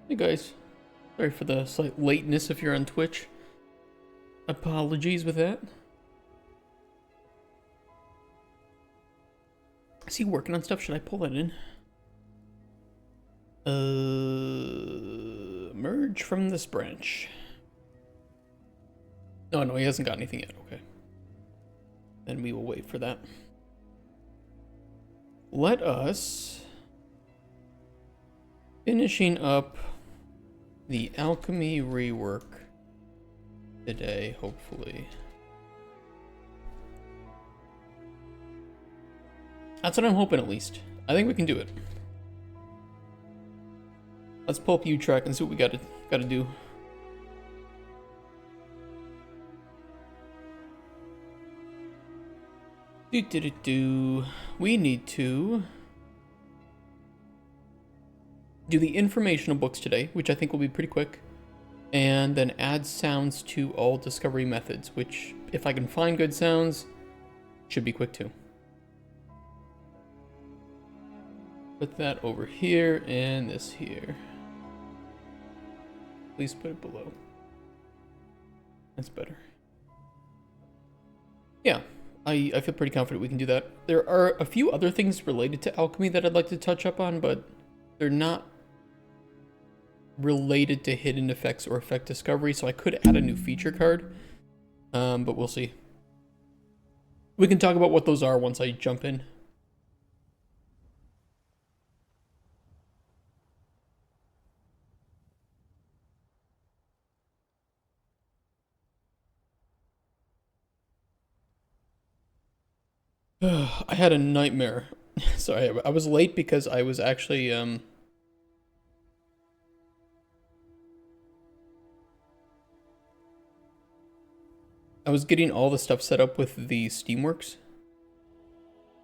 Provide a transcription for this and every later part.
Hey guys, sorry for the slight lateness if you're on Twitch. Apologies with that. Is he working on stuff? Should I pull that in? Merge from this branch. No, he hasn't got anything yet. Okay. Then we will wait for that. Let us finishing up the Alchemy rework today, hopefully. That's what I'm hoping, at least. I think we can do it. Let's pull up U-Track and see what we gotta do. We need to do the informational books today, which I think will be pretty quick, and then add sounds to all discovery methods, which, if I can find good sounds, should be quick too. Put that over here and this here. Please put it below. That's better. Yeah, I feel pretty confident we can do that. There are a few other things related to alchemy that I'd like to touch up on, but they're not related to hidden effects or effect discovery, so I could add a new feature card, but we'll see. We can talk about what those are once I jump in. I had a nightmare. Sorry, I was late because I was actually, I was getting all the stuff set up with the Steamworks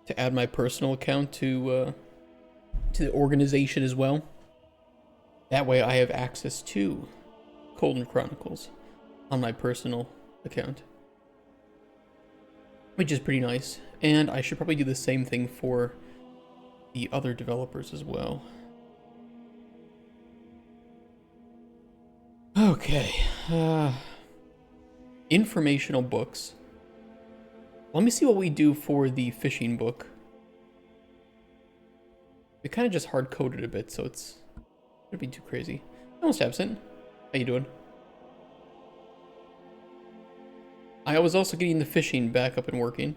to add my personal account to the organization as well. That way I have access to Cauldron Chronicles on my personal account, which is pretty nice. And I should probably do the same thing for the other developers as well. Okay. Informational books. Let me see what we do for the fishing book. We kind of just hard-coded a bit, so it's gonna be too crazy. Almost absent. How you doing? I was also getting the fishing back up and working,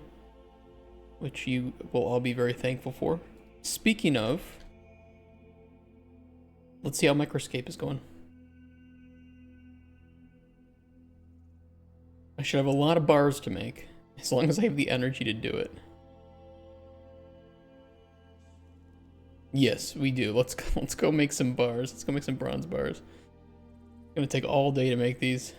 which you will all be very thankful for. Speaking of, let's see how Microscape is going. I should have a lot of bars to make, as long as I have the energy to do it. Yes, we do. Let's go make some bars. Let's go make some bronze bars. It's gonna take all day to make these.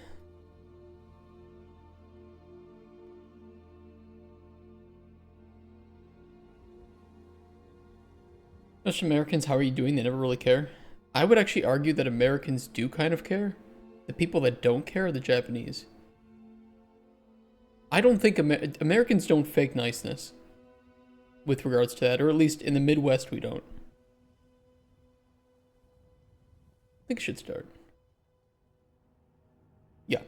Most Americans, how are you doing? They never really care. I would actually argue that Americans do kind of care. The people that don't care are the Japanese. I don't think Americans don't fake niceness with regards to that, or at least in the Midwest we don't. I think it should start. Yeah.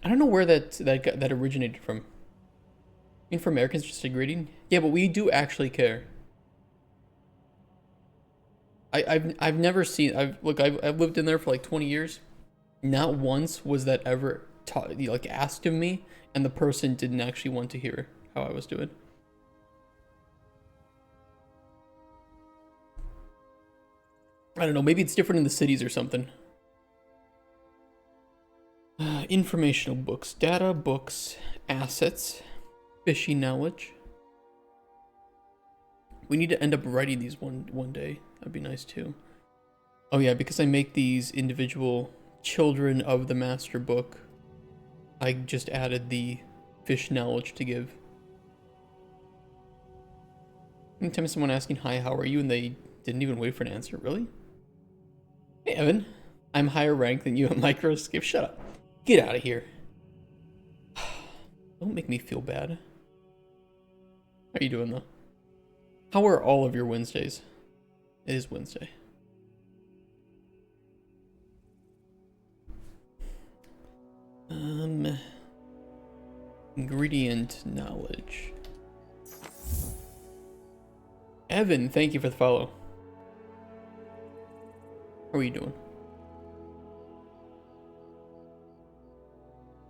I don't know where that originated from. I mean, for Americans, just a greeting. Yeah, but we do actually care. I've never seen. I've lived in there for like 20 years. Not once was that ever like asked of me, and the person didn't actually want to hear how I was doing. I don't know. Maybe it's different in the cities or something. Informational books, data, books, assets, fishing knowledge. We need to end up writing these one day. That'd be nice too. Oh yeah, because I make these individual children of the master book, I just added the fish knowledge to give. Anytime someone asking, hi, how are you? And they didn't even wait for an answer. Really? Hey, Evan. I'm higher ranked than you at Microscape. Shut up. Get out of here. Don't make me feel bad. How are you doing, though? How are all of your Wednesdays? It is Wednesday. Ingredient knowledge. Evan, thank you for the follow. How are you doing?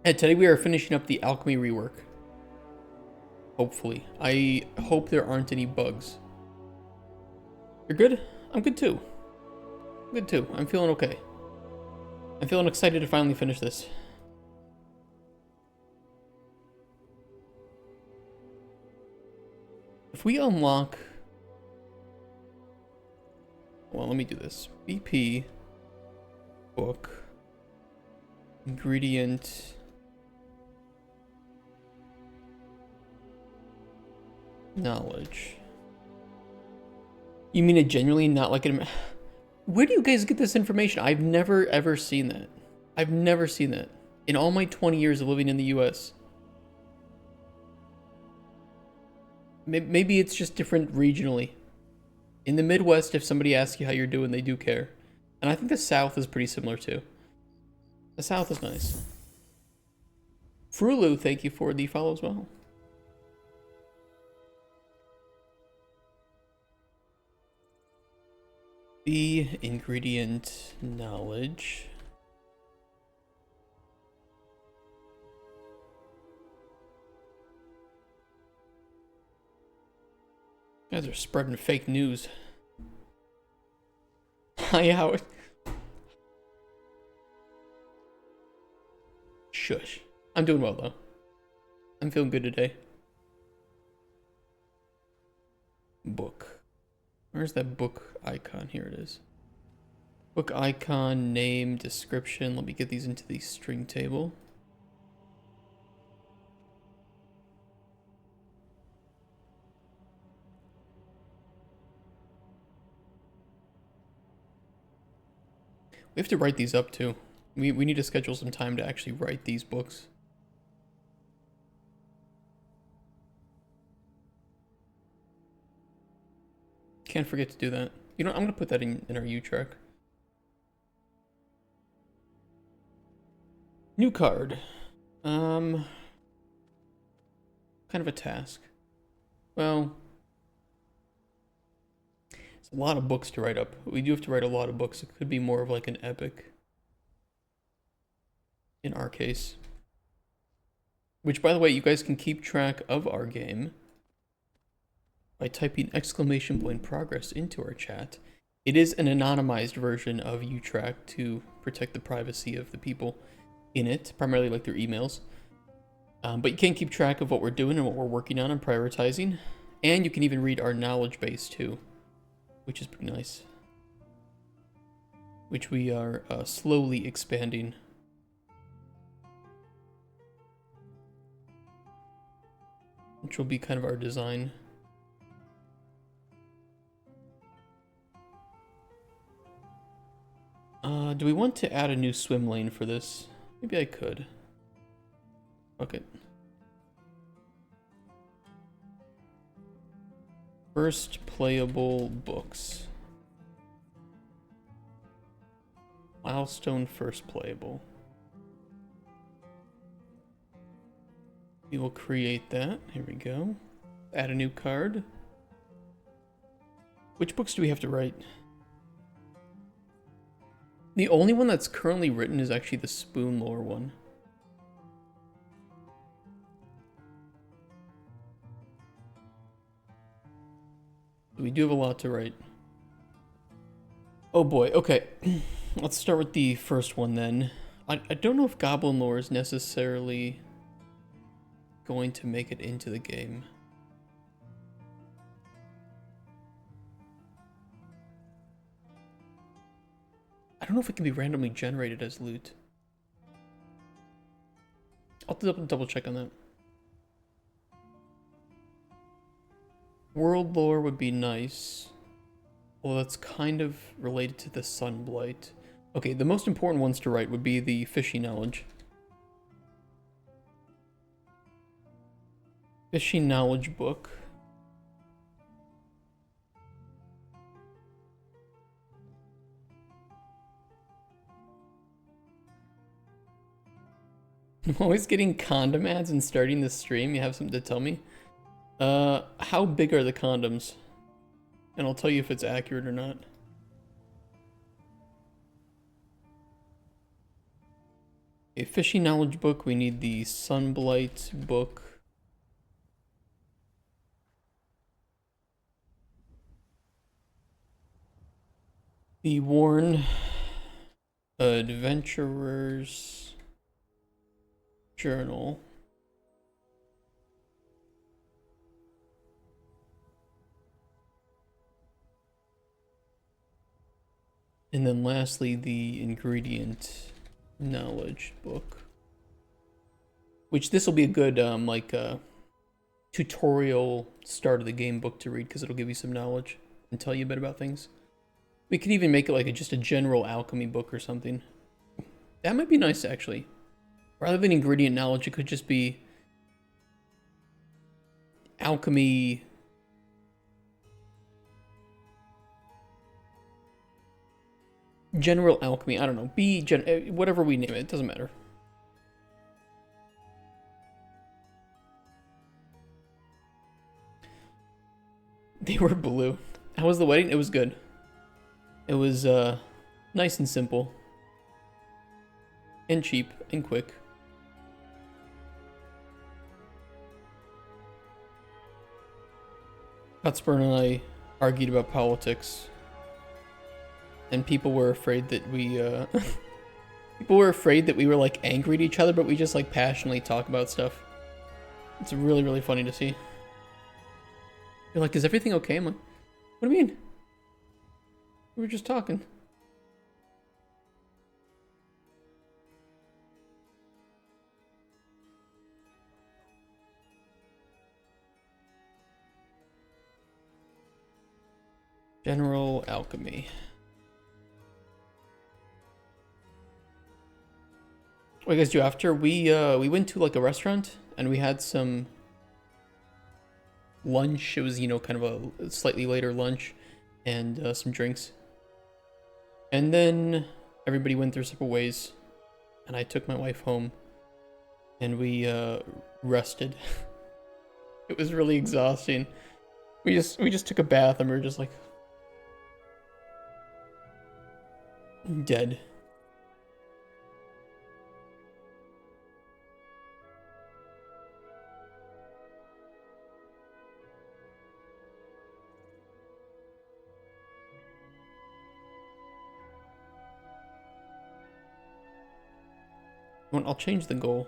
And today we are finishing up the Alchemy rework. Hopefully. I hope there aren't any bugs. You're good? I'm good too. I'm good too. I'm feeling okay. I'm feeling excited to finally finish this. If we unlock... Well, let me do this. BP, book, ingredient, knowledge. You mean it genuinely not like it? Where do you guys get this information? I've never ever seen that. I've never seen that. In all my 20 years of living in the US. Maybe it's just different regionally. In the Midwest, if somebody asks you how you're doing, they do care. And I think the South is pretty similar too. The South is nice. Frulu, thank you for the follow as well. The ingredient knowledge. You guys are spreading fake news. Hi, Howard. Shush. I'm doing well, though. I'm feeling good today. Book. Where's that book icon? Here it is. Book icon, name, description. Let me get these into the string table. We have to write these up too. We need to schedule some time to actually write these books. Can't forget to do that. You know, I'm gonna put that in our U track. New card. Kind of a task. Well, it's a lot of books to write up. We do have to write a lot of books. It could be more of like an epic. In our case. Which, by the way, you guys can keep track of our game by typing !progress into our chat. It is an anonymized version of UTrack to protect the privacy of the people in it, primarily like their emails. But you can keep track of what we're doing and what we're working on and prioritizing. And you can even read our knowledge base too, which is pretty nice. Which we are slowly expanding. Which will be kind of our design. Do we want to add a new swim lane for this? Maybe I could. Okay. First playable books. Milestone first playable. We will create that. Here we go. Add a new card. Which books do we have to write? The only one that's currently written is actually the Spoon Lore one. We do have a lot to write. Oh boy, okay. Let's start with the first one then. I don't know if Goblin Lore is necessarily going to make it into the game. I don't know if it can be randomly generated as loot. I'll double check on that. World lore would be nice. Well, that's kind of related to the Sunblight. Okay, the most important ones to write would be the fishing knowledge. Fishing knowledge book. I'm always getting condom ads and starting the stream. You have something to tell me? How big are the condoms? And I'll tell you if it's accurate or not. A fishing knowledge book. We need the sunblight book. The Worn Adventurer's Journal. And then lastly, the ingredient knowledge book. Which this will be a good tutorial start of the game book to read, because it'll give you some knowledge and tell you a bit about things. We could even make it like just a general alchemy book or something. That might be nice, actually. Rather than ingredient knowledge, it could just be alchemy. General alchemy. I don't know. Whatever we name it. It doesn't matter. They were blue. How was the wedding? It was good. It was nice and simple. And cheap and quick. Hotspur and I argued about politics. And people were afraid that we were like angry at each other, but we just like passionately talk about stuff. It's really, really funny to see. You're like, is everything okay? I'm like, what do you mean? We were just talking. General alchemy. What do you guys do after? We went to like a restaurant and we had some lunch. It was, you know, kind of a slightly later lunch and some drinks. And then everybody went their separate ways and I took my wife home and we rested. It was really exhausting. We just took a bath and we were just like dead. I'll change the goal.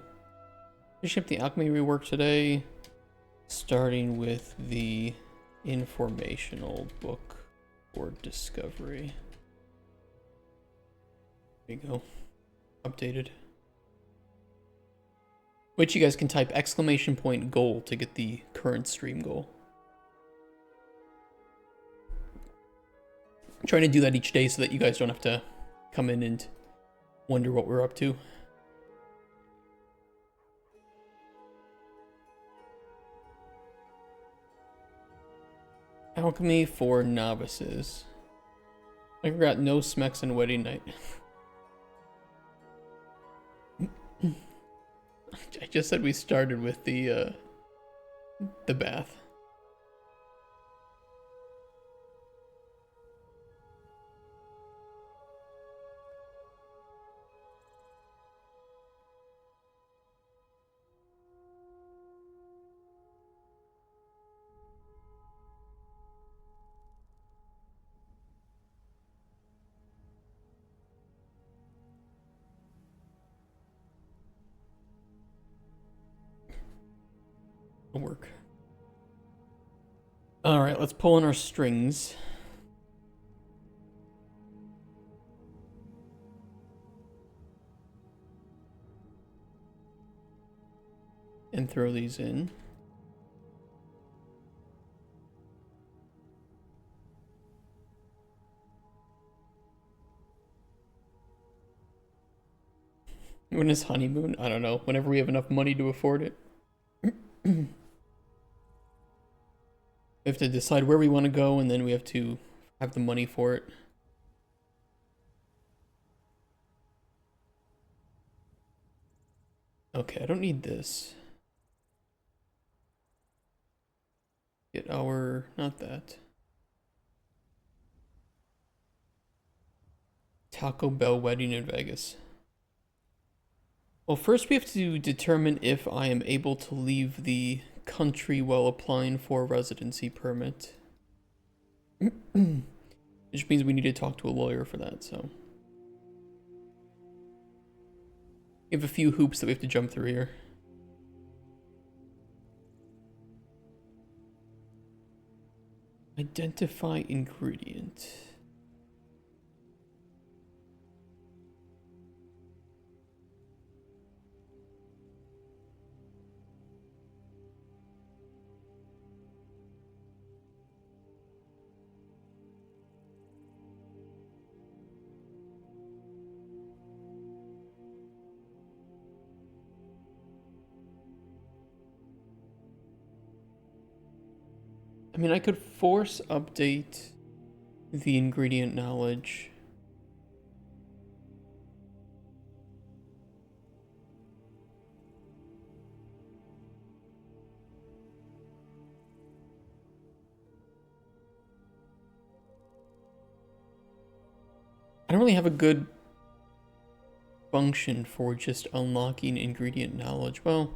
Finish up the alchemy rework today, starting with the informational book for discovery. There you go. Updated. Which you guys can type !goal to get the current stream goal. I'm trying to do that each day so that you guys don't have to come in and wonder what we're up to. Alchemy for novices. I forgot no smecks and wedding night. I just said we started with the bath. Work. All right, let's pull in our strings. And throw these in. When is honeymoon? I don't know. Whenever we have enough money to afford it. We have to decide where we want to go, and then we have to have the money for it. Okay, I don't need this. Get our... not that. Taco Bell wedding in Vegas. Well, first we have to determine if I am able to leave the country while applying for a residency permit. Which means we need to talk to a lawyer for that, so. We have a few hoops that we have to jump through here. Identify ingredient. I mean, I could force update the ingredient knowledge. I don't really have a good function for just unlocking ingredient knowledge. Well,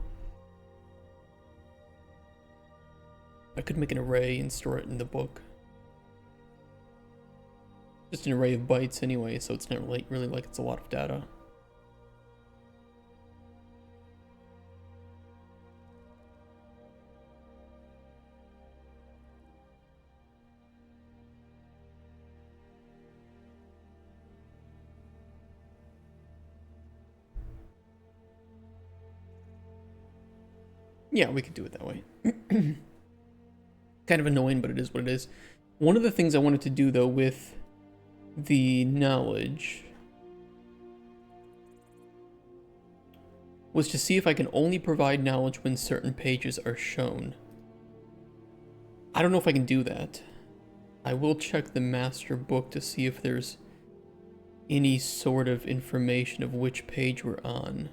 I could make an array and store it in the book. Just an array of bytes anyway, so it's not really like it's a lot of data. Yeah, we could do it that way. Kind of annoying, but it is what it is. One of the things I wanted to do, though, with the knowledge was to see if I can only provide knowledge when certain pages are shown. I don't know if I can do that. I will check the master book to see if there's any sort of information of which page we're on.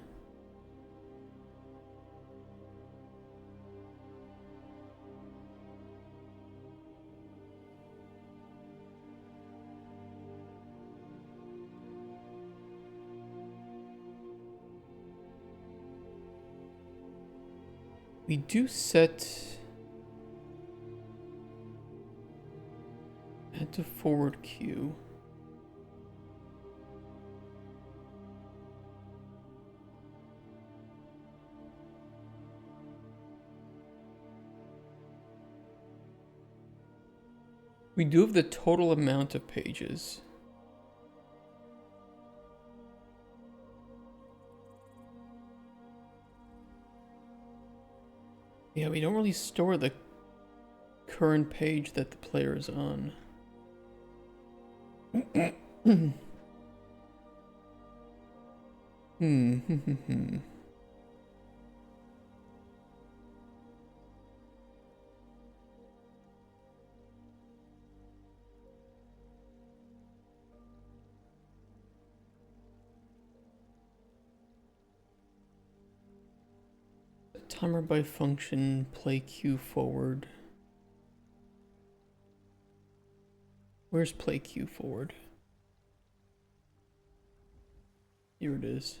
We do set... add to forward queue. We do have the total amount of pages. Yeah, we don't really store the current page that the player is on. Timer by function, play queue forward. Where's play queue forward? Here it is.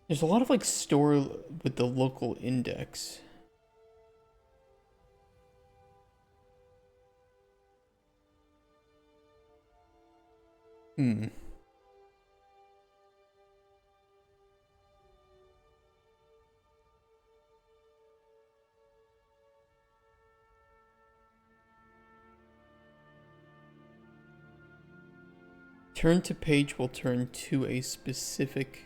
There's a lot of like store with the local index. Turn to page will turn to a specific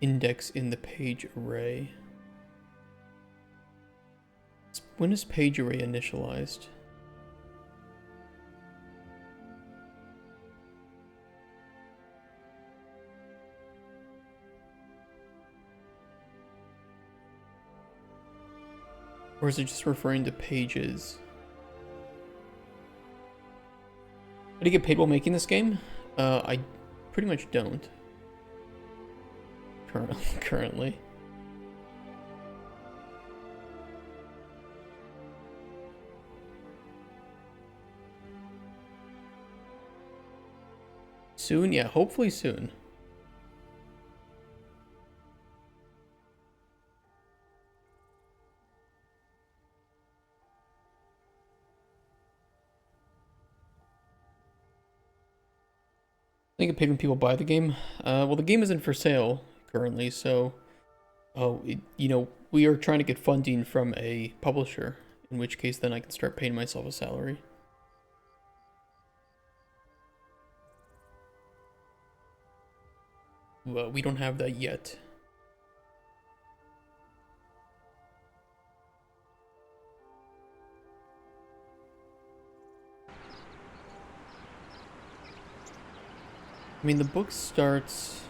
index in the page array. When is page array initialized? Or is it just referring to pages? How do you get paid while making this game? I pretty much don't. Currently. Soon? Yeah, hopefully soon. I get paid when people buy the game. Well, the game isn't for sale currently, so you know, we are trying to get funding from a publisher, in which case then I can start paying myself a salary. Well, we don't have that yet. I mean, the book starts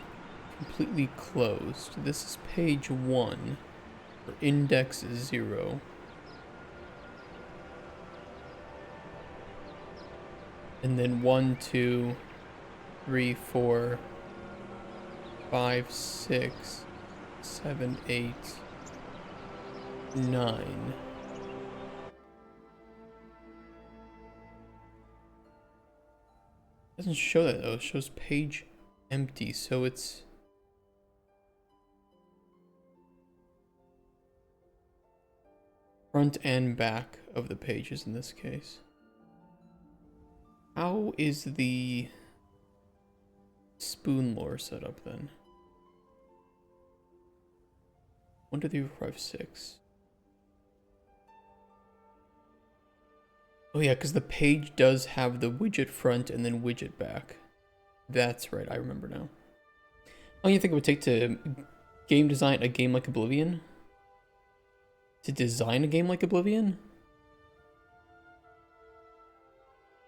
completely closed. This is page 1, or index 0. And then 1, 2, 3, 4, 5, 6, 7, 8, 9. Doesn't show that though. It shows page empty, so it's front and back of the pages in this case. How is the spoon lore set up then? 1, 2, 3, 4, 5, 6. Oh yeah, because the page does have the widget front and then widget back. That's right, I remember now. How long do you think it would take to game design a game like Oblivion? To design a game like Oblivion?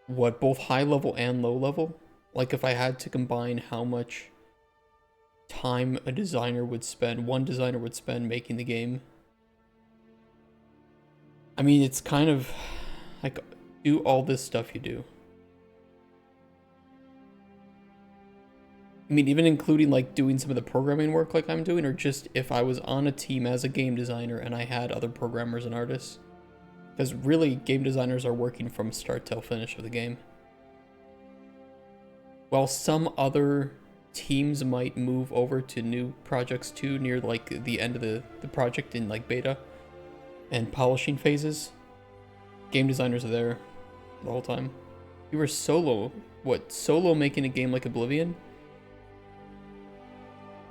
What, both high level and low level? Like if I had to combine how much time a designer would spend, one designer would spend making the game. I mean, it's kind of like, do all this stuff you do. I mean, even including like doing some of the programming work like I'm doing, or just if I was on a team as a game designer and I had other programmers and artists. Because really, game designers are working from start till finish of the game. While some other teams might move over to new projects too, near like the end of the project in like beta and polishing phases, game designers are there the whole time. You were solo, solo making a game like Oblivion?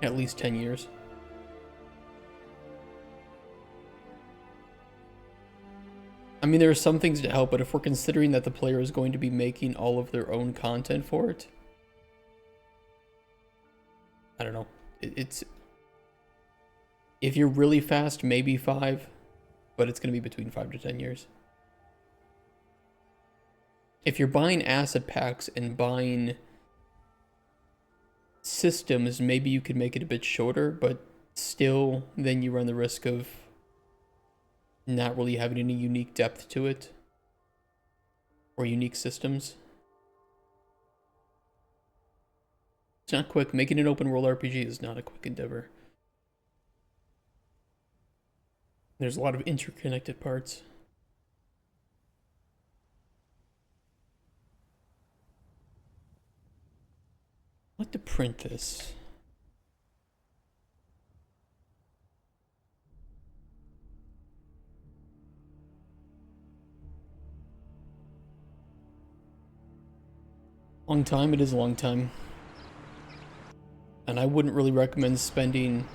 At least 10 years. I mean, there are some things to help, but if we're considering that the player is going to be making all of their own content for it, I don't know. It's if you're really fast, maybe 5, but it's going to be between 5 to 10 years. If you're buying asset packs and buying systems, maybe you could make it a bit shorter, but still then you run the risk of not really having any unique depth to it or unique systems. It's not quick. Making an open world RPG is not a quick endeavor. There's a lot of interconnected parts. I'd like to print this. Long time, it is a long time. And I wouldn't really recommend spending,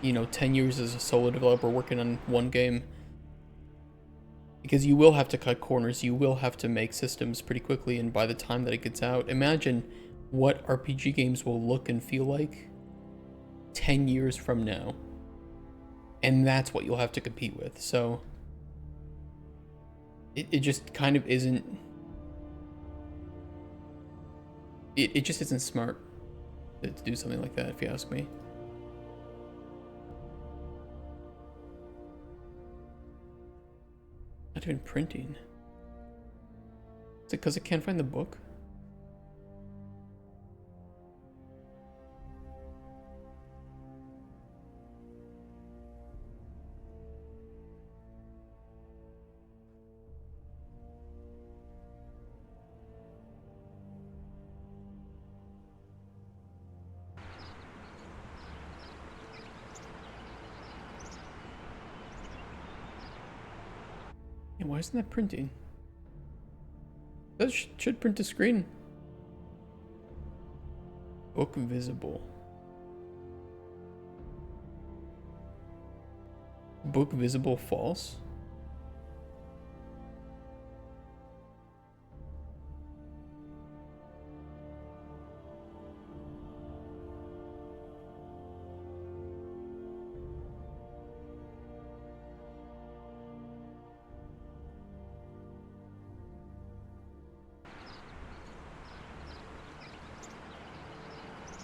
you know, 10 years as a solo developer working on one game. Because you will have to cut corners, you will have to make systems pretty quickly, and by the time that it gets out, imagine what RPG games will look and feel like 10 years from now. And that's what you'll have to compete with. So it just kind of isn't, it just isn't smart to do something like that, if you ask me. Not even printing. Is it because I can't find the book? Yeah, why isn't that printing? That should print to screen. Book visible. Book visible false?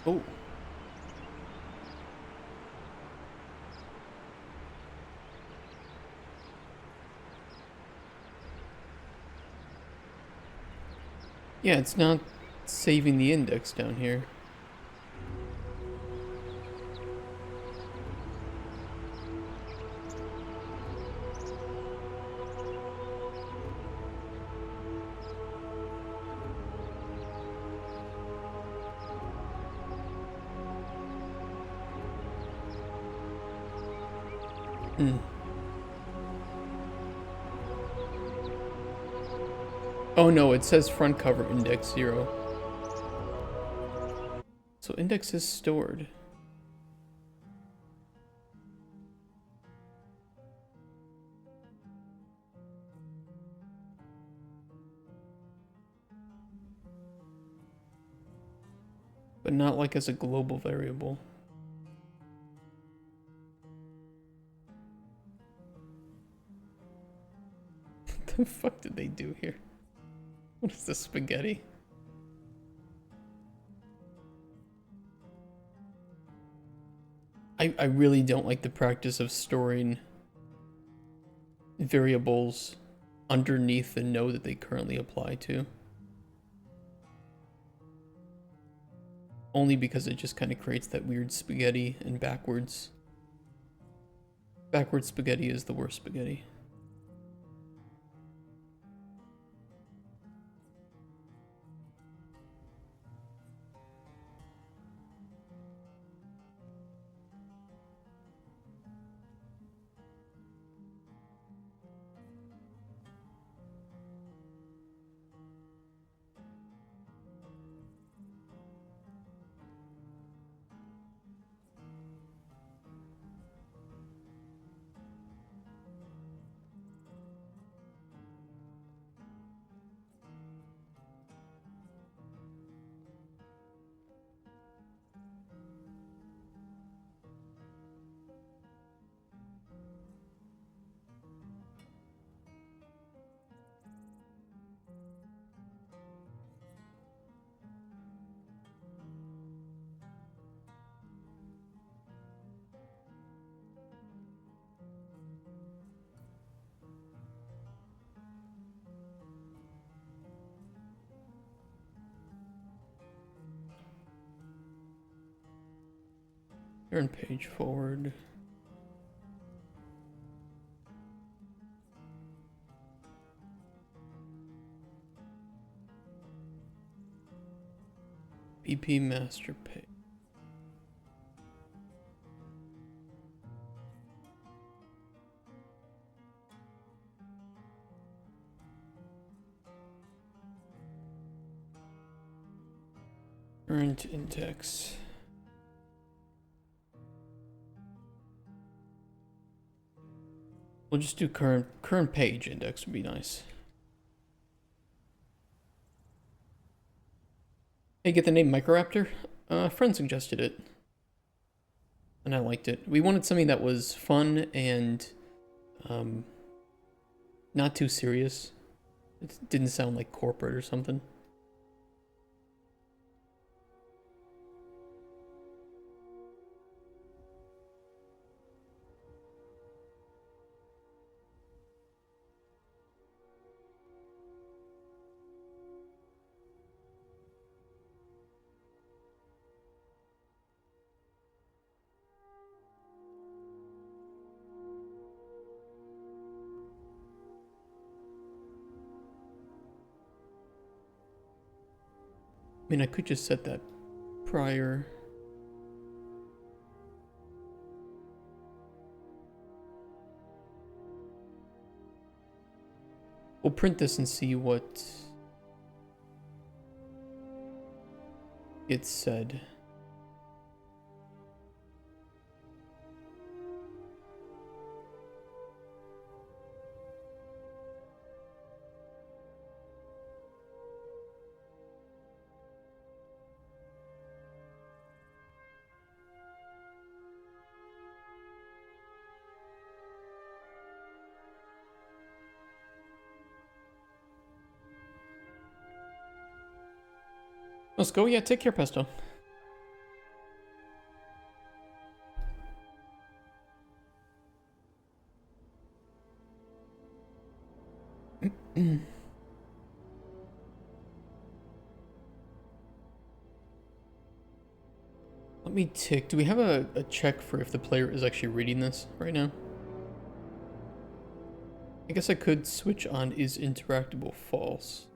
Oh. Yeah, it's not saving the index down here. Hmm. Oh no, it says front cover index 0. So index is stored. But not like as a global variable. What the fuck did they do here? What is this spaghetti? I really don't like the practice of storing variables underneath the node that they currently apply to. Only because it just kind of creates that weird spaghetti and backwards. Backwards spaghetti is the worst spaghetti. Turn page forward. BP master page. Current index. We'll just do current page index would be nice. Hey, get the name Microraptor? A friend suggested it. And I liked it. We wanted something that was fun and not too serious. It didn't sound like corporate or something. I mean, I could just set that prior. We'll print this and see what it said. Let's go. Yeah, take care, Pesto. Let me tick. Do we have a check for if the player is actually reading this right now? I guess I could switch on is interactable false.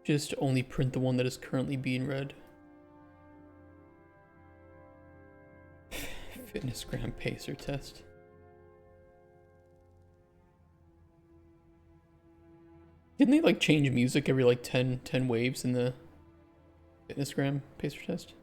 Just only print the one that is currently being read. Fitness gram pacer test. Didn't they like change music every like 10 waves in the fitness gram pacer test?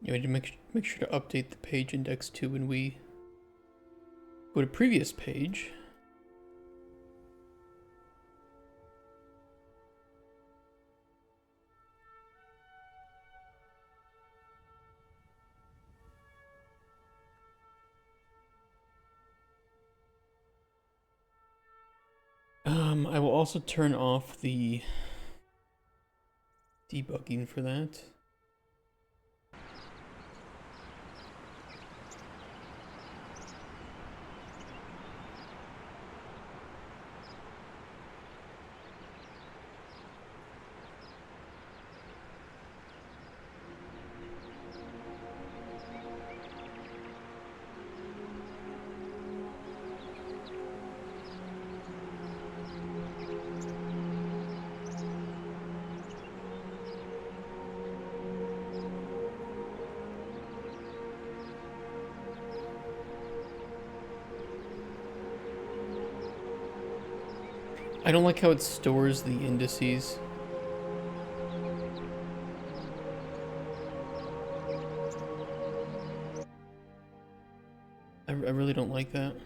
Yeah, we need to make sure to update the page index too when we go to previous page. I will also turn off the debugging for that. I don't like how it stores the indices. I really don't like that.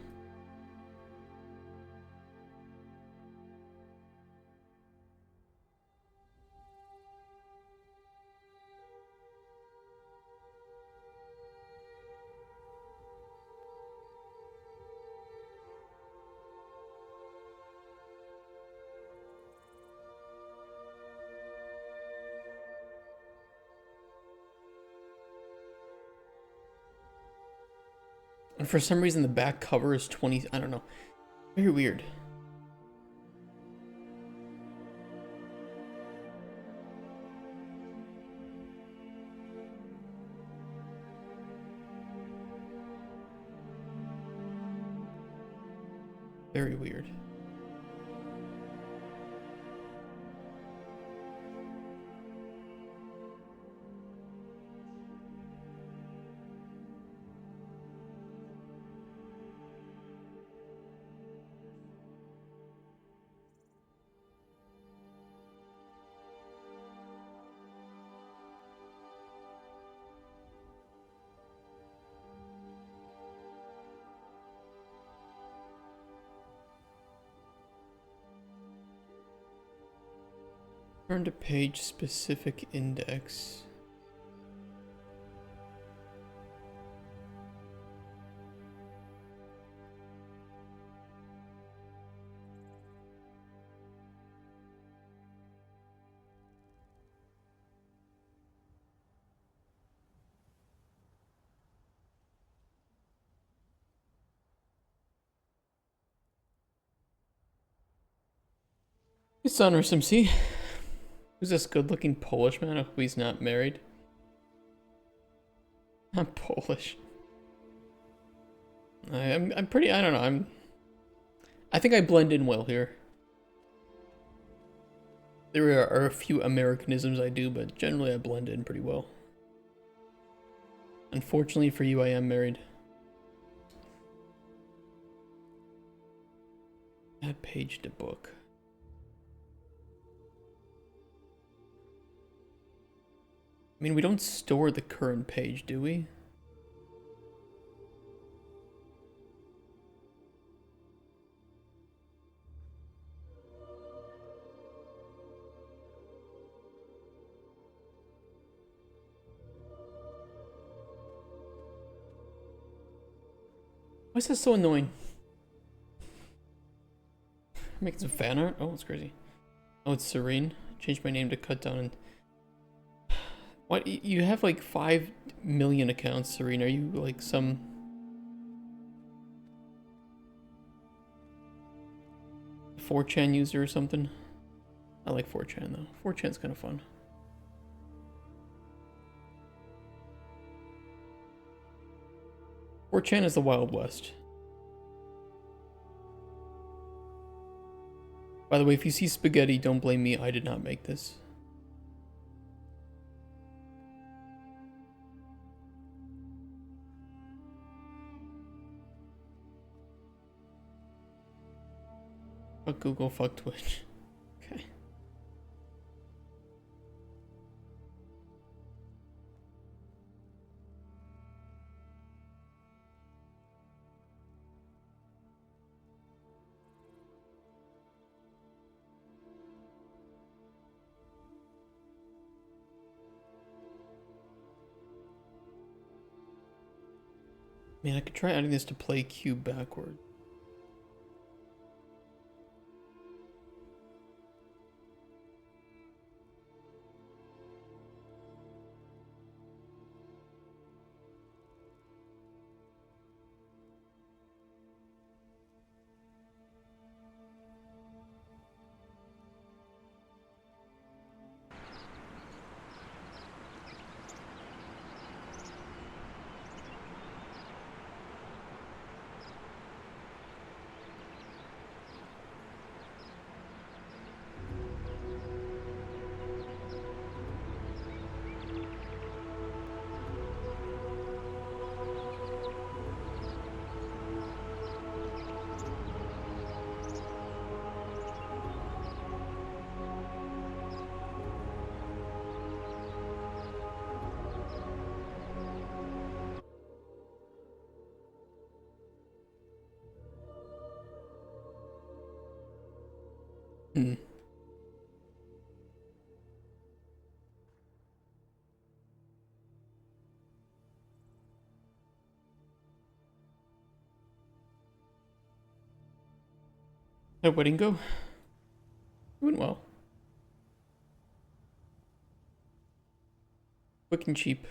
And for some reason the back cover is 20, I don't know. Very weird. Very weird. Turn to page specific index. It's on SMC. Who's this good-looking Polish man? I hope he's not married. I'm Polish. I'm pretty. I don't know. I think I blend in well here. There are a few Americanisms I do, but generally I blend in pretty well. Unfortunately for you, I am married. Add page to book. I mean, we don't store the current page, do we? Why is this so annoying? Making some fan art? Oh, it's crazy. Oh, it's Serene. Changed my name to Cut Down and... What? You have like 5 million accounts, Serene. Are you like some... 4chan user or something? I like 4chan though. 4chan's kind of fun. Chan is the Wild West. By the way, if you see spaghetti, don't blame me. I did not make this. Fuck Google, fuck Twitch. Okay. Man, I could try adding this to play queue backward. Hmm. How'd wedding go? It went well. Quick and cheap.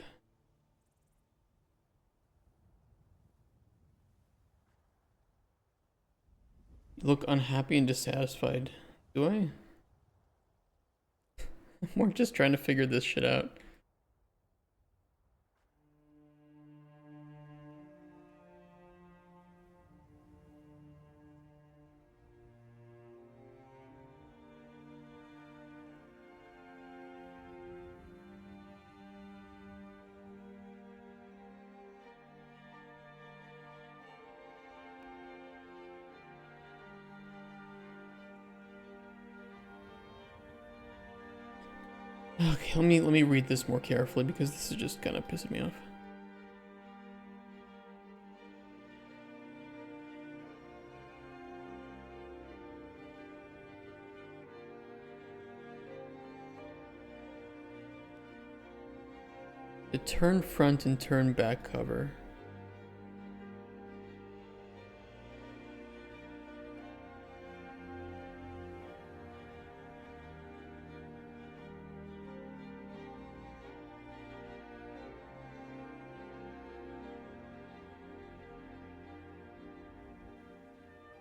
You look unhappy and dissatisfied. Do I? We're just trying to figure this shit out. Okay, let me read this more carefully because this is just kind of pissing me off. The turn front and turn back cover.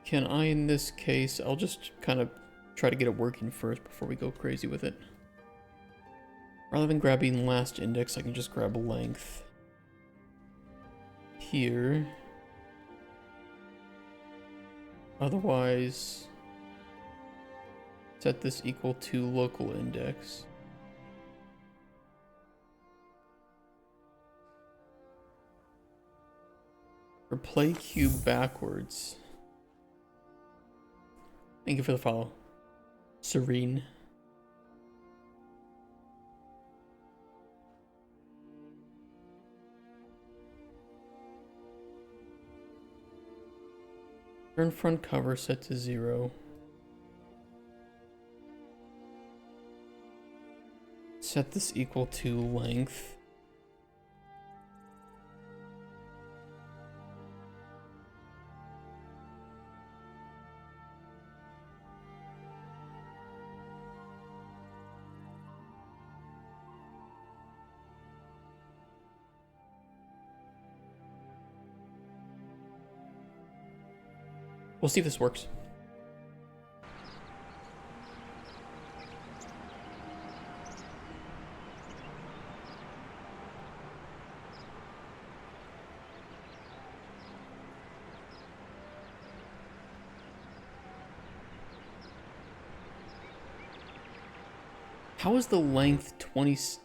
Can I, in this case, I'll just kind of try to get it working first before we go crazy with it. Rather than grabbing last index, I can just grab length here. Otherwise, set this equal to local index. Or play cube backwards. Thank you for the follow. Serene. Turn front cover set to 0. Set this equal to length. We'll see if this works. How is the length 20? Is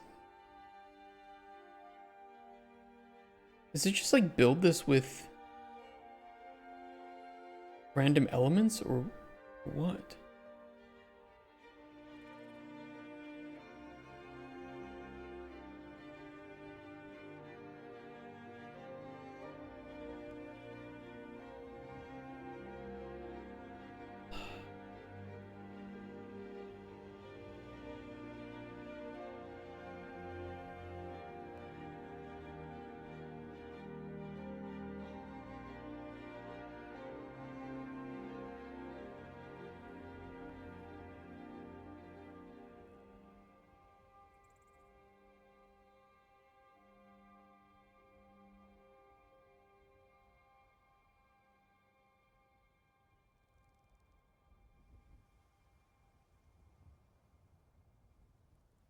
it just like build this with random elements or what?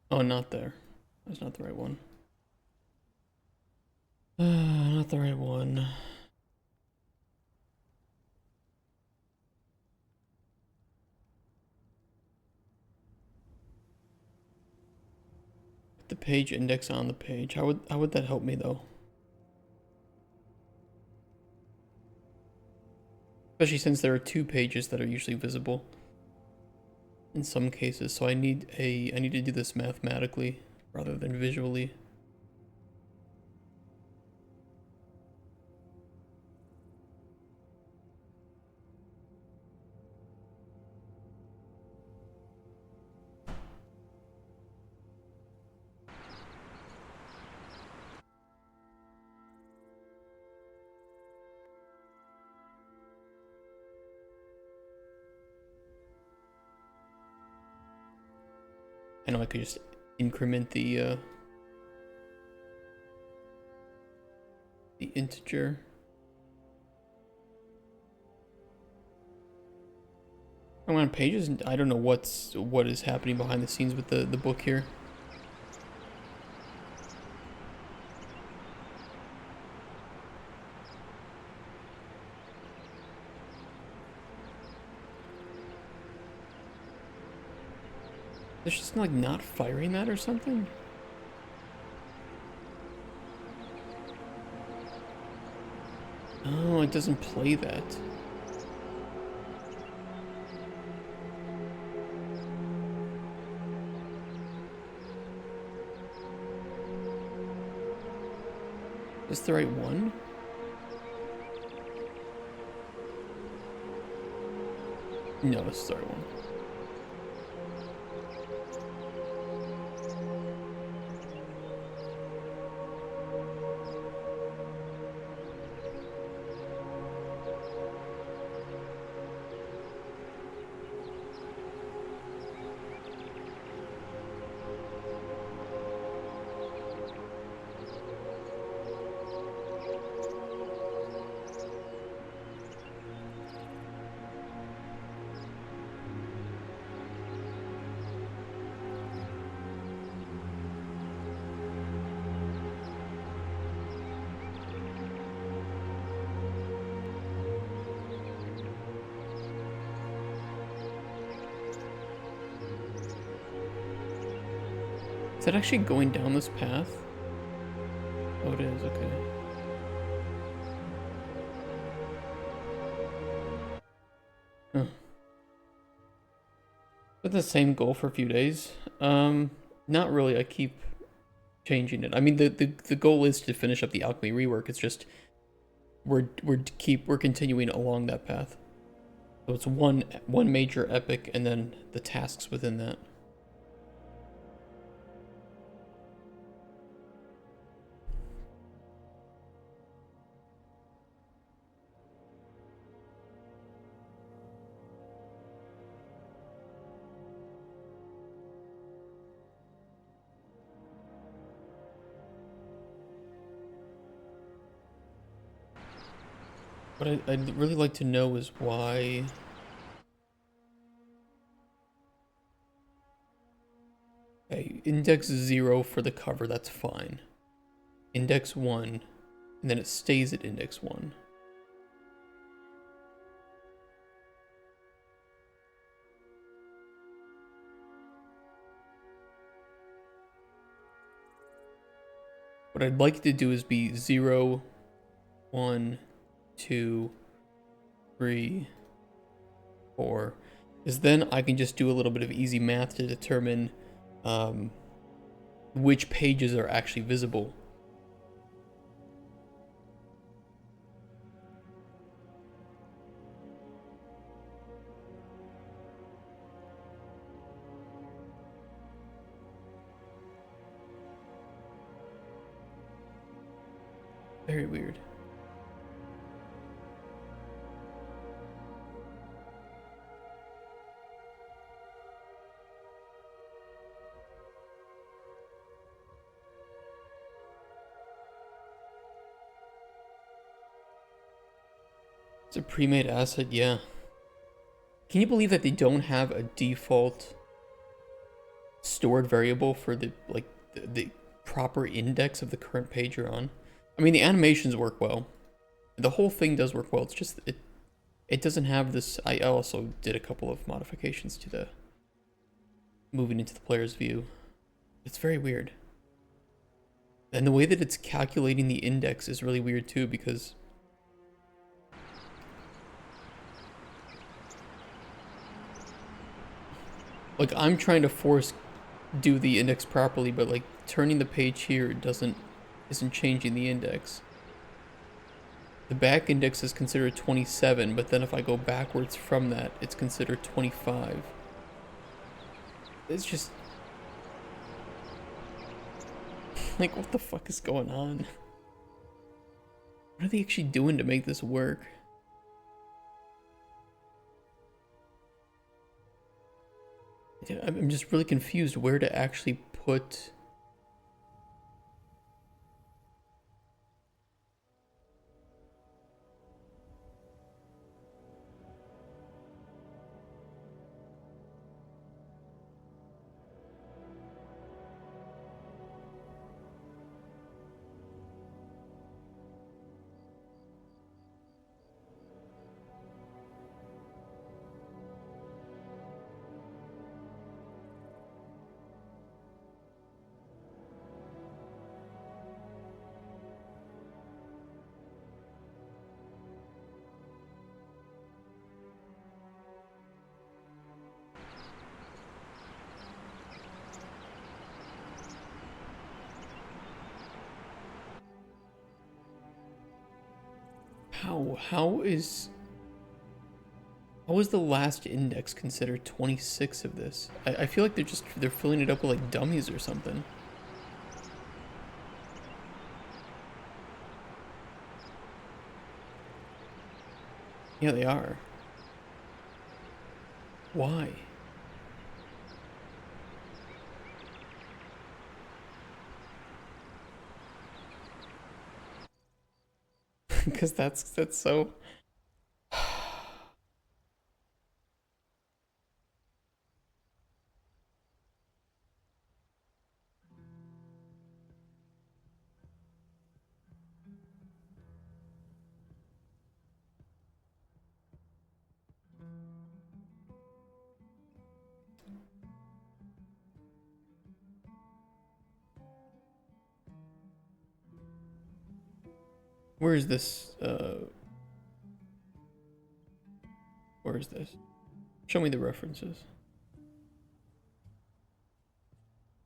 Oh, not there. That's not the right one. Not the right one. Put the page index on the page. How would that help me though? Especially since there are 2 pages that are usually visible in some cases, so I need to do this mathematically rather than visually. I know I could just increment the integer. I'm on pages, and I don't know what is happening behind the scenes with the book here. It's just like not firing that or something. Oh, it doesn't play that. Is this the right one? No, this is the right one. Is it actually going down this path? Oh, it is, okay. Huh. With the same goal for a few days? Not really. I keep changing it. I mean, the goal is to finish up the Alchemy rework. It's just we're continuing along that path. So it's one major epic and then the tasks within that. What I'd really like to know is why... Okay, index 0 for the cover, that's fine. Index 1, and then it stays at index 1. What I'd like to do is be 0, 1, 2, 3, 4, because then I can just do a little bit of easy math to determine which pages are actually visible. Very weird. It's a pre-made asset, yeah. Can you believe that they don't have a default stored variable for the the proper index of the current page you're on? I mean, the animations work well. The whole thing does work well. It's just it doesn't have this. I also did a couple of modifications to the moving into the player's view. It's very weird. And the way that it's calculating the index is really weird too, because like I'm trying to do the index properly, but like turning the page here isn't changing the index. The back index is considered 27, but then if I go backwards from that, it's considered 25. It's just like, what the fuck is going on? What are they actually doing to make this work? I'm just really confused where to actually put... How is the last index considered 26 of this? I feel like they're filling it up with like dummies or something. Yeah, they are. Why? Because that's so... Where is this? Where is this? Show me the references.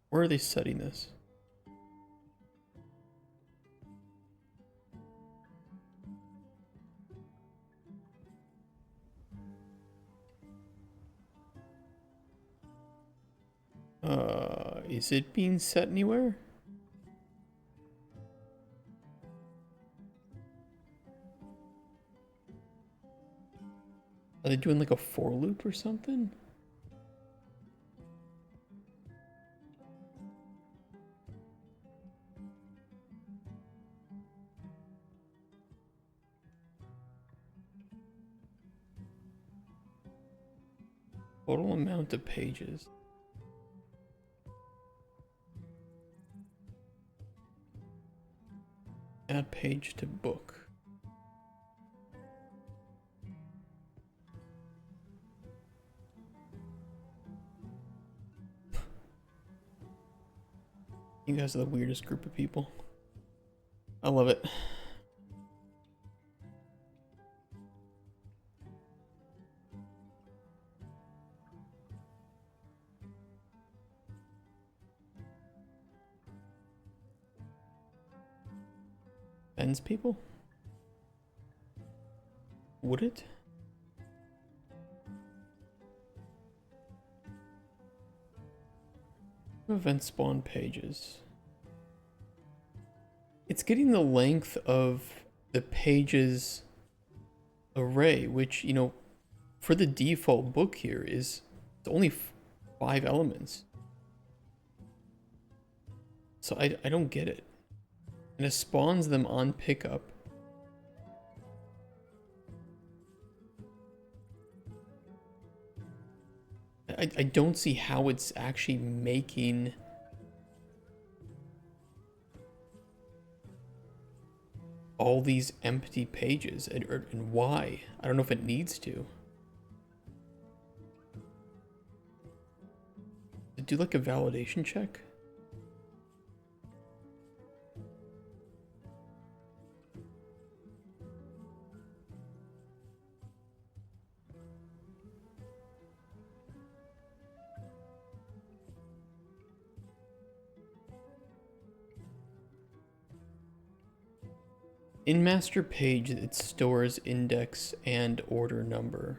Where are they setting this? Is it being set anywhere? Are they doing like a for loop or something? Total amount of pages. Add page to book. You guys are the weirdest group of people. I love it. Ends people? Would it? Event spawn pages. It's getting the length of the pages array, which, you know, for the default book here is it's only 5 elements. So I don't get it. And it spawns them on pickup. I don't see how it's actually making all these empty pages and why. I don't know if it needs to. Do like a validation check? In master page, it stores index and order number.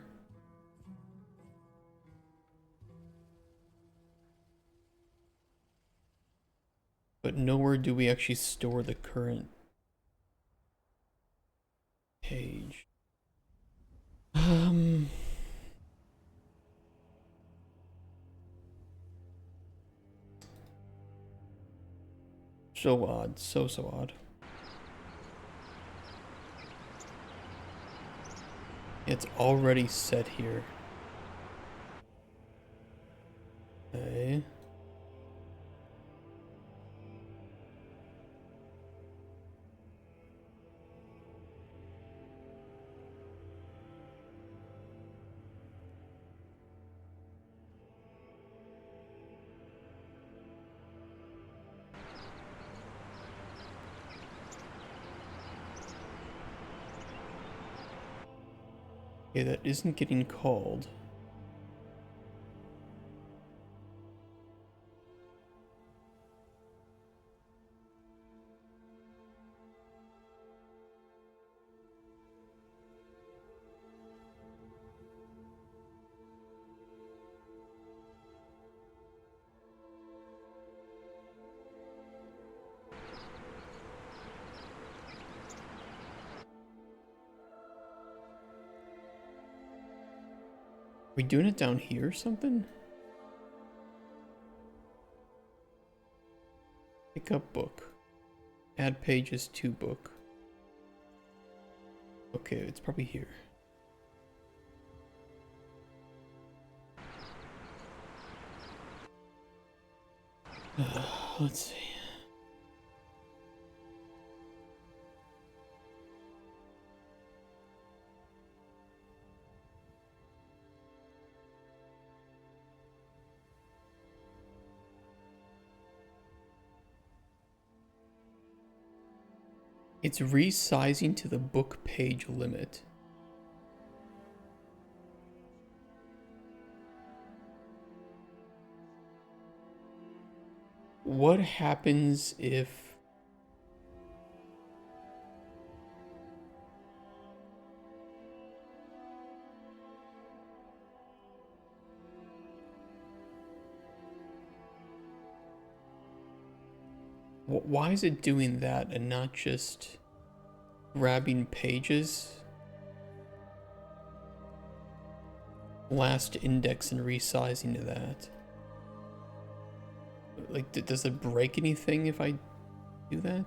But nowhere do we actually store the current page. So odd, so odd. It's already set here. Okay. Okay, that isn't getting called. Are we doing it down here or something? Pick up book. Add pages to book. Okay, it's probably here. Let's see. It's resizing to the book page limit. What happens if... Why is it doing that and not just grabbing pages, last index, and resizing to that? Like, does it break anything if I do that?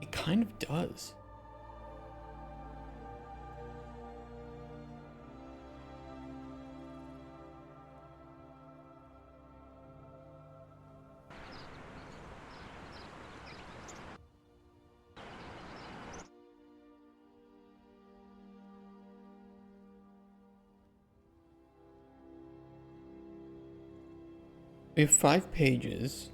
It kind of does. We have 5 pages.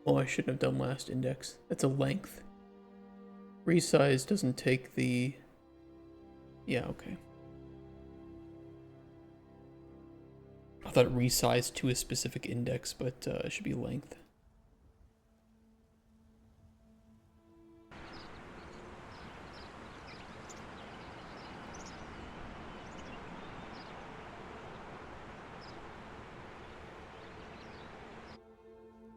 Oh, I shouldn't have done last index. That's a length. Resize doesn't take the... Yeah, okay. I thought it resized to a specific index, but it should be length.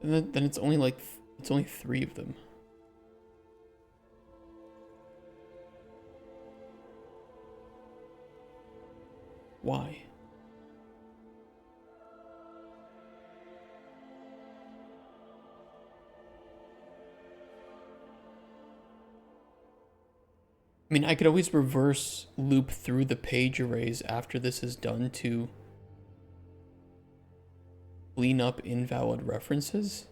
And then it's only like, it's only 3 of them. Why? I mean, I could always reverse loop through the page arrays after this is done to clean up invalid references.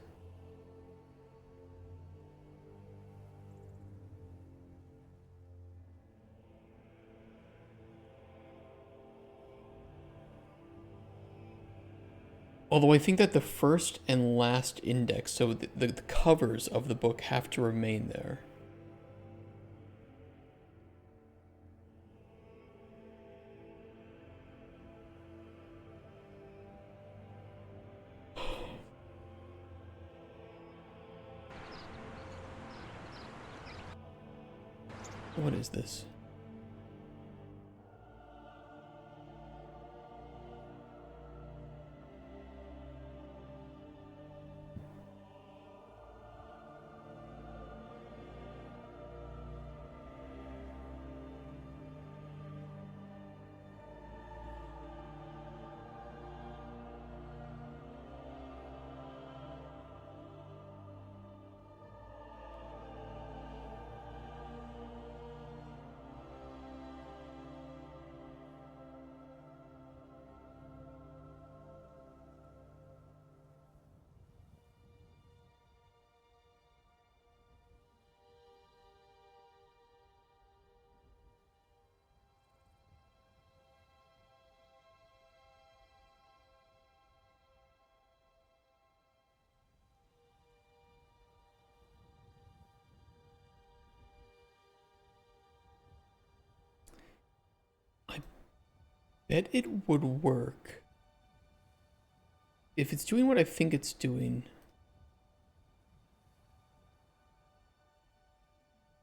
Although I think that the first and last index, so the covers of the book, have to remain there. What is this? I bet it would work if it's doing what I think it's doing.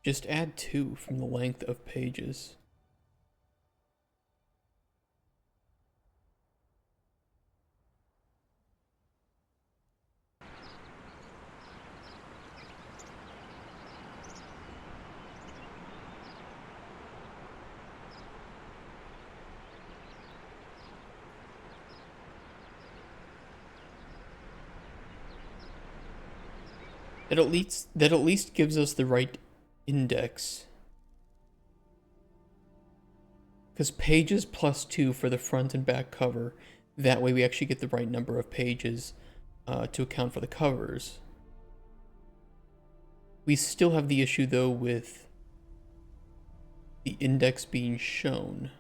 Just add 2 from the length of pages. That at least gives us the right index. Because pages +2 for the front and back cover. That way we actually get the right number of pages to account for the covers. We still have the issue though with the index being shown.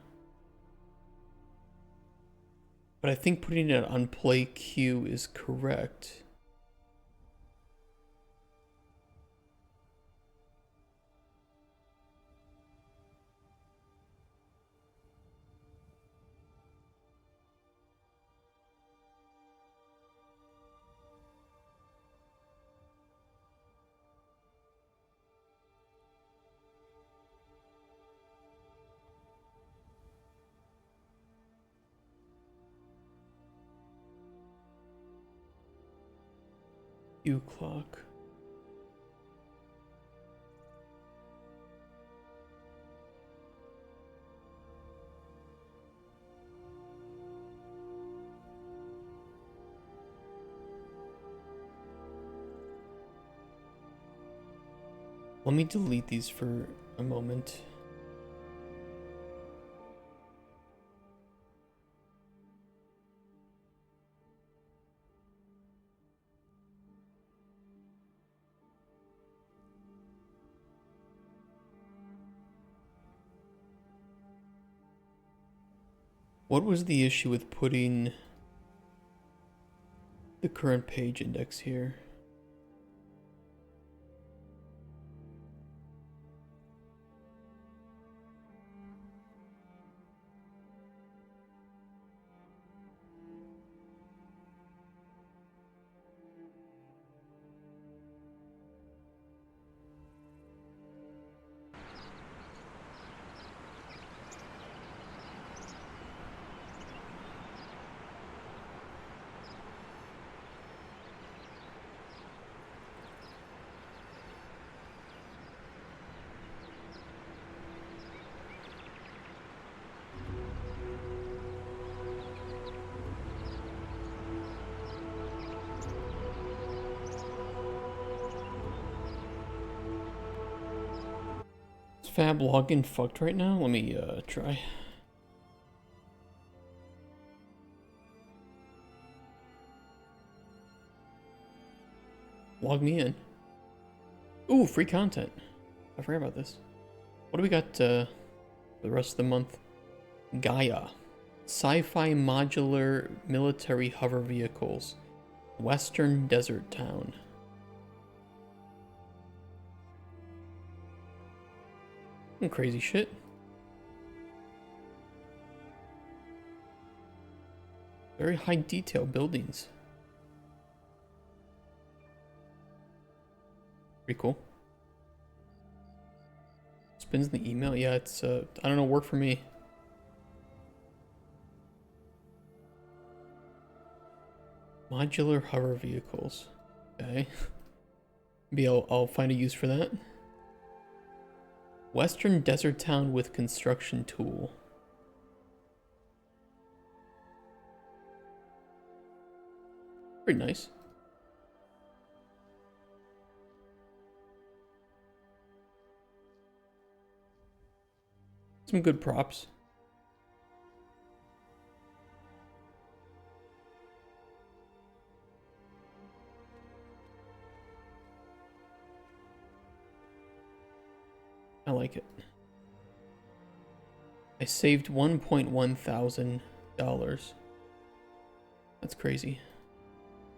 But I think putting it on play queue is correct. Queue clock. Let me delete these for a moment. What was the issue with putting the current page index here? Is Fab login fucked right now? Let me try. Log me in. Ooh, free content. I forgot about this. What do we got for the rest of the month? Gaia. Sci-fi modular military hover vehicles. Western desert town. Some crazy shit. Very high detail buildings. Pretty cool. Spins in the email. Yeah, it's I don't know, work for me. Modular hover vehicles. Okay. Maybe I'll find a use for that. Western desert town with construction tool. Pretty nice. Some good props. I like it. I saved $1.1 thousand. That's crazy.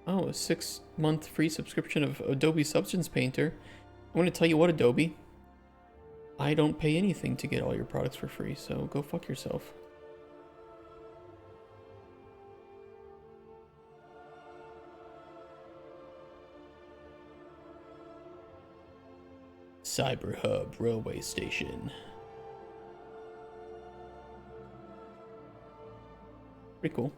Oh, a 6-month free subscription of Adobe Substance Painter. I want to tell you what, Adobe. I don't pay anything to get all your products for free, so go fuck yourself. Cyber Hub Railway Station. Pretty cool.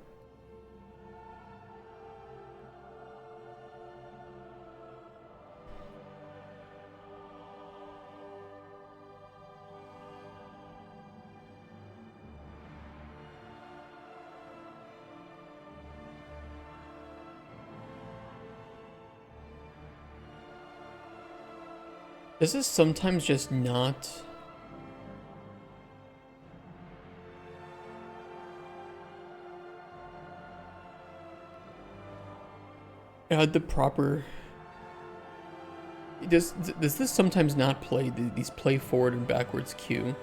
This is sometimes just not add the proper... Does this sometimes not play these play forward and backwards cue?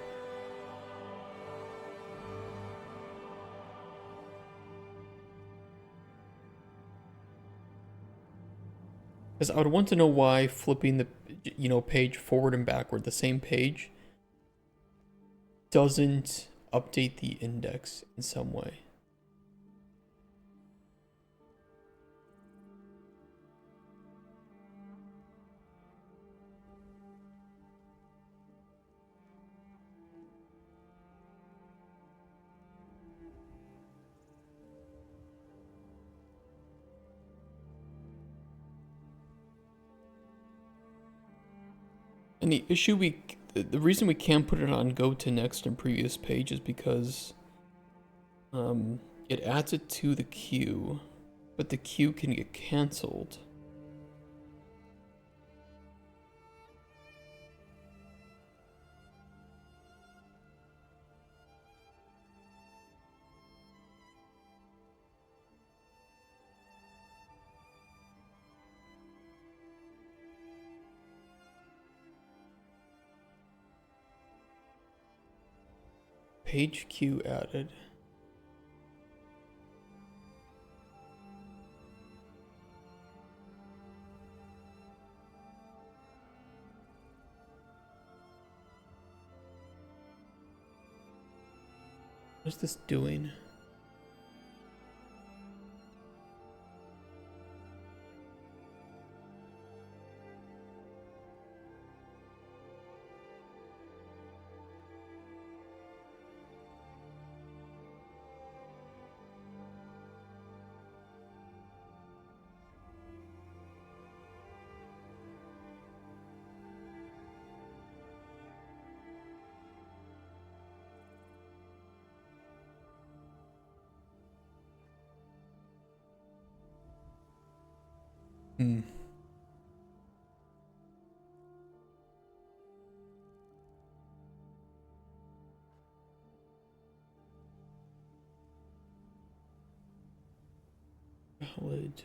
Because I would want to know why flipping the, page forward and backward, the same page, doesn't update the index in some way. And the issue the reason we can't put it on go to next and previous page is because it adds it to the queue, but the queue can get canceled. Page queue added. What is this doing? Hmm. Valid.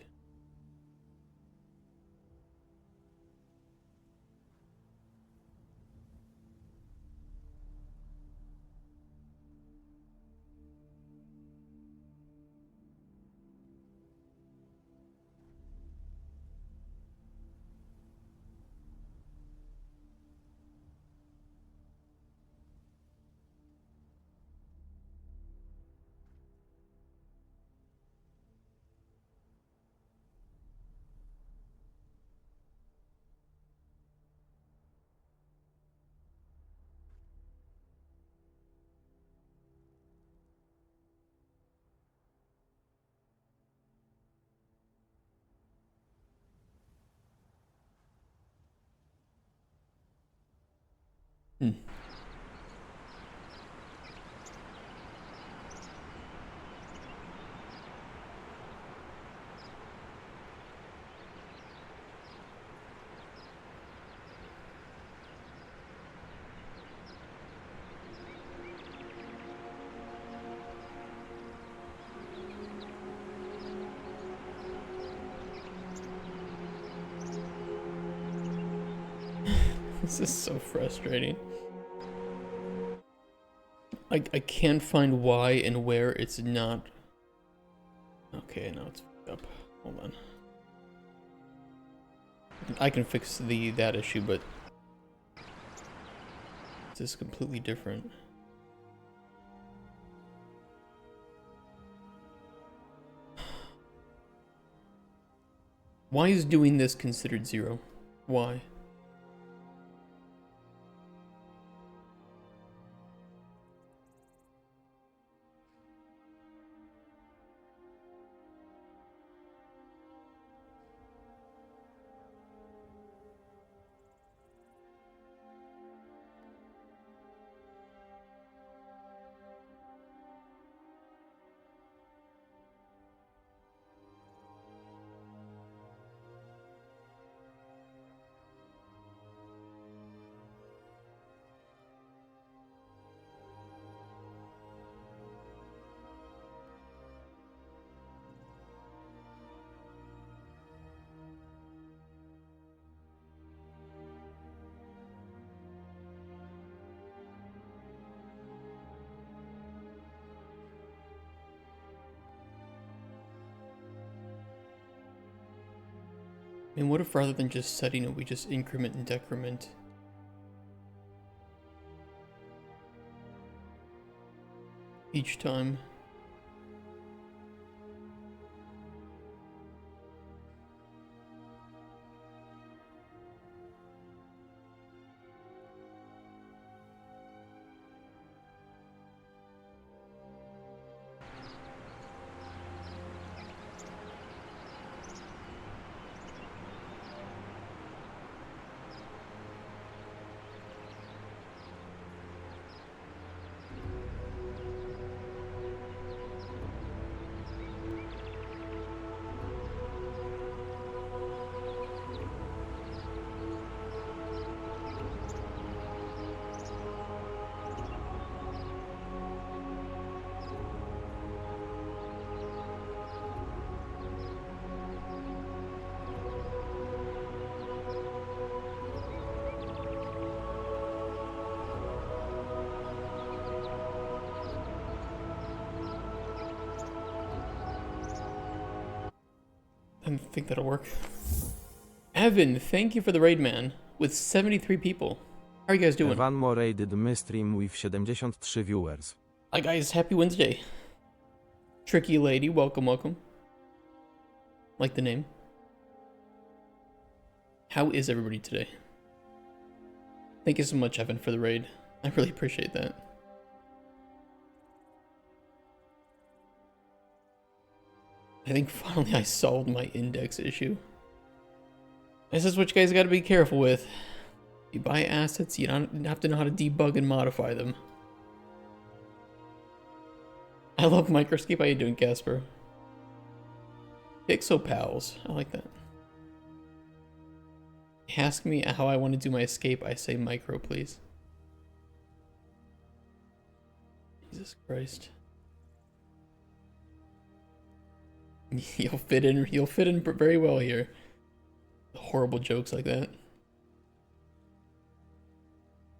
Hmm. This is so frustrating. I can't find why and where it's not. Okay, now it's up. Hold on. I can fix that issue, but this is completely different. Why is doing this considered 0? Why? And what if rather than just setting it, we just increment and decrement? Each time. I think that'll work. Evan, thank you for the raid, man. With 73 people. How are you guys doing? Evan Mo raided my stream with 73 viewers. Hi guys, happy Wednesday. Tricky lady, welcome, welcome. Like the name. How is everybody today? Thank you so much, Evan, for the raid. I really appreciate that. I think finally I solved my index issue. This is what you guys gotta be careful with. You buy assets, you don't have to know how to debug and modify them. I love Microscape. How you doing, Casper? Pixel Pals. I like that. Ask me how I want to do my escape. I say micro, please. Jesus Christ. You'll fit in very well here. Horrible jokes like that.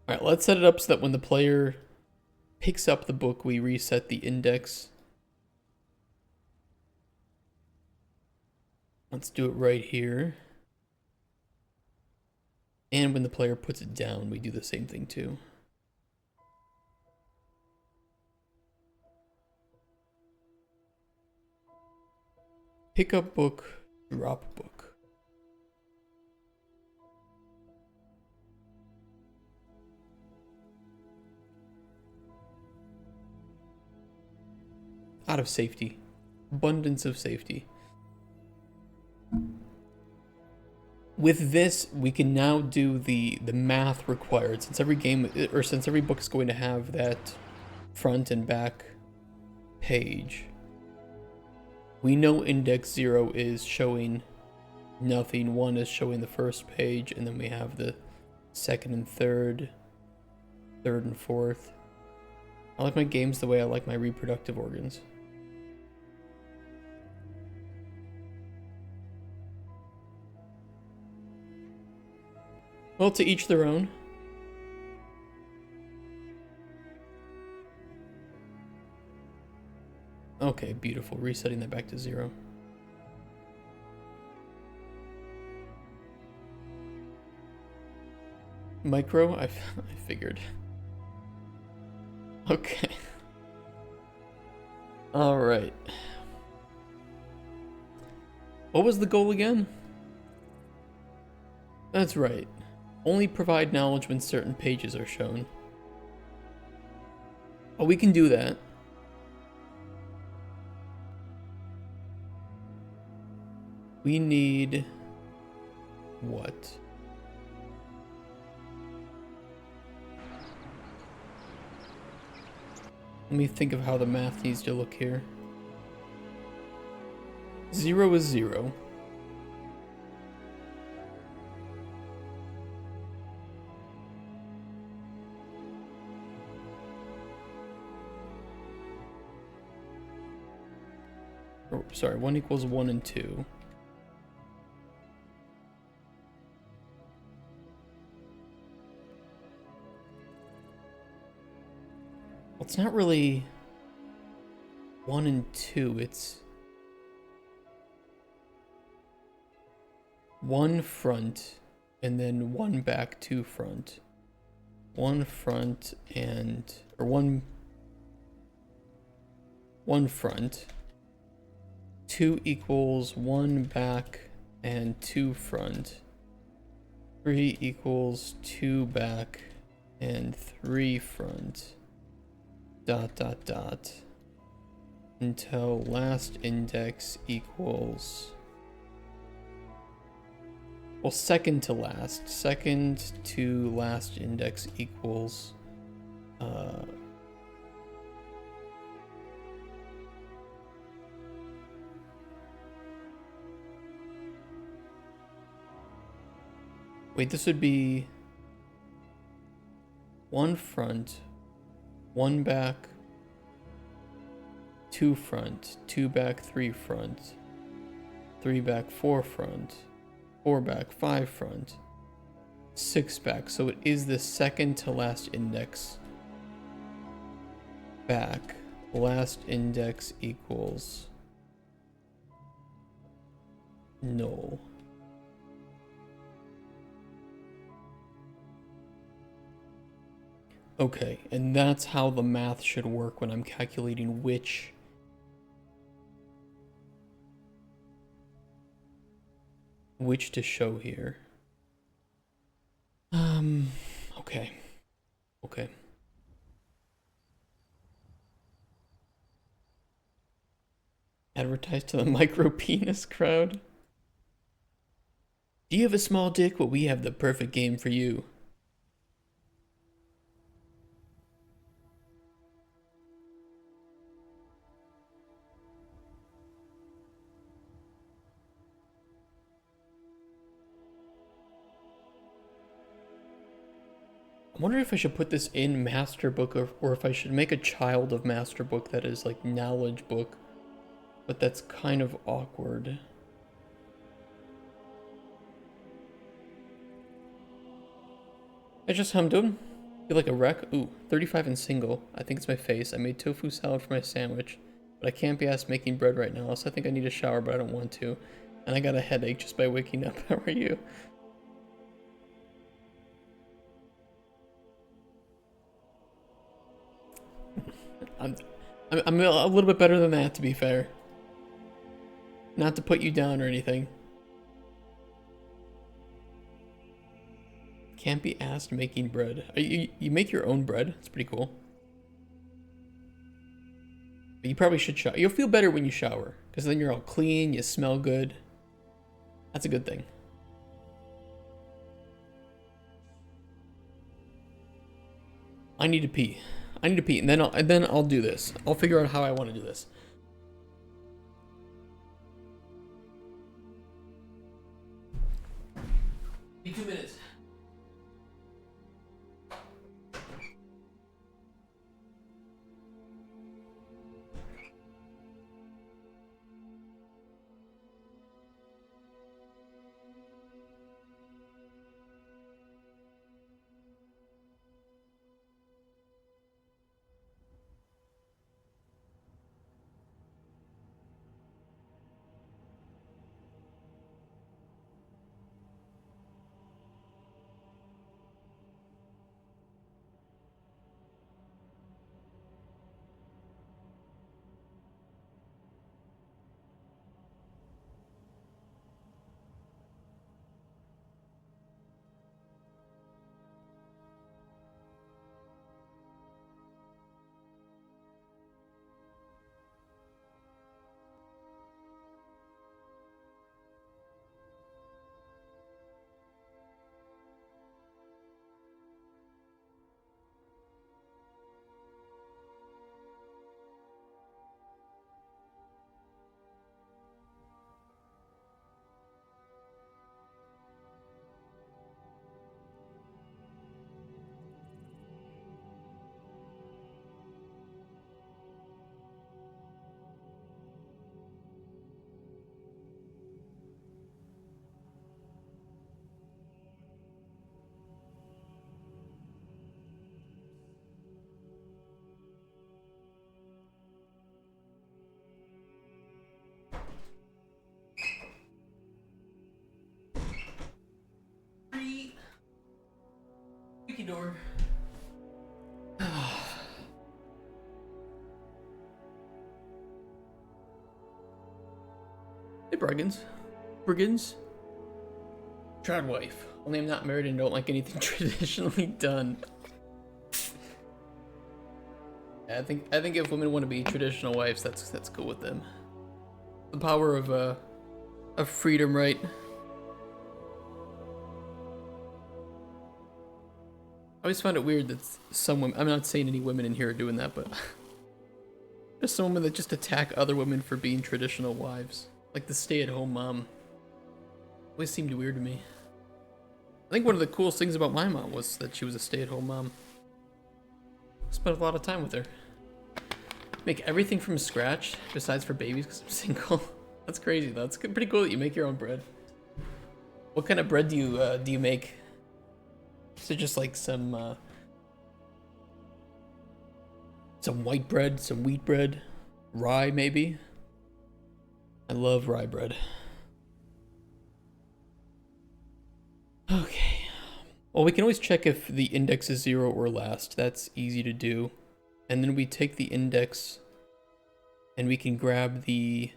Alright, let's set it up so that when the player picks up the book, we reset the index. Let's do it right here. And when the player puts it down, we do the same thing too. Pick up book, drop book. Out of safety. Abundance of safety. With this, we can now do the math required. Since every game, or since every book is going to have that front and back page, we know index 0 is showing nothing. 1 is showing the first page, and then we have the second and third and fourth. I like my games the way I like my reproductive organs. Well, to each their own. Okay, beautiful. Resetting that back to 0. Micro? I figured. Okay. Alright. What was the goal again? That's right. Only provide knowledge when certain pages are shown. Oh, we can do that. We need... what? Let me think of how the math needs to look here. 0 is 0. Oh, sorry, 1 equals 1 and 2. Well, it's not really 1 and 2, it's... one front and then one back, two front. One front and, or one front. 2 equals 1 back and 2 front. 3 equals 2 back and 3 front. Dot dot dot. Until last index equals, well, second to last. Second to last index equals wait, this would be 1 front, 1 back, 2 front, 2 back, 3 front, 3 back, 4 front, 4 back, 5 front, 6 back. So it is the second to last index back. Last index equals null. Okay, and that's how the math should work when I'm calculating which to show here. Okay. Okay. Advertise to the micro penis crowd. Do you have a small dick? Well, we have the perfect game for you. I wonder if I should put this in master book or if I should make a child of master book that is like knowledge book, but that's kind of awkward. That's just how I'm doing. Feel like a wreck. Ooh, 35 and single. I think it's my face. I made tofu salad for my sandwich, but I can't be asked making bread right now, so I think I need a shower, but I don't want to. And I got a headache just by waking up. How are you? I'm a little bit better than that, to be fair. Not to put you down or anything. Can't be asked making bread. You make your own bread. It's pretty cool. But you probably should shower. You'll feel better when you shower, because then you're all clean, you smell good. That's a good thing. I need to pee. I need to pee, and then I'll do this. I'll figure out how I want to do this. Be 2 minutes. door. Hey, Briggins. Proud wife. Only I'm not married and don't like anything traditionally done. Yeah, I think if women want to be traditional wives, that's cool with them. The power of freedom, right? I always find it weird that some women, I'm not saying any women in here are doing that, but there's some women that just attack other women for being traditional wives. Like the stay-at-home mom. Always seemed weird to me. I think one of the coolest things about my mom was that she was a stay-at-home mom. I spent a lot of time with her. Make everything from scratch, besides for babies because I'm single. That's crazy though. It's pretty cool that you make your own bread. What kind of bread do you make? Is it just like some white bread, some wheat bread, rye maybe? I love rye bread. Okay. Well, we can always check if the index is 0 or last. That's easy to do. And then we take the index and we can grab the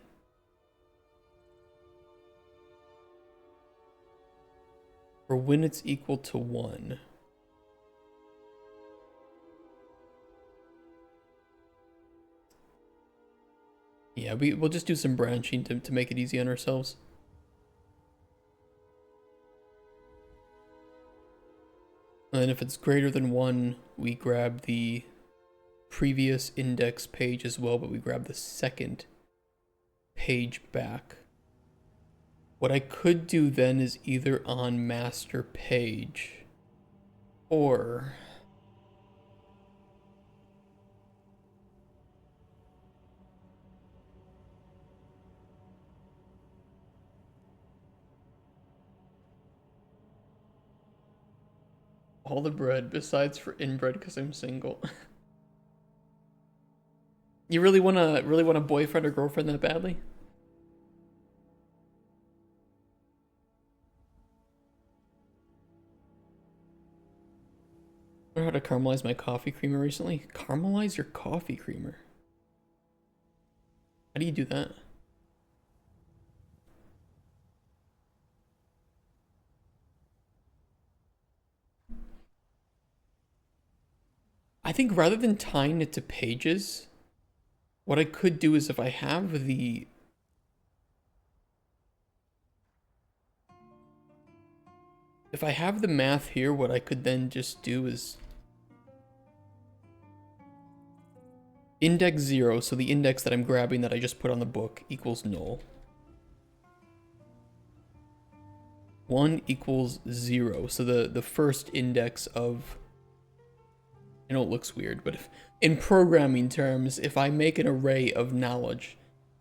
for when it's equal to 1. Yeah, we'll just do some branching to make it easy on ourselves. And then if it's greater than 1, we grab the previous index page as well, but we grab the second page back. What I could do then is either on master page or all the bread besides for inbred because I'm single. You really want a boyfriend or girlfriend that badly? I learned how to caramelize my coffee creamer recently. Caramelize your coffee creamer? How do you do that? I think rather than tying it to pages, what I could do is if I have the math here, what I could then just do is index 0, so the index that I'm grabbing that I just put on the book equals null. 1 equals 0, so the first index of, I know it looks weird, but if in programming terms, if I make an array of knowledge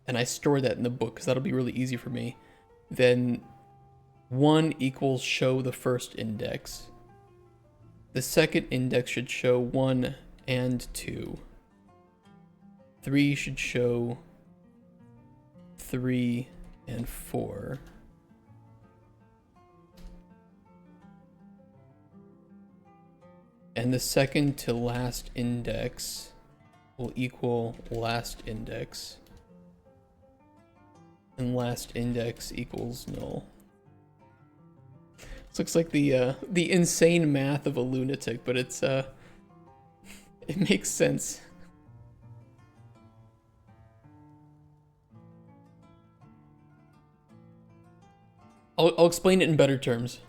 and I store that in the book, because that'll be really easy for me, then 1 equals show the first index. The second index should show 1 and 2. 3 should show 3 and 4. And the second to last index will equal last index. And last index equals null. This looks like the insane math of a lunatic, but it's it makes sense. I'll explain it in better terms.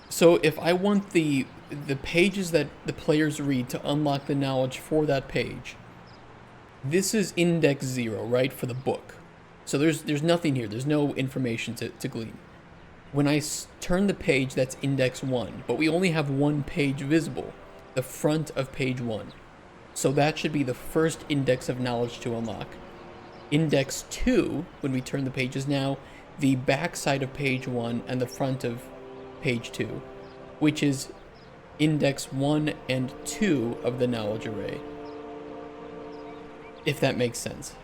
So if I want the pages that the players read to unlock the knowledge for that page, this is index 0, right, for the book. So there's nothing here. There's no information to glean. When I turn the page, that's index 1, but we only have one page visible, the front of page 1. So that should be the first index of knowledge to unlock. Index 2, when we turn the page, is now the back side of page 1 and the front of page 2, which is index 1 and 2 of the knowledge array. If that makes sense.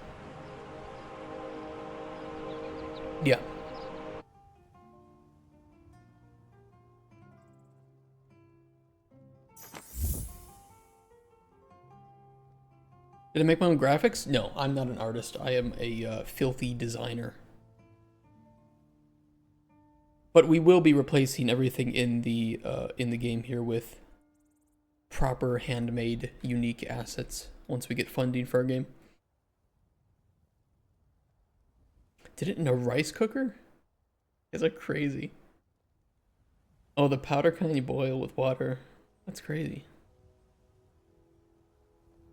Yeah. Did I make my own graphics? No, I'm not an artist. I am a filthy designer. But we will be replacing everything in the game here with proper handmade, unique assets once we get funding for our game. Did it in a rice cooker? You guys are crazy. Oh, the powder can you boil with water. That's crazy.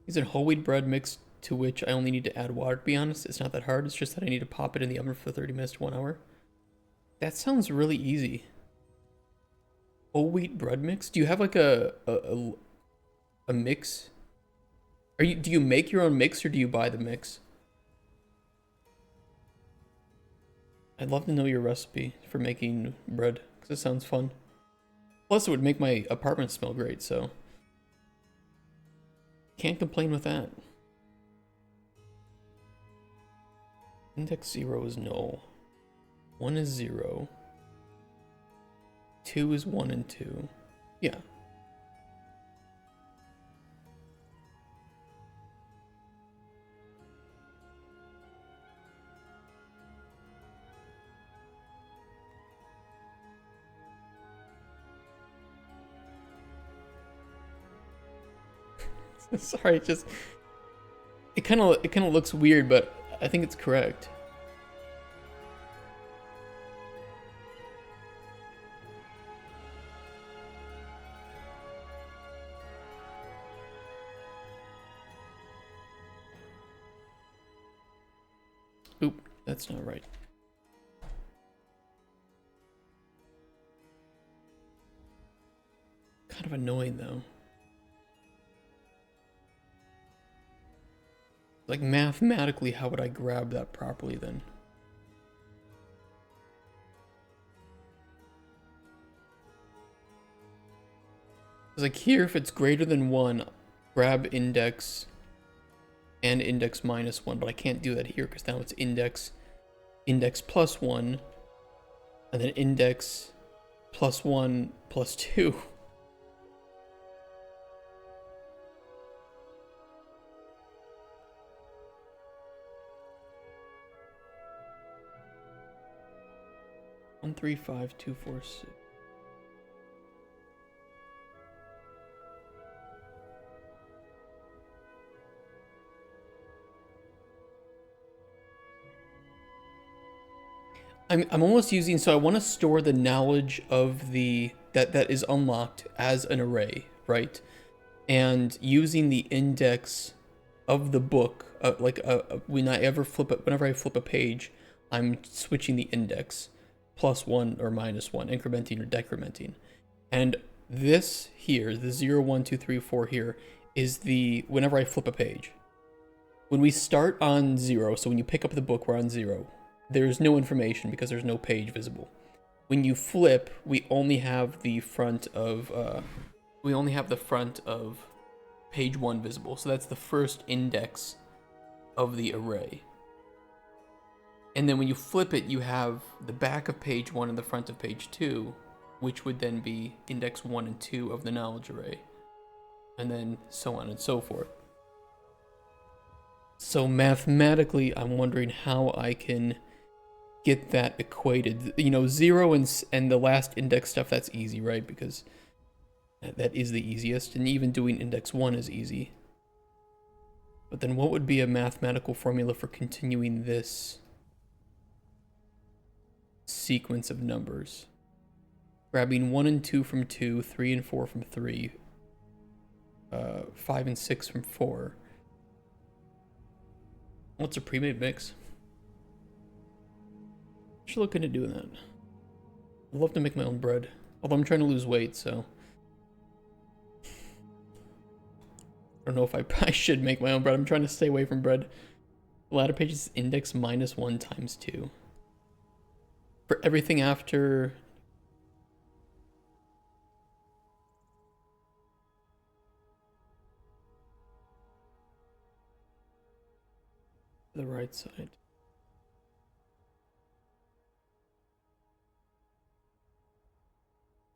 Is it whole wheat bread mixed to which I only need to add water? To be honest, it's not that hard. It's just that I need to pop it in the oven for 30 minutes to 1 hour. That sounds really easy. Whole wheat bread mix? Do you have like a mix? Do you make your own mix or do you buy the mix? I'd love to know your recipe for making bread because it sounds fun. Plus, it would make my apartment smell great, so can't complain with that. Index 0 is null. 1 is 0. 2 is 1 and 2. Yeah. Sorry, it kind of looks weird, but I think it's correct. Oop, that's not right. Kind of annoying though. Like mathematically, how would I grab that properly then? Like here, if it's greater than 1, grab index and index minus 1, but I can't do that here because now it's index plus 1, and then index plus 1 plus 2. One, 3, 5, 2, 4, 6. I'm almost using, so I want to store the knowledge of that is unlocked as an array, right? And using the index of the book, whenever I flip a page, I'm switching the index plus 1 or minus 1, incrementing or decrementing. And this here, the 0, 1, 2, 3, 4 here, is whenever I flip a page. When we start on 0, so when you pick up the book, we're on 0. There's no information because there's no page visible. When you flip, we only have the front of page 1 visible. So that's the first index of the array. And then when you flip it, you have the back of page 1 and the front of page 2, which would then be index 1 and 2 of the knowledge array. And then so on and so forth. So mathematically, I'm wondering how I can get that equated. 0 and the last index stuff, that's easy, right? Because that is the easiest, and even doing index 1 is easy. But then what would be a mathematical formula for continuing this sequence of numbers? Grabbing 1 and 2 from 2, 3 and 4 from 3, 5 and 6 from 4. What's a pre-made mix? I should look into doing that. I'd love to make my own bread. Although I'm trying to lose weight, so I don't know if I should make my own bread. I'm trying to stay away from bread. The ladder page is index minus 1 times 2. For everything after... the right side.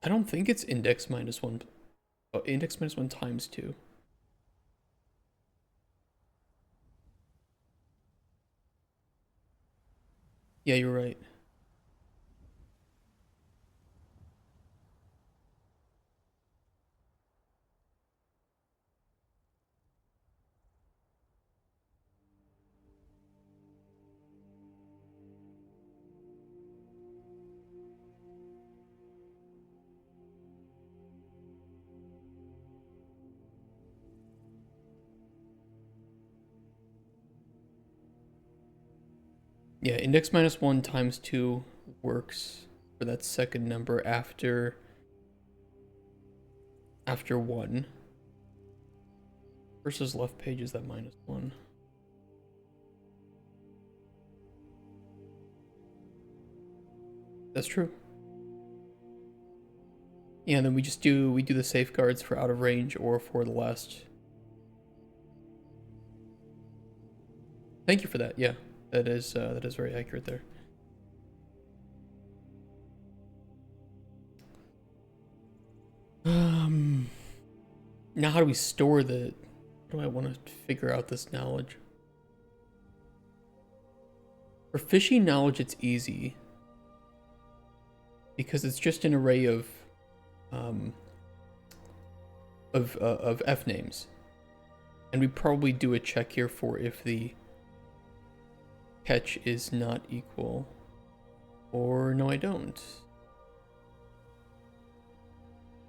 I don't think it's index minus 1. Oh, index minus 1 times 2. Yeah, you're right. Yeah, index -1 times 2 works for that second number after 1. Versus left page is that -1. That's true. Yeah, and then we do the safeguards for out of range or for the last. Thank you for that. Yeah, that is very accurate there. Now how do we store the? How do I want to figure out this knowledge? For fishing knowledge, it's easy because it's just an array um, of F names, and we probably do a check here for if the catch is not equal, or no, I don't.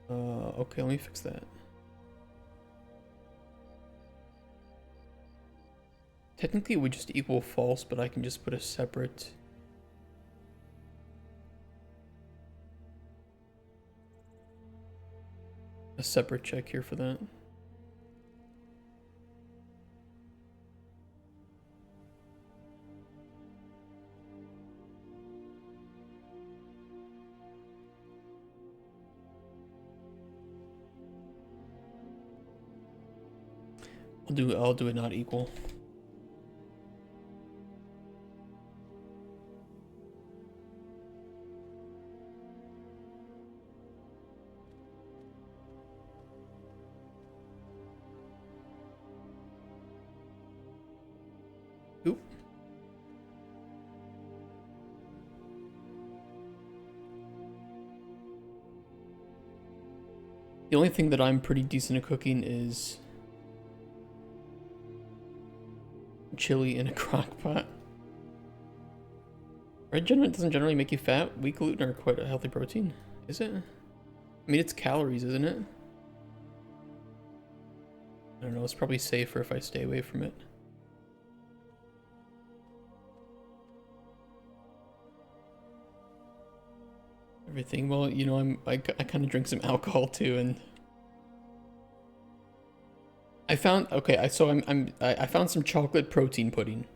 Okay, let me fix that. Technically, it would just equal false, but I can just put a separate. A separate check here for that. I'll do it not equal. Oop. The only thing that I'm pretty decent at cooking is chili in a crock pot. Red doesn't generally make you fat. Wheat gluten are quite a healthy protein. Is it? I mean, it's calories, isn't it? I don't know. It's probably safer if I stay away from it. Everything. Well, you know, I kind of drink some alcohol too, and I found I found some chocolate protein pudding,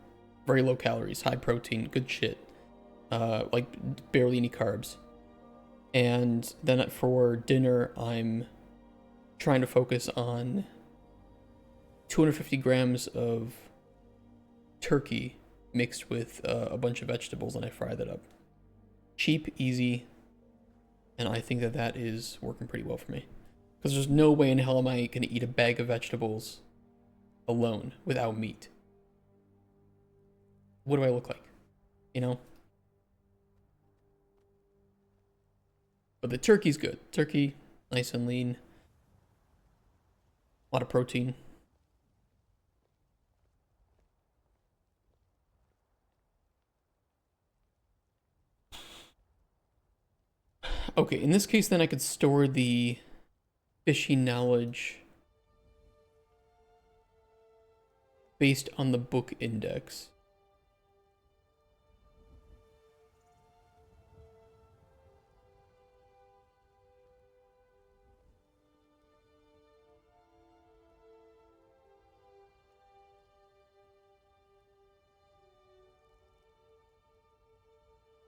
very low calories, high protein, good shit. Like barely any carbs. And then for dinner, I'm trying to focus on 250 grams of turkey mixed with a bunch of vegetables, and I fry that up. Cheap, easy, and I think that that is working pretty well for me. Because there's no way in hell am I going to eat a bag of vegetables alone without meat. What do I look like? You know? But the turkey's good. Turkey, nice and lean. A lot of protein. Okay, in this case then I could store the fishing knowledge based on the book index.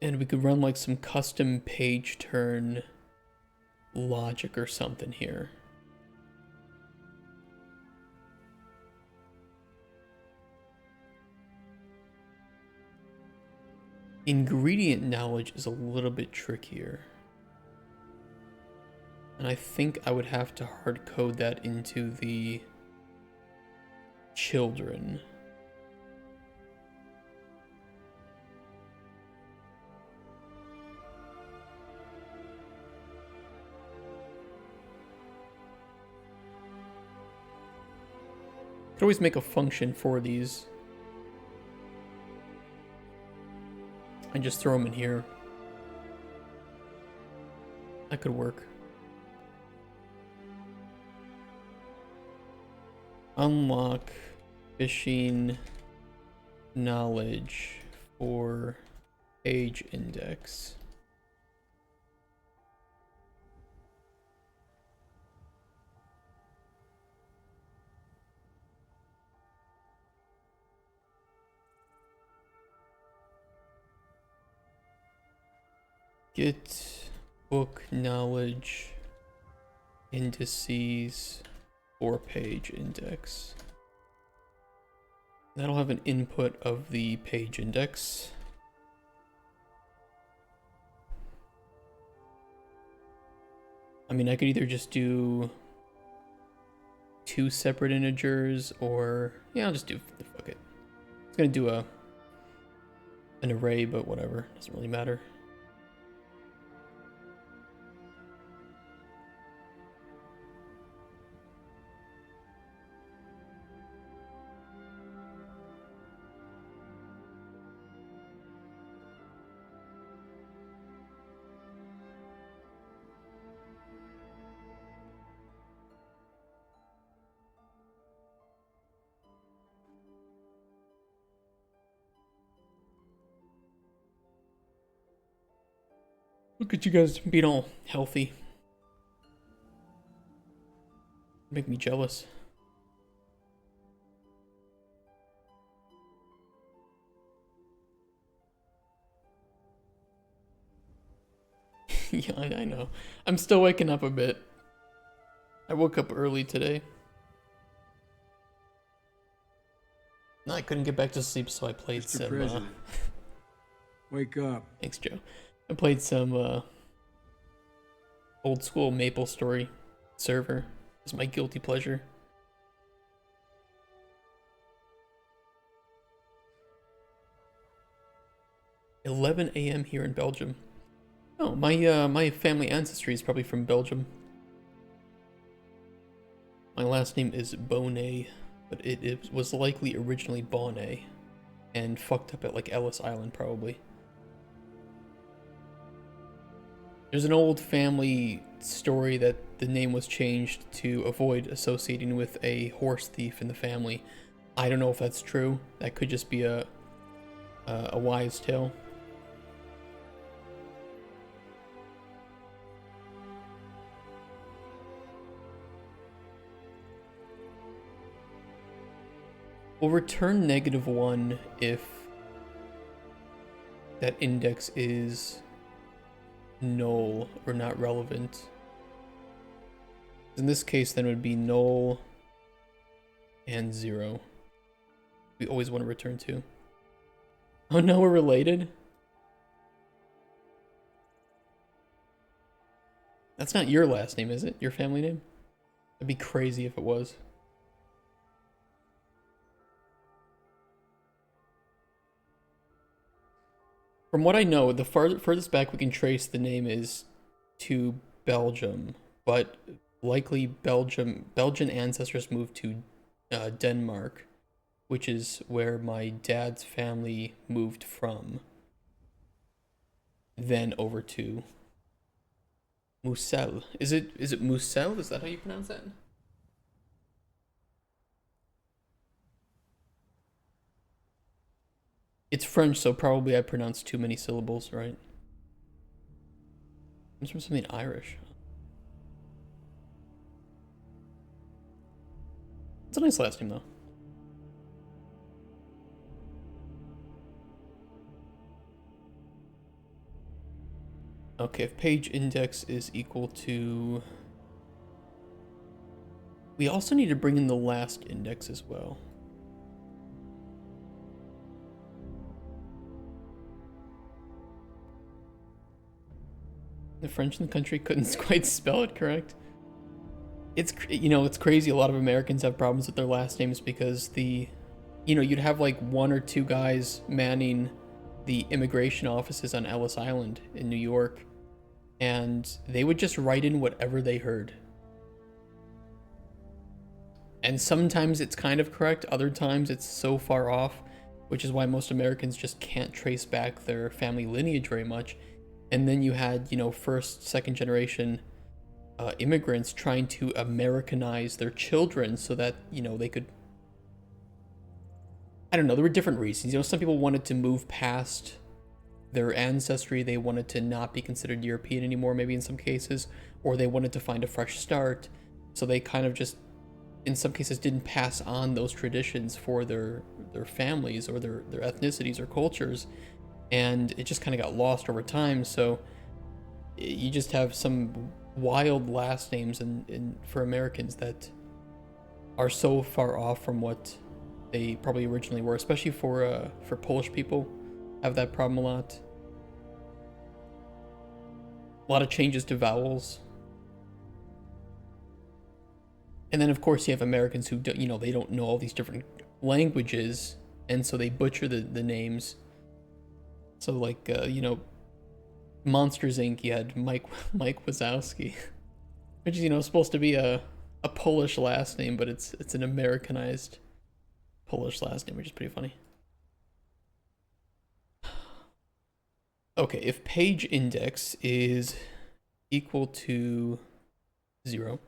And we could run like some custom page turn logic or something here. Ingredient knowledge is a little bit trickier. And I think I would have to hard code that into the children. Could always make a function for these. And just throw them in here. That could work. Unlock fishing knowledge for page index. Get book knowledge indices for page index. That'll have an input of the page index. I mean, I could either just do 2 separate integers, or yeah, I'll just do fuck it. It's gonna do an array, but whatever, doesn't really matter. Look at you guys being all healthy. Make me jealous. Yeah, I know. I'm still waking up a bit. I woke up early today. No, I couldn't get back to sleep, so I played Mr. some. President, wake up. Thanks, Joe. I played some old school Maple Story server. It's my guilty pleasure. $11 a.m. here in Belgium. Oh, my family ancestry is probably from Belgium. My last name is Bonnet, but it was likely originally Bonnet, and fucked up at like Ellis Island probably. There's an old family story that the name was changed to avoid associating with a horse thief in the family. I don't know if that's true. That could just be a wise tale. We'll return -1 if that index is null or not relevant. In this case, then it would be null and 0. We always want to return to. Oh no, we're related? That's not your last name, is it? Your family name? That'd be crazy if it was. From what I know, the furthest back we can trace the name is to Belgium, but likely Belgian ancestors moved to Denmark, which is where my dad's family moved from. Then over to Moselle. Is it Moselle? Is that how you pronounce that? It's French, so probably I pronounced too many syllables, right? It's from something Irish. It's a nice last name, though. Okay, if page index is equal to... We also need to bring in the last index as well. The French in the country couldn't quite spell it correct. It's, you know, it's crazy. A lot of Americans have problems with their last names because you'd have like 1 or 2 guys manning the immigration offices on Ellis Island in New York, and they would just write in whatever they heard. And sometimes it's kind of correct, other times it's so far off, which is why most Americans just can't trace back their family lineage very much. And then you had, you know, first, second generation immigrants trying to Americanize their children so that, you know, they could, I don't know, there were different reasons. You know, some people wanted to move past their ancestry, they wanted to not be considered European anymore, maybe in some cases, or they wanted to find a fresh start. So they kind of just, in some cases, didn't pass on those traditions for their families or their ethnicities or cultures, and it just kind of got lost over time. So you just have some wild last names in for Americans that are so far off from what they probably originally were, especially for Polish people, have that problem a lot. A lot of changes to vowels. And then of course you have Americans who don't, you know, they don't know all these different languages, and so they butcher the names. So like you know, Monsters Inc. You had Mike Wazowski, which is, you know, supposed to be a Polish last name, but it's an Americanized Polish last name, which is pretty funny. Okay, if page index is equal to 0,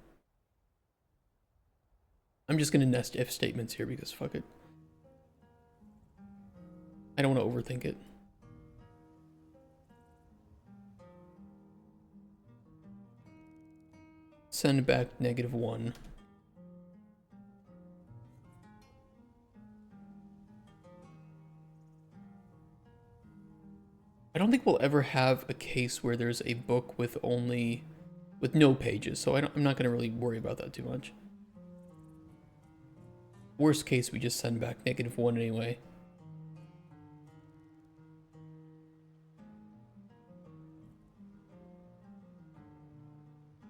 I'm just gonna nest if statements here because fuck it. I don't want to overthink it. Send back -1. I don't think we'll ever have a case where there's a book with no pages, so I'm not going to really worry about that too much. Worst case, we just send back -1 anyway.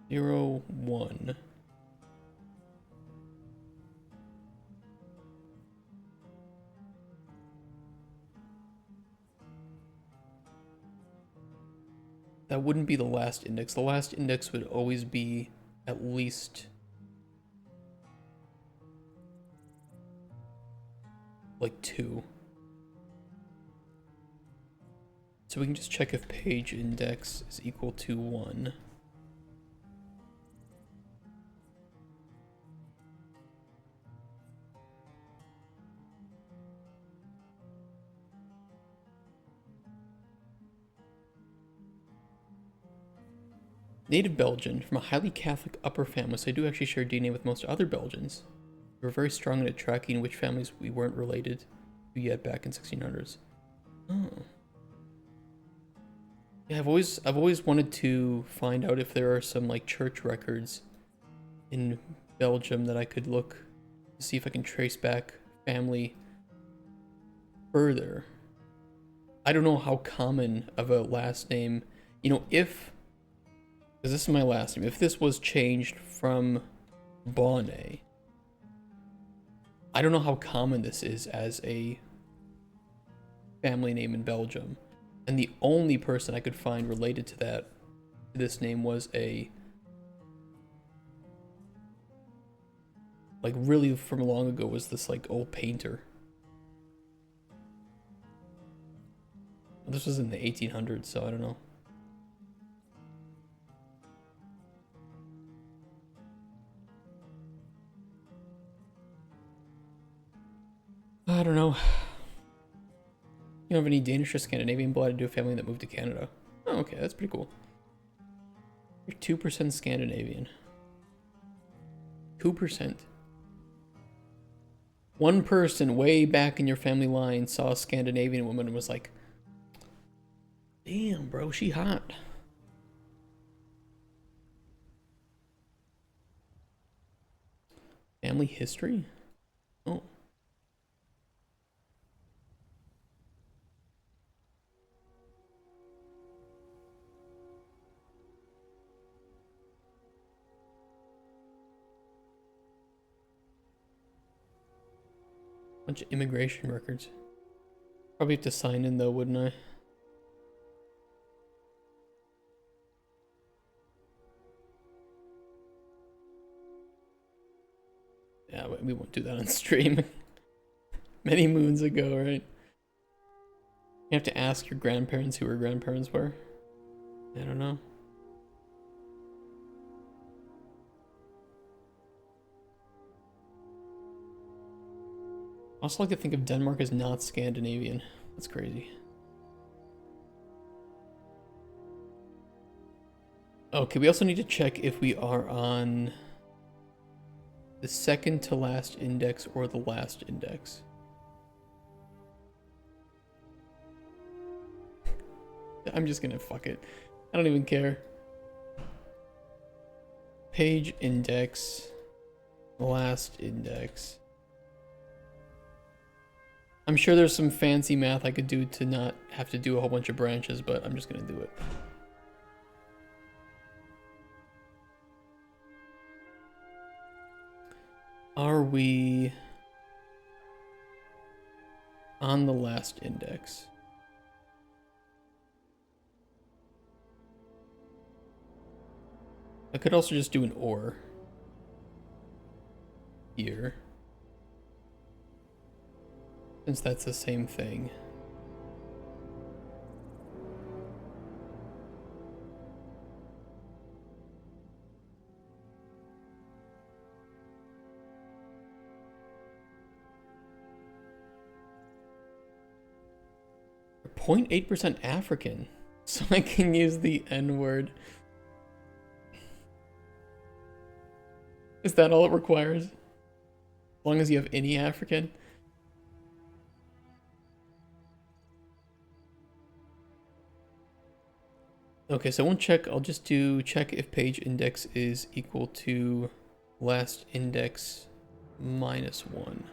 Zero, 1. That wouldn't be the last index. The last index would always be at least like 2. So we can just check if page index is equal to 1. Native Belgian, from a highly Catholic upper family, so I do actually share DNA with most other Belgians. We were very strong at tracking which families we weren't related to yet back in 1600s. Oh. Yeah, I've always wanted to find out if there are some like church records in Belgium that I could look to see if I can trace back family further. I don't know how common of a last name, you know, because this is my last name, if this was changed from Bonnet, I don't know how common this is as a family name in Belgium. And the only person I could find related to this name was like really from long ago, was this like old painter. This was in the 1800s, so I don't know. I don't know. You don't have any Danish or Scandinavian blood to a family that moved to Canada. Oh, okay, that's pretty cool. You're 2% Scandinavian. 2%. One person way back in your family line saw a Scandinavian woman and was like, damn, bro, she hot. Family history? Oh. Bunch of immigration records. Probably have to sign in though, wouldn't I? Yeah, we won't do that on stream. Many moons ago, right? You have to ask your grandparents who her grandparents were. I don't know. I also like to think of Denmark as not Scandinavian. That's crazy. Okay, we also need to check if we are on the second to last index or the last index. I'm just gonna fuck it. I don't even care. Page index, last index. I'm sure there's some fancy math I could do to not have to do a whole bunch of branches, but I'm just gonna do it. Are we on the last index? I could also just do an or here, since that's the same thing. We're 0.8% African, so I can use the N word. Is that all it requires? As long as you have any African? Okay, so I won't check. I'll just do check if page index is equal to last index minus 1.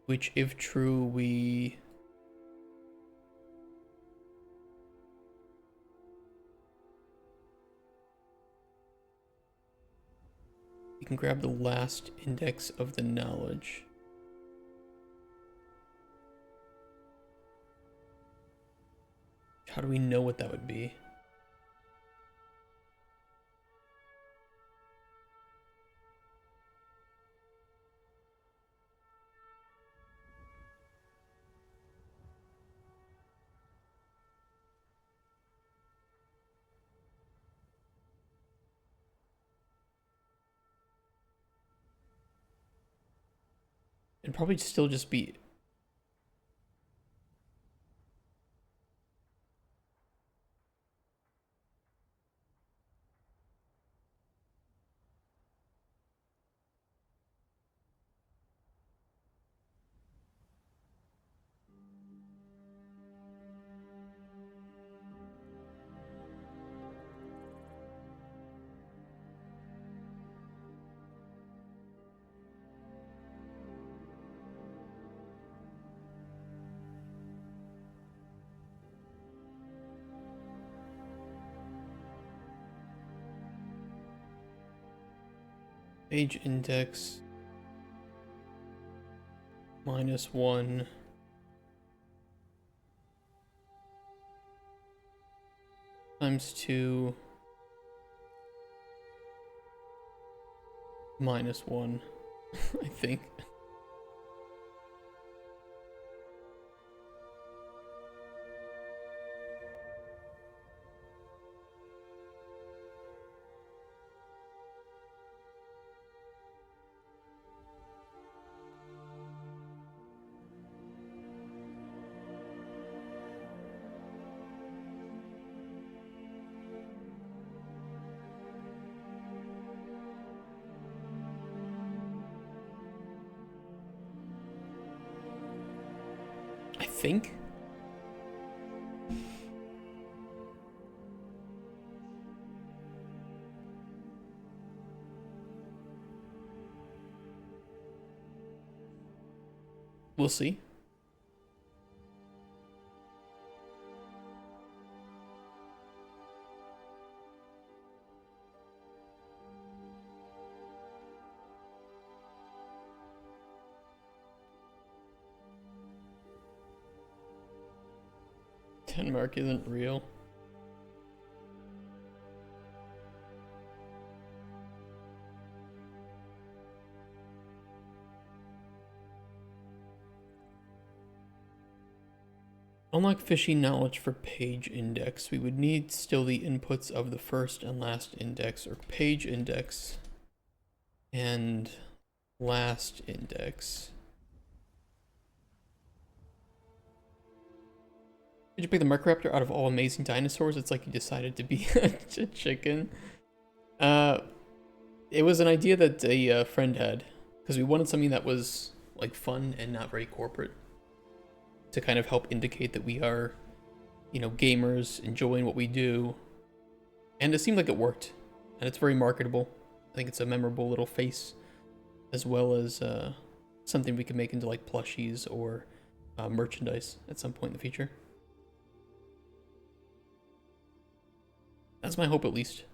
Which, if true, we can grab the last index of the knowledge. How do we know what that would be? It'd probably still just be page index minus 1 times 2 minus 1, I think. I think. We'll see. Denmark isn't real. Unlock fishing knowledge for page index. We would need still the inputs of the first and last index, or page index and last index. Did you pick the Murkraptor out of all amazing dinosaurs? It's like you decided to be a chicken. It was an idea that a friend had, because we wanted something that was like fun and not very corporate, to kind of help indicate that we are, you know, gamers enjoying what we do. And it seemed like it worked, and it's very marketable. I think it's a memorable little face, as well as something we can make into like plushies or merchandise at some point in the future. That's my hope, at least.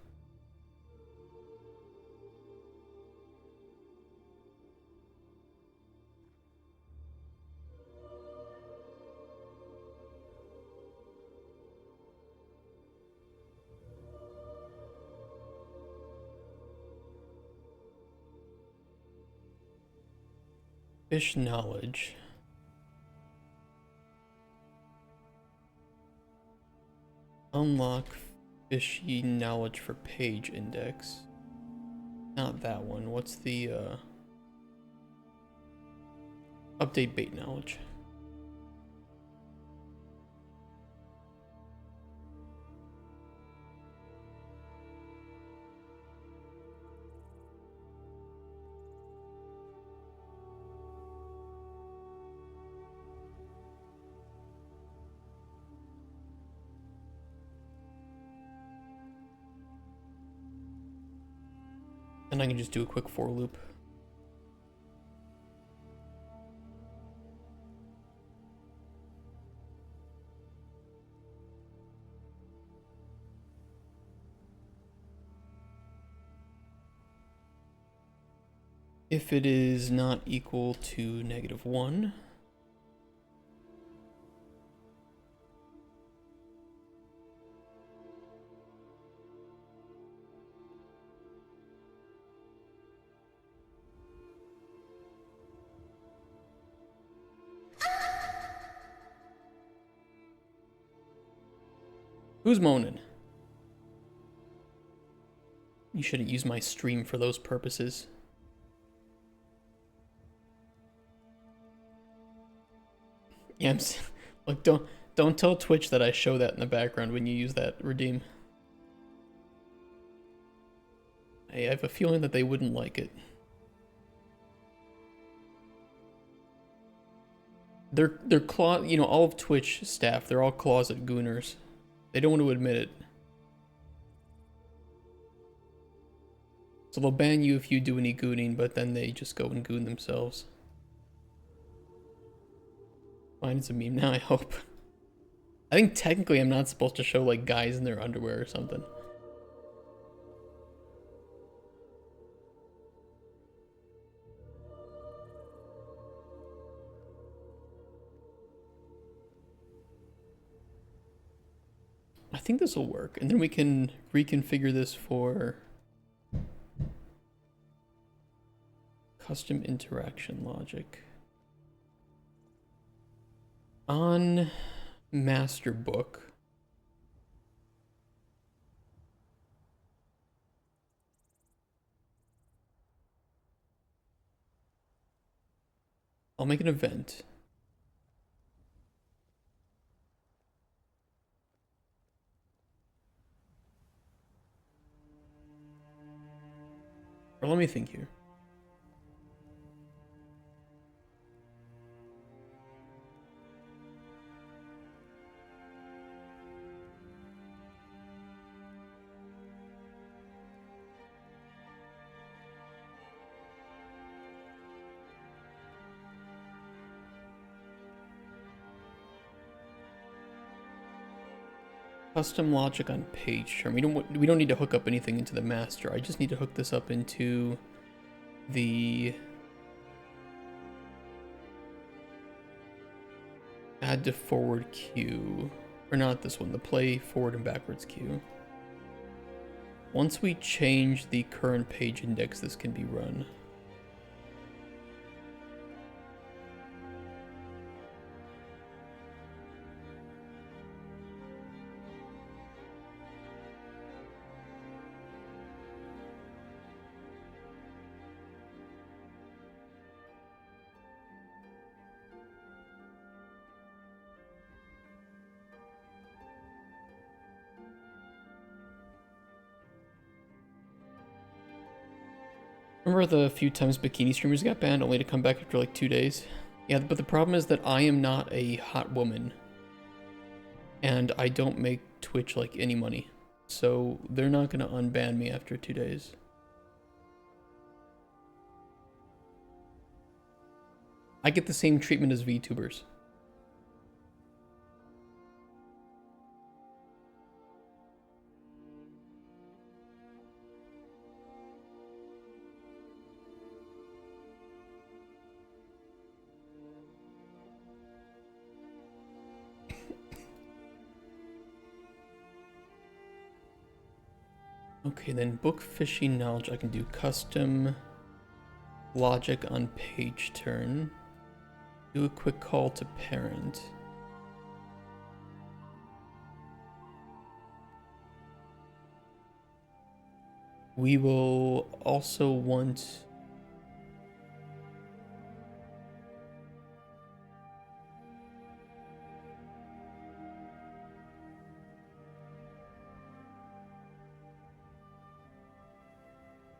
Fish knowledge. Unlock fishy knowledge for page index. Not that one. What's the update bait knowledge? And I can just do a quick for loop. If it is not equal to -1, who's moaning? You shouldn't use my stream for those purposes. Yeah, look, don't tell Twitch that I show that in the background when you use that redeem. I have a feeling that they wouldn't like it. They're you know, all of Twitch staff, they're all closet gooners. They don't want to admit it. So they'll ban you if you do any gooning, but then they just go and goon themselves. Fine, it's a meme now, I hope. I think technically I'm not supposed to show like guys in their underwear or something. I think this will work, and then we can reconfigure this for custom interaction logic. On master book, I'll make an event. Or let me think here. Custom logic on page term. We don't need to hook up anything into the master. I just need to hook this up into the add to forward queue, or not this one, the play forward and backwards queue. Once we change the current page index, this can be run. Remember the few times bikini streamers got banned only to come back after like 2 days? Yeah, but the problem is that I am not a hot woman. And I don't make Twitch like any money. So they're not gonna unban me after 2 days. I get the same treatment as VTubers. Okay, then book fishing knowledge. I can do custom logic on page turn. Do a quick call to parent. We will also want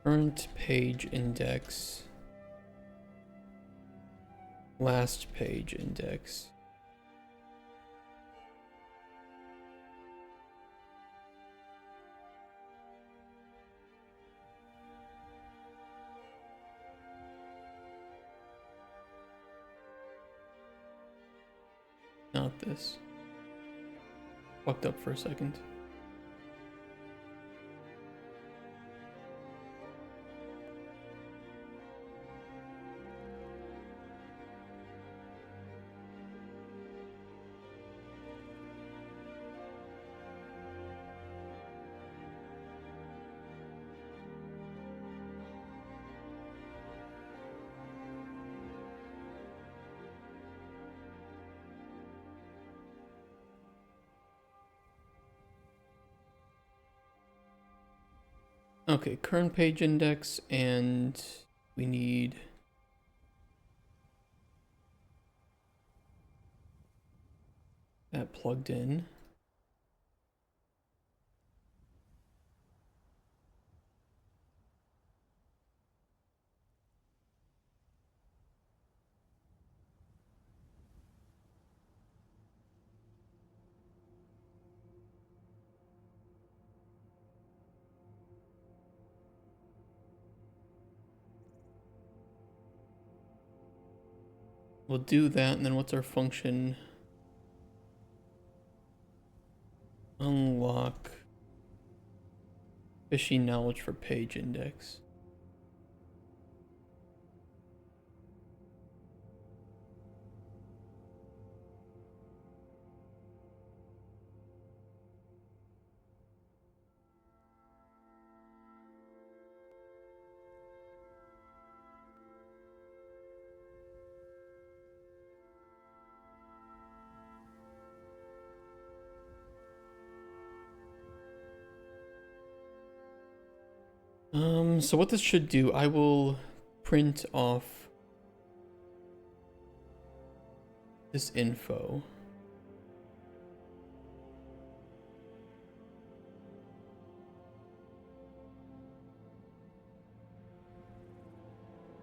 current page index, last page index. Not this. Fucked up for a second. Okay, current page index, and we need that plugged in. We'll do that, and then what's our function? Unlock fishing knowledge for page index. So what this should do, I will print off this info.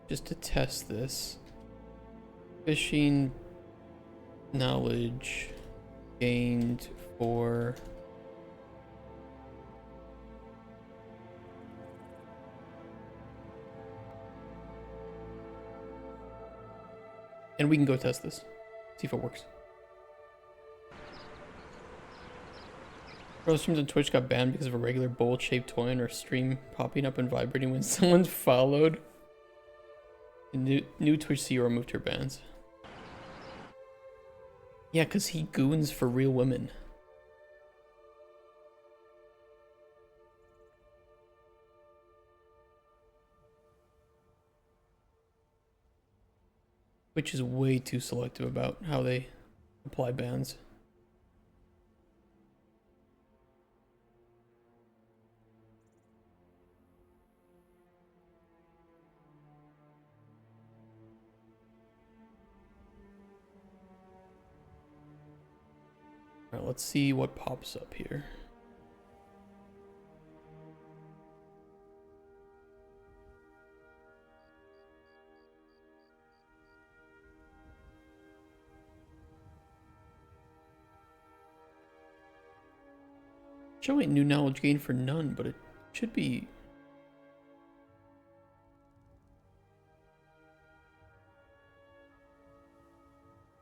Just to test this. Fishing knowledge gained for and we can go test this. See if it works. Bro, streams on Twitch got banned because of a regular bowl-shaped toy on our stream popping up and vibrating when someone followed. New Twitch CEO removed her bans. Yeah, because he goons for real women. Twitch is way too selective about how they apply bans. Alright, let's see what pops up here. Showing new knowledge gained for none, but it should be...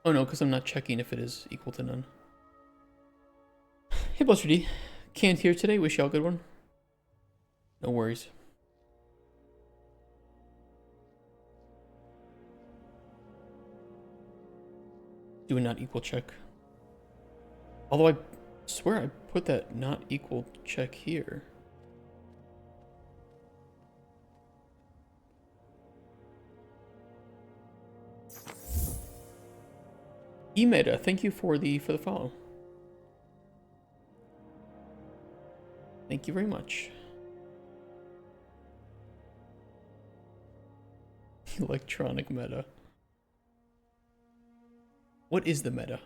Oh no, because I'm not checking if it is equal to none. Hey Buster D, can't hear today, wish y'all a good one. No worries. Do a not equal check. Although I swear I put that not equal check here. Emeta, thank you for the follow. Thank you very much. Electronic meta. What is the meta?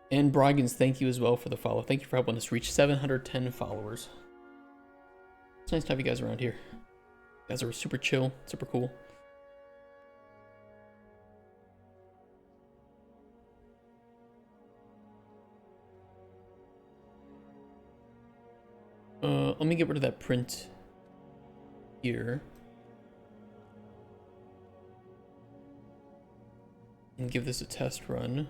And Brygans, thank you as well for the follow. Thank you for helping us reach 710 followers. It's nice to have you guys around here. You guys are super chill, super cool. Let me get rid of that print here. And give this a test run.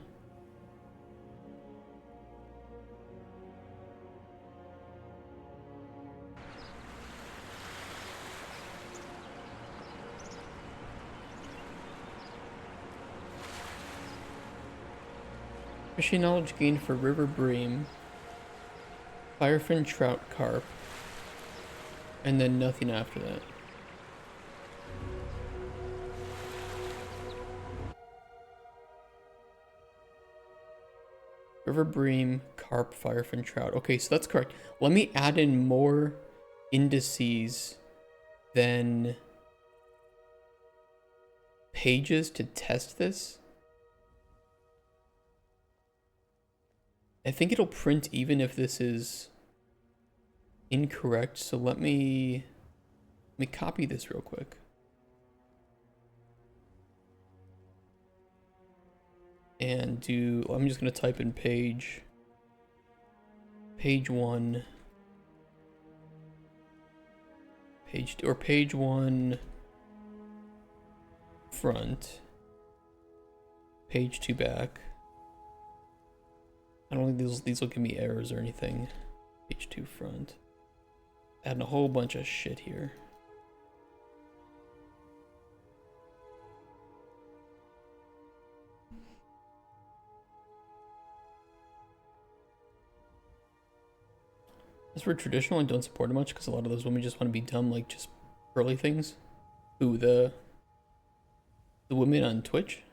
Fishing knowledge gained for river bream, firefin trout carp, and then nothing after that. River bream, carp, firefin trout. Okay, so that's correct. Let me add in more indices than pages to test this. I think it'll print even if this is incorrect. So let me copy this real quick. And I'm just gonna type in page 1, page 2, or page 1 front, page 2 back. I don't think these will give me errors or anything. Page 2 front. Adding a whole bunch of shit here. As for traditional, I don't support it much because a lot of those women just want to be dumb, like just girly things. Ooh, the women on Twitch?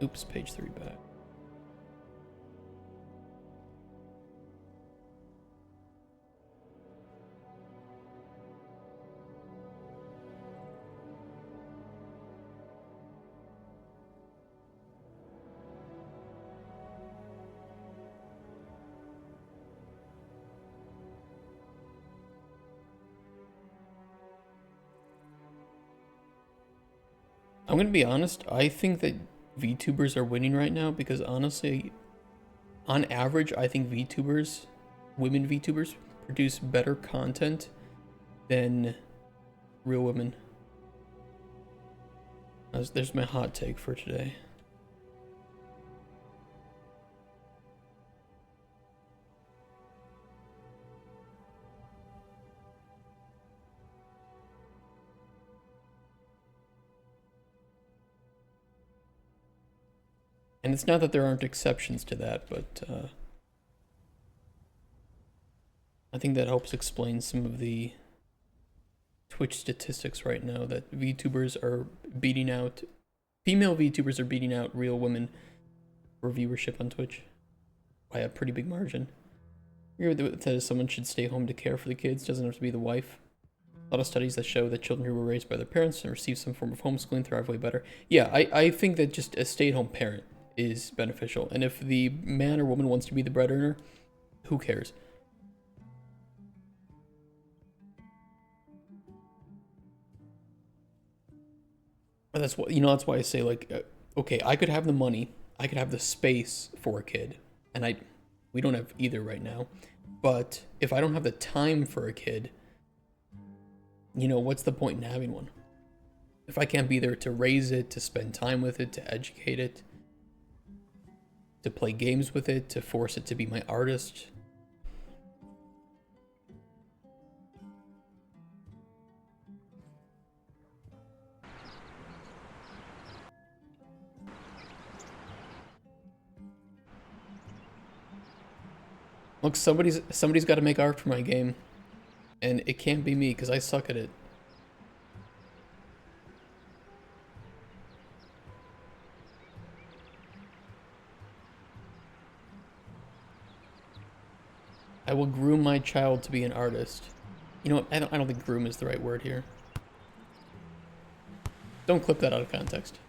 Oops, page 3 back. I'm gonna be honest, I think that VTubers are winning right now because honestly, on average, I think VTubers, women VTubers, produce better content than real women. There's my hot take for today. And it's not that there aren't exceptions to that, but I think that helps explain some of the Twitch statistics right now that VTubers are beating out, female VTubers are beating out real women for viewership on Twitch by a pretty big margin. You agree with that someone should stay home to care for the kids, doesn't have to be the wife. A lot of studies that show that children who were raised by their parents and receive some form of homeschooling thrive way better. Yeah, I think that just a stay-at-home parent is beneficial. And if the man or woman wants to be the bread earner, who cares? And that's what, that's why I say, like, okay, I could have the money, I could have the space for a kid, and we don't have either right now. But if I don't have the time for a kid, what's the point in having one? If I can't be there to raise it, to spend time with it, to educate it, to play games with it, to force it to be my artist. Look, somebody's got to make art for my game, and it can't be me because I suck at it. I will groom my child to be an artist. You know what? I don't think groom is the right word here. Don't clip that out of context.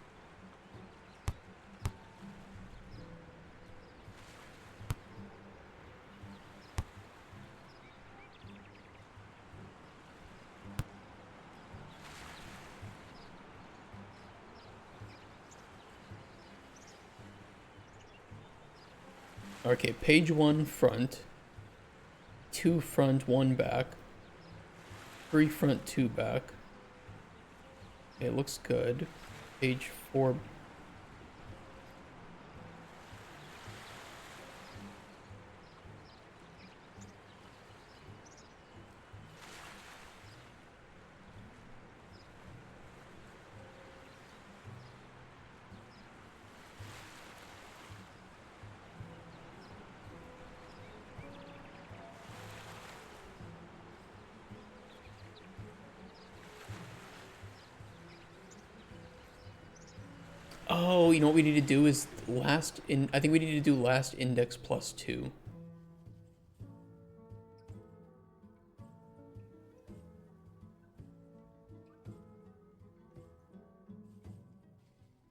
Okay, page 1 front, 2 front, 1 back, 3 front, 2 back. Okay, it looks good. Page 4. Oh, you know what we need to do is I think we need to do last index plus 2.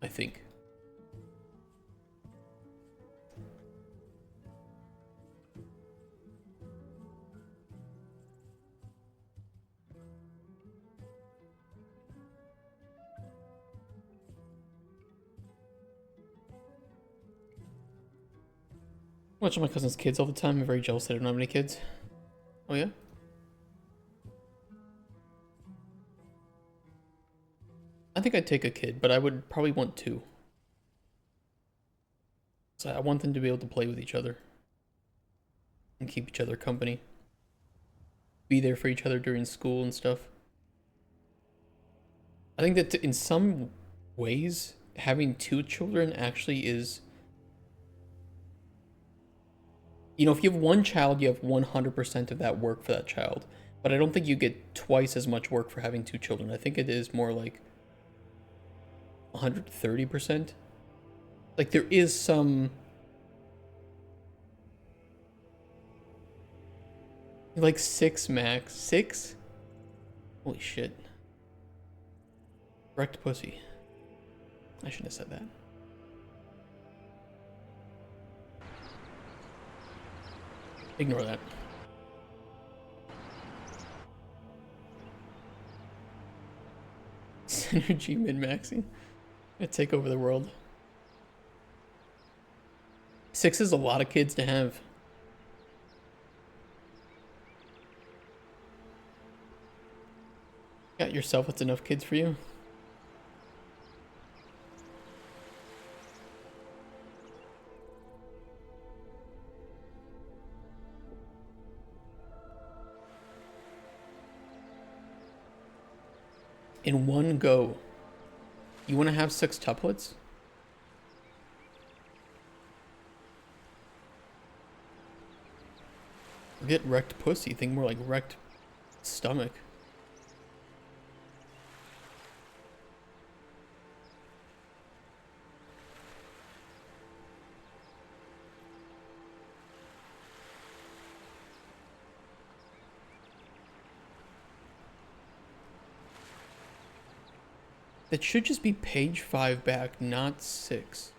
I think. Watch my cousin's kids all the time. I'm very jealous that I don't have any kids. Oh yeah? I think I'd take a kid, but I would probably want 2. So I want them to be able to play with each other. And keep each other company. Be there for each other during school and stuff. I think that in some ways, having 2 children actually is... if you have 1 child, you have 100% of that work for that child. But I don't think you get twice as much work for having 2 children. I think it is more like 130%. Like, there is some... like 6 max. 6? Holy shit. Wrecked pussy. I shouldn't have said that. Ignore that. Synergy min-maxing. Gonna take over the world. 6 is a lot of kids to have. Got yourself, that's enough kids for you. In one go. You want to have 6 tuplets? Forget wrecked pussy, think more like wrecked stomach. That should just be page 5 back, not 6.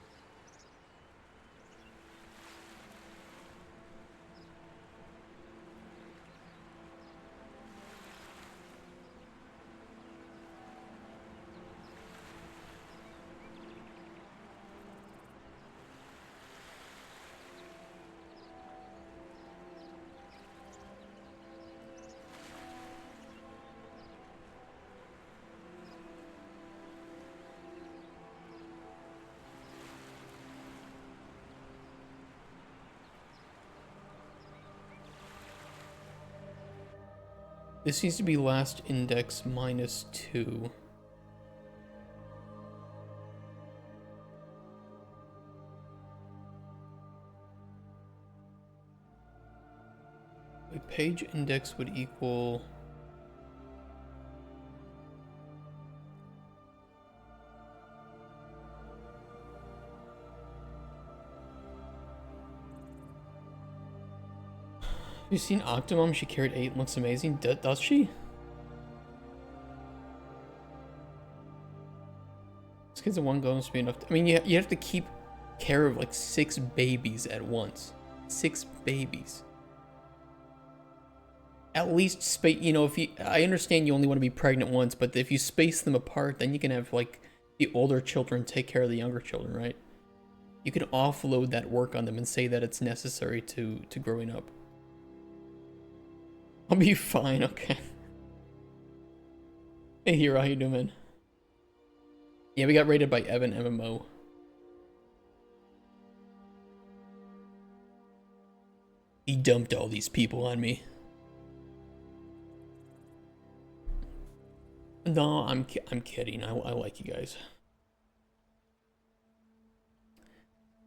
This needs to be last index -2. A page index would equal... Have you seen Octomom? She carried 8 and looks amazing. Does she? This kid's a one go must be enough. I mean, you have to keep care of like 6 babies at once. 6 babies. At least space, you know, if you, I understand you only want to be pregnant once, but if you space them apart, then you can have like the older children take care of the younger children, right? You can offload that work on them and say that it's necessary to growing up. I'll be fine, okay. Hey Hero, how you doing, man? Yeah, we got rated by Evan MMO. He dumped all these people on me. No, I'm kidding. I like you guys.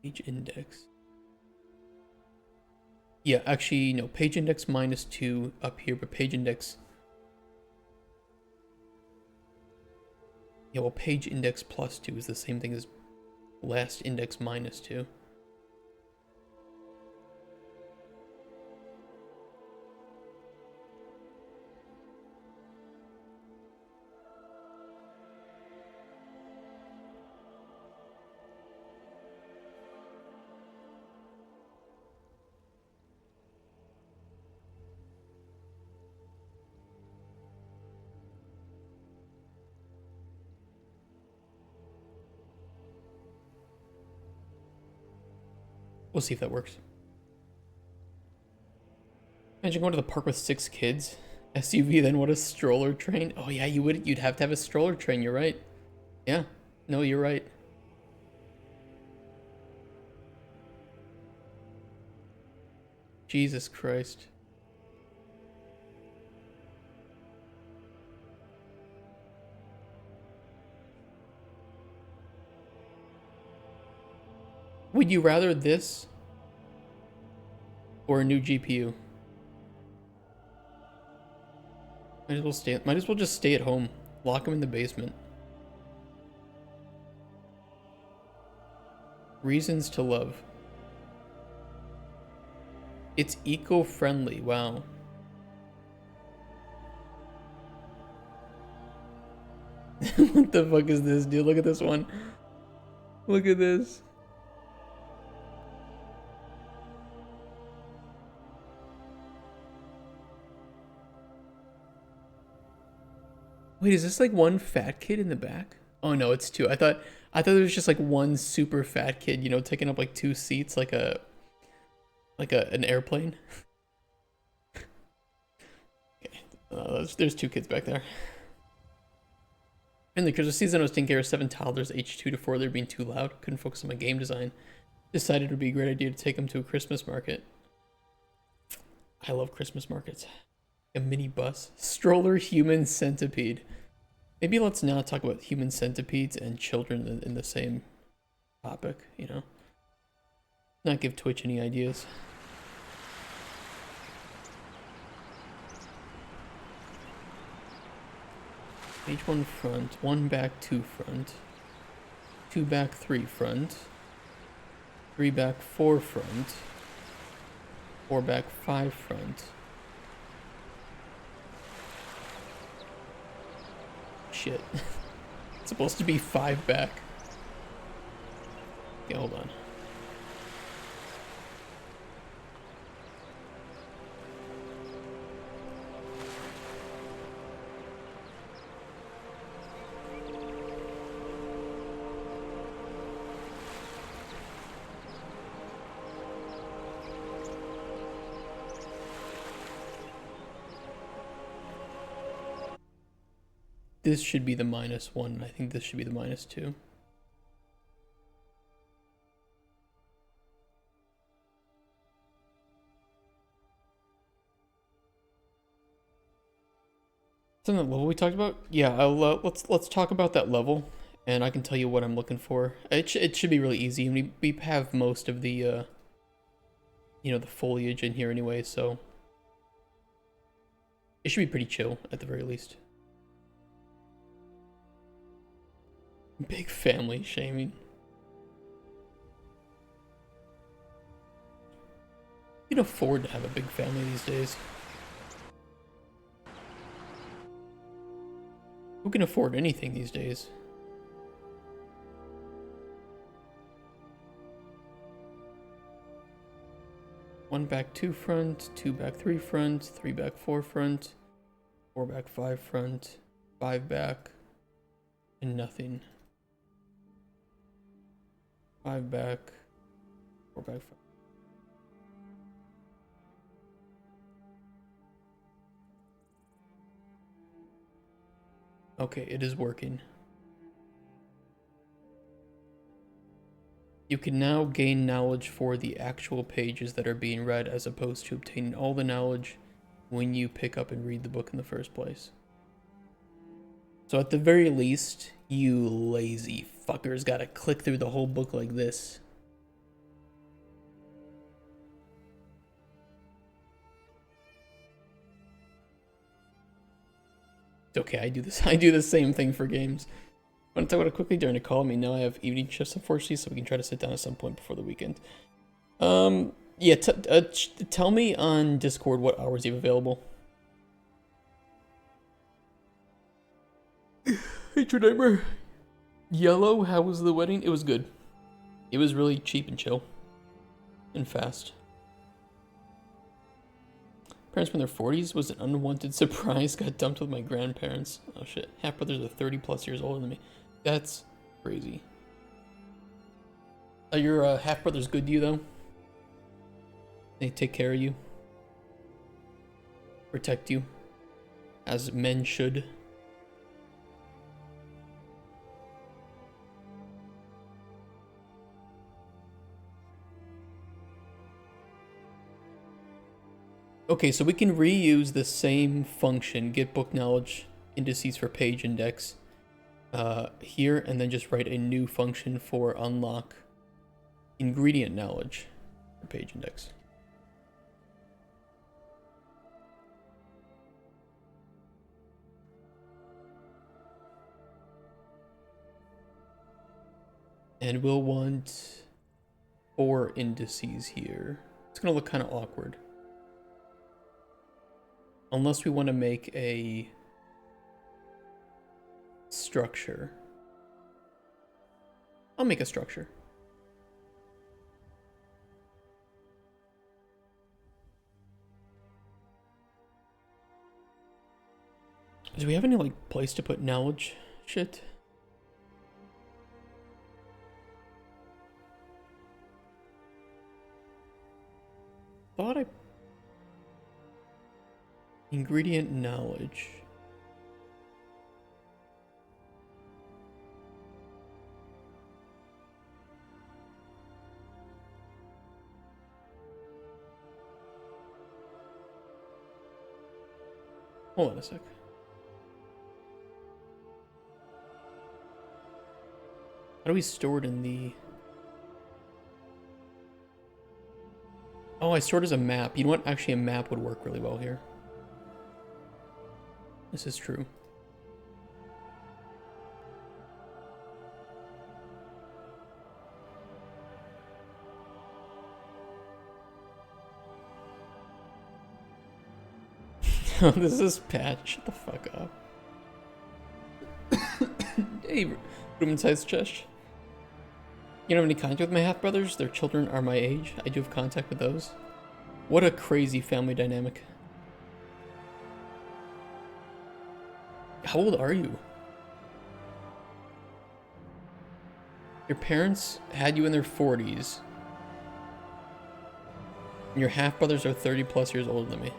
Page index. Yeah, actually, no. Page index -2 up here, but page index... Yeah, well, page index +2 is the same thing as last index -2. We'll see if that works. Imagine going to the park with 6 kids. SUV, then what, a stroller train? Oh yeah, you'd have to have a stroller train, you're right. Yeah, no, you're right. Jesus Christ. Would you rather this or a new GPU? Might as well just stay at home. Lock him in the basement. Reasons to love. It's eco-friendly. Wow. What the fuck is this, dude? Look at this one. Look at this. Wait, is this like one fat kid in the back? Oh no, it's 2. I thought there was just like one super fat kid, you know, taking up like 2 seats like an airplane. Okay. There's 2 kids back there. In the Christmas season, I was taking care of 7 toddlers, aged 2 to 4. They're being too loud. Couldn't focus on my game design. Decided it would be a great idea to take them to a Christmas market. I love Christmas markets. A mini bus. Stroller human centipede. Maybe let's not talk about human centipedes and children in the same topic, you know? Not give Twitch any ideas. Page 1 front, 1 back, 2 front, 2 back, 3 front, 3 back, 4 front, 4 back, 5 front. Shit. It's supposed to be 5 back. Okay, hold on. This should be the -1. I think this should be the -2. Something that level we talked about? Yeah, I'll let's talk about that level, and I can tell you what I'm looking for. It should be really easy. We have most of the the foliage in here anyway, so it should be pretty chill at the very least. Big family shaming. You can afford to have a big family these days. Who can afford anything these days? One back 2 front, 2 back 3 front, 3 back 4 front, 4 back 5 front, 5 back, and nothing. 5 back, 4 back 5. Okay, it is working. You can now gain knowledge for the actual pages that are being read as opposed to obtaining all the knowledge when you pick up and read the book in the first place. So at the very least, you lazy fuckers gotta click through the whole book like this. It's okay, I do this. I do the same thing for games. I want to talk about it quickly during a call. Me now I have evening shifts, unfortunately, so we can try to sit down at some point before the weekend. Yeah, tell me on Discord what hours you have available. Hey, True Neighbor. Yellow, how was the wedding? It was good. It was really cheap and chill. And fast. Parents in their 40s was an unwanted surprise. Got dumped with my grandparents. Oh shit. Half brothers are 30 plus years older than me. That's crazy. Are your half brothers good to you though? They take care of you, protect you, as men should. Okay, so we can reuse the same function, get book knowledge indices for page index, here, and then just write a new function for unlock ingredient knowledge for page index. And we'll want 4 indices here. It's gonna look kind of awkward. Unless we want to make a structure. I'll make a structure. Do we have any, like, place to put knowledge shit? Thought I... Ingredient knowledge. Hold on a sec. How do we store it in the... Oh, I stored it as a map. You know what? Actually, a map would work really well here. This is true. This is Pat. Shut the fuck up. Hey, room-sized chest. You don't have any contact with my half-brothers? Their children are my age. I do have contact with those. What a crazy family dynamic. How old are you? Your parents had you in their 40s. And your half-brothers are 30 plus years older than me.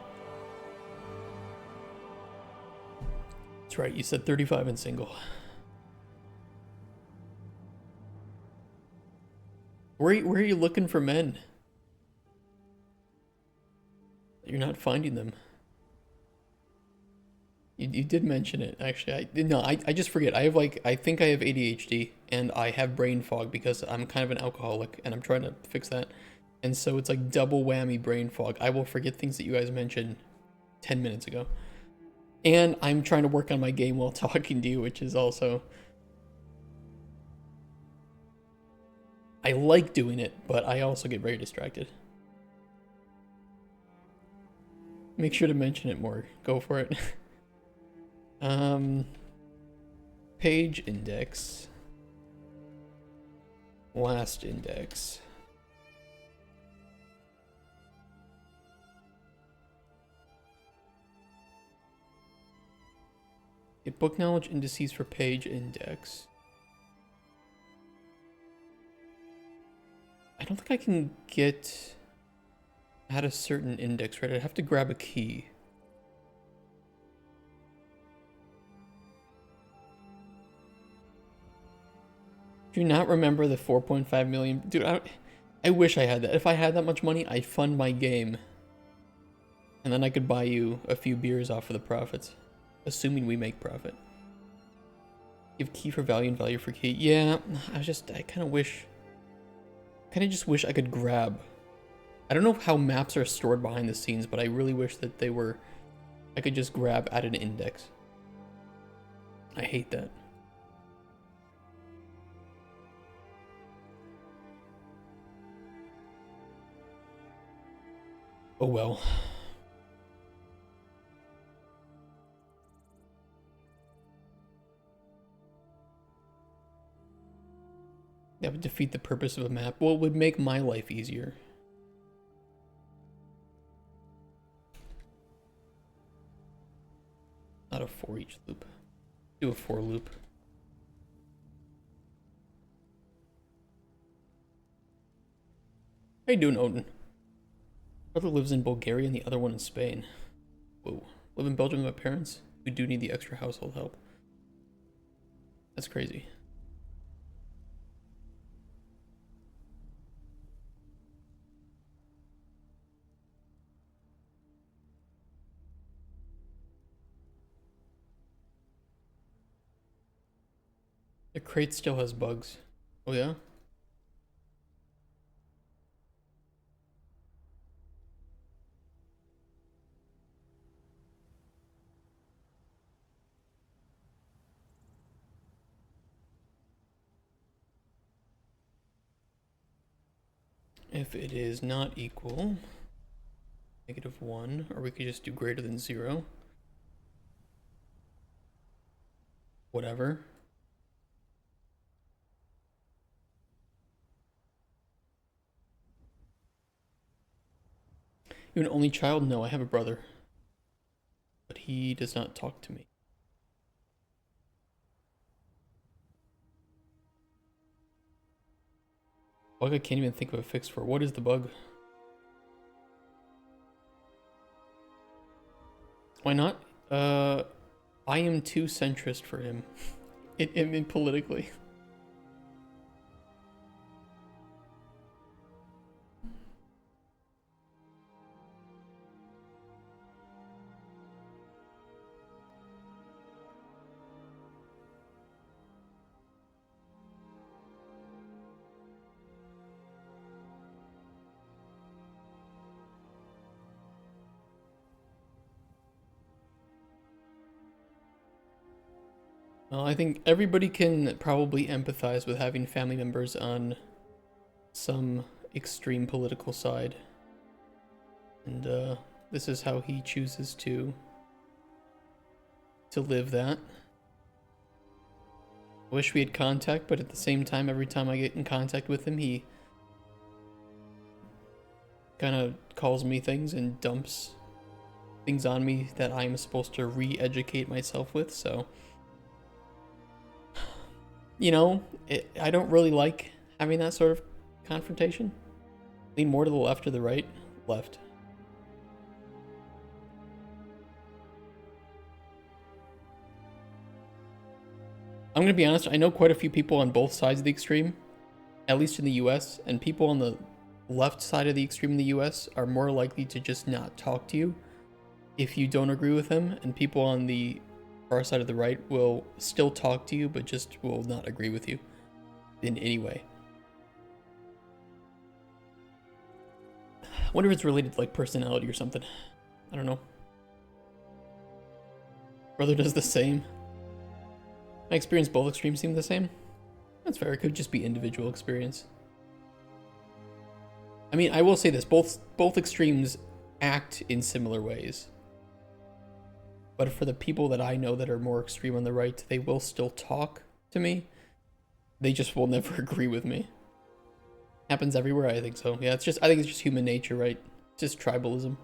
That's right, you said 35 and single. Where are you looking for men? You're not finding them. You did mention it, actually. I just forget. I think I have ADHD and I have brain fog because I'm kind of an alcoholic and I'm trying to fix that. And so it's like double whammy brain fog. I will forget things that you guys mentioned 10 minutes ago. And I'm trying to work on my game while talking to you, which is also... I like doing it, but I also get very distracted. Make sure to mention it more. Go for it. Page index. Last index. Get book knowledge indices for page index. I don't think I can get at a certain index, right? I'd have to grab a key. Do you not remember the 4.5 million? Dude, I wish I had that. If I had that much money, I'd fund my game. And then I could buy you a few beers off of the profits. Assuming we make profit. Give key for value and value for key. Yeah, I kind of wish... just wish I could grab. I don't know how maps are stored behind the scenes, but I really wish that they were... I could just grab at an index. I hate that. Oh well. That would defeat the purpose of a map. Well, it would make my life easier. Not a for each loop. Do a for loop. How you doing, Odin? Brother lives in Bulgaria and the other one in Spain. Whoa. Live in Belgium with my parents who do need the extra household help. That's crazy. The crate still has bugs. Oh yeah? If it is not equal, -1, or we could just do greater than 0. Whatever. You're an only child? No, I have a brother. But he does not talk to me. Bug I can't even think of a fix for. What is the bug? Why not? I am too centrist for him. Politically. Well, I think everybody can probably empathize with having family members on some extreme political side. And this is how he chooses to live that. I wish we had contact, but at the same time, every time I get in contact with him, he kind of calls me things and dumps things on me that I'm supposed to re-educate myself with, so... You know, I don't really like having that sort of confrontation. Lean more to the left or the right? Left. I'm going to be honest, I know quite a few people on both sides of the extreme, at least in the US, and people on the left side of the extreme in the US are more likely to just not talk to you if you don't agree with them, and people on the far side of the right will still talk to you, but just will not agree with you in any way. I wonder if it's related to like personality or something. I don't know. Brother does the same. My experience, both extremes seem the same. That's fair. It could just be individual experience. I mean, I will say this: both extremes act in similar ways. But for the people that I know that are more extreme on the right, they will still talk to me. They just will never agree with me. Happens everywhere, I think so. Yeah, I think it's just human nature, right? Just tribalism.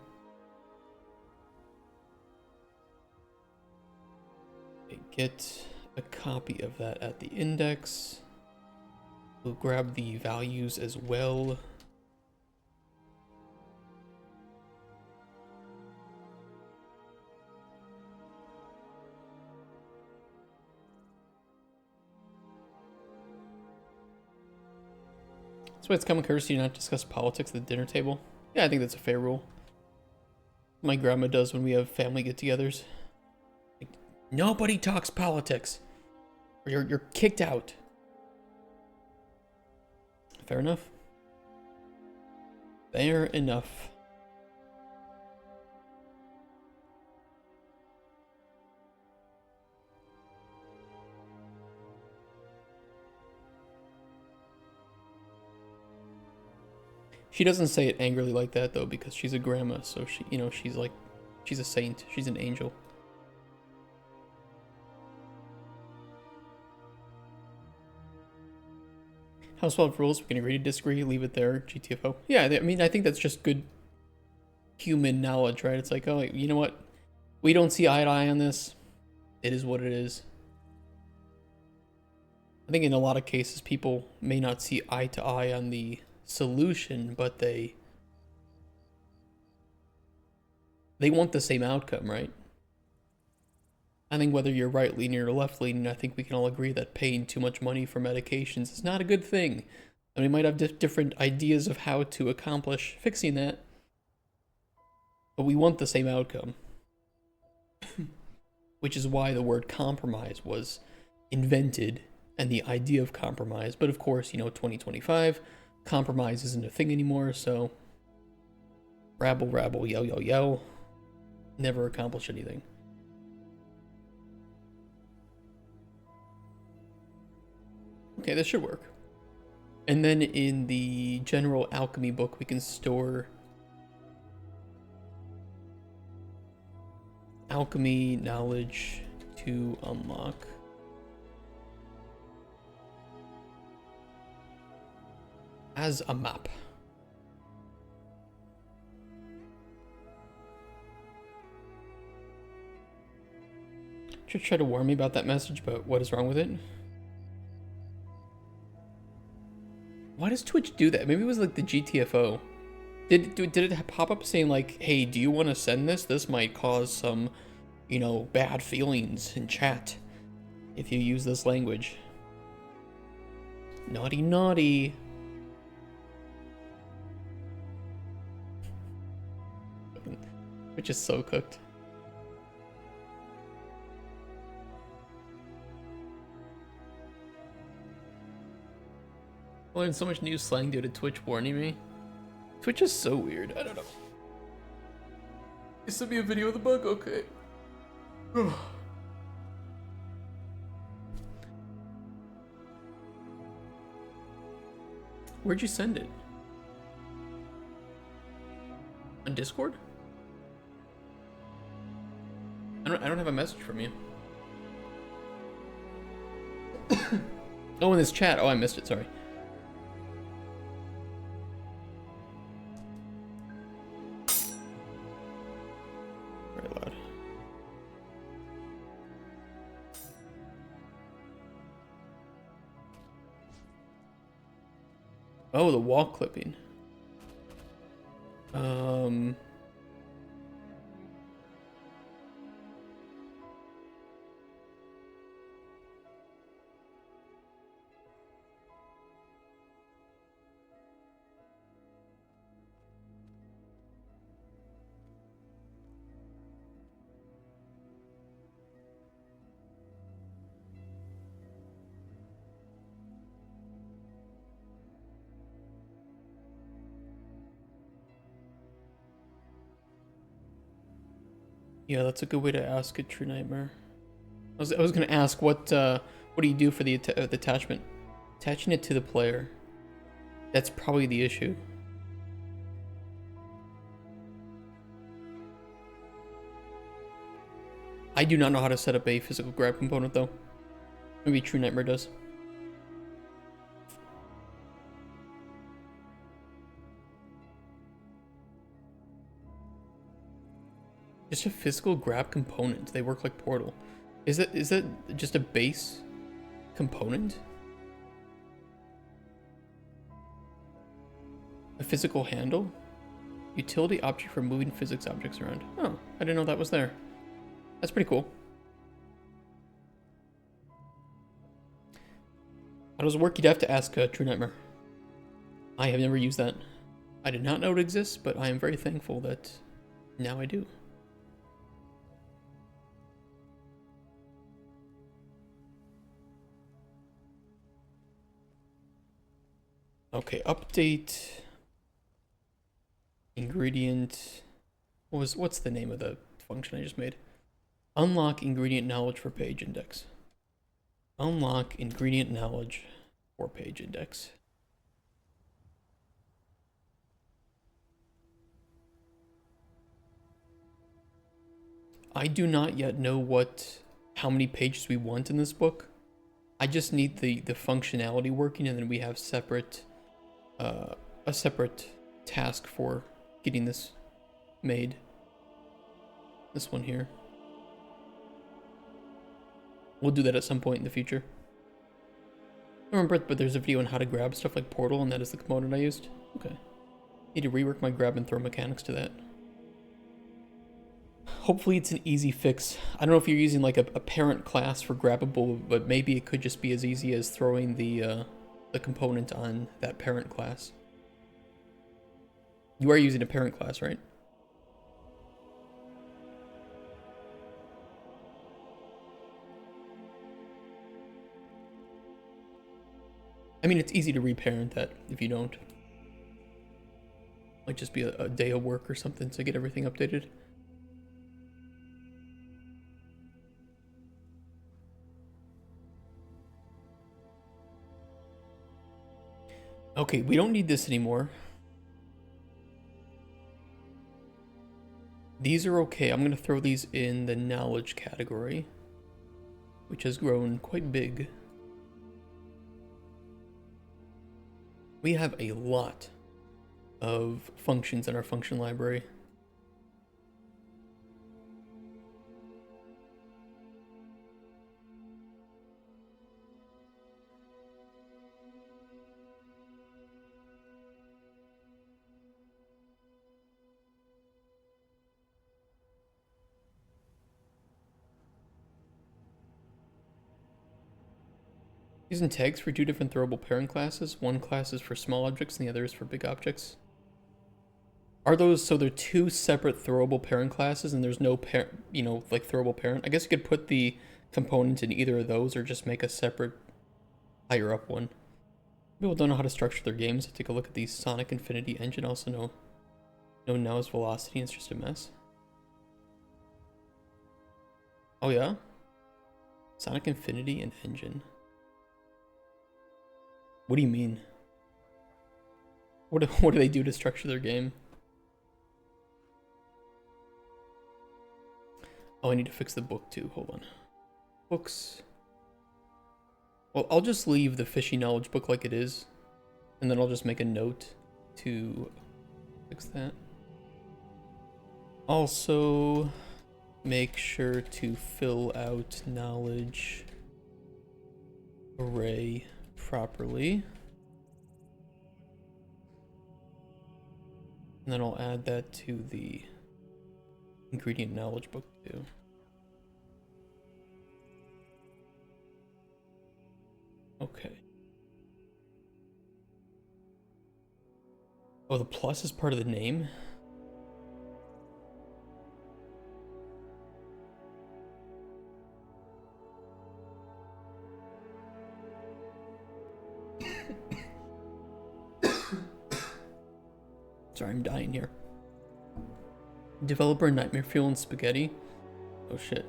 Okay, get a copy of that at the index. We'll grab the values as well. That's why it's common courtesy to not discuss politics at the dinner table. Yeah, I think that's a fair rule. My grandma does when we have family get-togethers. Like, nobody talks politics, or you're kicked out. Fair enough. Fair enough. She doesn't say it angrily like that though, because she's a grandma, so she, you know, she's a saint. She's an angel. House 12 rules, we can agree to disagree, leave it there, GTFO. Yeah, I mean, I think that's just good human knowledge, right? It's like, oh, you know what? We don't see eye to eye on this. It is what it is. I think in a lot of cases, people may not see eye to eye on the solution, but they want the same outcome, right? I think whether you're right leaning or left leaning, I think we can all agree that paying too much money for medications is not a good thing. And we might have different ideas of how to accomplish fixing that, but we want the same outcome. Which is why the word compromise was invented and the idea of compromise. But of course, you know, 2025, compromise isn't a thing anymore, so rabble, rabble, yell, yell, yell, never accomplish anything. Okay, this should work. And then in the general alchemy book, we can store alchemy knowledge to unlock. As a map. Should try to warn me about that message, but what is wrong with it? Why does Twitch do that? Maybe it was like the GTFO. Did it pop up saying like, hey, do you want to send this? This might cause some, you know, bad feelings in chat if you use this language. Naughty, naughty. Twitch is so cooked. I learned so much new slang due to Twitch warning me. Twitch is so weird. I don't know. You sent me a video of the bug? Okay. Where'd you send it? On Discord? I don't have a message from you. Oh, in this chat. Oh, I missed it. Sorry. Very loud. Oh, the wall clipping. Yeah, that's a good way to ask it, True Nightmare. I was gonna ask what do you do for the attachment? Attaching it to the player. That's probably the issue. I do not know how to set up a physical grab component though. Maybe True Nightmare does. Just a physical grab component. They work like Portal. Is that just a base component? A physical handle? Utility object for moving physics objects around. Oh, I didn't know that was there. That's pretty cool. How does it work? You'd have to ask True Nightmare. I have never used that. I did not know it exists, but I am very thankful that now I do. Okay, update ingredient. What's the name of the function I just made? Unlock ingredient knowledge for page index. Unlock ingredient knowledge for page index. I do not yet know how many pages we want in this book. I just need the functionality working, and then we have a separate task for getting this made. This one here. We'll do that at some point in the future. I remember, but there's a video on how to grab stuff like Portal, and that is the component I used. Okay. Need to rework my grab and throw mechanics to that. Hopefully it's an easy fix. I don't know if you're using like a parent class for grabbable, but maybe it could just be as easy as throwing the component on that parent class. You are using a parent class, right? I mean, it's easy to reparent that if you don't. Might just be a day of work or something to get everything updated. Okay, we don't need this anymore. These are okay. I'm going to throw these in the knowledge category, which has grown quite big. We have a lot of functions in our function library. Using tags for two different throwable parent classes. One class is for small objects and the other is for big objects. Are those, so they're two separate throwable parent classes and there's no parent, like throwable parent? I guess you could put the component in either of those or just make a separate higher up one. People don't know how to structure their games. Take a look at the Sonic Infinity engine. Also no now's velocity. It's just a mess. Oh yeah? Sonic Infinity and engine. What do you mean? What do they do to structure their game? Oh, I need to fix the book too. Hold on. Books. Well, I'll just leave the fishy knowledge book like it is, and then I'll just make a note to fix that. Also, make sure to fill out knowledge array properly. And then I'll add that to the ingredient knowledge book too. Okay. Oh, the plus is part of the name? Sorry, I'm dying here. Developer Nightmare Fuel and Spaghetti. Oh shit.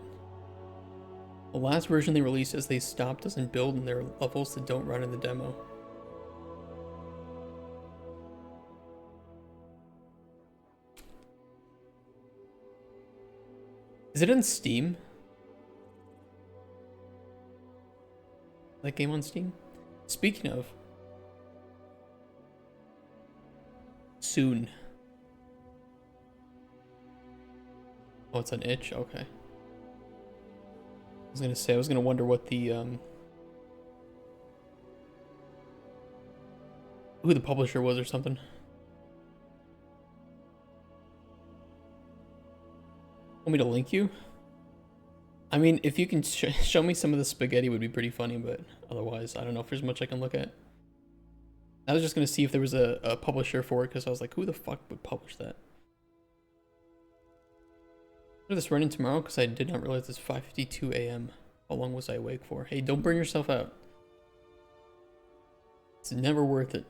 The last version they released as they stopped doesn't build in their levels that don't run in the demo. Is it on Steam? That game on Steam? Speaking of, soon. Oh, it's on itch? Okay. I was gonna say, I was gonna wonder what the, who the publisher was or something. Want me to link you? I mean, if you can show me some of the spaghetti would be pretty funny, but otherwise, I don't know if there's much I can look at. I was just gonna see if there was a publisher for it, because I was like, who the fuck would publish that? Did this running tomorrow? Because I did not realize it's 5:52 a.m. How long was I awake for? Hey, don't burn yourself out. It's never worth it.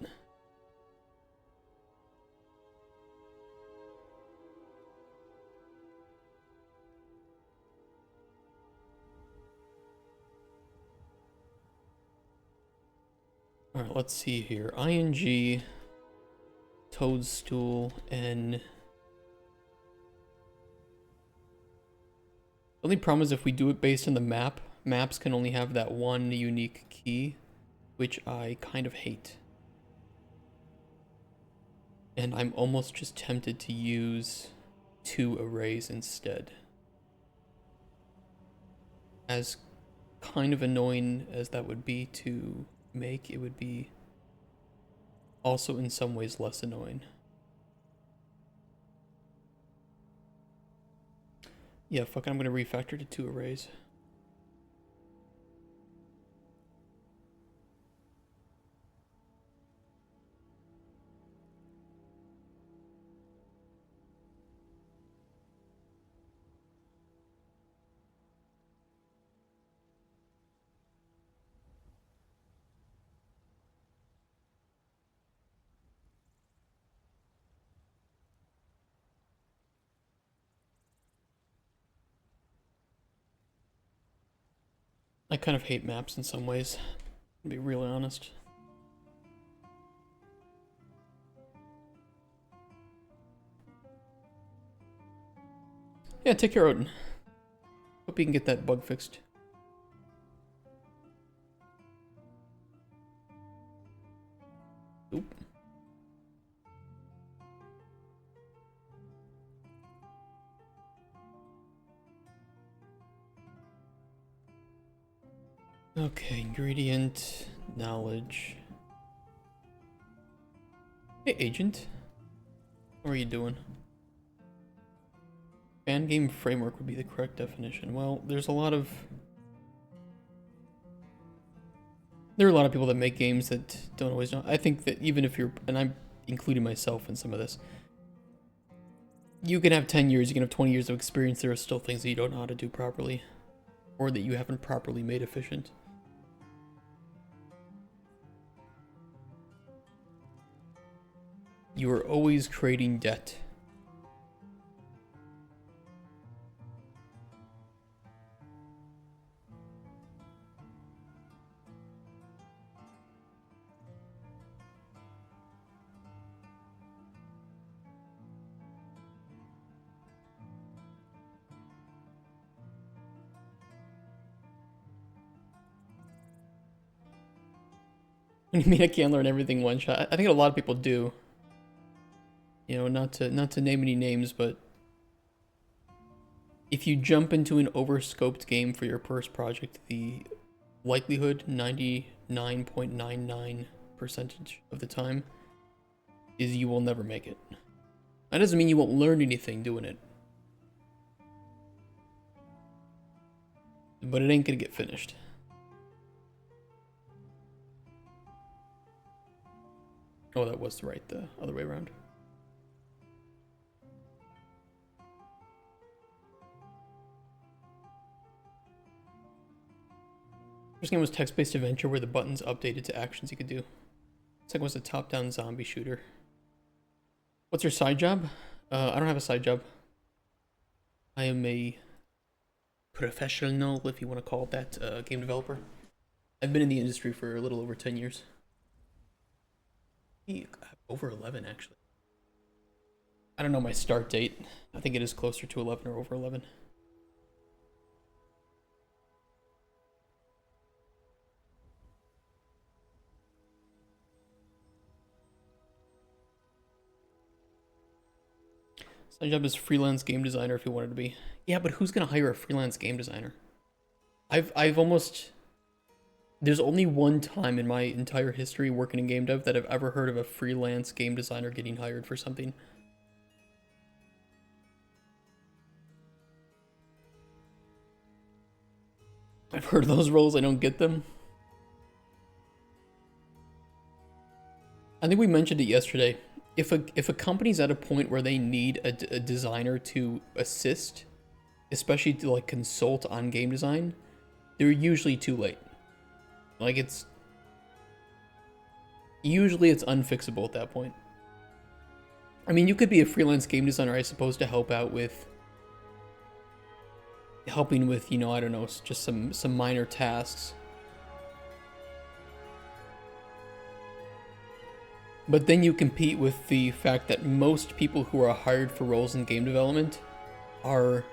Alright, let's see here. ING, Toadstool, and... The only problem is if we do it based on the map, maps can only have that one unique key, which I kind of hate. And I'm almost just tempted to use 2 arrays instead. As kind of annoying as that would be to make, it would be also in some ways less annoying. Yeah, fuck it, I'm gonna refactor to 2 arrays. I kind of hate maps in some ways, to be really honest. Yeah, take care, Odin. Hope you can get that bug fixed. Oop. Okay, ingredient, knowledge. Hey, agent. How are you doing? Fan game framework would be the correct definition. Well, there are a lot of people that make games that don't always know. I think that even if you're, and I'm including myself in some of this, you can have 10 years, you can have 20 years of experience, there are still things that you don't know how to do properly, or that you haven't properly made efficient. You are always creating debt. What do you mean I can't learn everything one shot? I think a lot of people do. You know, not to name any names, but if you jump into an overscoped game for your first project, the likelihood, 99.99% of the time, is you will never make it. That doesn't mean you won't learn anything doing it, but it ain't gonna get finished. Oh, that was right, the other way around. First game was text-based adventure where the buttons updated to actions you could do. Second was a top-down zombie shooter. What's your side job? I don't have a side job. I am a professional, if you want to call it that, game developer. I've been in the industry for a little over 10 years. Over 11, actually. I don't know my start date. I think it is closer to 11 or over 11. My job is freelance game designer if you wanted to be. Yeah, but who's gonna hire a freelance game designer? I've almost... There's only one time in my entire history working in game dev that I've ever heard of a freelance game designer getting hired for something. I've heard of those roles, I don't get them. I think we mentioned it yesterday. If a company's at a point where they need a designer to assist, especially to like consult on game design, they're usually too late. Like it's unfixable at that point. I mean, you could be a freelance game designer, I suppose, to help out with helping with, you know, I don't know, just some minor tasks. But then you compete with the fact that most people who are hired for roles in game development are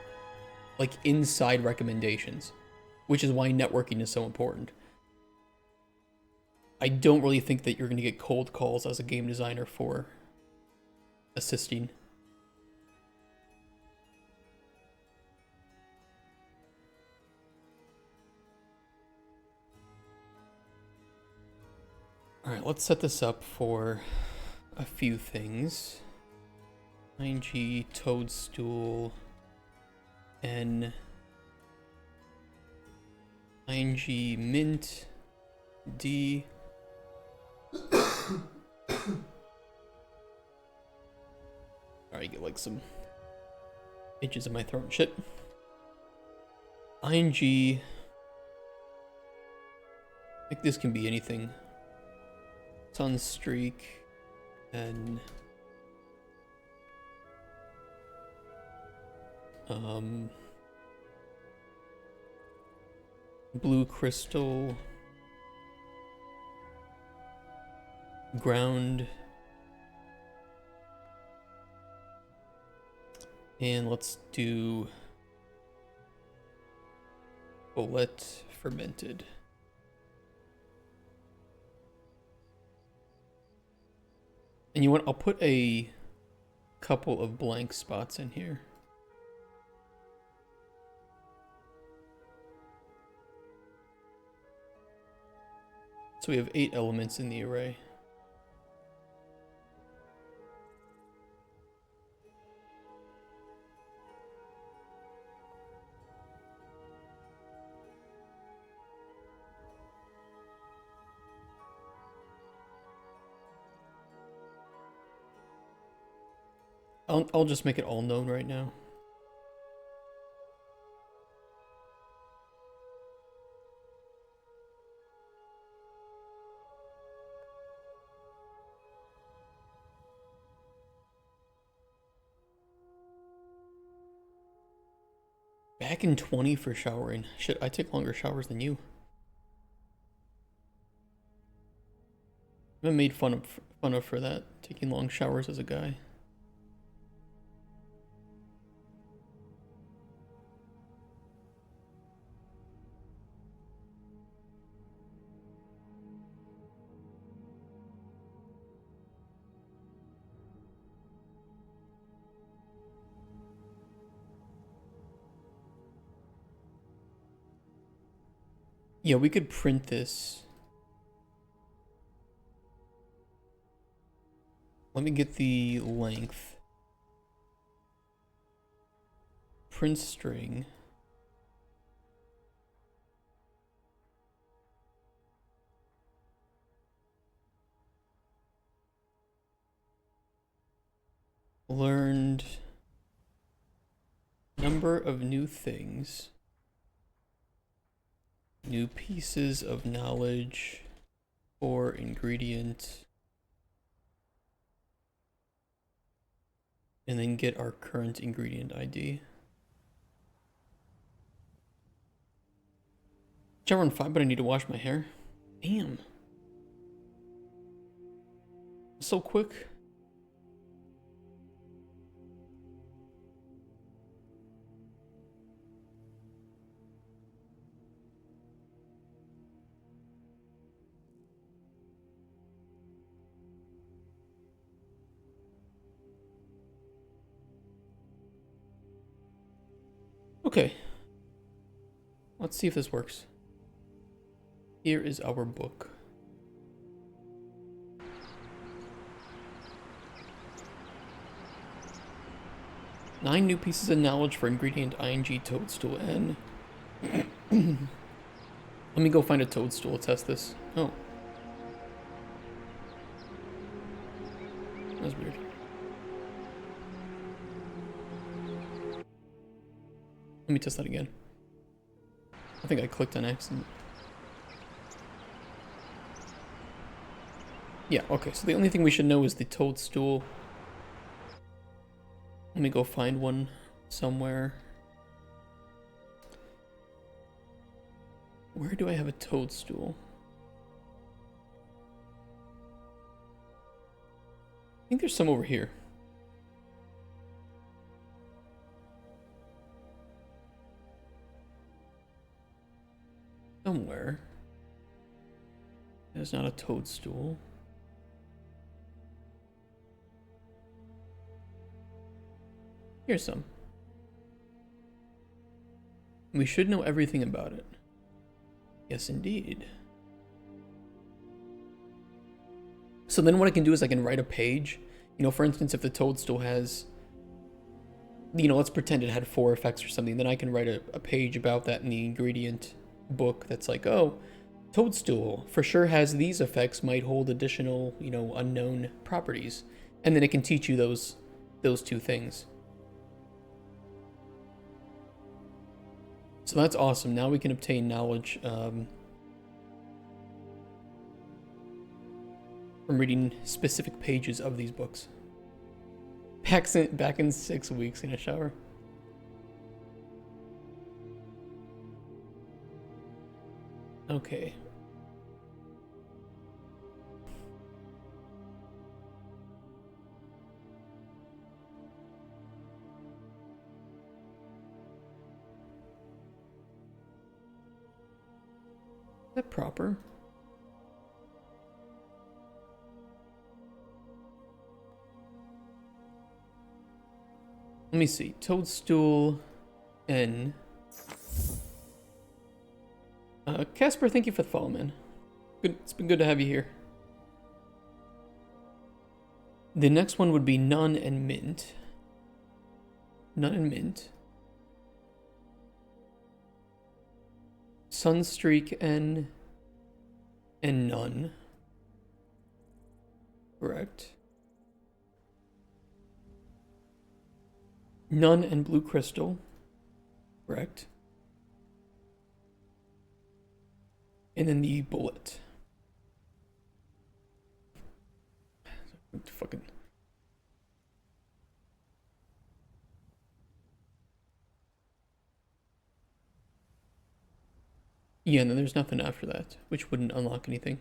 like inside recommendations, which is why networking is so important. I don't really think that you're going to get cold calls as a game designer for assisting. Alright, let's set this up for a few things. ING, toadstool, N, ING, mint, D. Alright, get like some itches in my throat and shit. ING. I think this can be anything. Sunstreak and blue crystal, ground, and let's do bullet fermented. And you want, I'll put a couple of blank spots in here. So we have 8 elements in the array. I'll just make it all known right now. Back in 20 for showering. Shit, I take longer showers than you. I've been made fun of for that, taking long showers as a guy. Yeah, we could print this. Let me get the length. Print string. Learned number of new things. New pieces of knowledge or ingredient. And then get our current ingredient ID. Shower in 5, but I need to wash my hair. Damn. So quick. Okay. Let's see if this works. Here is our book. Nine new pieces of knowledge for ingredient ing toadstool N. Let me go find a toadstool to test this. Oh. That's weird. Let me test that again. I think I clicked on accident. Yeah, okay, so the only thing we should know is the toadstool. Let me go find one somewhere. Where do I have a toadstool? I think there's some over here. Somewhere. There's not a toadstool. Here's some. We should know everything about it. Yes, indeed. So then what I can do is I can write a page. You know, for instance, if the toadstool has, you know, let's pretend it had 4 effects or something, then I can write a page about that in the ingredient book that's like, oh, toadstool for sure has these effects, might hold additional, you know, unknown properties. And then it can teach you those 2 things. So that's awesome. Now we can obtain knowledge from reading specific pages of these books. Back in 6 weeks in a shower. Okay. Is that proper? Let me see. Toadstool N. Casper, thank you for the follow, man. Good. It's been good to have you here. The next one would be none and mint. None and mint. Sunstreak N and none. Correct. None and blue crystal. Correct. And then the bullet. Fucking. Yeah, and then there's nothing after that, which wouldn't unlock anything.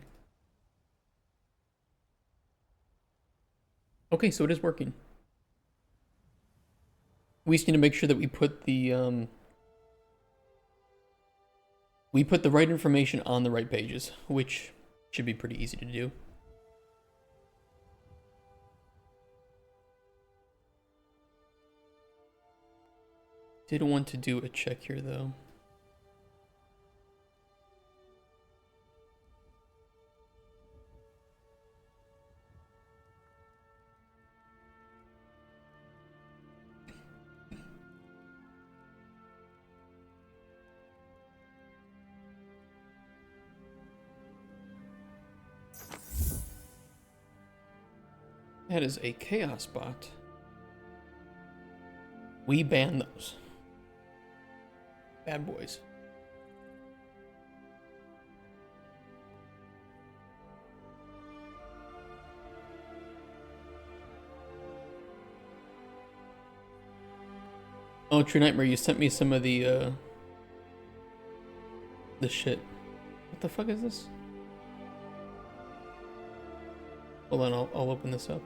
Okay, so it is working. We just need to make sure that we put the right information on the right pages, which should be pretty easy to do. Did want to do a check here though. That is a chaos bot. We ban those. Bad boys. Oh, True Nightmare, you sent me some of the shit. What the fuck is this? Hold on, I'll open this up.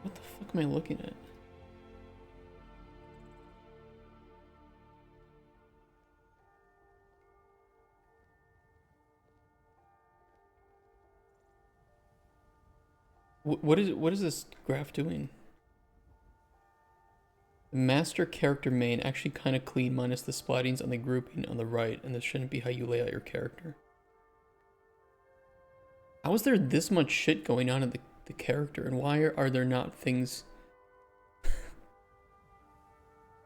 What the fuck am I looking at? What is this graph doing? The master character main actually kind of clean minus the splattings on the grouping on the right, and this shouldn't be how you lay out your character. How is there this much shit going on in the character, and why are there not things?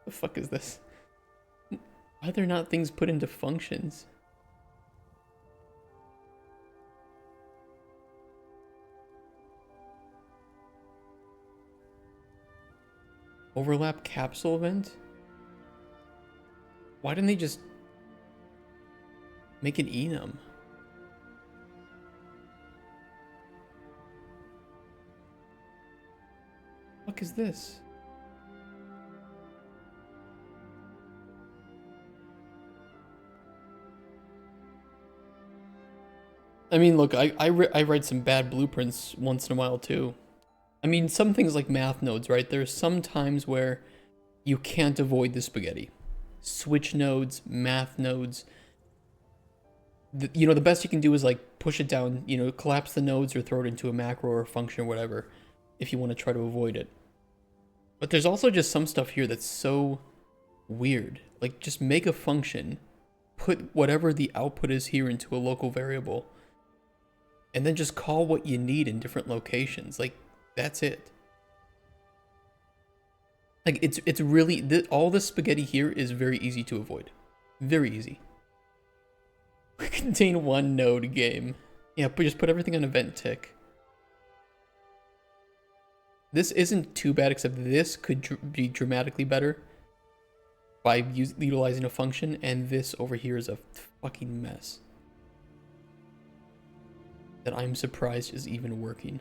The fuck is this? Why are there not things put into functions? Overlap capsule event? Why didn't they just make an enum? What is this? I mean, look, I write some bad blueprints once in a while too. I mean, some things like math nodes, right? There's some times where you can't avoid the spaghetti. Switch nodes, math nodes. You know, the best you can do is like push it down, you know, collapse the nodes or throw it into a macro or a function or whatever if you want to try to avoid it. But there's also just some stuff here that's so weird. Like, just make a function, put whatever the output is here into a local variable, and then just call what you need in different locations. Like, that's it. Like, it's really, all this spaghetti here is very easy to avoid. Very easy. Contain one node game. Yeah, but just put everything on event tick. This isn't too bad, except this could be dramatically better by utilizing a function, and this over here is a fucking mess that I'm surprised is even working.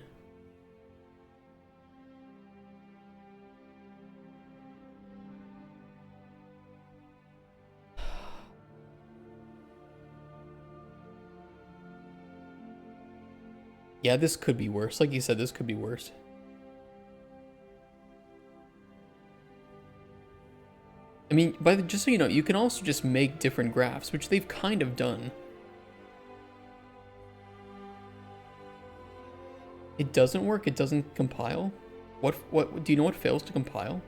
Yeah, this could be worse. Like you said, this could be worse. I mean, just so you know, you can also just make different graphs, which they've kind of done. It doesn't work? It doesn't compile? What do you know what fails to compile?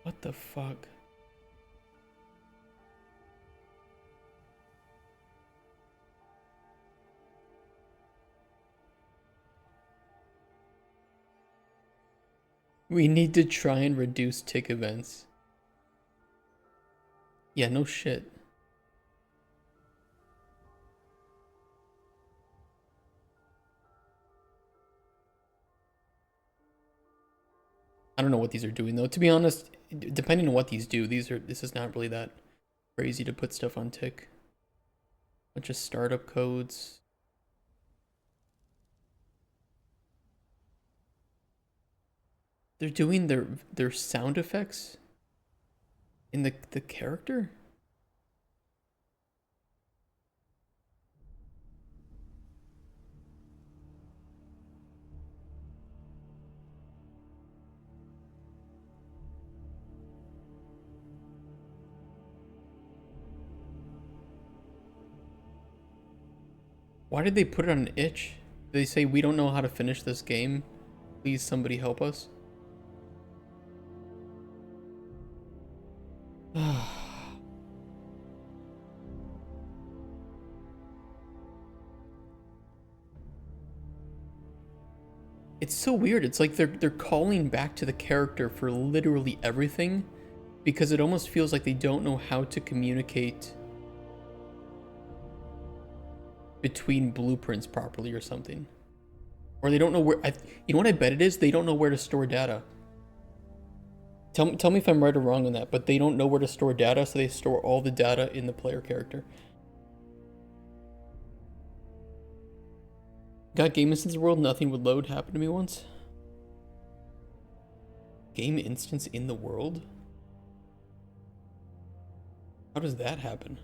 What the fuck? We need to try and reduce tick events. Yeah, no shit. I don't know what these are doing though. To be honest, depending on what these do, this is not really that crazy to put stuff on tick. Bunch of startup codes. They're doing their sound effects in the character? Why did they put it on an itch? Did they say, we don't know how to finish this game? Please somebody help us? It's so weird. It's like they're calling back to the character for literally everything, because it almost feels like they don't know how to communicate between blueprints properly or something. Or they don't know where, you know what I bet it is? They don't know where to store data. Tell me if I'm right or wrong on that, but they don't know where to store data, so they store all the data in the player character. Got game instance world, nothing would load. Happened to me once. Game instance in the world? How does that happen?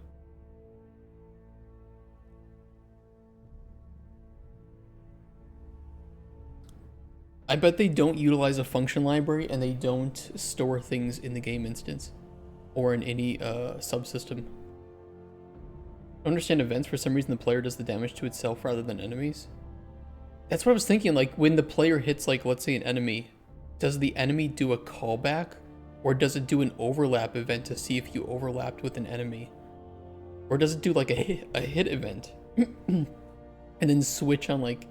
I bet they don't utilize a function library and they don't store things in the game instance or in any subsystem. I don't understand events. For some reason the player does the damage to itself rather than enemies. That's what I was thinking, like when the player hits, like, let's say an enemy, does the enemy do a callback or does it do an overlap event to see if you overlapped with an enemy? Or does it do like a hit event and then switch on, like,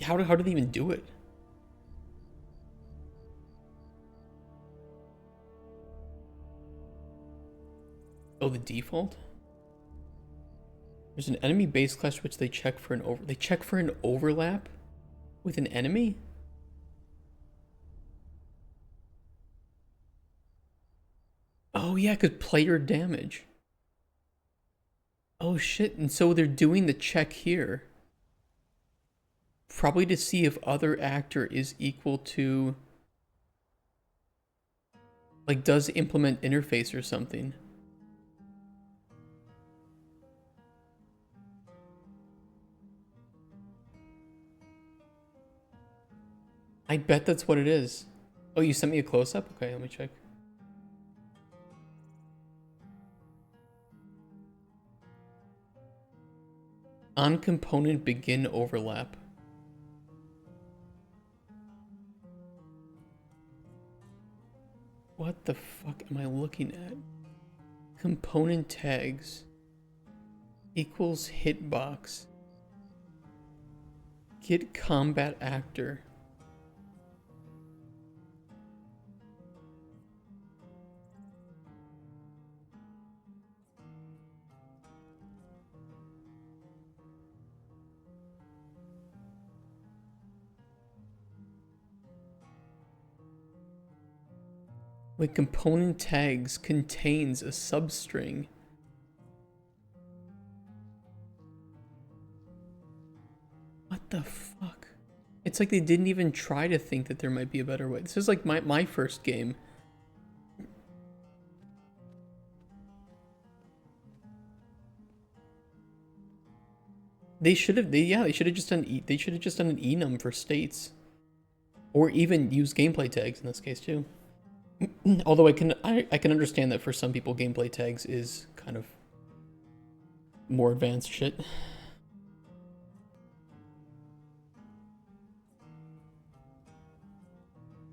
how do they even do it? Oh, the default? There's an enemy base class which they check for an overlap with an enemy? Oh yeah, cuz player damage. Oh shit, and so they're doing the check here. Probably to see if other actor is equal to, like, does implement interface or something. I bet that's what it is. Oh, you sent me a close-up? Okay, let me check. On component begin overlap. What the fuck am I looking at? Component tags equals hitbox. Get combat actor. Like, component tags contains a substring. What the fuck? It's like they didn't even try to think that there might be a better way. This is like my first game. They should have just done an enum for states. Or even use gameplay tags in this case too. Although I can understand that for some people gameplay tags is kind of more advanced shit.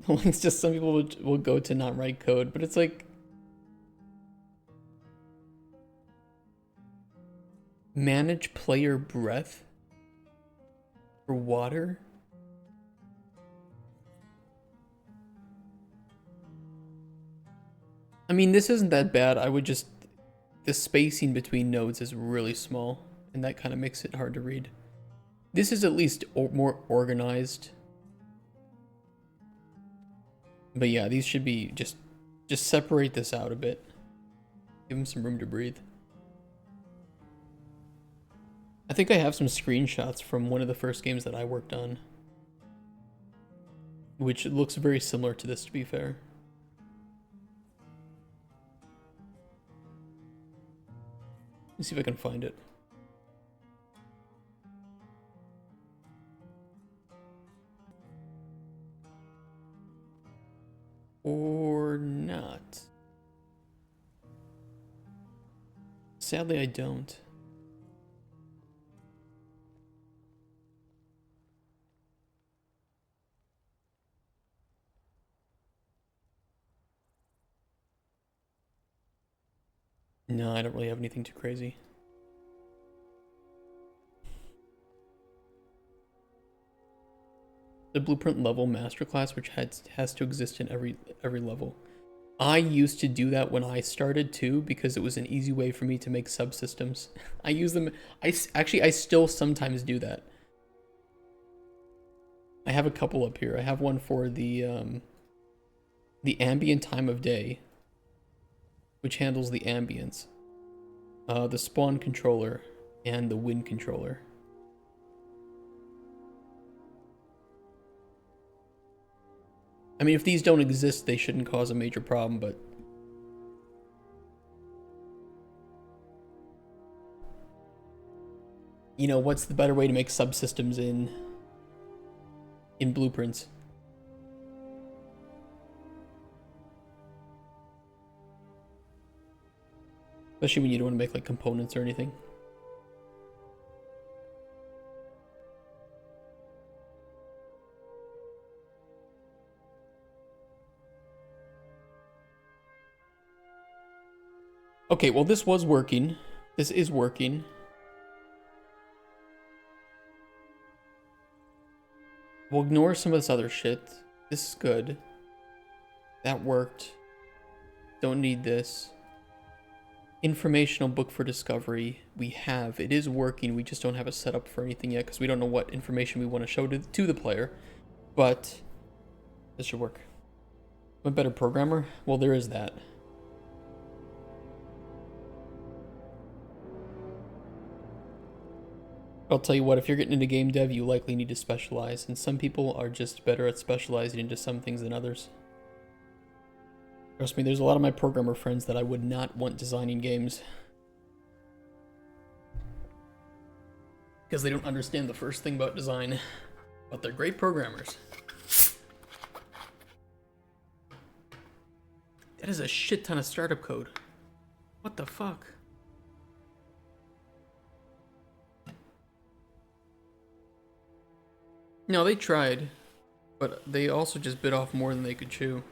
It's just some people will go to not write code, but it's like, manage player breath for water. I mean, this isn't that bad. I would just, the spacing between nodes is really small, and that kind of makes it hard to read. This is at least more organized. But yeah, these should be just separate this out a bit. Give them some room to breathe. I think I have some screenshots from one of the first games that I worked on, which looks very similar to this, to be fair. Let's see if I can find it. Or not. Sadly, I don't. No, I don't really have anything too crazy. The blueprint level masterclass, which has to exist in every level. I used to do that when I started too, because it was an easy way for me to make subsystems. I use them. I still sometimes do that. I have a couple up here. I have one for the ambient time of day, which handles the ambience, the spawn controller, and the wind controller. I mean, if these don't exist, they shouldn't cause a major problem, but... You know, what's the better way to make subsystems in blueprints? Especially when you don't want to make like components or anything. Okay, well this was working. This is working. We'll ignore some of this other shit. This is good. That worked. Don't need this. Informational book for discovery. We have. It is working. We just don't have a setup for anything yet because we don't know what information we want to show to the player. But this should work. I'm a better programmer? Well, there is that. I'll tell you what, if you're getting into game dev, you likely need to specialize, and some people are just better at specializing into some things than others. Trust me, there's a lot of my programmer friends that I would not want designing games. Because they don't understand the first thing about design, but they're great programmers. That is a shit ton of startup code. What the fuck? No, they tried, but they also just bit off more than they could chew.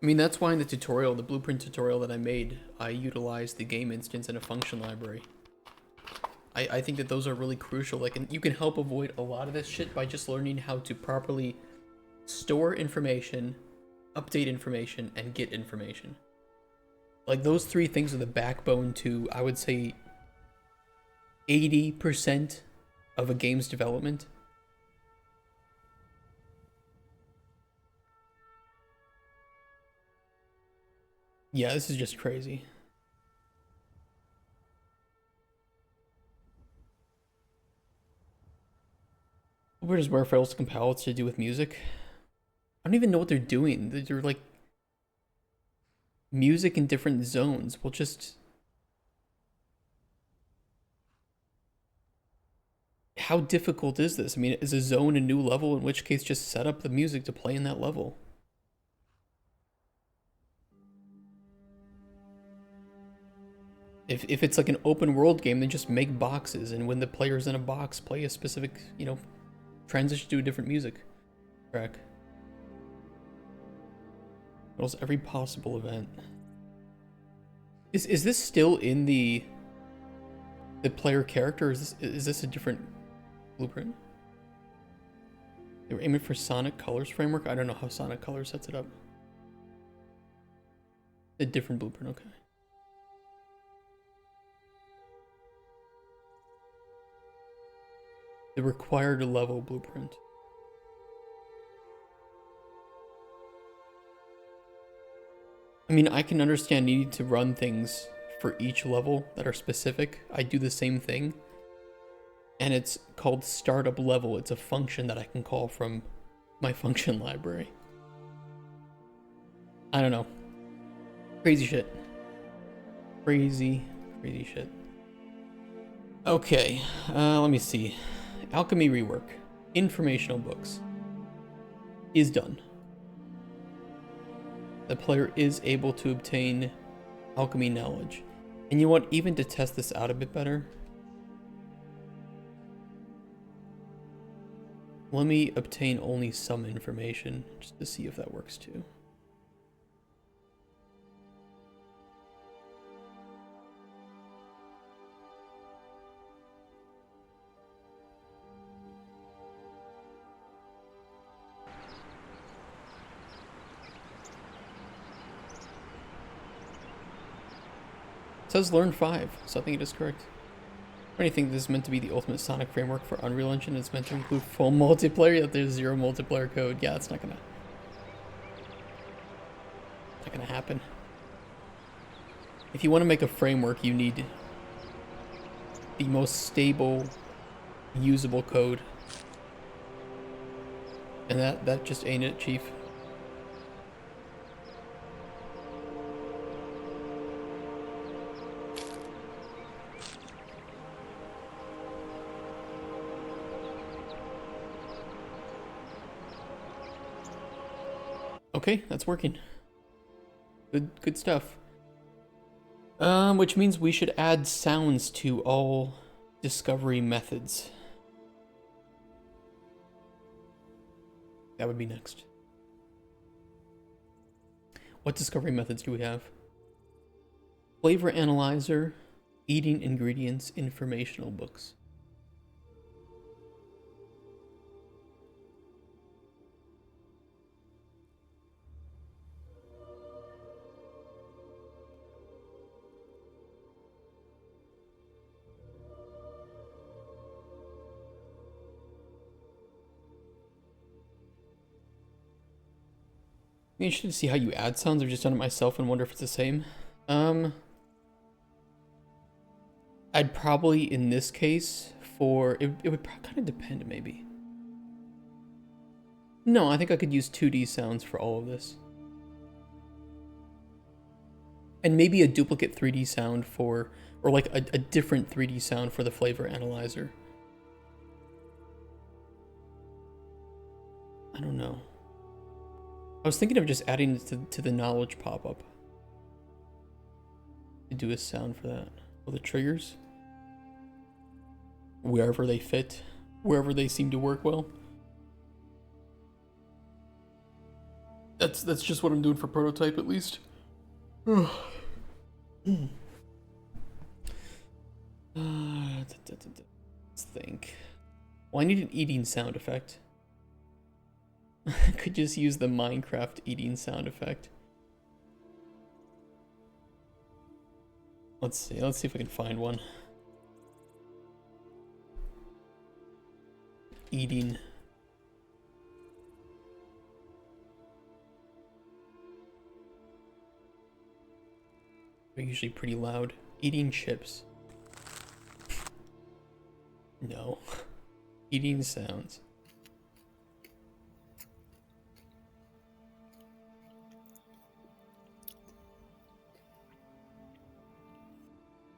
I mean, that's why in the tutorial, the blueprint tutorial that I made, I utilized the game instance and a function library. I think that those are really crucial. Like, and you can help avoid a lot of this shit by just learning how to properly store information, update information, and get information. Like, those three things are the backbone to, I would say, 80% of a game's development. Yeah, this is just crazy. Where does where fails to compile? What's to do with music? I don't even know what they're doing. They're like music in different zones. We'll just... How difficult is this? I mean, is a zone a new level? In which case, just set up the music to play in that level. If it's like an open world game, then just make boxes, and when the player's in a box, play a specific, you know, transition to a different music track. Models every possible event. Is this still in the player character, or is this a different blueprint? They were aiming for Sonic Colors framework. I don't know how Sonic Colors sets it up. A different blueprint, okay. The required level blueprint. I mean, I can understand needing to run things for each level that are specific. I do the same thing. And it's called startup level. It's a function that I can call from my function library. I don't know. Crazy shit. Crazy shit. Okay, let me see. Alchemy rework. Informational books. Is done. The player is able to obtain alchemy knowledge. And you know what? Even to test this out a bit better, let me obtain only some information just to see if that works too. It says learn 5, so I think it is correct. I think this is meant to be the ultimate Sonic framework for Unreal Engine. It's meant to include full multiplayer, yet there's zero multiplayer code. Yeah, it's not gonna happen. If you want to make a framework, you need the most stable, usable code. And that just ain't it, Chief. Okay, that's working. Good stuff. Which means we should add sounds to all discovery methods. That would be next. What discovery methods do we have? Flavor analyzer, eating ingredients, informational books. I'm interested to see how you add sounds. I've just done it myself and wonder if it's the same. I'd probably, in this case, it would kind of depend, maybe. No, I think I could use 2D sounds for all of this. And maybe a duplicate 3D sound for, or like a different 3D sound for the flavor analyzer. I don't know. I was thinking of just adding it to the knowledge pop-up. To do a sound for that. Oh, the triggers? Wherever they fit. Wherever they seem to work well. That's just what I'm doing for prototype, at least. Let's think. Well, I need an eating sound effect. I could just use the Minecraft eating sound effect. Let's see if I can find one. Eating. They're usually pretty loud. Eating chips. No. Eating sounds.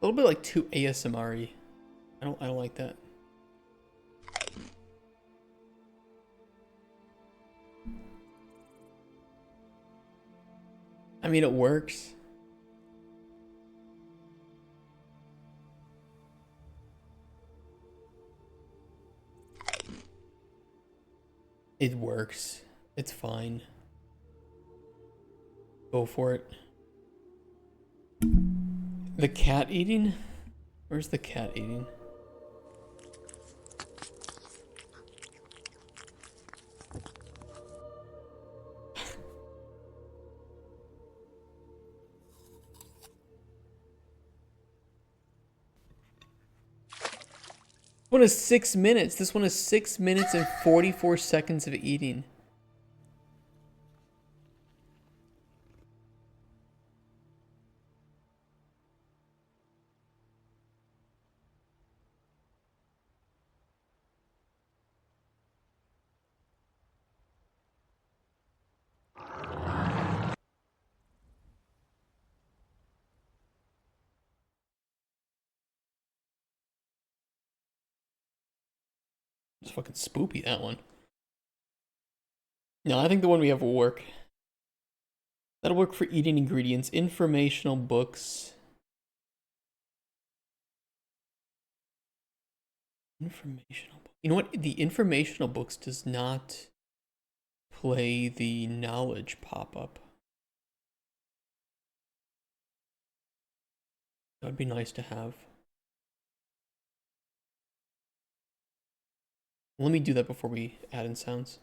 A little bit like too ASMR-y. I don't like that. I mean, it works. It works. It's fine. Go for it. The cat eating? Where's the cat eating? This one is 6 minutes. This one is 6 minutes and 44 seconds of eating. It's fucking spoopy, that one. No, I think the one we have will work. That'll work for eating ingredients, informational books. Informational book. You know what? The informational books does not play the knowledge pop-up. That would be nice to have. Let me do that before we add in sounds.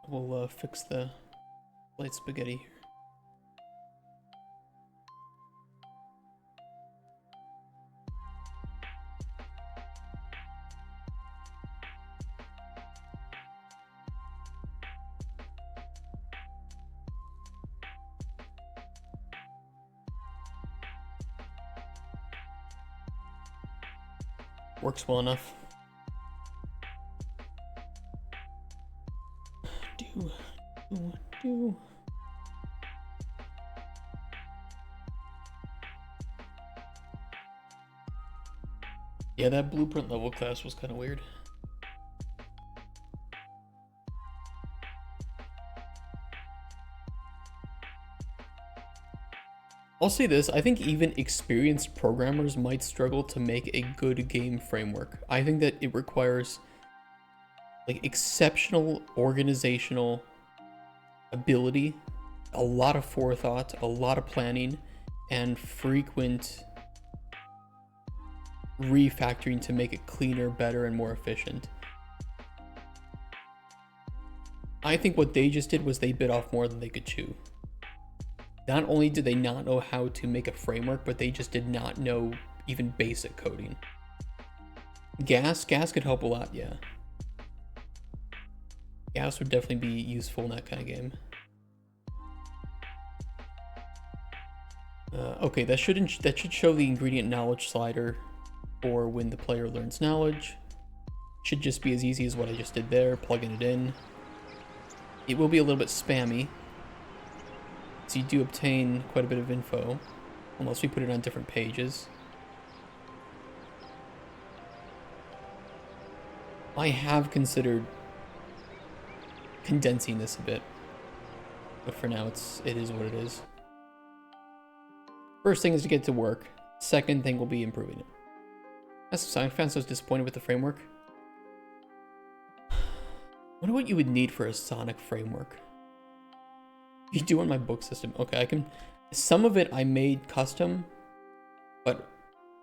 We'll fix the light spaghetti here. Works well enough. Do. Yeah, that blueprint level class was kind of weird. I'll say this, I think even experienced programmers might struggle to make a good game framework. I think that it requires like exceptional organizational ability, a lot of forethought, a lot of planning, and frequent refactoring to make it cleaner, better, and more efficient. I think what they just did was they bit off more than they could chew. Not only did they not know how to make a framework, but they just did not know even basic coding. Gas could help a lot, yeah. Gas would definitely be useful in that kind of game. Okay, that should show the ingredient knowledge slider for when the player learns knowledge. Should just be as easy as what I just did there, plugging it in. It will be a little bit spammy, so you do obtain quite a bit of info, unless we put it on different pages. I have considered condensing this a bit, but for now it is what it is. First thing is to get to work. Second thing will be improving it. I found so disappointed with the framework. I wonder what you would need for a Sonic framework. You do on my book system. Okay, I can. Some of it I made custom, but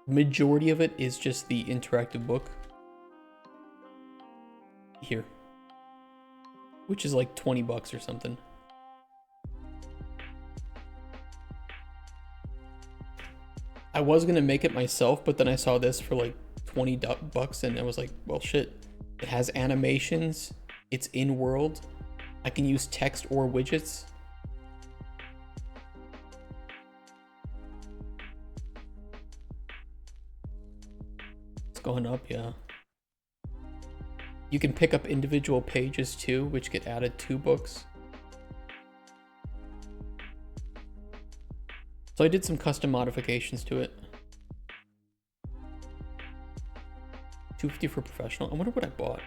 majority of it is just the interactive book. Here. Which is like 20 bucks or something. I was gonna make it myself, but then I saw this for like 20 bucks and I was like, well shit. It has animations, it's in world, I can use text or widgets. It's going up, yeah. You can pick up individual pages too, which get added to books. So I did some custom modifications to it. $250 for professional. I wonder what I bought.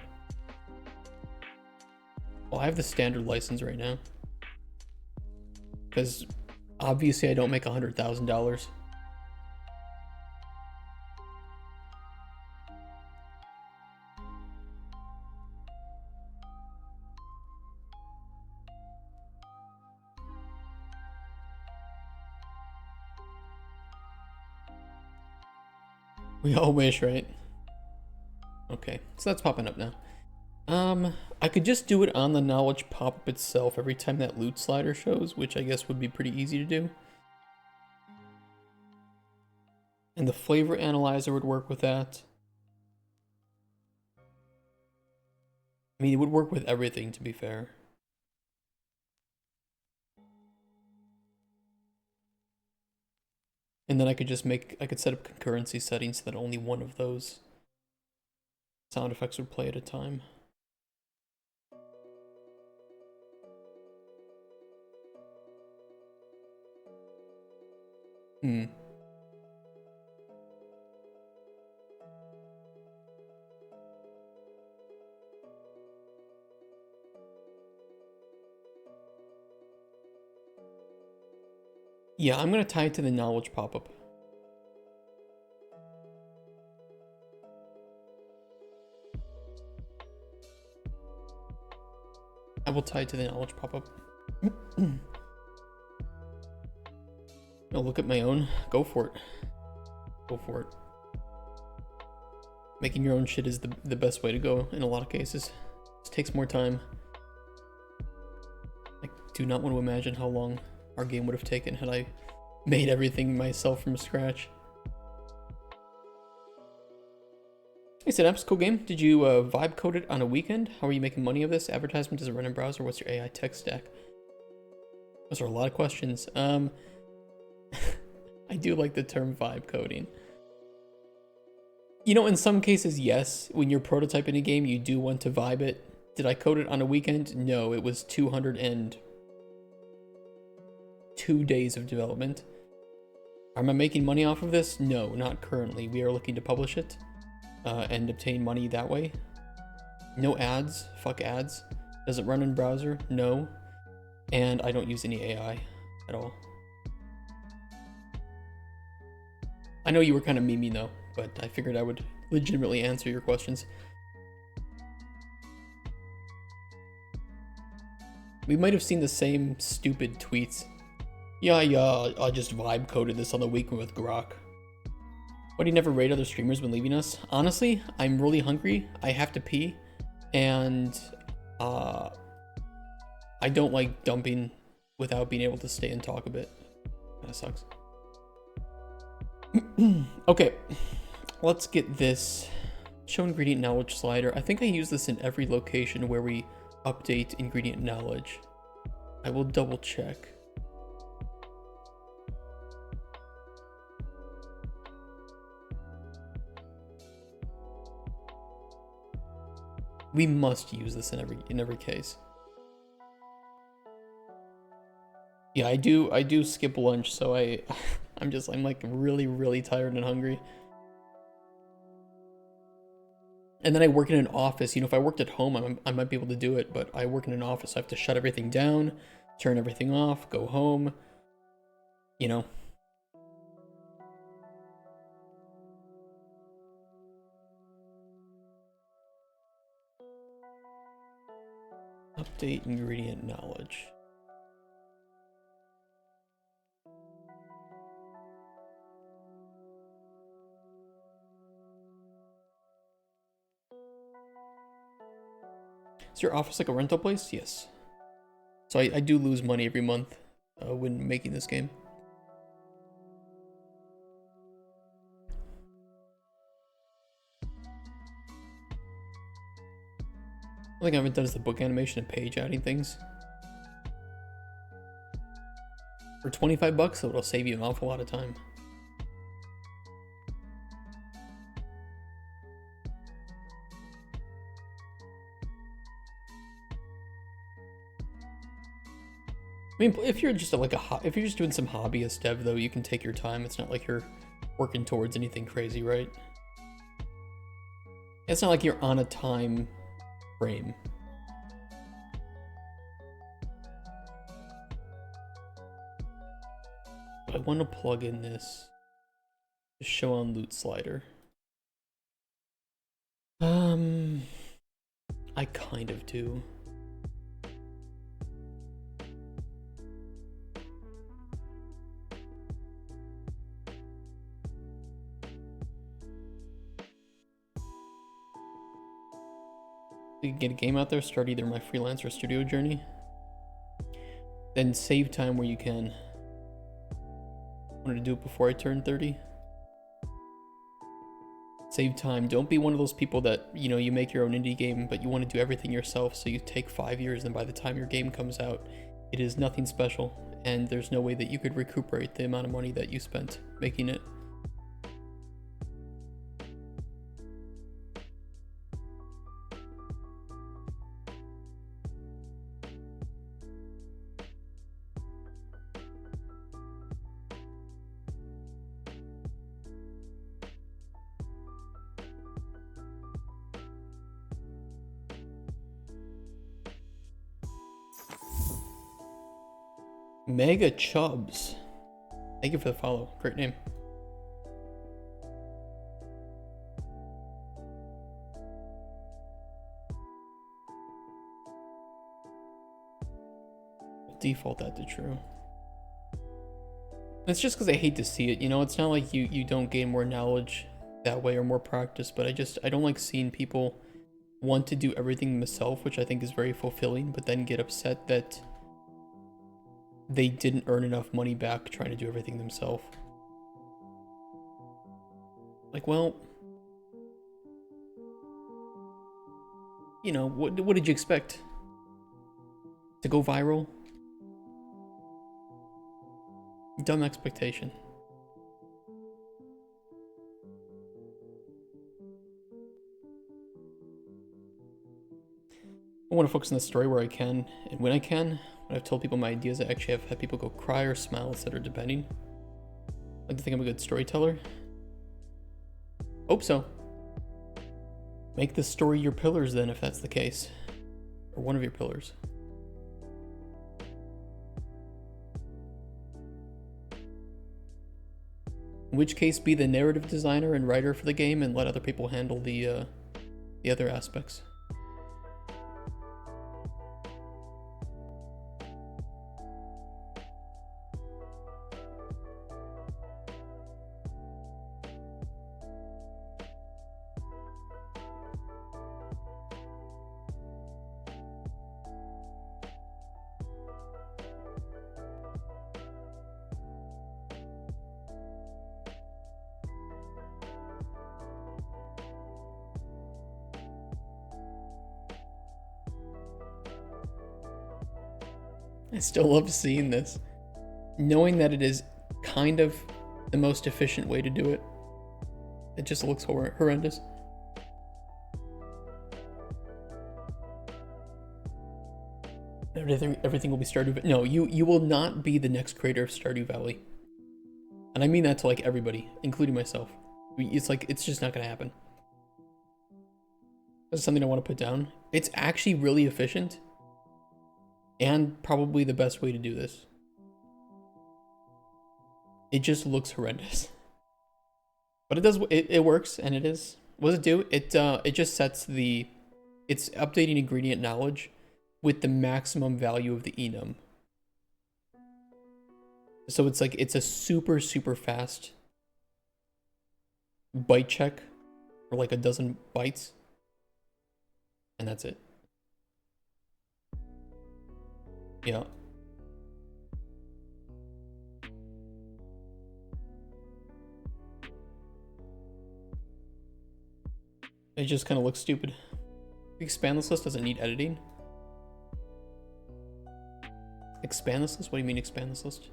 Well, I have the standard license right now. Because obviously I don't make $100,000. We all wish, right? Okay, so that's popping up now. I could just do it on the knowledge pop-up itself every time that loot slider shows, which I guess would be pretty easy to do. And the flavor analyzer would work with that. I mean, it would work with everything, to be fair. And then I could just I could set up concurrency settings so that only one of those sound effects would play at a time. Yeah, I'm gonna tie it to the knowledge pop-up. I will tie it to the knowledge pop-up. No, look at my own. Go for it. Go for it. Making your own shit is the best way to go in a lot of cases. It takes more time. do not want to imagine how long our game would have taken had I made everything myself from scratch. Hey, Synapse, cool game. Did you vibe code it on a weekend? How are you making money of this? Advertisement, does it run in browser? What's your AI tech stack? Those are a lot of questions. I do like the term vibe coding. You know, in some cases, yes. When you're prototyping a game, you do want to vibe it. Did I code it on a weekend? No, it was 202 days of development. Am I making money off of this? No, not currently. We are looking to publish it and obtain money that way. No ads. Fuck ads. Does it run in browser? No. And I don't use any AI at all. I know you were kind of memey though, but I figured I would legitimately answer your questions. We might have seen the same stupid tweets. Yeah, I just vibe coded this on the weekend with Grok. Why do you never rate other streamers when leaving us? Honestly, I'm really hungry. I have to pee, and I don't like dumping without being able to stay and talk a bit. Kinda sucks. Okay, let's get this show ingredient knowledge slider. I think I use this in every location where we update ingredient knowledge. I will double check. We must use this in every case. Yeah, I do skip lunch, so I'm like really tired and hungry. And then I work in an office. You know, if I worked at home, I might be able to do it, but I work in an office. I have to shut everything down, turn everything off, go home. You know. Update ingredient knowledge. Is your office like a rental place? Yes. So I do lose money every month when making this game. One thing I haven't done is the book animation and page adding things. For 25 bucks, so it'll save you an awful lot of time. I mean, if you're just if you're just doing some hobbyist dev though, you can take your time. It's not like you're working towards anything crazy, right? It's not like you're on a time frame. But I want to plug in this show on loot slider. I kind of do. You can get a game out there, start either my freelance or studio journey. Then save time where you can. I wanted to do it before I turn 30. Save time. Don't be one of those people that, you know, you make your own indie game, but you want to do everything yourself, so you take 5 years, and by the time your game comes out, it is nothing special, and there's no way that you could recuperate the amount of money that you spent making it. Mega Chubs. Thank you for the follow. Great name. I'll default that to true. It's just because I hate to see it. You know, it's not like you don't gain more knowledge that way or more practice, but I don't like seeing people want to do everything themselves, which I think is very fulfilling, but then get upset that they didn't earn enough money back trying to do everything themselves. Like, well, you know, what did you expect? To go viral? Dumb expectation. I want to focus on the story where I can, and when I can. When I've told people my ideas, I actually have had people go cry or smile, etc. depending. I like to think I'm a good storyteller. Hope so. Make the story your pillars then, if that's the case. Or one of your pillars. In which case, be the narrative designer and writer for the game and let other people handle the other aspects. I still love seeing this. Knowing that it is kind of the most efficient way to do it. It just looks horrendous. Everything will be Stardew Valley. No, you will not be the next creator of Stardew Valley. And I mean that to like everybody, including myself. It's like, it's just not gonna happen. That's something I want to put down. It's actually really efficient. And probably the best way to do this. It just looks horrendous. But it does, it works, and it is. What does it do? It just sets the, it's updating ingredient knowledge with the maximum value of the enum. So it's like, it's a super, super fast byte check for like a dozen bytes. And that's it. Yeah. It just kind of looks stupid. Expand this list doesn't need editing. Expand this list? What do you mean expand this list?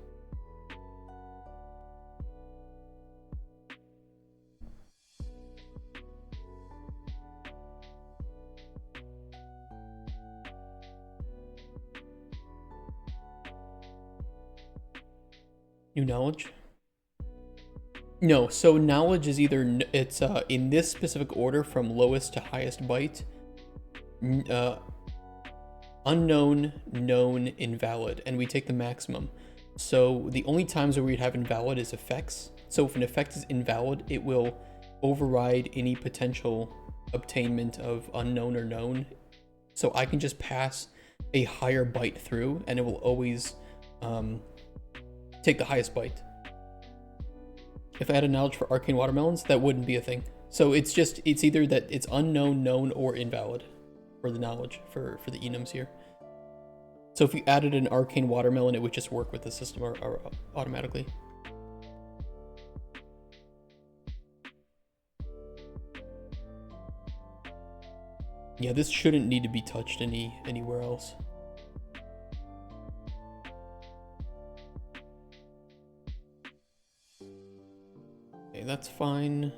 New knowledge? No, so knowledge is either, it's in this specific order from lowest to highest byte. Unknown, known, invalid, and we take the maximum. So the only times where we'd have invalid is effects. So if an effect is invalid, it will override any potential obtainment of unknown or known. So I can just pass a higher byte through and it will always take the highest byte. If I had a knowledge for arcane watermelons, that wouldn't be a thing. So it's just, it's either that it's unknown, known, or invalid for the knowledge for the enums here. So if you added an arcane watermelon, it would just work with the system or automatically. Yeah, this shouldn't need to be touched anywhere else. Okay, that's fine.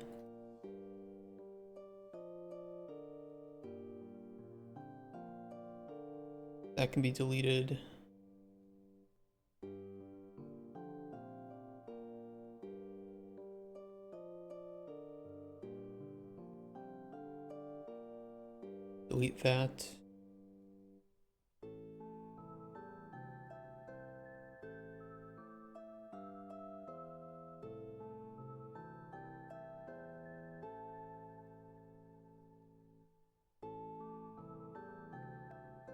That can be deleted. Delete that.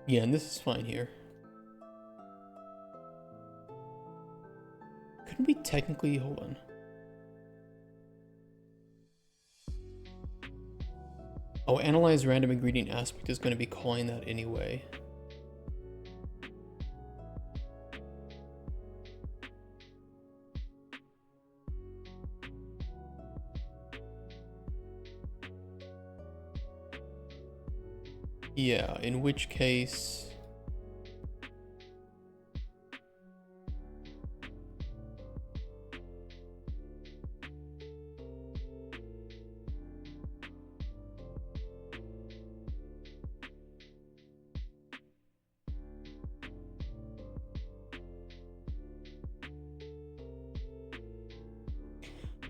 Yeah, and this is fine here. Couldn't we technically, hold on. Oh, analyze random ingredient aspect is going to be calling that anyway. Yeah, in which case...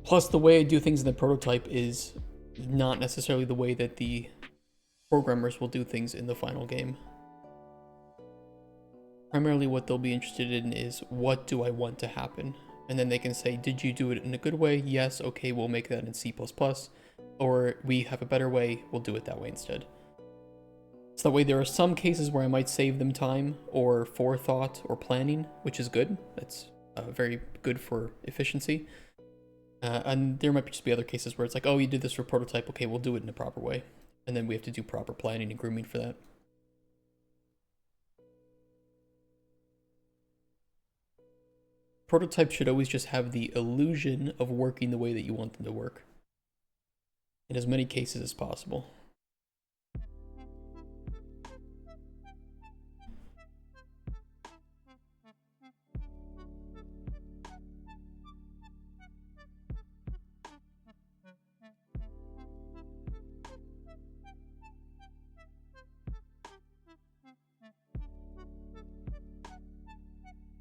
Plus, the way I do things in the prototype is not necessarily the way that the programmers will do things in the final game. Primarily what they'll be interested in is, what do I want to happen? And then they can say, did you do it in a good way? Yes, okay, we'll make that in C++. Or we have a better way, we'll do it that way instead. So that way there are some cases where I might save them time or forethought or planning, which is good. That's very good for efficiency. And there might just be other cases where it's like, oh, you did this for prototype, okay, we'll do it in a proper way. And then we have to do proper planning and grooming for that. Prototypes should always just have the illusion of working the way that you want them to work, in as many cases as possible.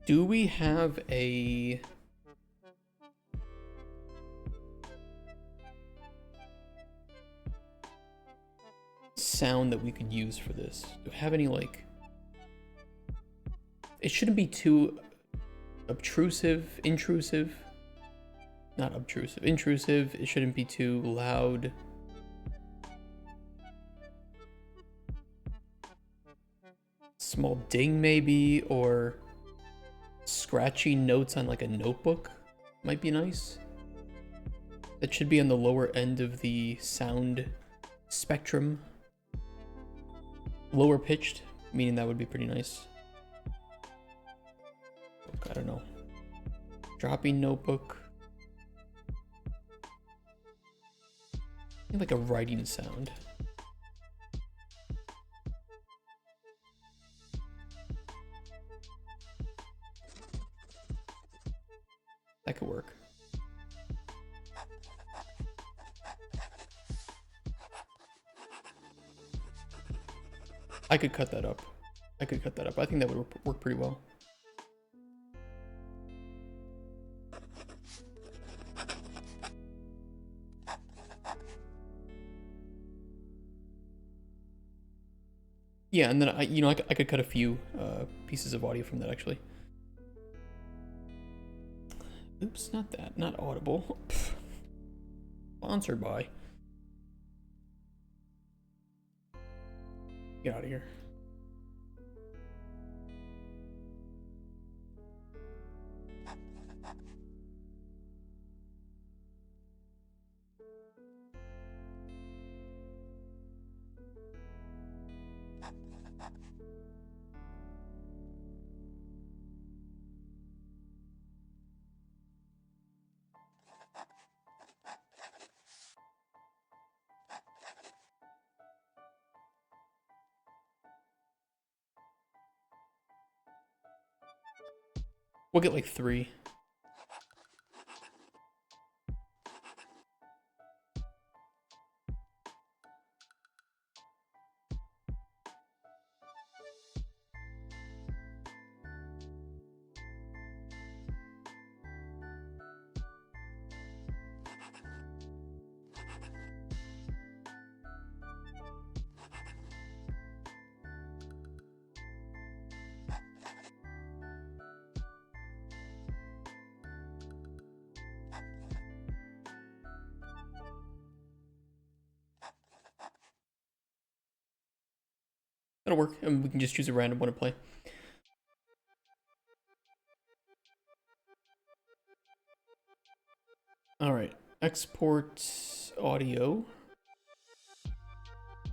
Do we have a... sound that we could use for this? Do we have any, like... It shouldn't be too intrusive. Not obtrusive, intrusive. It shouldn't be too loud. Small ding maybe, or scratchy notes on like a notebook might be nice. That should be on the lower end of the sound spectrum. Lower pitched, meaning that would be pretty nice. I don't know. Dropping notebook. Like a writing sound. That could work. I could cut that up. I think that would work pretty well. Yeah, and then I could cut a few pieces of audio from that actually. Oops, not that. Not Audible. Sponsored by. Get out of here. We'll get like 3. That'll work, and we can just choose a random one to play. Alright, export audio.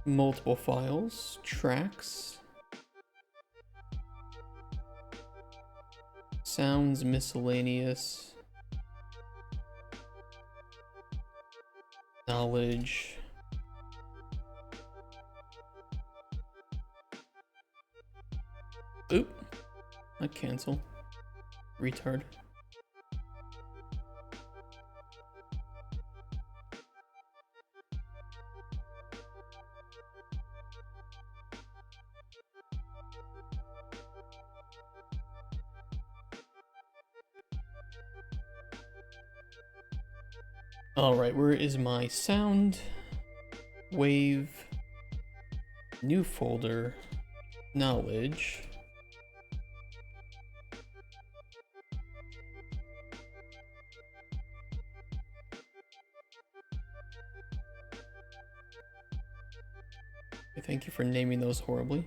Multiple files, tracks. Sounds miscellaneous. Knowledge. Oop. Not cancel. Retard. Alright, where is my sound? Wave. New folder. Knowledge. Thank you for naming those horribly.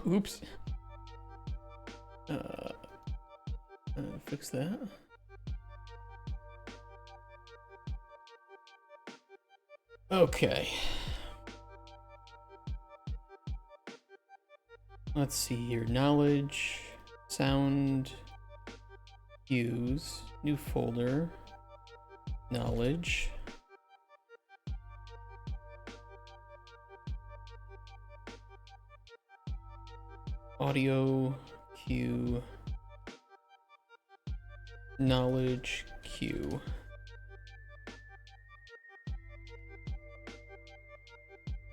Oops. Fix that. Okay. Let's see here. Knowledge, sound, use, new folder, knowledge. Audio, cue, knowledge, cue.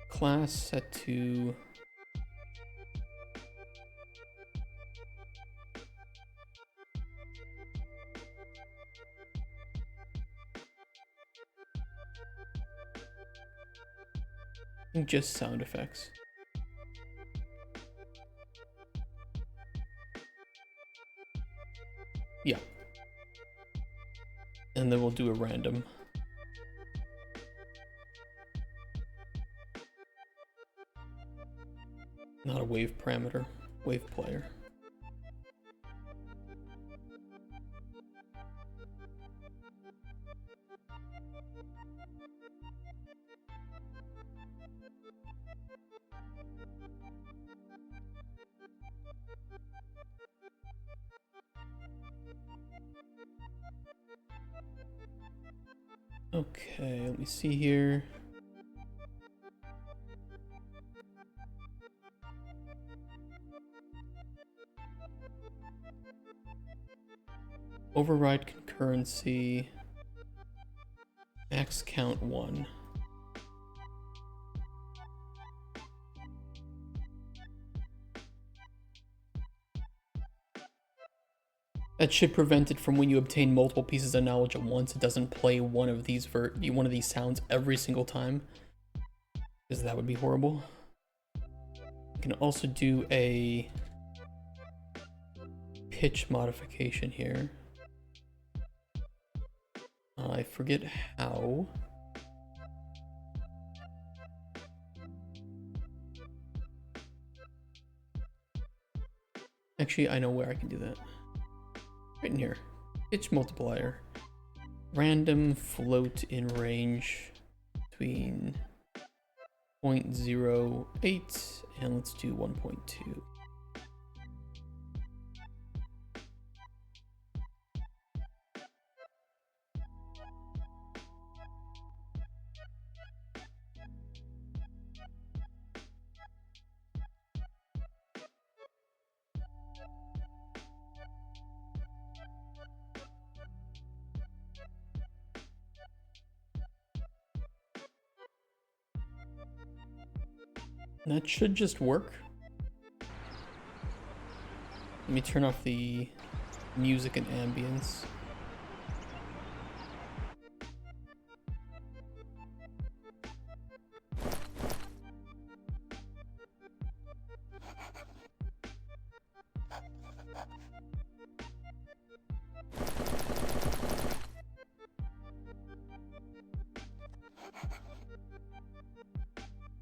Class set to I think just sound effects. Yeah. And then we'll do a random. Not a wave parameter, wave player. Okay, let me see here. Override concurrency. Max count 1. That should prevent it from when you obtain multiple pieces of knowledge at once. It doesn't play one of these sounds every single time, because that would be horrible. You can also do a pitch modification here. I forget how. Actually, I know where I can do that. Right in here. Pitch multiplier. Random float in range between 0.08 and let's do 1.2. That should just work. Let me turn off the music and ambience.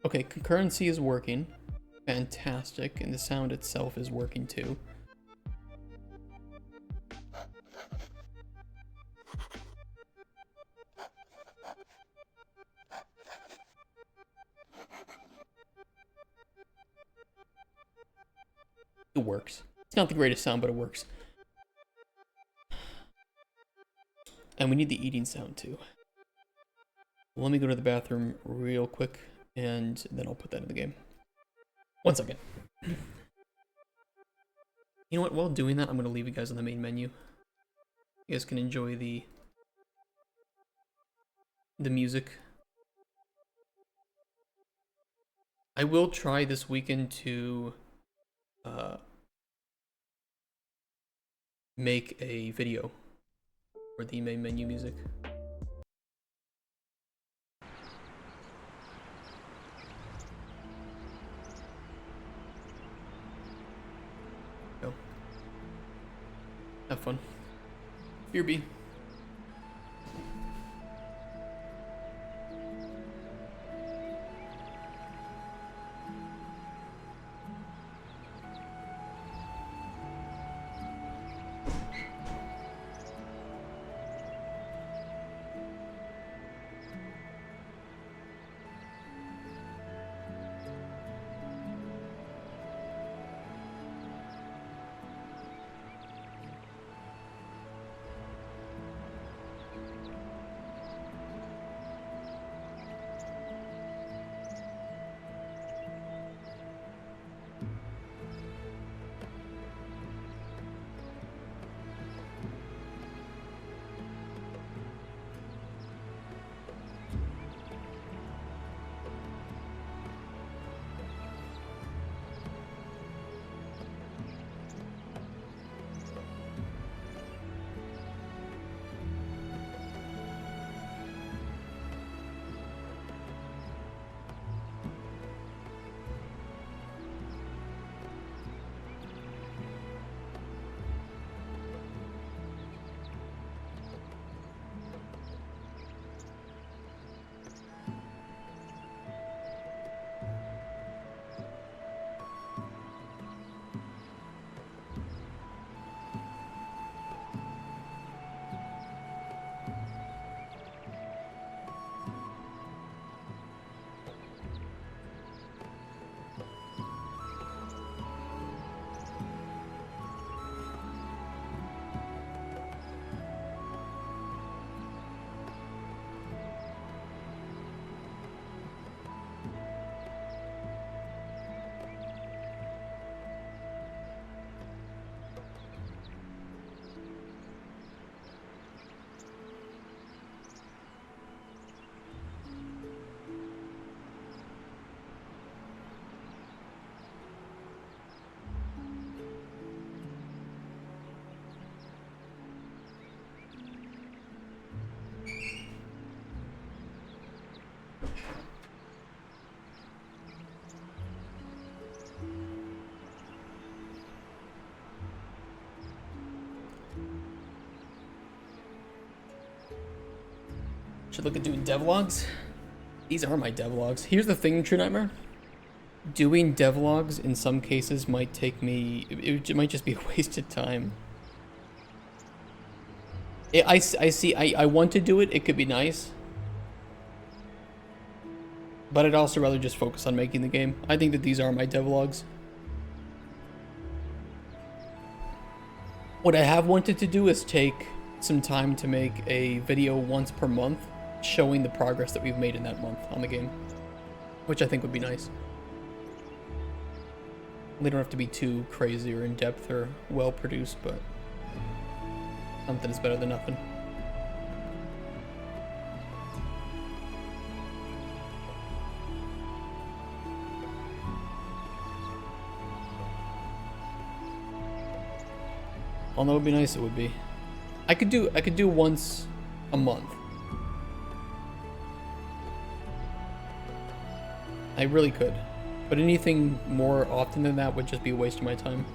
Okay, concurrency is working. Fantastic, and the sound itself is working too. It works. It's not the greatest sound, but it works. And we need the eating sound too. Let me go to the bathroom real quick, and then I'll put that in the game. 1 second. You know what? While doing that, I'm going to leave you guys on the main menu. You guys can enjoy the music. I will try this weekend to make a video for the main menu music. Go. Have fun. Beer B. Should look at doing devlogs. These are my devlogs. Here's the thing, True Nightmare. Doing devlogs in some cases might take me... It might just be a waste of time. I see. I want to do it. It could be nice. But I'd also rather just focus on making the game. I think that these are my devlogs. What I have wanted to do is take some time to make a video once per month showing the progress that we've made in that month on the game, which I think would be nice. They don't have to be too crazy or in-depth or well-produced, but something is better than nothing. Although it would be nice, it would be. I could do once a month. I really could. But anything more often than that would just be a waste of my time.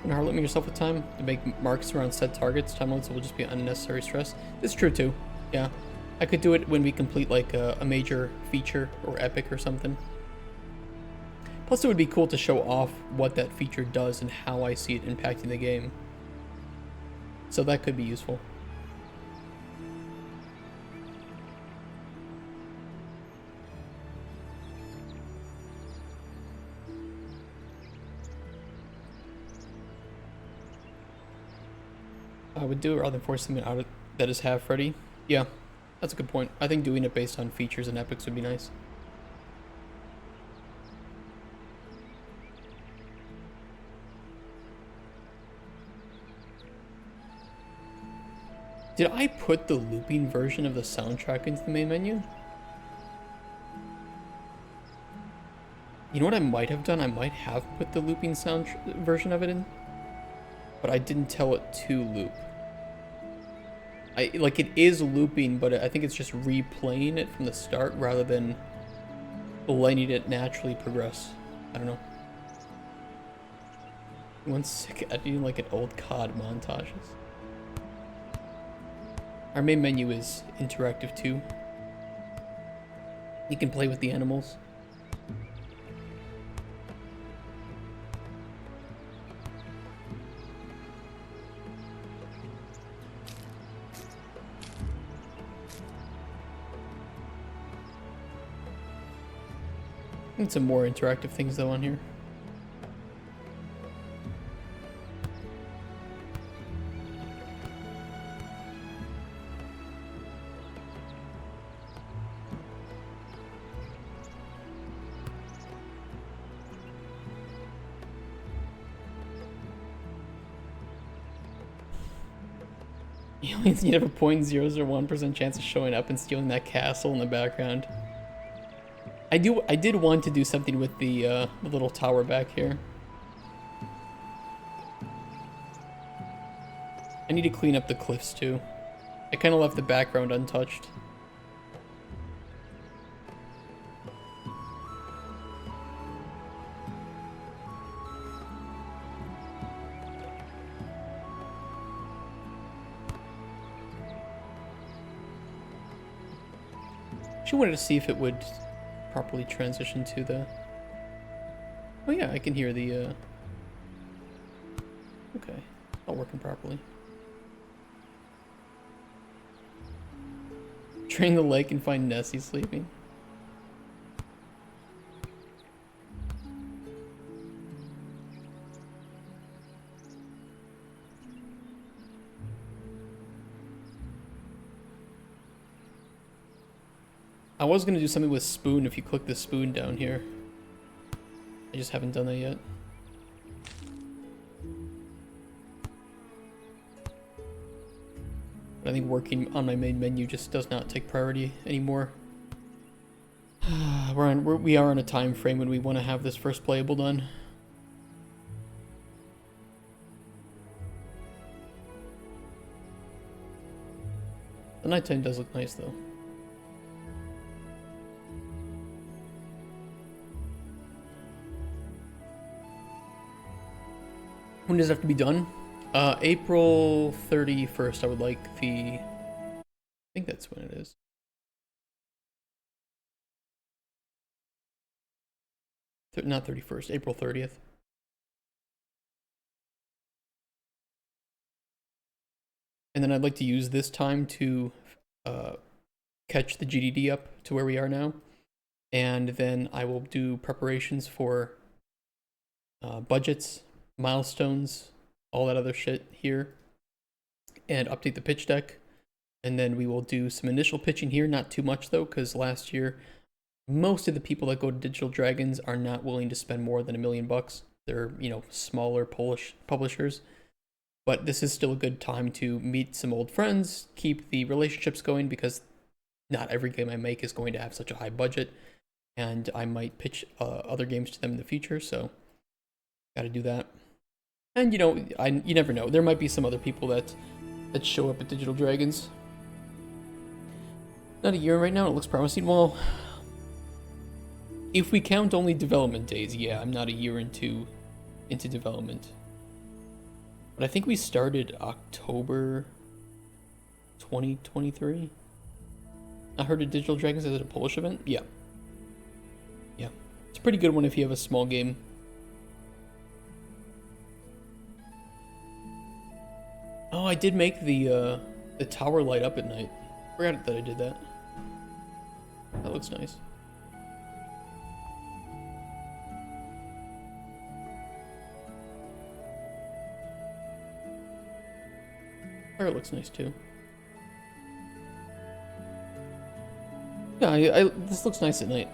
And hard limit yourself with time to make marks around set targets. Time limits will just be unnecessary stress. It's true too. Yeah. I could do it when we complete like a major feature or epic or something. Plus it would be cool to show off what that feature does and how I see it impacting the game. So that could be useful. I would do it rather than force something out of, that is half ready. Yeah, that's a good point. I think doing it based on features and epics would be nice. Did I put the looping version of the soundtrack into the main menu? You know what I might have done? I might have put the looping sound version of it in, but I didn't tell it to loop. Like it is looping, but I think it's just replaying it from the start rather than letting it naturally progress. I don't know. One sick editing like an old COD montages. Our main menu is interactive too. You can play with the animals. Need some more interactive things though on here. Aliens need to have a 0.001% chance of showing up and stealing that castle in the background. I did want to do something with the little tower back here. I need to clean up the cliffs too. I kind of left the background untouched. She wanted to see if it would properly transition to the... Oh yeah, I can hear the... Okay, not working properly. Drain the lake and find Nessie sleeping. I was going to do something with spoon if you click the spoon down here. I just haven't done that yet. But I think working on my main menu just does not take priority anymore. We are on a time frame when we want to have this first playable done. The nighttime does look nice though. When does it have to be done? April 31st, I would like the... I think that's when it is. Not 31st, April 30th. And then I'd like to use this time to catch the GDD up to where we are now. And then I will do preparations for budgets, milestones, all that other shit here, and update the pitch deck. And then we will do some initial pitching here, not too much though, because last year most of the people that go to Digital Dragons are not willing to spend more than $1 million. They're, you know, smaller Polish publishers, but this is still a good time to meet some old friends, keep the relationships going, because not every game I make is going to have such a high budget, and I might pitch other games to them in the future, so gotta do that. And you know, you never know. There might be some other people that show up at Digital Dragons. Not a year right now. It looks promising. Well, if we count only development days, yeah, I'm not a year into development. But I think we started October 2023. I heard of Digital Dragons as a Polish event. Yeah. Yeah. It's a pretty good one if you have a small game. Oh, I did make the tower light up at night. Forgot that I did that. That looks nice. Fire looks nice too. Yeah, this looks nice at night.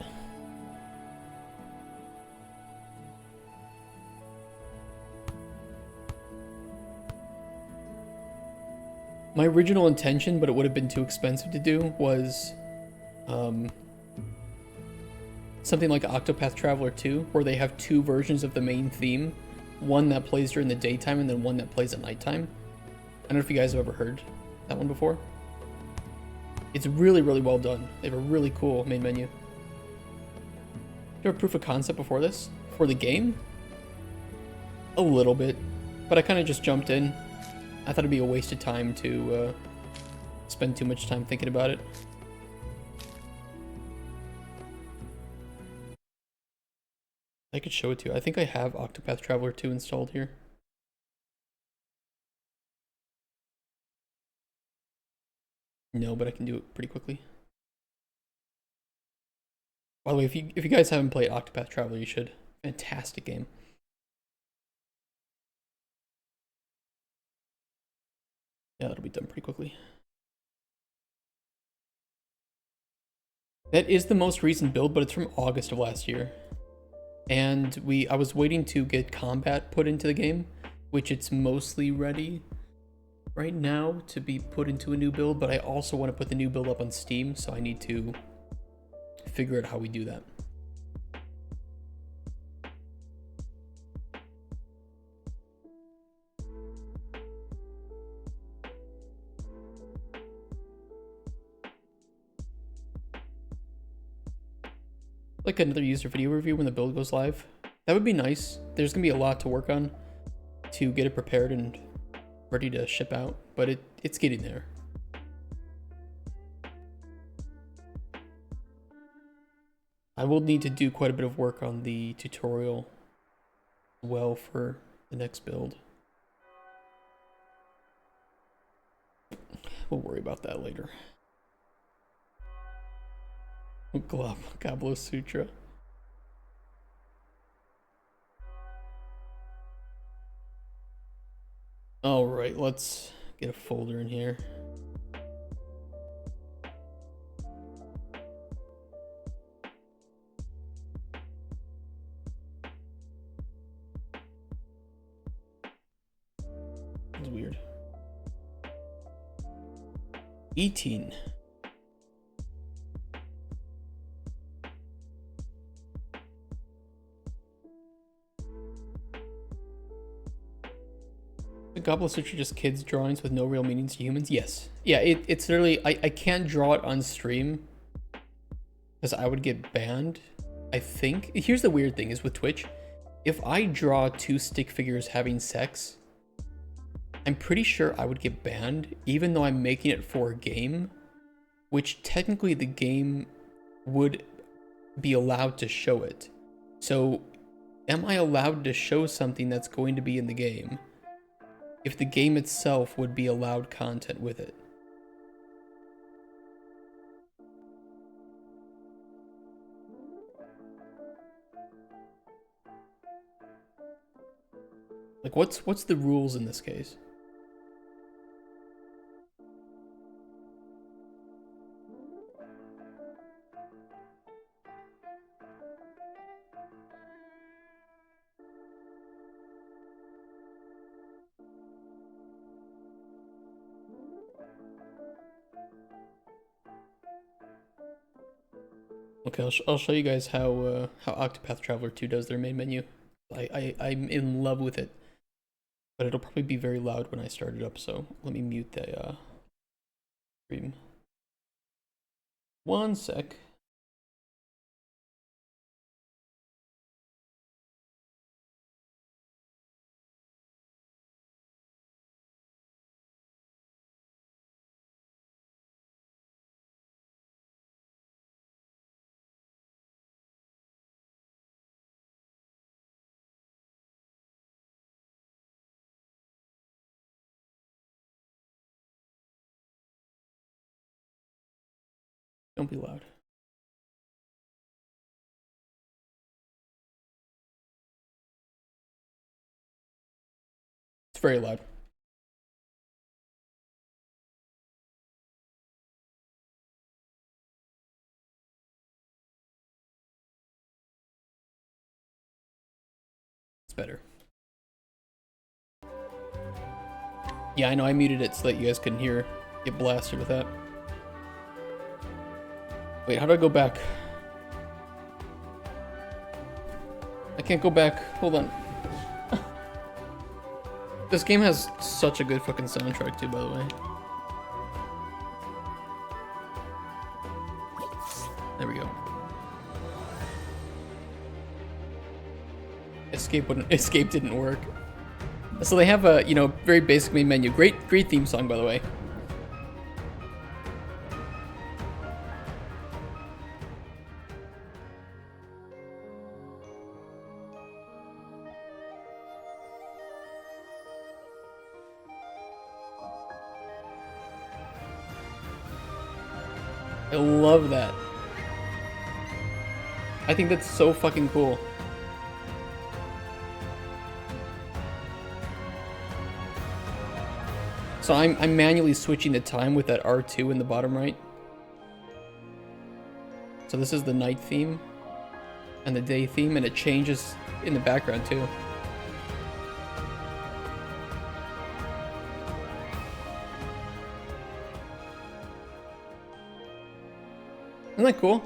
My original intention, but it would have been too expensive to do, was something like Octopath Traveler 2, where they have two versions of the main theme. One that plays during the daytime and then one that plays at nighttime. I don't know if you guys have ever heard that one before. It's really, really well done. They have a really cool main menu. Do you have a proof of concept before this? For the game? A little bit. But I kind of just jumped in. I thought it'd be a waste of time to spend too much time thinking about it. I could show it to you. I think I have Octopath Traveler 2 installed here. No, but I can do it pretty quickly. By the way, if you guys haven't played Octopath Traveler, you should. Fantastic game. Yeah, that'll be done pretty quickly. That is the most recent build, but it's from August of last year. And I was waiting to get combat put into the game, which it's mostly ready right now to be put into a new build, but I also want to put the new build up on Steam, so I need to figure out how we do that. Like another user video review when the build goes live. That would be nice. There's gonna be a lot to work on to get it prepared and ready to ship out, but it's getting there. I will need to do quite a bit of work on the tutorial as well for the next build. We'll worry about that later. Goblo Sutra. Alright, let's get a folder in here. That's weird. 18. The Goblet Sutra just kids' drawings with no real meanings to humans? Yes. Yeah, it's literally, I can't draw it on stream because I would get banned, I think. Here's the weird thing is with Twitch, if I draw two stick figures having sex, I'm pretty sure I would get banned, even though I'm making it for a game, which technically the game would be allowed to show it. So, am I allowed to show something that's going to be in the game if the game itself would be allowed content with it? Like, what's the rules in this case? Okay, I'll show you guys how Octopath Traveler 2 does their main menu. I'm in love with it, but it'll probably be very loud when I start it up. So let me mute the stream. One sec. Don't be loud. It's very loud. better. Yeah, I know I muted it so that you guys couldn't get blasted with that. Wait, how do I go back? I can't go back. Hold on. This game has such a good fucking soundtrack too, by the way. There we go. Escape didn't work. So they have a, very basic main menu. Great theme song, by the way. I love that. I think that's so fucking cool. So I'm manually switching the time with that R2 in the bottom right. So this is the night theme and the day theme, and it changes in the background too. Isn't that cool?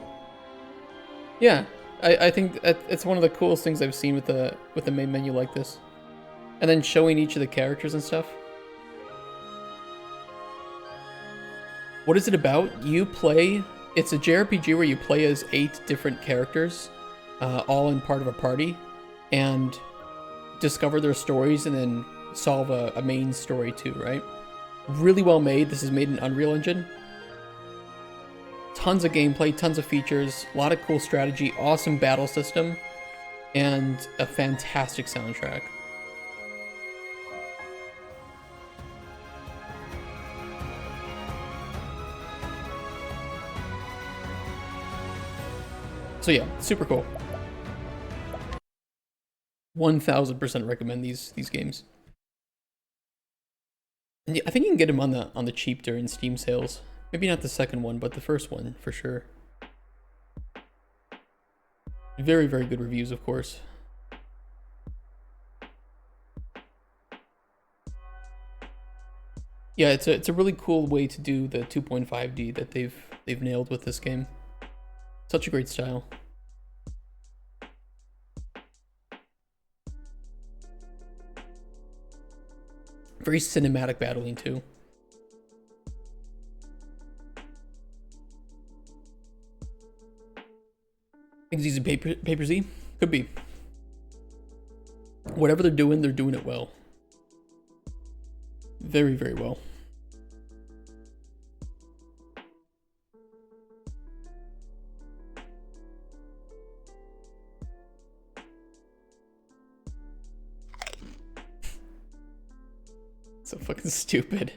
Yeah, I think it's one of the coolest things I've seen with the main menu like this. And then showing each of the characters and stuff. What is it about? It's a JRPG where you play as 8 different characters, all in part of a party, and discover their stories and then solve a main story too, right? Really well made. This is made in Unreal Engine. Tons of gameplay, tons of features, a lot of cool strategy, awesome battle system, and a fantastic soundtrack. So yeah, super cool. 1000% recommend these games. And yeah, I think you can get them on the cheap during Steam sales. Maybe not the second one, but the first one for sure. Very, very good reviews, of course. Yeah, it's a really cool way to do the 2.5D that they've nailed with this game. Such a great style. Very cinematic battling too. Think it's using Paper Z? Could be. Whatever they're doing it well. Very, very well. So fucking stupid.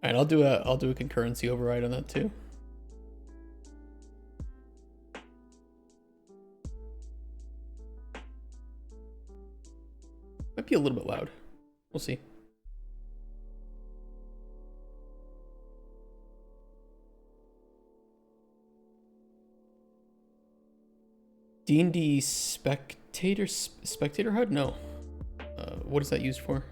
Alright, I'll do a concurrency override on that too. Might be a little bit loud. We'll see. D&D spectator HUD? No. What is that used for?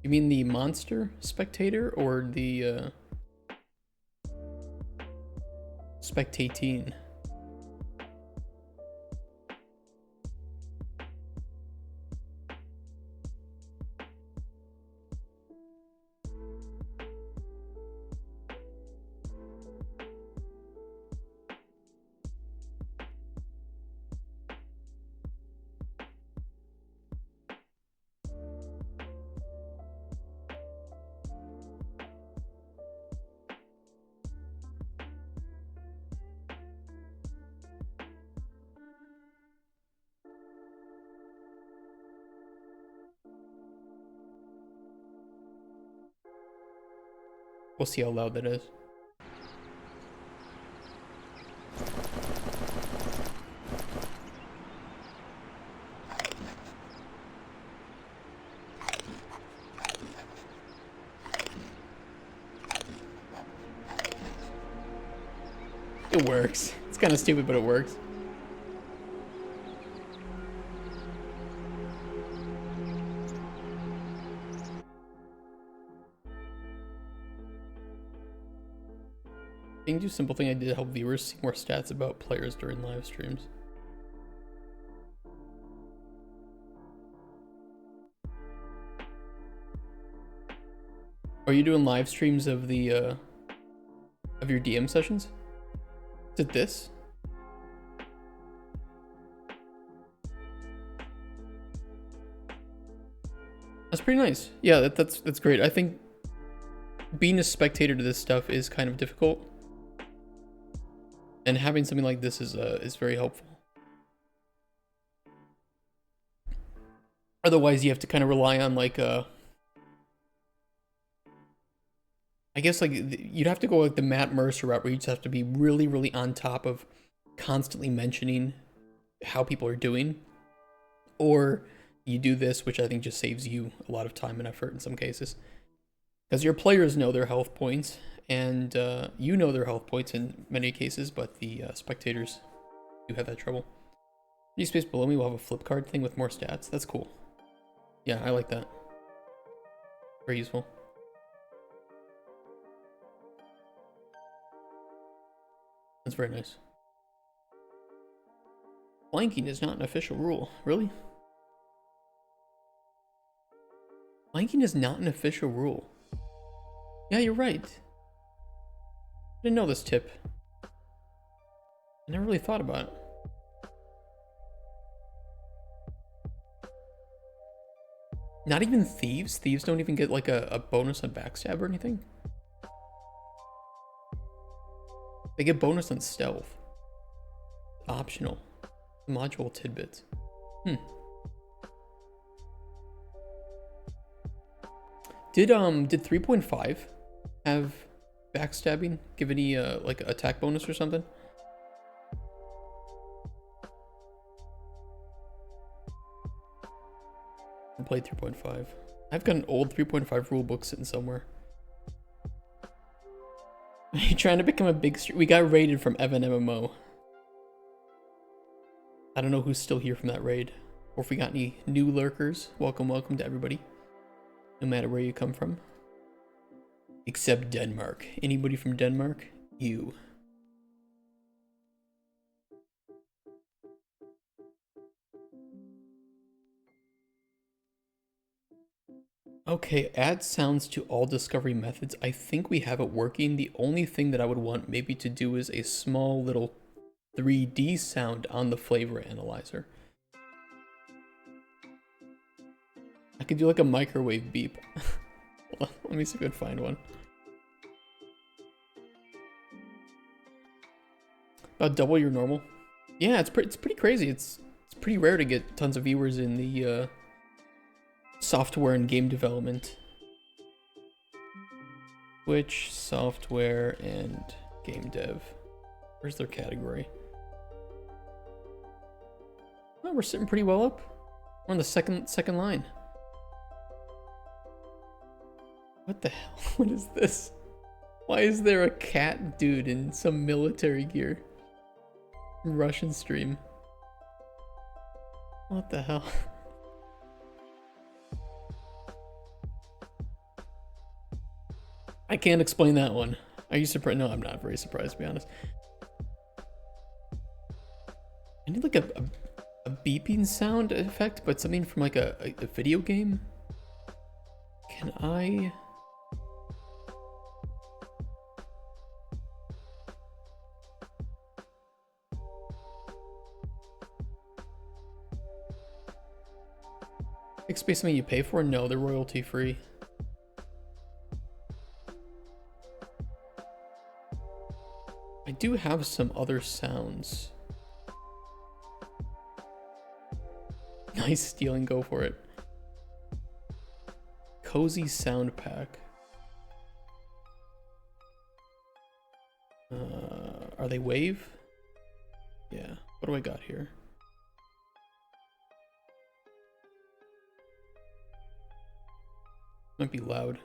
You mean the monster spectator or the spectating? We'll see how loud that is. It works. It's kind of stupid, but it works. Being do simple thing I did to help viewers see more stats about players during live streams. Are you doing live streams of the of your DM sessions? Is it this? That's pretty nice. Yeah, that's great. I think being a spectator to this stuff is kind of difficult, and having something like this is very helpful. Otherwise, you have to kind of rely on like I guess like you'd have to go like the Matt Mercer route, where you just have to be really, really on top of constantly mentioning how people are doing, or you do this, which I think just saves you a lot of time and effort in some cases, because your players know their health points, and you know their health points in many cases, but the spectators do have that trouble. Any space below me will have a flip card thing with more stats. That's cool. Yeah, I like that. Very useful. That's very nice. Flanking is not an official rule. Really? Flanking is not an official rule. Yeah, you're right. I didn't know this tip. I never really thought about it. Not even thieves? Thieves don't even get like a bonus on backstab or anything? They get bonus on stealth. Optional. Module tidbits. Did 3.5 have backstabbing? Give any like attack bonus or something? I played 3.5. I've got an old 3.5 rulebook sitting somewhere. Are you trying to become a big stream? We got raided from Evan MMO. I don't know who's still here from that raid, or if we got any new lurkers. Welcome to everybody, no matter where you come from. Except Denmark. Anybody from Denmark? You. Okay, add sounds to all discovery methods. I think we have it working. The only thing that I would want maybe to do is a small little 3D sound on the flavor analyzer. I could do like a microwave beep. Let me see if I can find one. About double your normal. Yeah, it's pretty crazy. It's pretty rare to get tons of viewers in the software and game development. Twitch, software, and game dev. Where's their category? Oh, we're sitting pretty well up. We're on the second line. What the hell? What is this? Why is there a cat dude in some military gear? Russian stream. What the hell? I can't explain that one. Are you surprised? No, I'm not very surprised, to be honest. I need like a beeping sound effect, but something from like a video game. Can I? Space something you pay for? No, they're royalty free. I do have some other sounds. Nice stealing, go for it. Cozy sound pack. Are they wave? Yeah. What do I got here? Might be loud.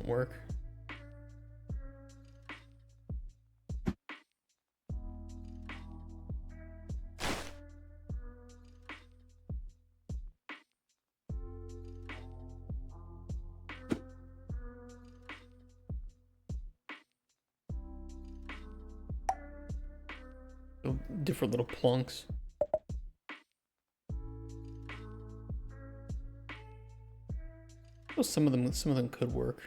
work. Different little plunks. Well, some of them could work.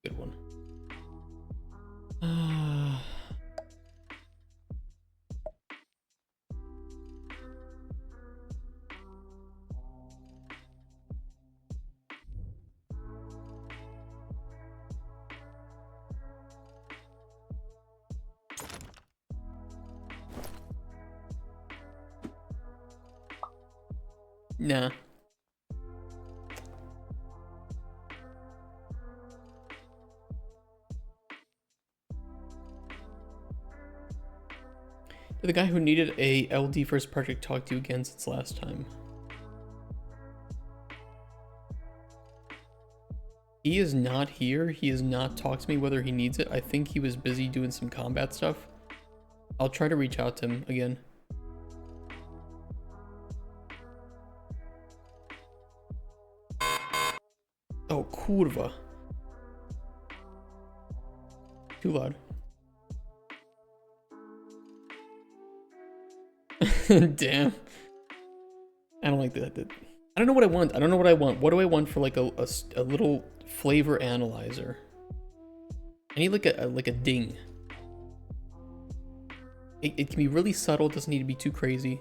Good one. Nah. Did the guy who needed a LD for his project talk to you again since last time? He is not here. He has not talked to me whether he needs it. I think he was busy doing some combat stuff. I'll try to reach out to him again. Oh, kurwa. Too loud. Damn. I don't like that. I don't know what I want. I don't know what I want. What do I want for like a little flavor analyzer? I need like a ding. It can be really subtle. It doesn't need to be too crazy.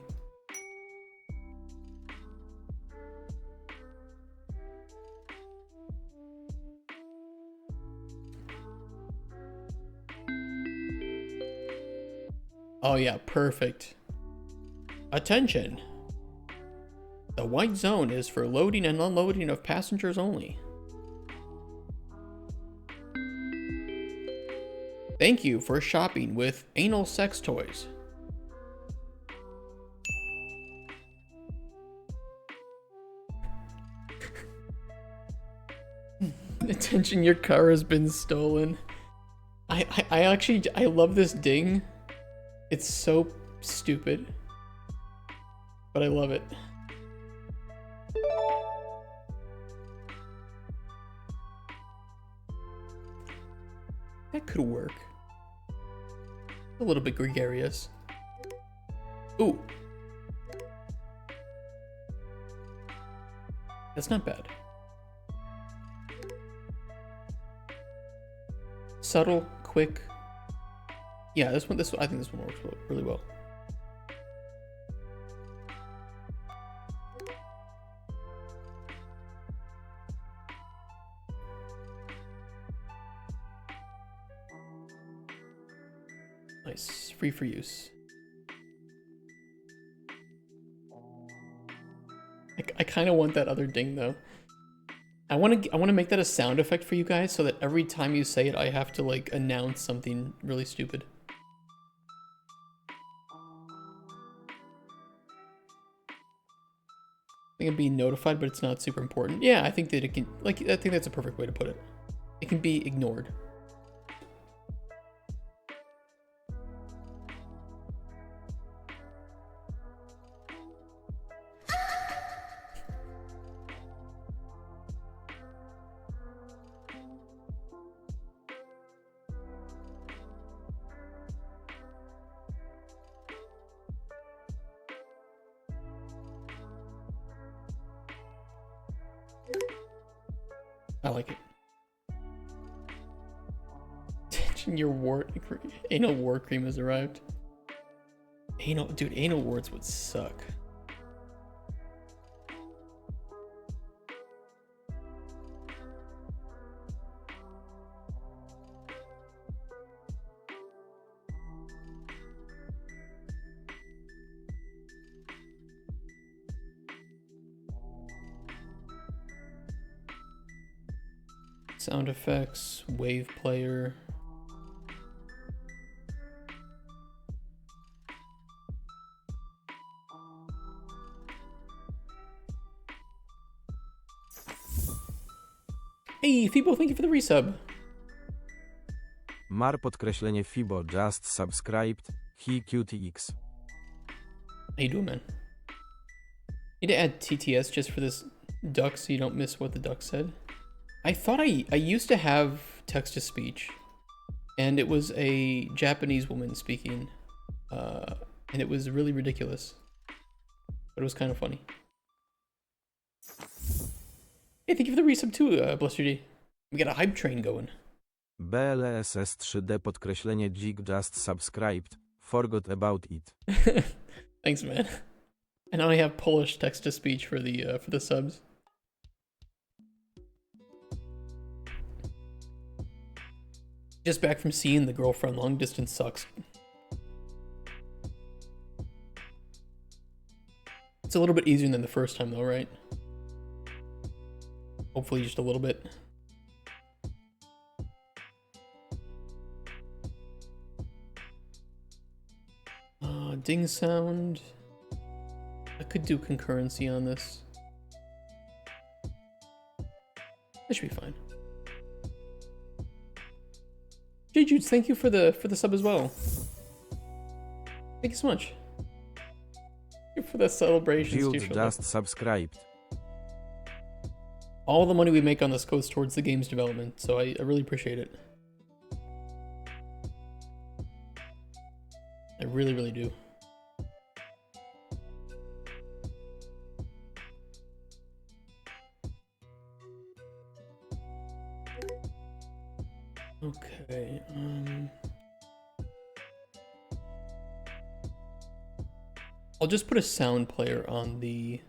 Oh yeah, perfect. Attention! The white zone is for loading and unloading of passengers only. Thank you for shopping with anal sex toys. Attention, your car has been stolen. I actually love this ding. It's so stupid, but I love it. That could work. A little bit gregarious. Ooh. That's not bad. Subtle, quick. Yeah, I think this one works really well. Nice, free for use. I kind of want that other ding though. I want to make that a sound effect for you guys so that every time you say it, I have to like announce something really stupid. I think I'm being notified, but it's not super important. Yeah, I think that it can, like, I think that's a perfect way to put it. It can be ignored. I like it. Your anal wart cream has arrived. Anal warts would suck. Sound effects, wave player. Hey, Fibo, thank you for the resub. Mar podkreślenie Fibo just subscribed. He QTX. How you doing, man? Need to add TTS just for this duck so you don't miss what the duck said. I thought I used to have text-to-speech, and it was a Japanese woman speaking, and it was really ridiculous, but it was kind of funny. Hey, thank you for the resub too, Bless your D. We got a hype train going. BLSS 3D podkreślenie Jig just subscribed. Forgot about it. Thanks, man. And now I have Polish text-to-speech for the subs. Just back from seeing the girlfriend. Long distance sucks. It's a little bit easier than the first time though, right? Hopefully just a little bit. Ding sound. I could do concurrency on this. That should be fine. J-Judes, thank you for the sub as well. Thank you so much. Thank you for the celebration. Jude just subscribed. All the money we make on this goes towards the game's development, so I really appreciate it. I really, really do. Okay, I'll just put a sound player on the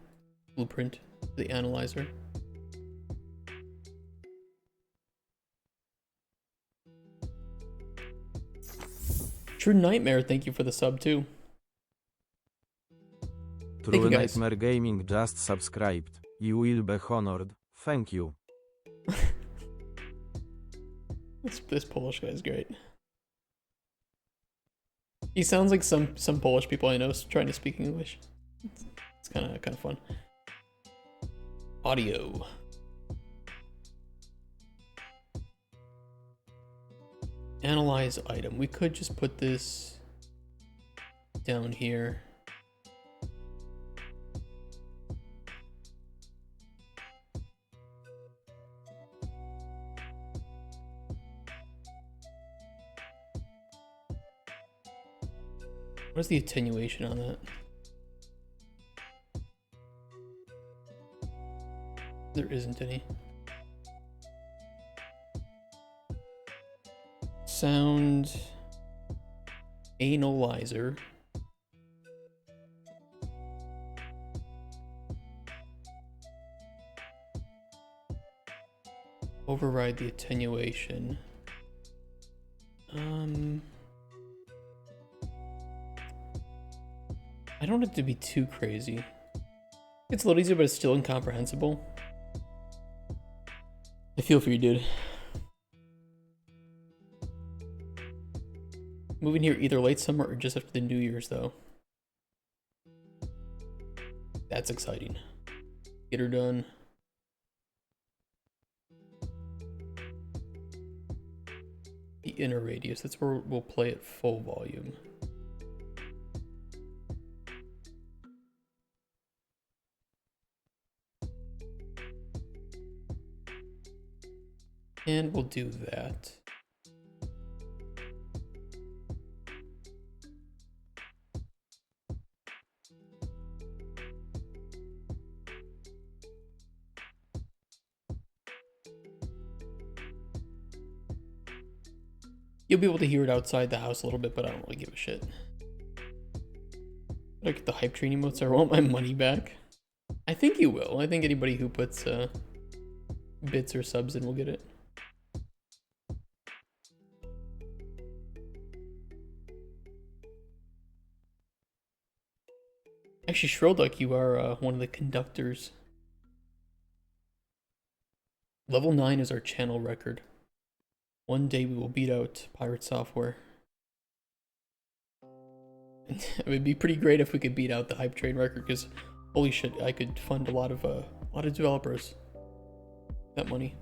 blueprint, the analyzer. True Nightmare, thank you for the sub too. True Nightmare Gaming just subscribed. You will be honored. Thank you. This Polish guy is great. He sounds like some Polish people I know trying to speak English. It's kind of fun. Audio. Analyze item. We could just put this down here. What's the attenuation on that? There isn't any. Sound analyzer. Override the attenuation. I don't want it to be too crazy. It's a little easier, but it's still incomprehensible. I feel for you, dude. Moving here either late summer or just after the New Year's, though. That's exciting. Get her done. The inner radius, that's where we'll play at full volume. And we'll do that. You'll be able to hear it outside the house a little bit, but I don't really give a shit. Did I get the hype train emotes? I want my money back. I think you will. I think anybody who puts bits or subs in will get it. Actually, Shrillduck, you are one of the conductors. Level 9 is our channel record. One day we will beat out Pirate Software. It would be pretty great if we could beat out the Hype Train record, because holy shit, I could fund a lot of developers. That money.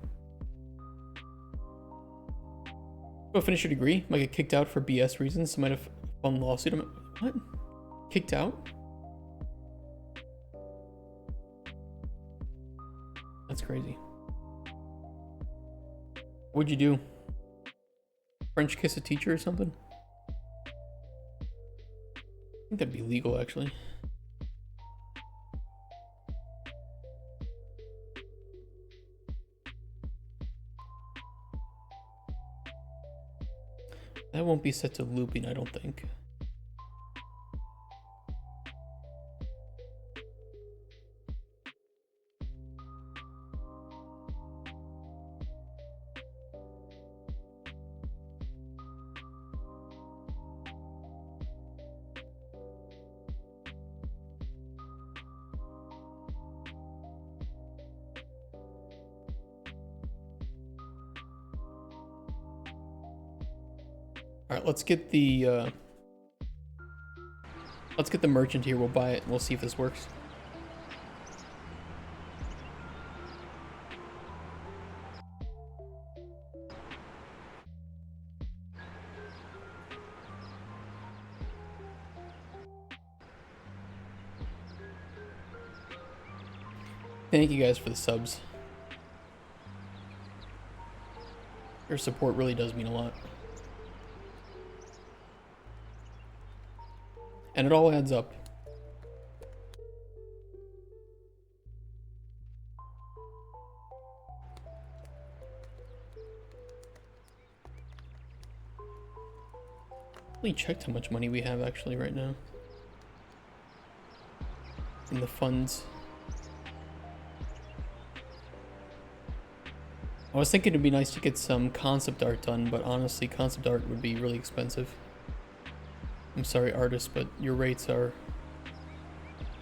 Go finish your degree. Might get kicked out for BS reasons. Might have filed a lawsuit. What? Kicked out? That's crazy. What'd you do? French kiss a teacher or something? I think that'd be legal, actually. That won't be set to looping, I don't think. All right, let's get the merchant here. We'll buy it and we'll see if this works. Thank you guys for the subs. Your support really does mean a lot. And it all adds up. Let me check how much money we have actually right now in the funds. I was thinking it'd be nice to get some concept art done, but honestly, concept art would be really expensive. I'm sorry, artists, but your rates are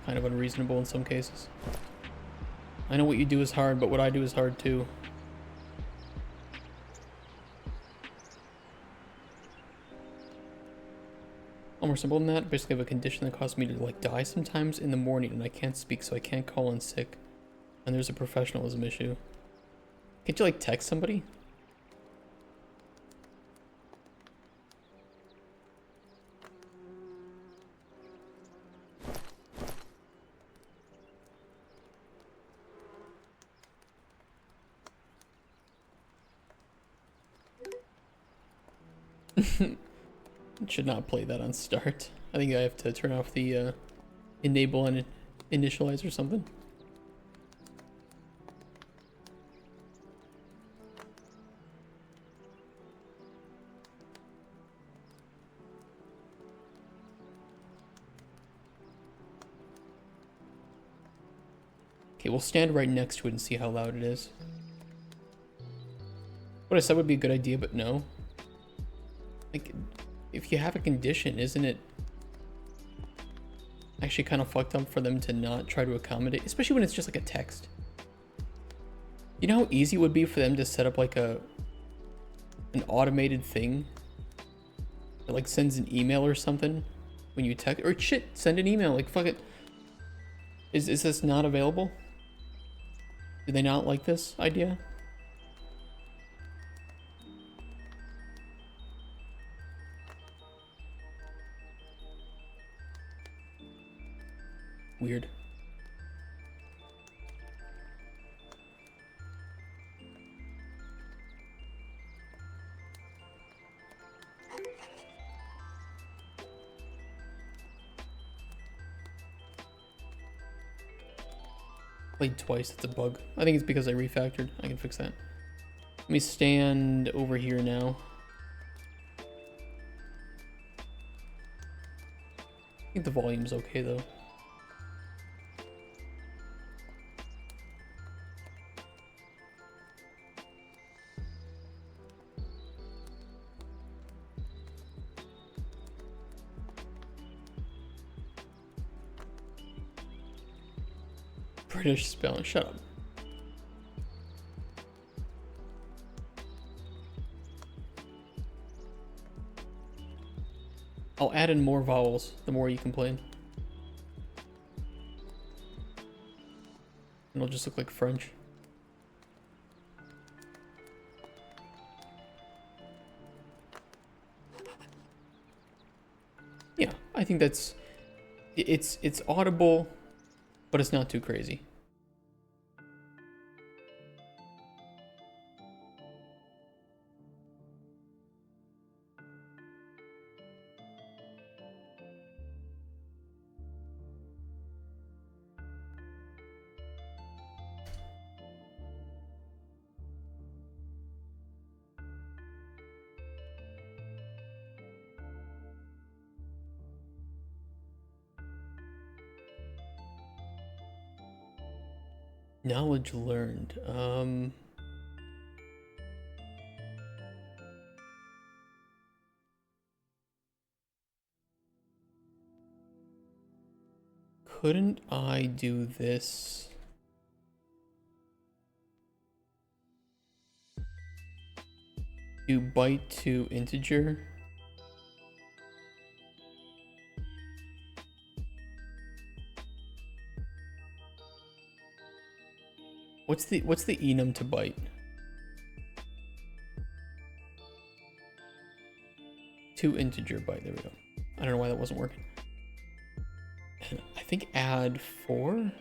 kind of unreasonable in some cases. I know what you do is hard, but what I do is hard too. More simple than that. Basically, I have a condition that causes me to like die sometimes in the morning, and I can't speak, so I can't call in sick. And there's a professionalism issue. Can't you like text somebody? Should not play that on start. I think I have to turn off the enable and initialize or something. Okay, we'll stand right next to it and see how loud it is. What I said would be a good idea, but no. Like, if you have a condition, isn't it actually kind of fucked up for them to not try to accommodate, especially when it's just like a text? You know how easy it would be for them to set up like an automated thing that like sends an email or something when you text, or shit, send an email, like fuck it. Is this not available? Do they not like this idea? Weird. Played twice, that's a bug. I think it's because I refactored. I can fix that. Let me stand over here now. I think the volume's okay though. British spelling, shut up. I'll add in more vowels the more you complain. And it'll just look like French. Yeah, I think it's audible, but it's not too crazy. Knowledge learned. Couldn't I do this? Do byte to integer? What's the enum to byte? To integer byte, there we go. I don't know why that wasn't working. And I think add 4?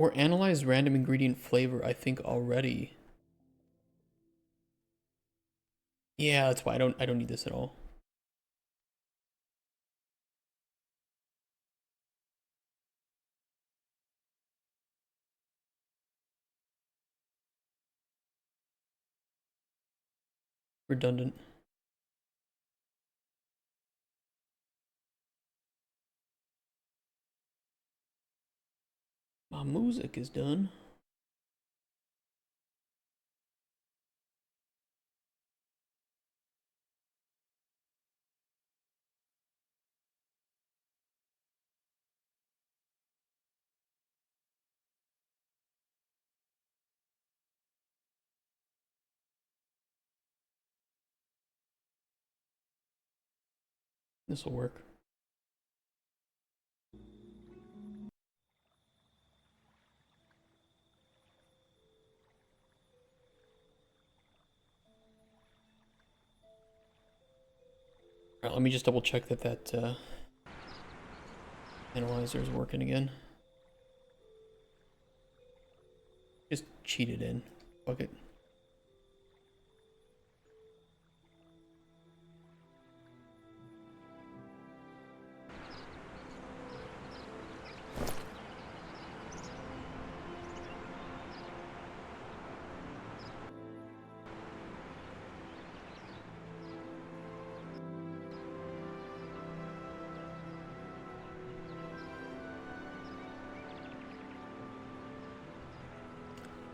Or analyze random ingredient flavor, I think already. Yeah, that's why I don't need this at all. Redundant. My music is done. This will work. Alright, let me just double check that analyzer is working again. Just cheat it in. Fuck it.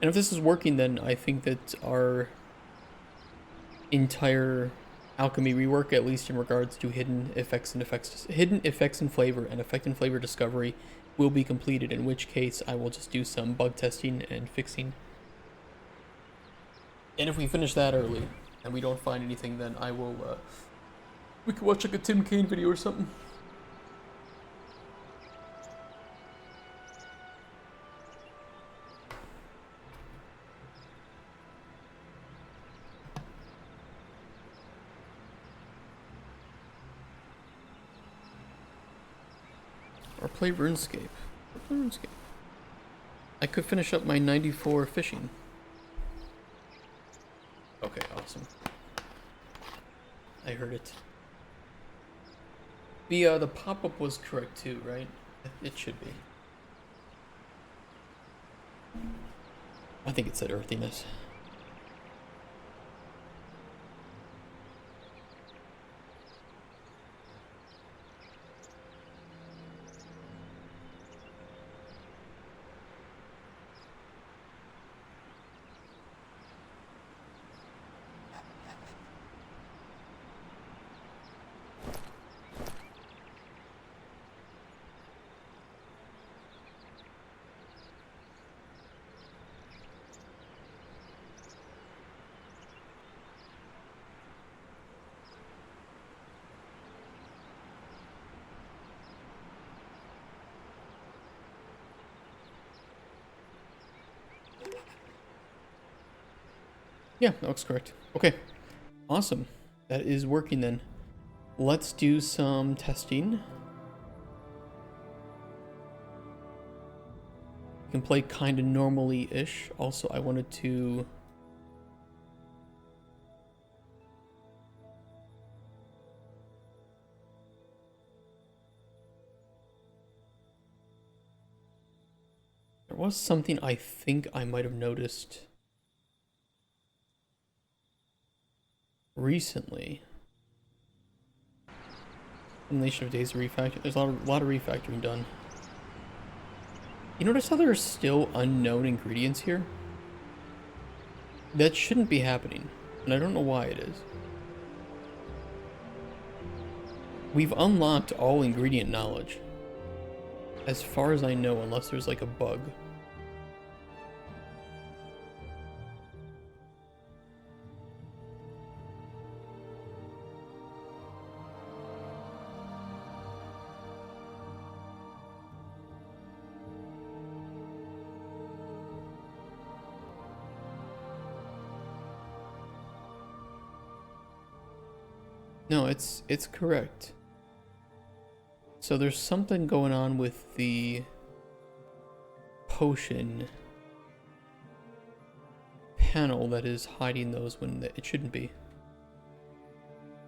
And if this is working, then I think that our entire alchemy rework, at least in regards to hidden effects and flavor and effect and flavor discovery, will be completed. In which case, I will just do some bug testing and fixing. And if we finish that early and we don't find anything, then I will. We could watch like a Tim Kaine video or something. Or play RuneScape. I could finish up my 94 fishing. Okay, awesome. I heard it. The pop-up was correct too, right? It should be. I think it said earthiness. Yeah, that looks correct. Okay, awesome. That is working then. Let's do some testing. You can play kind of normally-ish. Also, I wanted to... There was something I think I might have noticed recently. Combination of days of refactoring. There's a lot of refactoring done. You notice how there are still unknown ingredients here? That shouldn't be happening, and I don't know why it is. We've unlocked all ingredient knowledge, as far as I know, unless there's like a bug. No, it's correct. So there's something going on with the potion panel that is hiding those when it shouldn't be.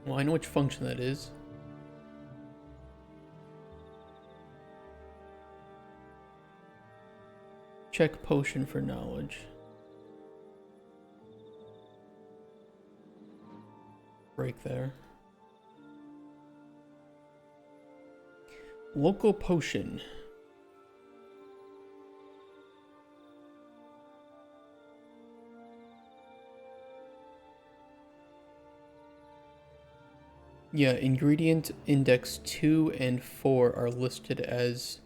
Well, I know which function that is. Check potion for knowledge. Break there. Local potion. Yeah, ingredient index 2 and 4 are listed as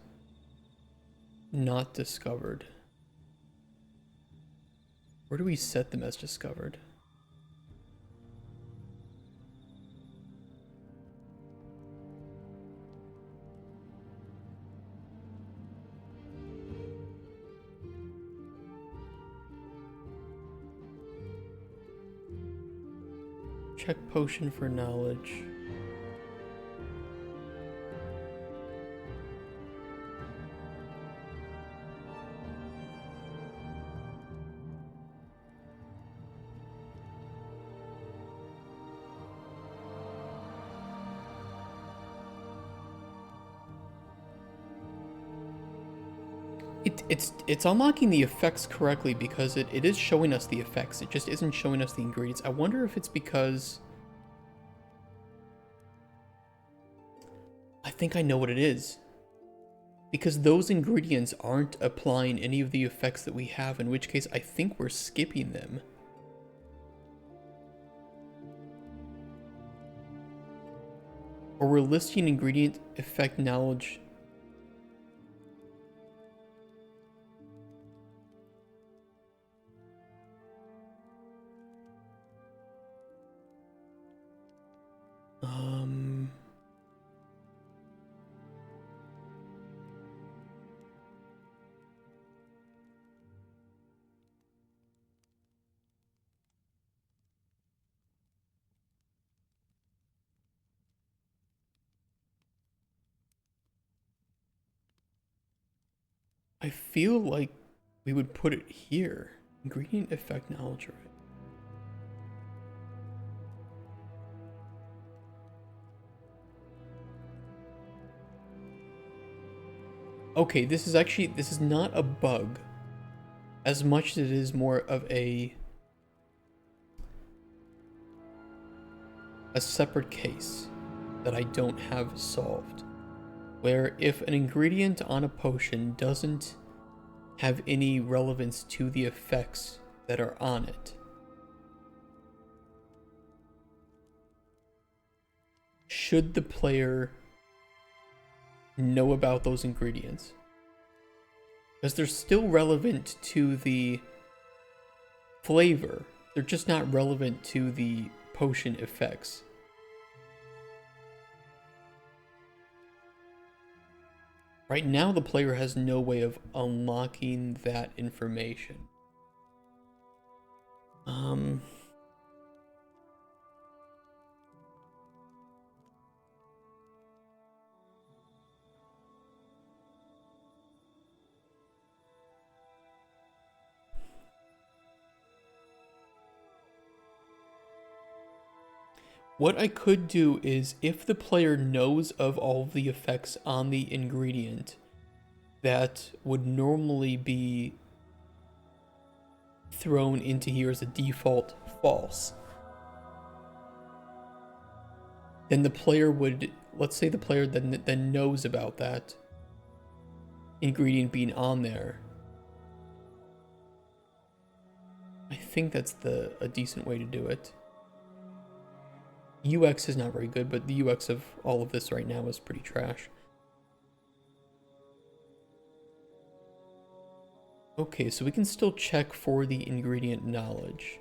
not discovered. Where do we set them as discovered? Check potion for knowledge. It's unlocking the effects correctly because it is showing us the effects. It just isn't showing us the ingredients. I wonder if it's because... I think I know what it is. Because those ingredients aren't applying any of the effects that we have, in which case I think we're skipping them. Or we're listing ingredient effect knowledge. I feel like we would put it here. Ingredient effect knowledge, right? Okay, this is not a bug as much as it is more of a separate case that I don't have solved, where if an ingredient on a potion doesn't have any relevance to the effects that are on it, should the player know about those ingredients? Because they're still relevant to the flavor, they're just not relevant to the potion effects. Right now the player has no way of unlocking that information. What I could do is, if the player knows of all of the effects on the ingredient that would normally be thrown into here as a default false, then the player would, let's say the player then knows about that ingredient being on there. I think that's a decent way to do it. UX is not very good, but the UX of all of this right now is pretty trash. Okay, so we can still check for the ingredient knowledge.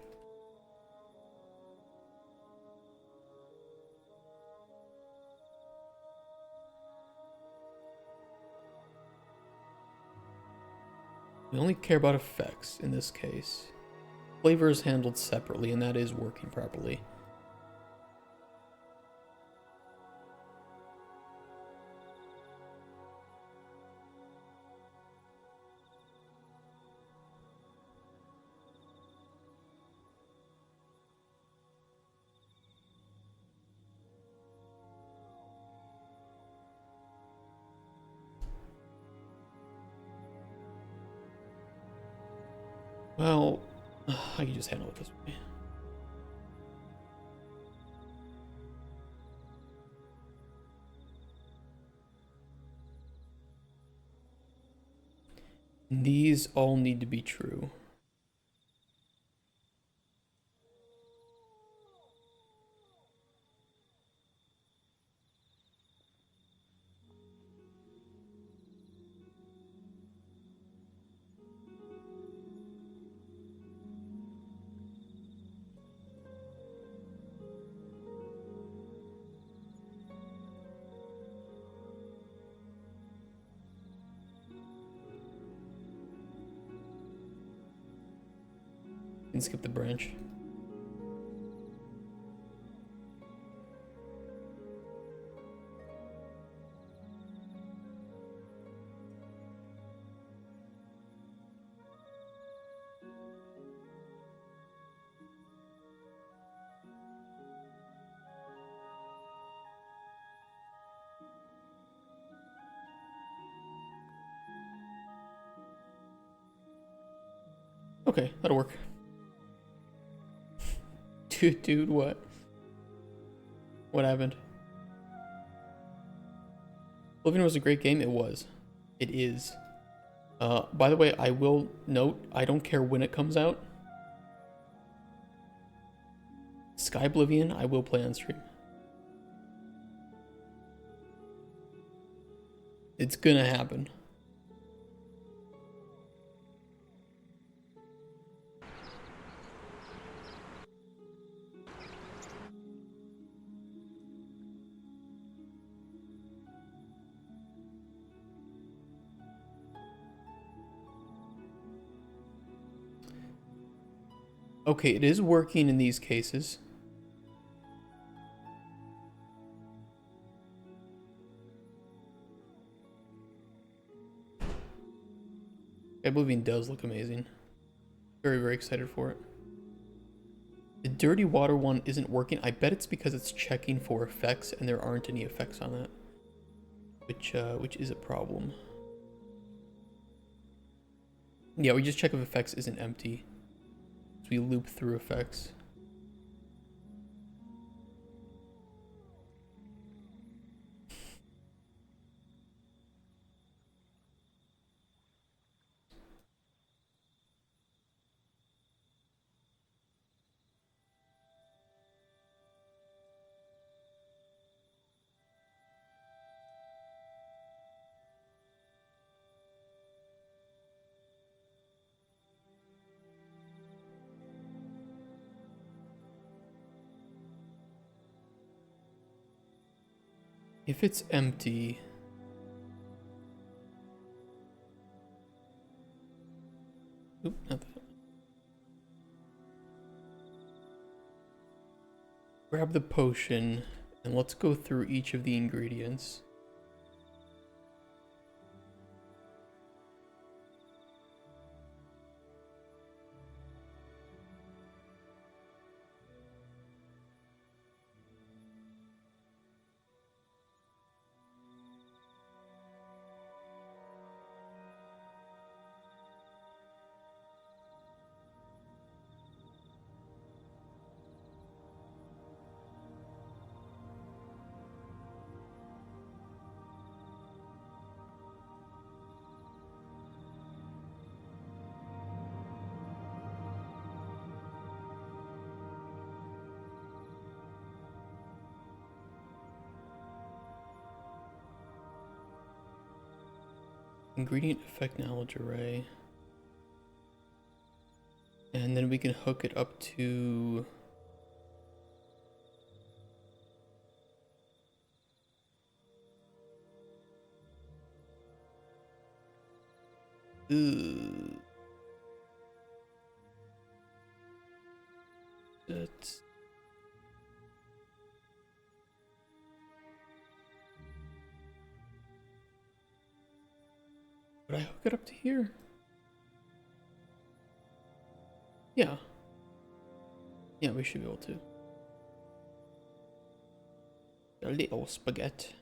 We only care about effects in this case. Flavor is handled separately, and that is working properly. Well, I can just handle it this way. These all need to be true. Can skip the branch. Okay, that'll work. Dude, what? What happened? Oblivion was a great game. It was. It is. By the way, I will note, I don't care when it comes out. Sky Oblivion, I will play on stream. It's gonna happen. Okay, it is working in these cases. Oblivion does look amazing. Very, very excited for it. The dirty water one isn't working. I bet it's because it's checking for effects and there aren't any effects on that. Which is a problem. Yeah, we just check if effects isn't empty. So we loop through effects. If it's empty, oop, not that. Grab the potion and let's go through each of the ingredients. Ingredient effect knowledge array. And then we can hook it up to... That's... Would I hook it up to here? Yeah. Yeah, we should be able to. A little spaghetti.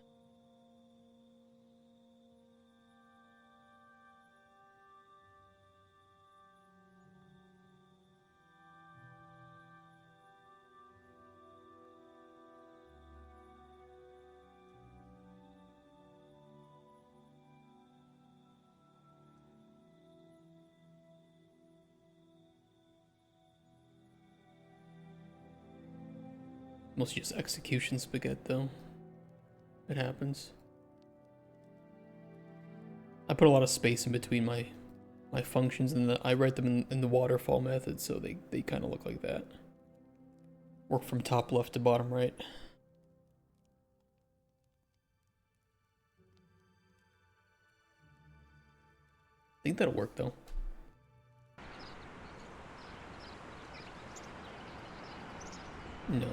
Mostly just execution spaghetti, though. It happens. I put a lot of space in between my functions, and I write them in the waterfall method, so they kind of look like that. Work from top left to bottom right. I think that'll work, though. No.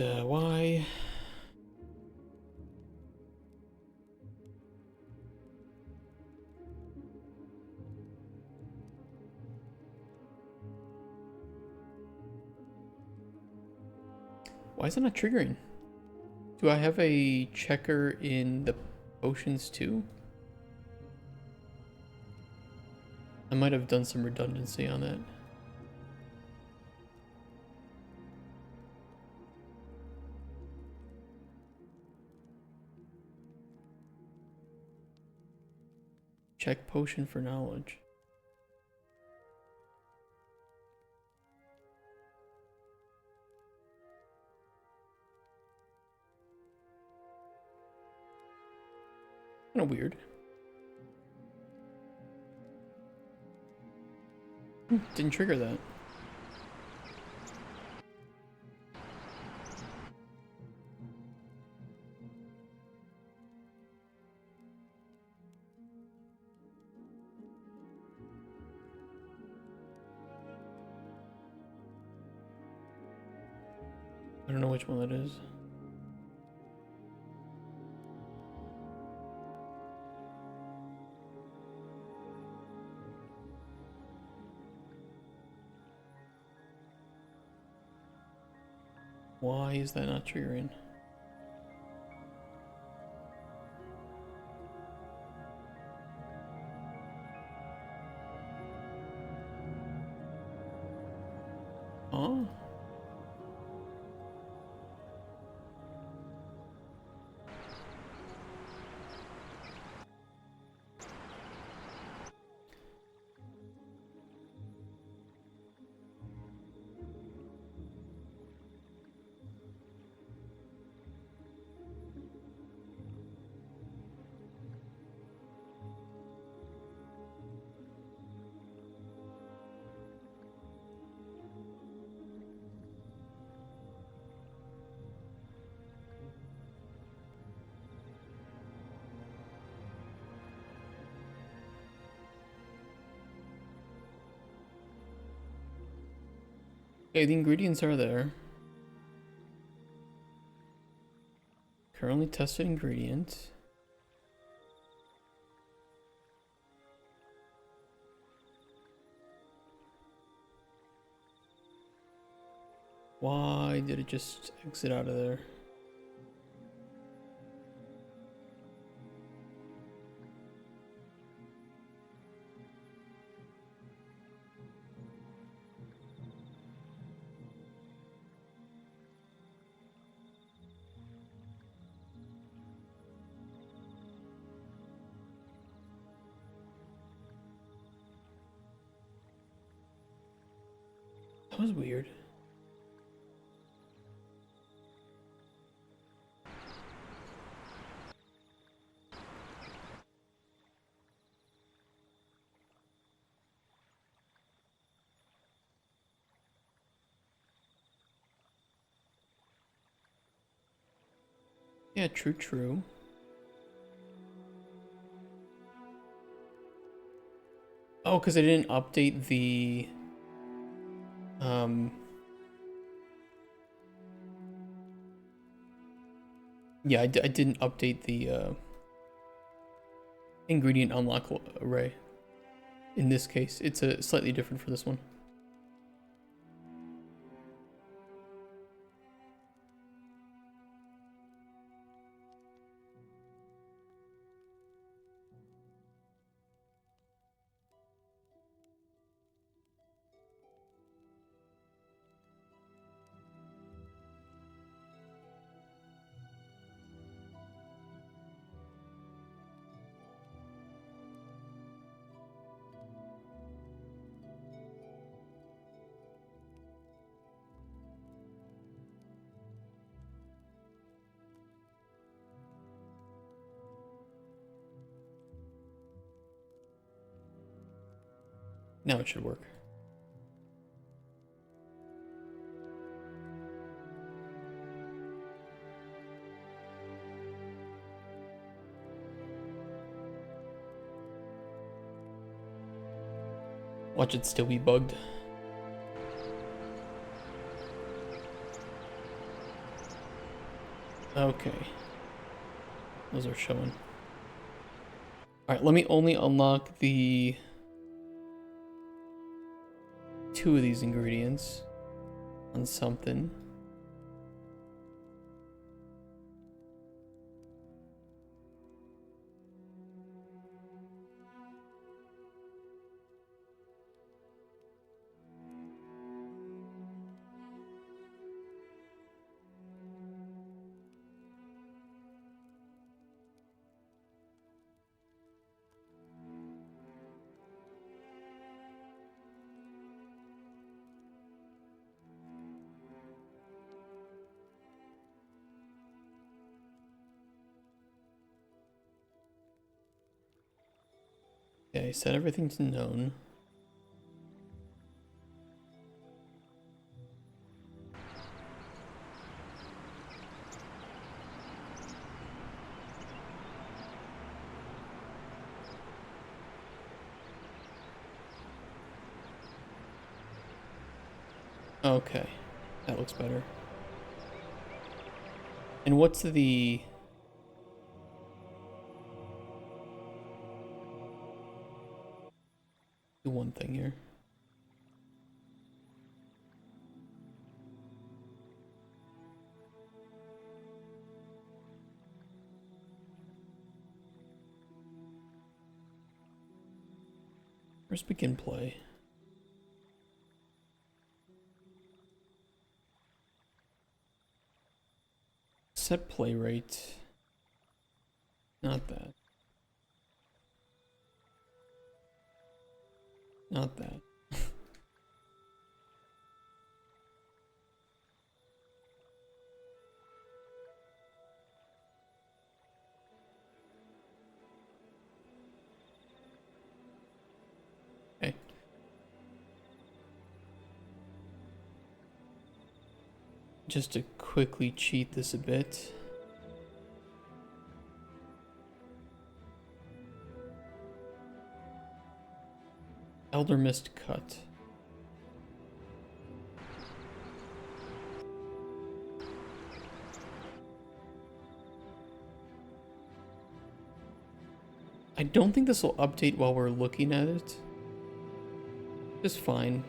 Why? Why is it not triggering? Do I have a checker in the potions too? I might have done some redundancy on that. Check potion for knowledge. Kind of weird. Didn't trigger that. I don't know which one that is. Why is that not triggering? Oh. Okay, the ingredients are there. Currently tested ingredients. Why did it just exit out of there? was weird. Yeah, true, true. Oh, because I didn't update the yeah, I didn't update the ingredient unlock array. In this case, it's a slightly different for this one. Now it should work. Watch it still be bugged. Okay. Those are showing. Alright, let me only unlock the 2 of these ingredients on something. Okay, set everything to known. Okay, that looks better. And what's the one thing here? Where's begin play? Set play rate. Not that. Not that. Okay. Just to quickly cheat this a bit. Elder Mist cut. I don't think this will update while we're looking at it. Just fine.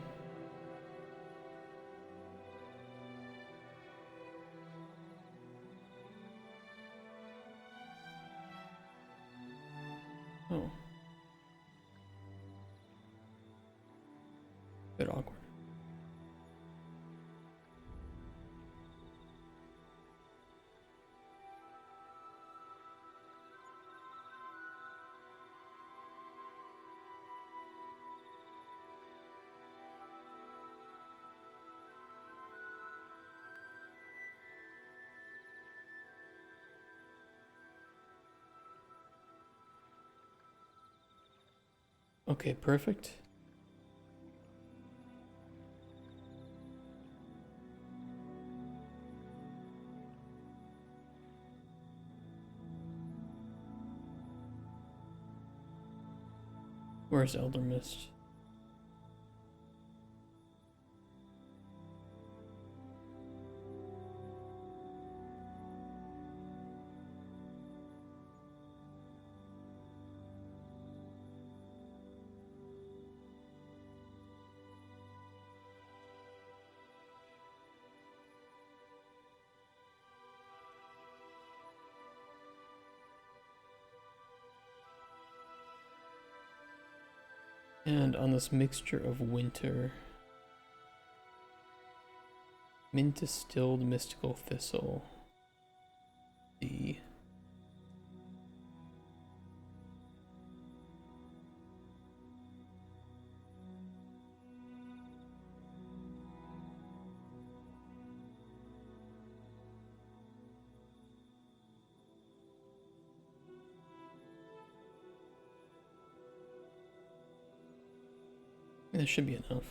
Oh. Bit awkward. Okay, perfect. Where's Elder Mist? And on this mixture of winter, mint distilled mystical thistle. The That should be enough.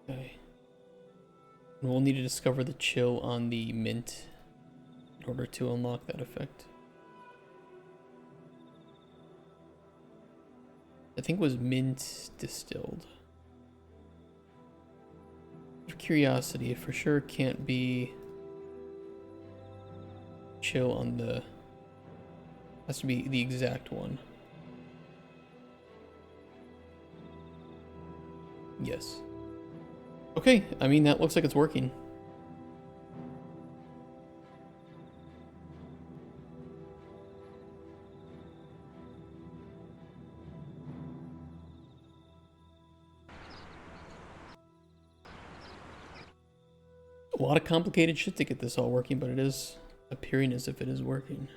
Okay. And we'll need to discover the chill on the mint in order to unlock that effect. I think it was mint distilled. For curiosity, it for sure can't be chill on the... Has to be the exact one. Yes. Okay, I mean, that looks like it's working. A lot of complicated shit to get this all working, but it is appearing as if it is working.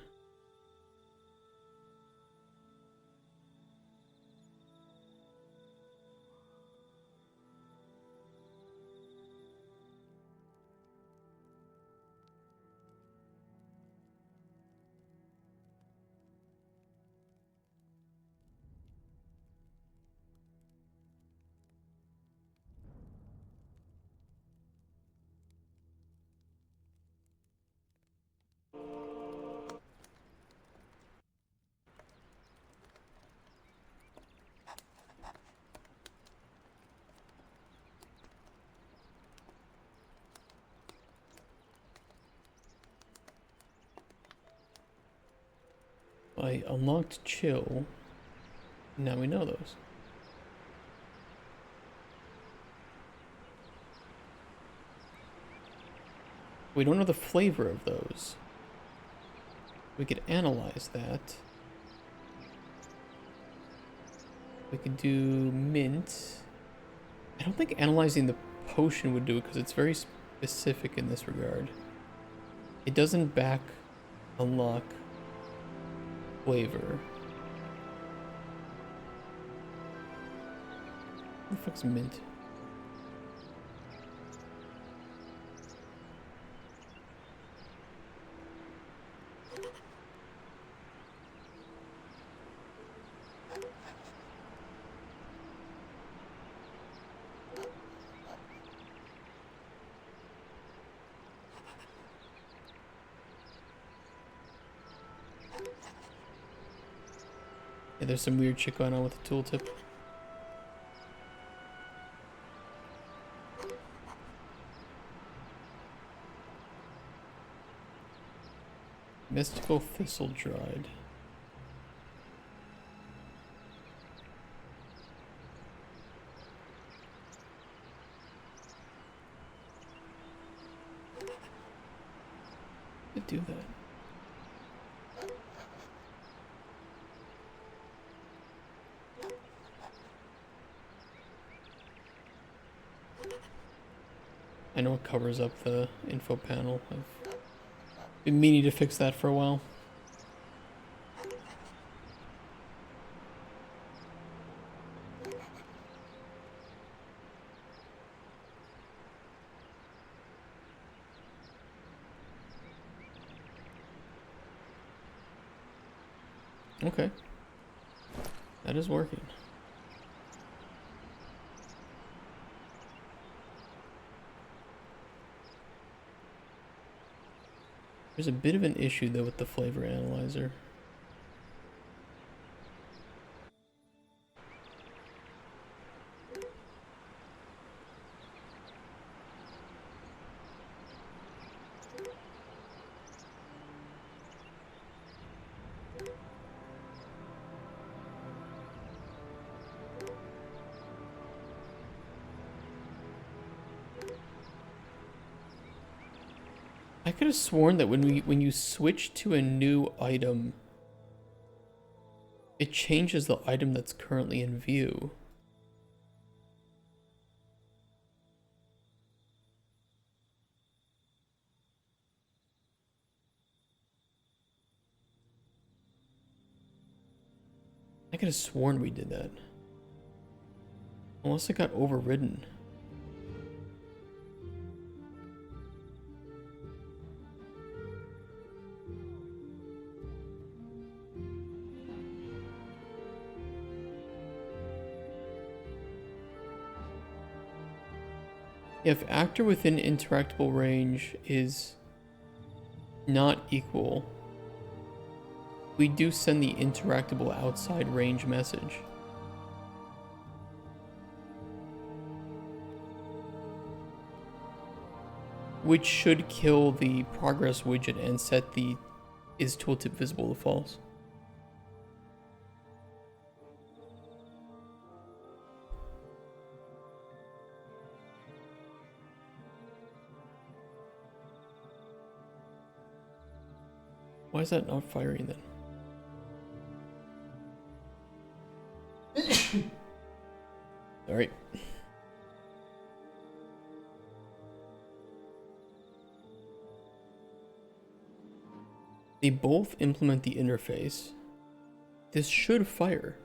I unlocked chill. Now we know those. We don't know the flavor of those. We could analyze that. We could do mint. I don't think analyzing the potion would do it because it's very specific in this regard. It doesn't back unlock flavor. What the fuck's mint? Yeah, there's some weird shit going on with the tooltip. Mystical thistle dried. Could do that. I know it covers up the info panel. I've been meaning to fix that for a while. Okay. That is working. There's a bit of an issue though with the flavor analyzer. I could have sworn that when you switch to a new item, it changes the item that's currently in view. I could have sworn we did that. Unless it got overridden. If actor within interactable range is not equal, we do send the interactable outside range message. Which should kill the progress widget and set the is tooltip visible to false. Why is that not firing then? Alright. They both implement the interface. This should fire.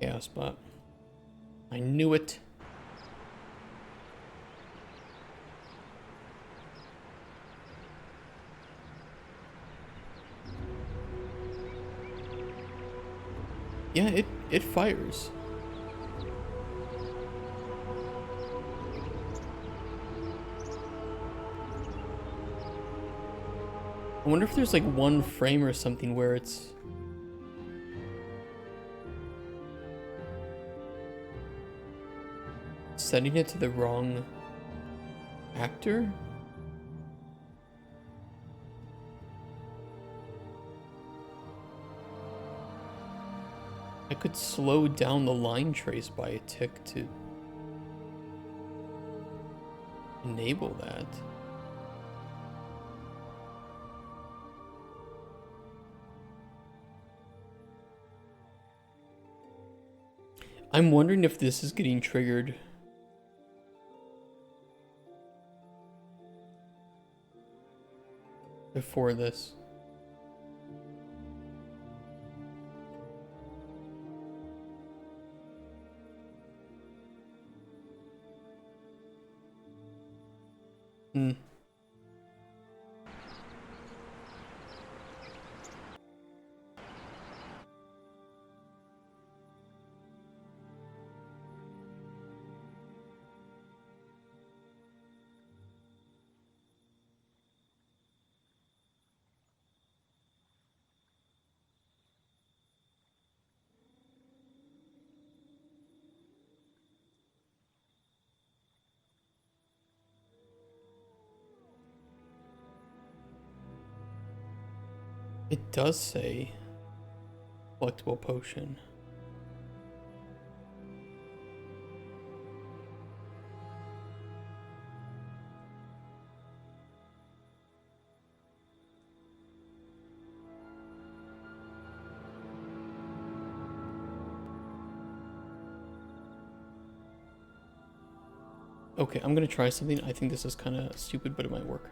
Chaos bot. I knew it. Yeah, it fires. I wonder if there's like one frame or something where it's setting it to the wrong actor? I could slow down the line trace by a tick to enable that. I'm wondering if this is getting triggered before this. Hmm. It does say collectible potion. Okay, I'm gonna try something. I think this is kind of stupid, but it might work.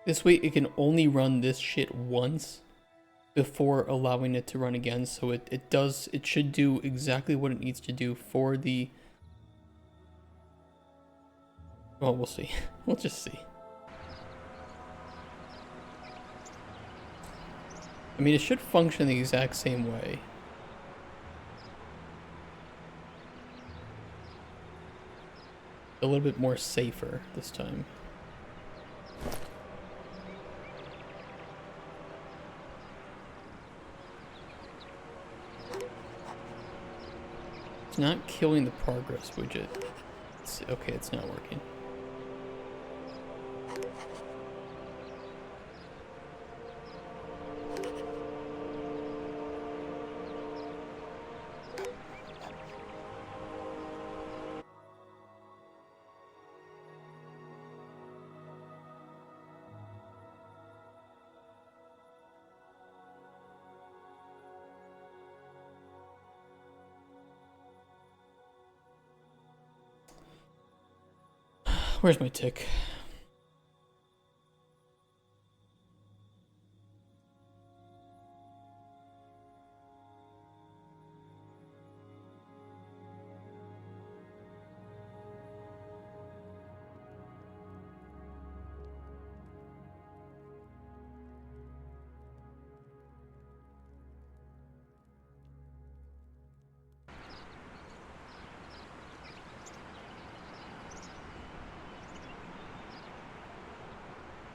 This way it can only run this shit once before allowing it to run again, so it should do exactly what it needs to do for the... Well, we'll see. We'll just see. I mean, it should function the exact same way. A little bit more safer this time. It's not killing the progress widget. Okay, it's not working. Where's my tick?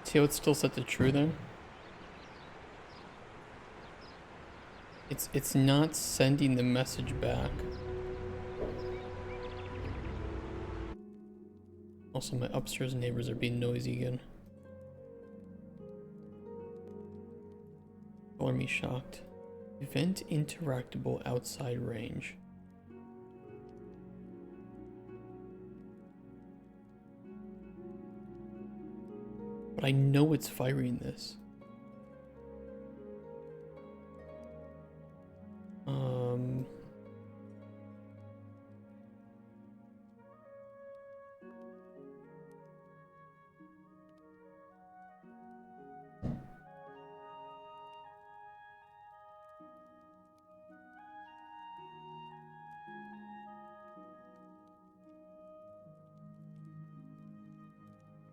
See how it's still set to true there? It's not sending the message back. Also, my upstairs neighbors are being noisy again. Color me shocked. Event interactable outside range. But I know it's firing this.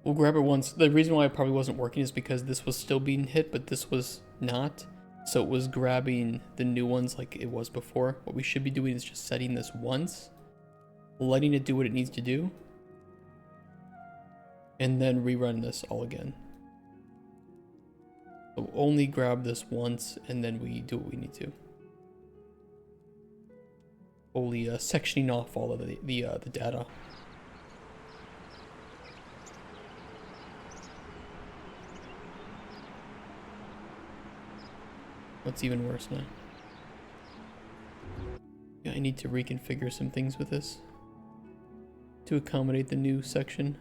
We'll grab it once. The reason why it probably wasn't working is because this was still being hit, but this was not. So it was grabbing the new ones like it was before. What we should be doing is just setting this once, letting it do what it needs to do, and then rerun this all again. So only grab this once, and then we do what we need to. Only sectioning off all of the data. What's even worse now? Yeah, I need to reconfigure some things with this to accommodate the new section.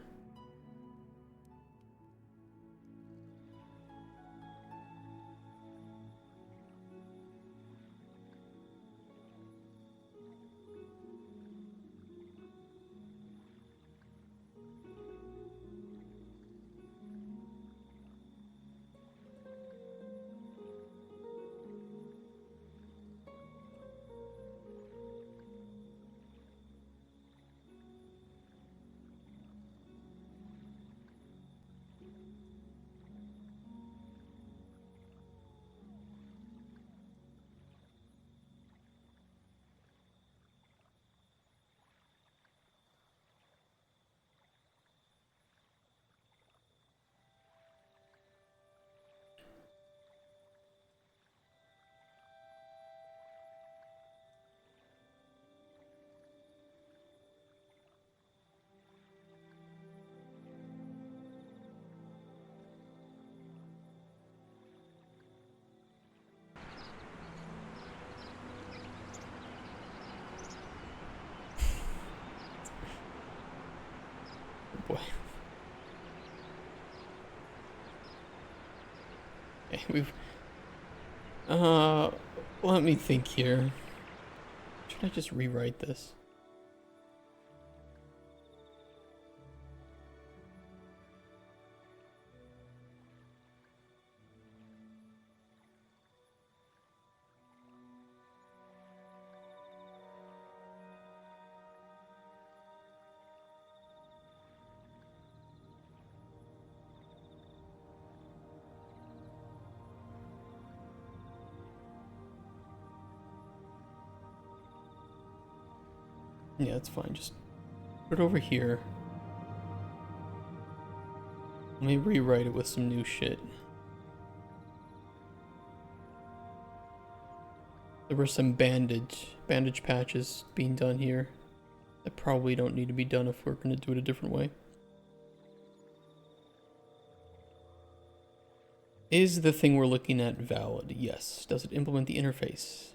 Boy. Okay, we've... let me think here. Should I just rewrite this? Yeah, that's fine. Just put it over here. Let me rewrite it with some new shit. There were some bandage patches being done here that probably don't need to be done if we're going to do it a different way. Is the thing we're looking at valid? Yes. Does it implement the interface?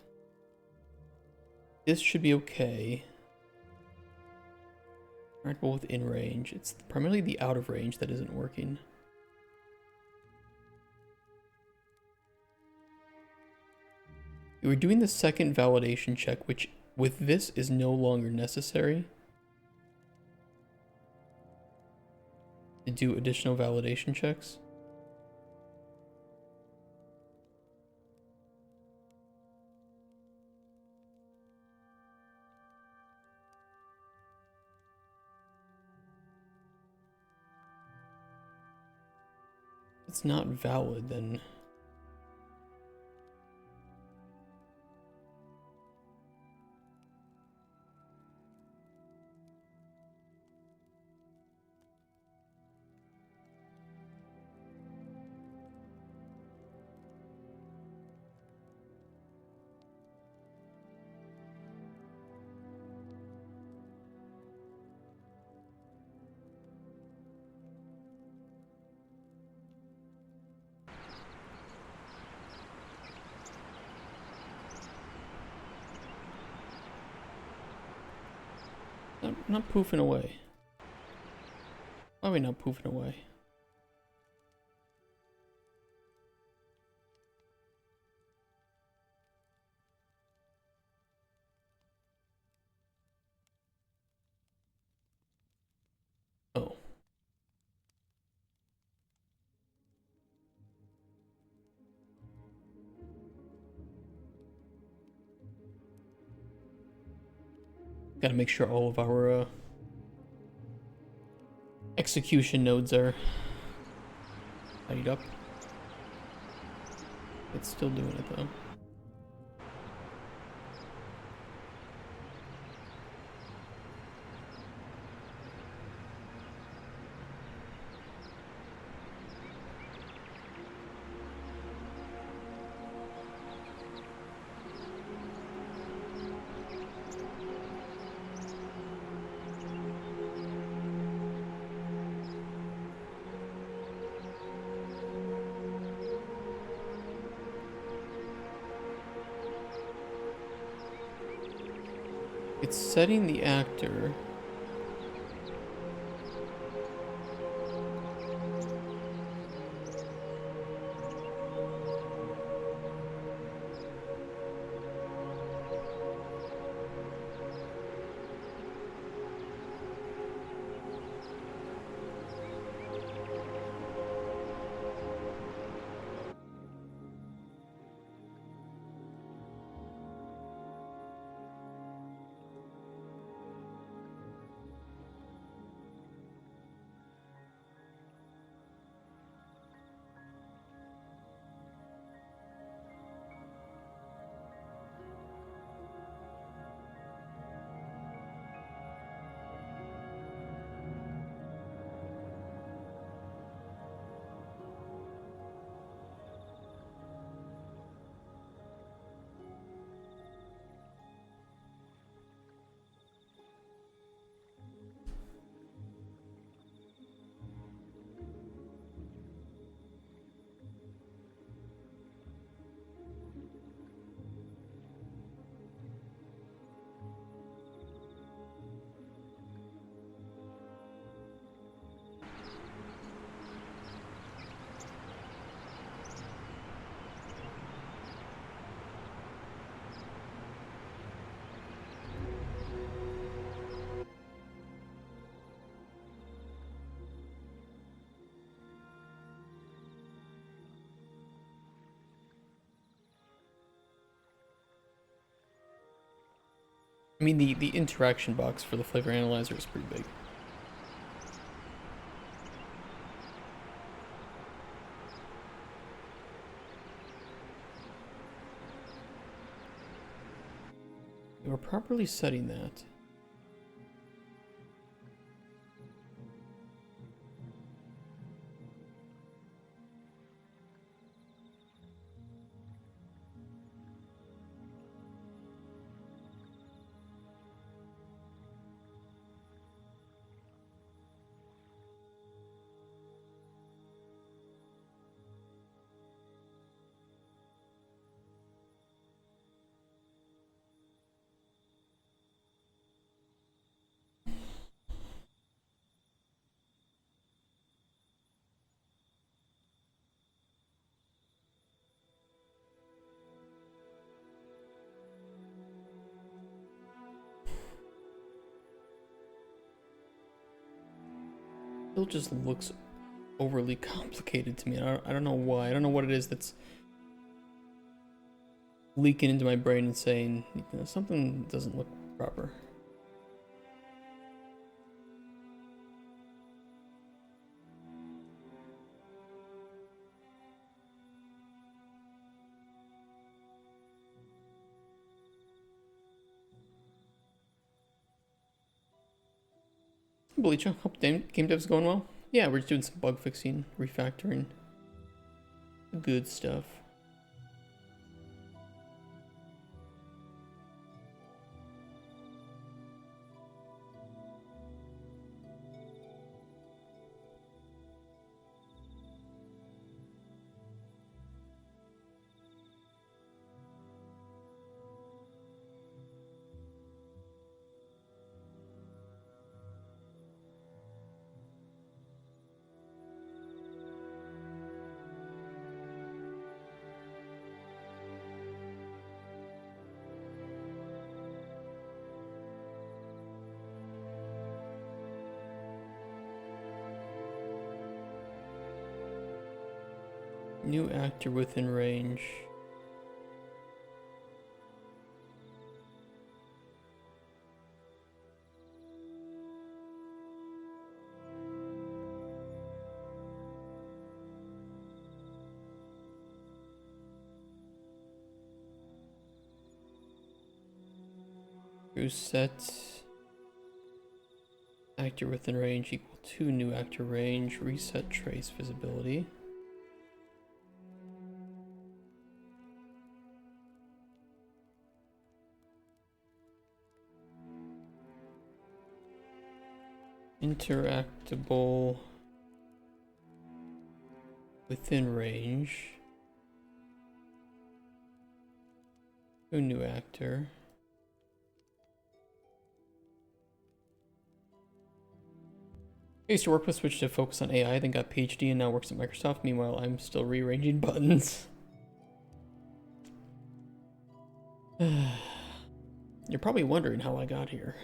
This should be okay. Interactable with in range. It's primarily the out of range that isn't working. We're doing the second validation check, which with this is no longer necessary to do additional validation checks. If it's not valid, then not poofing away. Why are we not poofing away? Oh. Gotta make sure all of our execution nodes are tidied up. It's still doing it though. It's setting the actor. I mean, the interaction box for the flavor analyzer is pretty big. We're properly setting that. Still just looks overly complicated to me. I don't know why. I don't know what it is that's leaking into my brain and saying, you know, something doesn't look proper. Bleacher, hope game dev's going well. Yeah, we're just doing some bug fixing, refactoring. Good stuff. New actor within range. Set actor within range equal to new actor range. Reset trace visibility. Interactable within range. To new actor. I used to work with Switch to focus on AI, then got PhD and now works at Microsoft. Meanwhile, I'm still rearranging buttons. You're probably wondering how I got here.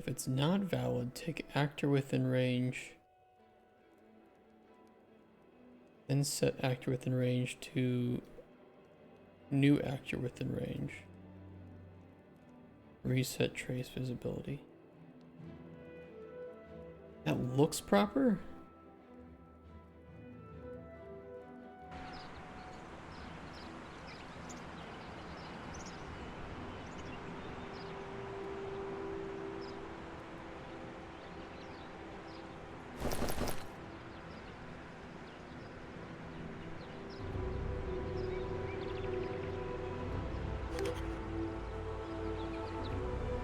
If it's not valid, take actor within range. Then set actor within range to new actor within range. Reset trace visibility. That looks proper?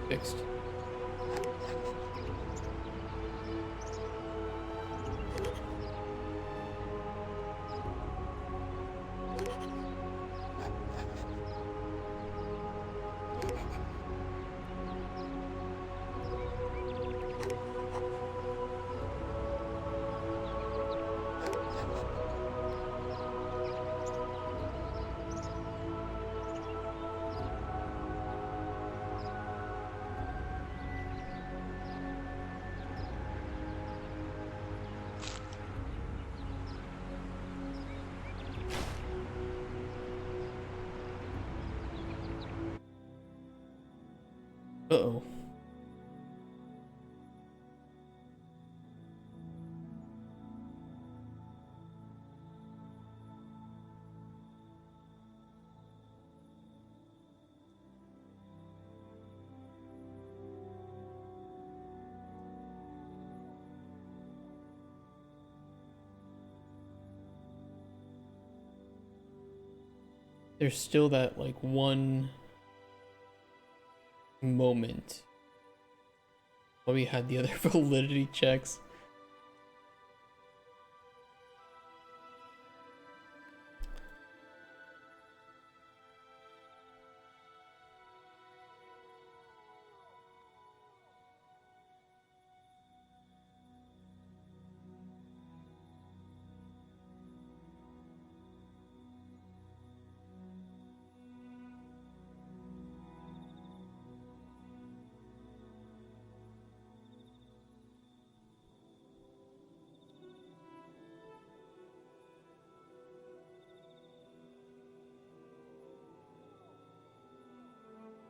Fixed. Uh-oh. there's still that like one moment when we had the other validity checks.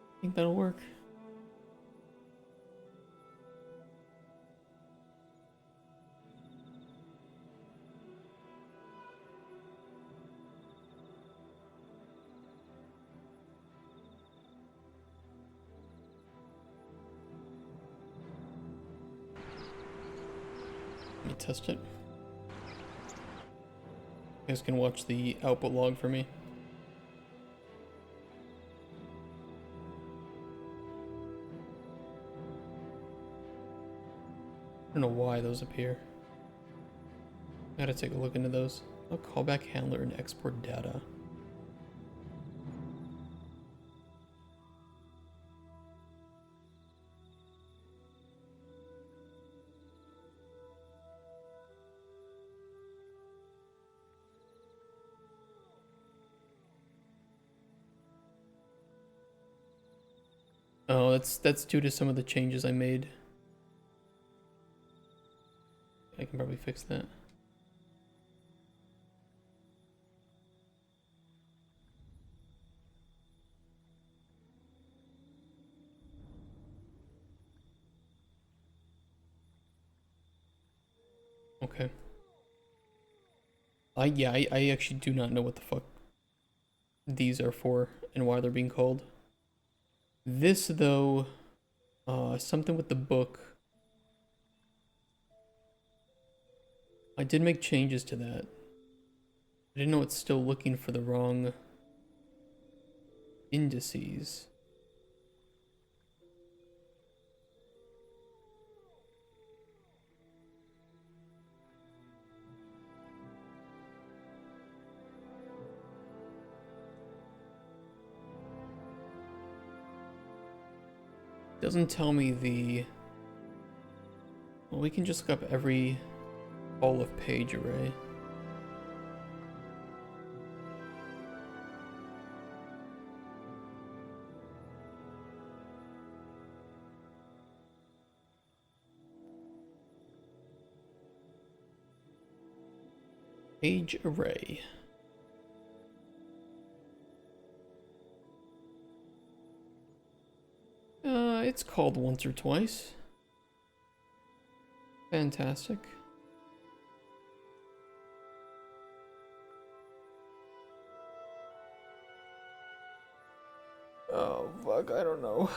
I think that'll work. Let me test it. You guys can watch the output log for me. I don't know why those appear. Gotta take a look into those. I'll callback handler and export data. Oh, that's due to some of the changes I made. I can probably fix that. Okay. I actually do not know what the fuck these are for and why they're being called. This though, something with the book. I did make changes to that. I didn't know it's still looking for the wrong indices. Doesn't tell me the... Well, we can just look up every all of page array. Page array. It's called once or twice. Fantastic. Oh, fuck, I don't know.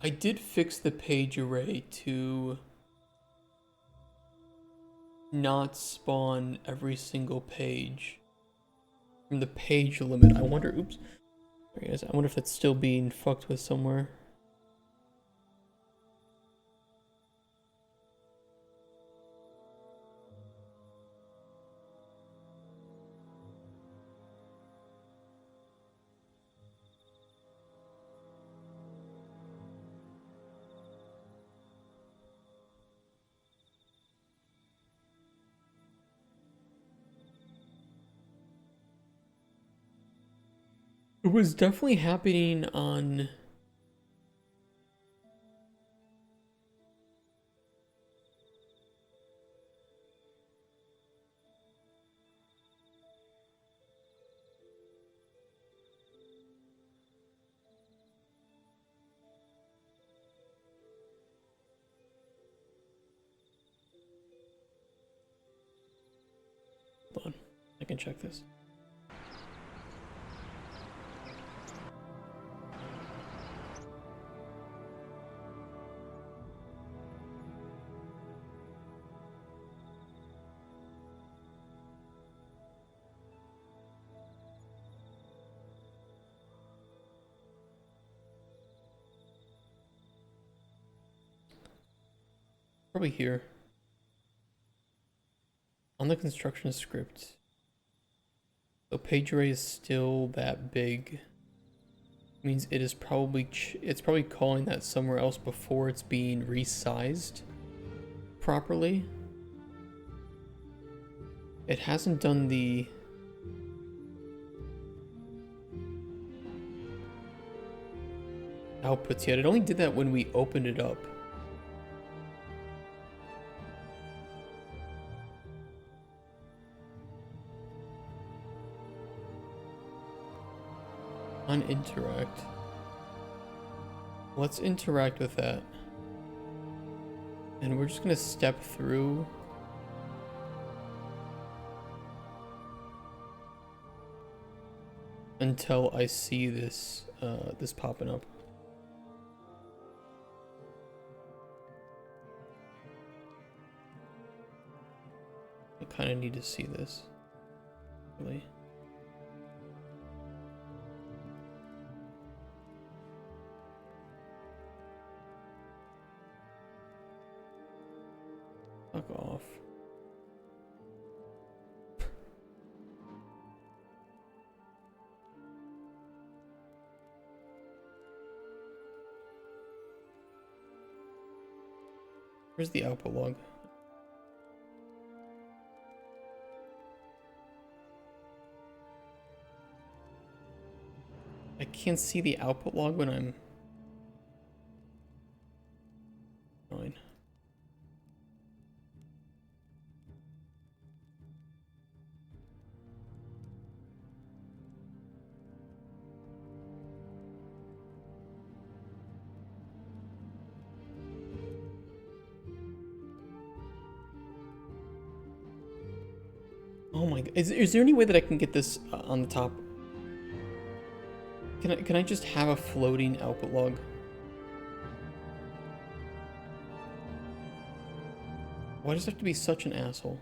I did fix the page array to not spawn every single page from the page limit. I wonder, oops. Sorry guys, I wonder if that's still being fucked with somewhere. It was definitely happening on... Hold on, I can check this. Probably here. On the construction script. So page array is still that big. Means it is probably it's probably calling that somewhere else before it's being resized properly. It hasn't done the outputs yet. It only did that when we opened it up. On interact. Let's interact with that. And we're just gonna step through. Until I see this this popping up. I kind of need to see this. Really. Fuck off. Where's the output log? I can't see the output log when I'm... Fine. Oh my god. Is there any way that I can get this on the top? Can I just have a floating output log? Why does it have to be such an asshole?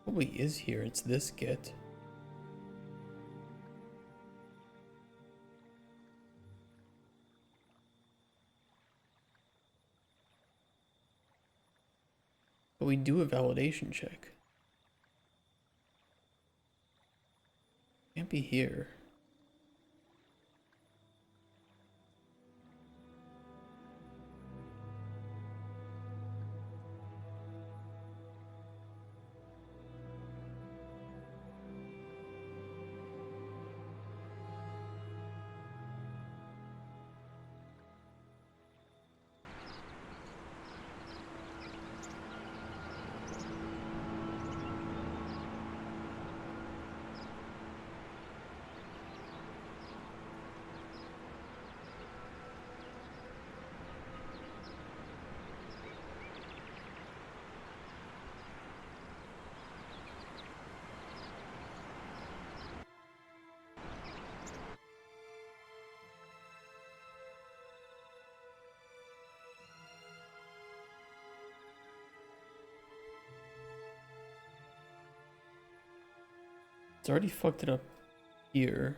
Probably is here. It's this get. But we do a validation check. Can't be here. It's already fucked it up here.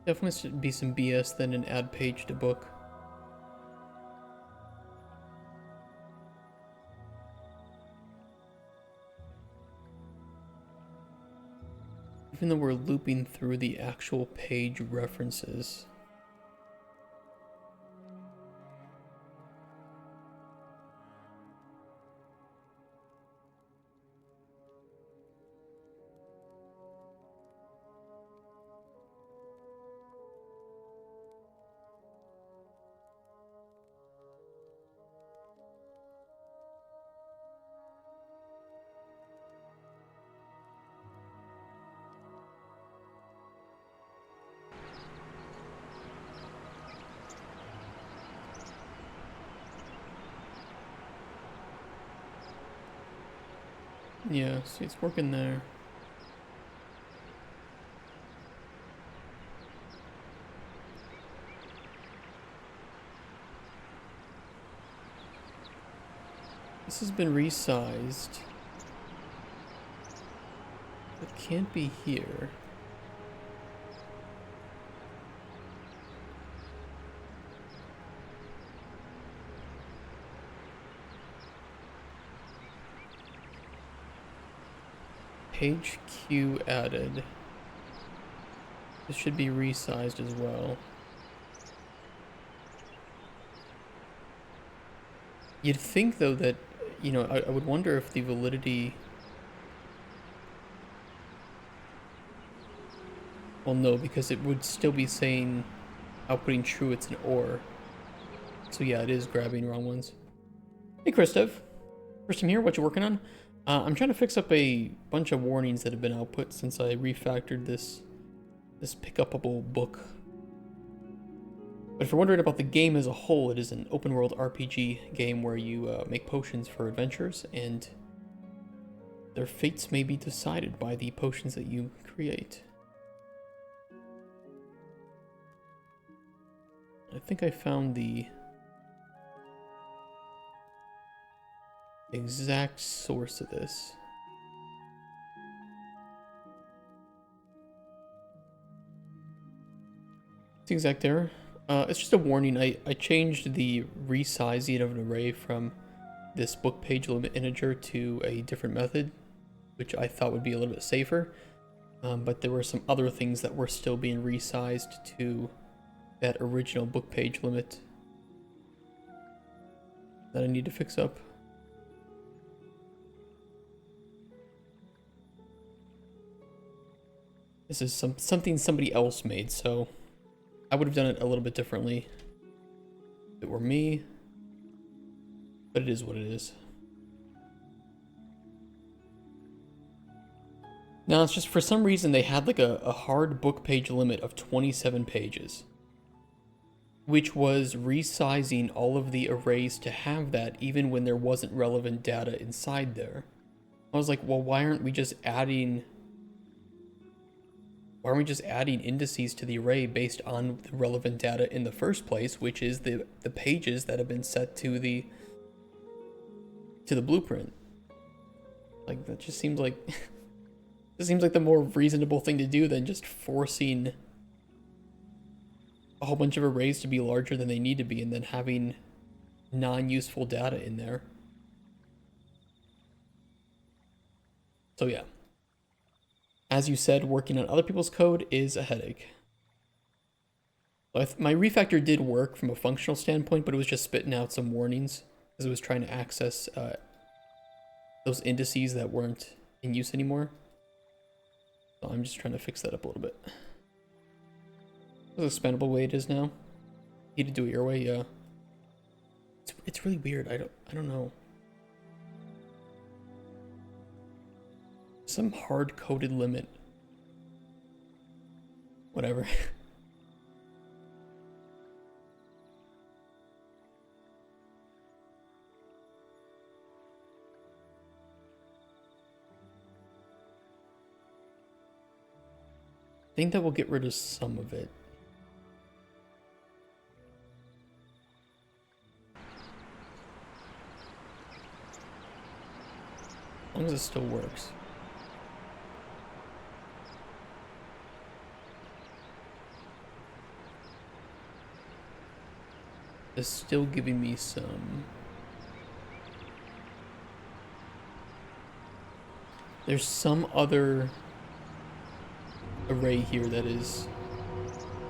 Definitely should be some BS than an add page to book. Even though we're looping through the actual page references. Yeah, see, it's working there. This has been resized. It can't be here. Page Q added. This should be resized as well. You'd think though that, you know, I would wonder if the validity... Well, no, because it would still be saying outputting true, it's an OR. So yeah, it is grabbing wrong ones. Hey, Kristev. First time here, what you working on? I'm trying to fix up a bunch of warnings that have been output since I refactored this pick-upable book. But if you're wondering about the game as a whole, it is an open-world RPG game where you make potions for adventures, and their fates may be decided by the potions that you create. I think I found the exact source of this. It's the exact error. It's just a warning. I changed the resizing of an array from this book page limit integer to a different method, which I thought would be a little bit safer. But there were some other things that were still being resized to that original book page limit that I need to fix up. This is something somebody else made, so I would have done it a little bit differently if it were me, but it is what it is. Now, it's just for some reason they had like a hard book page limit of 27 pages, which was resizing all of the arrays to have that even when there wasn't relevant data inside there. I was like, well, why aren't we just adding indices to the array based on the relevant data in the first place, which is the pages that have been set to the blueprint? Like, that just seems like it seems like the more reasonable thing to do than just forcing a whole bunch of arrays to be larger than they need to be and then having non-useful data in there. So yeah. As you said, working on other people's code is a headache. My refactor did work from a functional standpoint, but it was just spitting out some warnings as it was trying to access those indices that weren't in use anymore. So I'm just trying to fix that up a little bit. The expandable way it is now. Need to do it your way, yeah. It's really weird. I don't know. Some hard-coded limit. Whatever. I think that will get rid of some of it. As long as it still works. is still giving me some. There's some other array here that is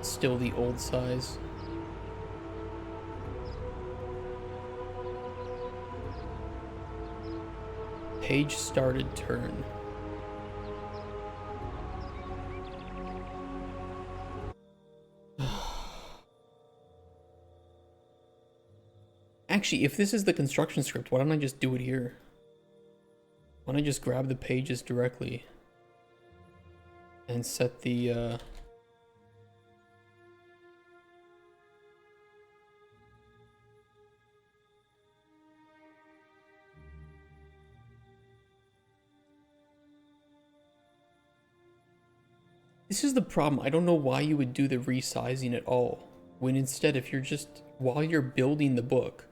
still the old size. Page started turn. Actually, if this is the construction script, why don't I just do it here? Why don't I just grab the pages directly and set the This is the problem. I don't know why you would do the resizing at all, when instead, if you're just, while you're building the book,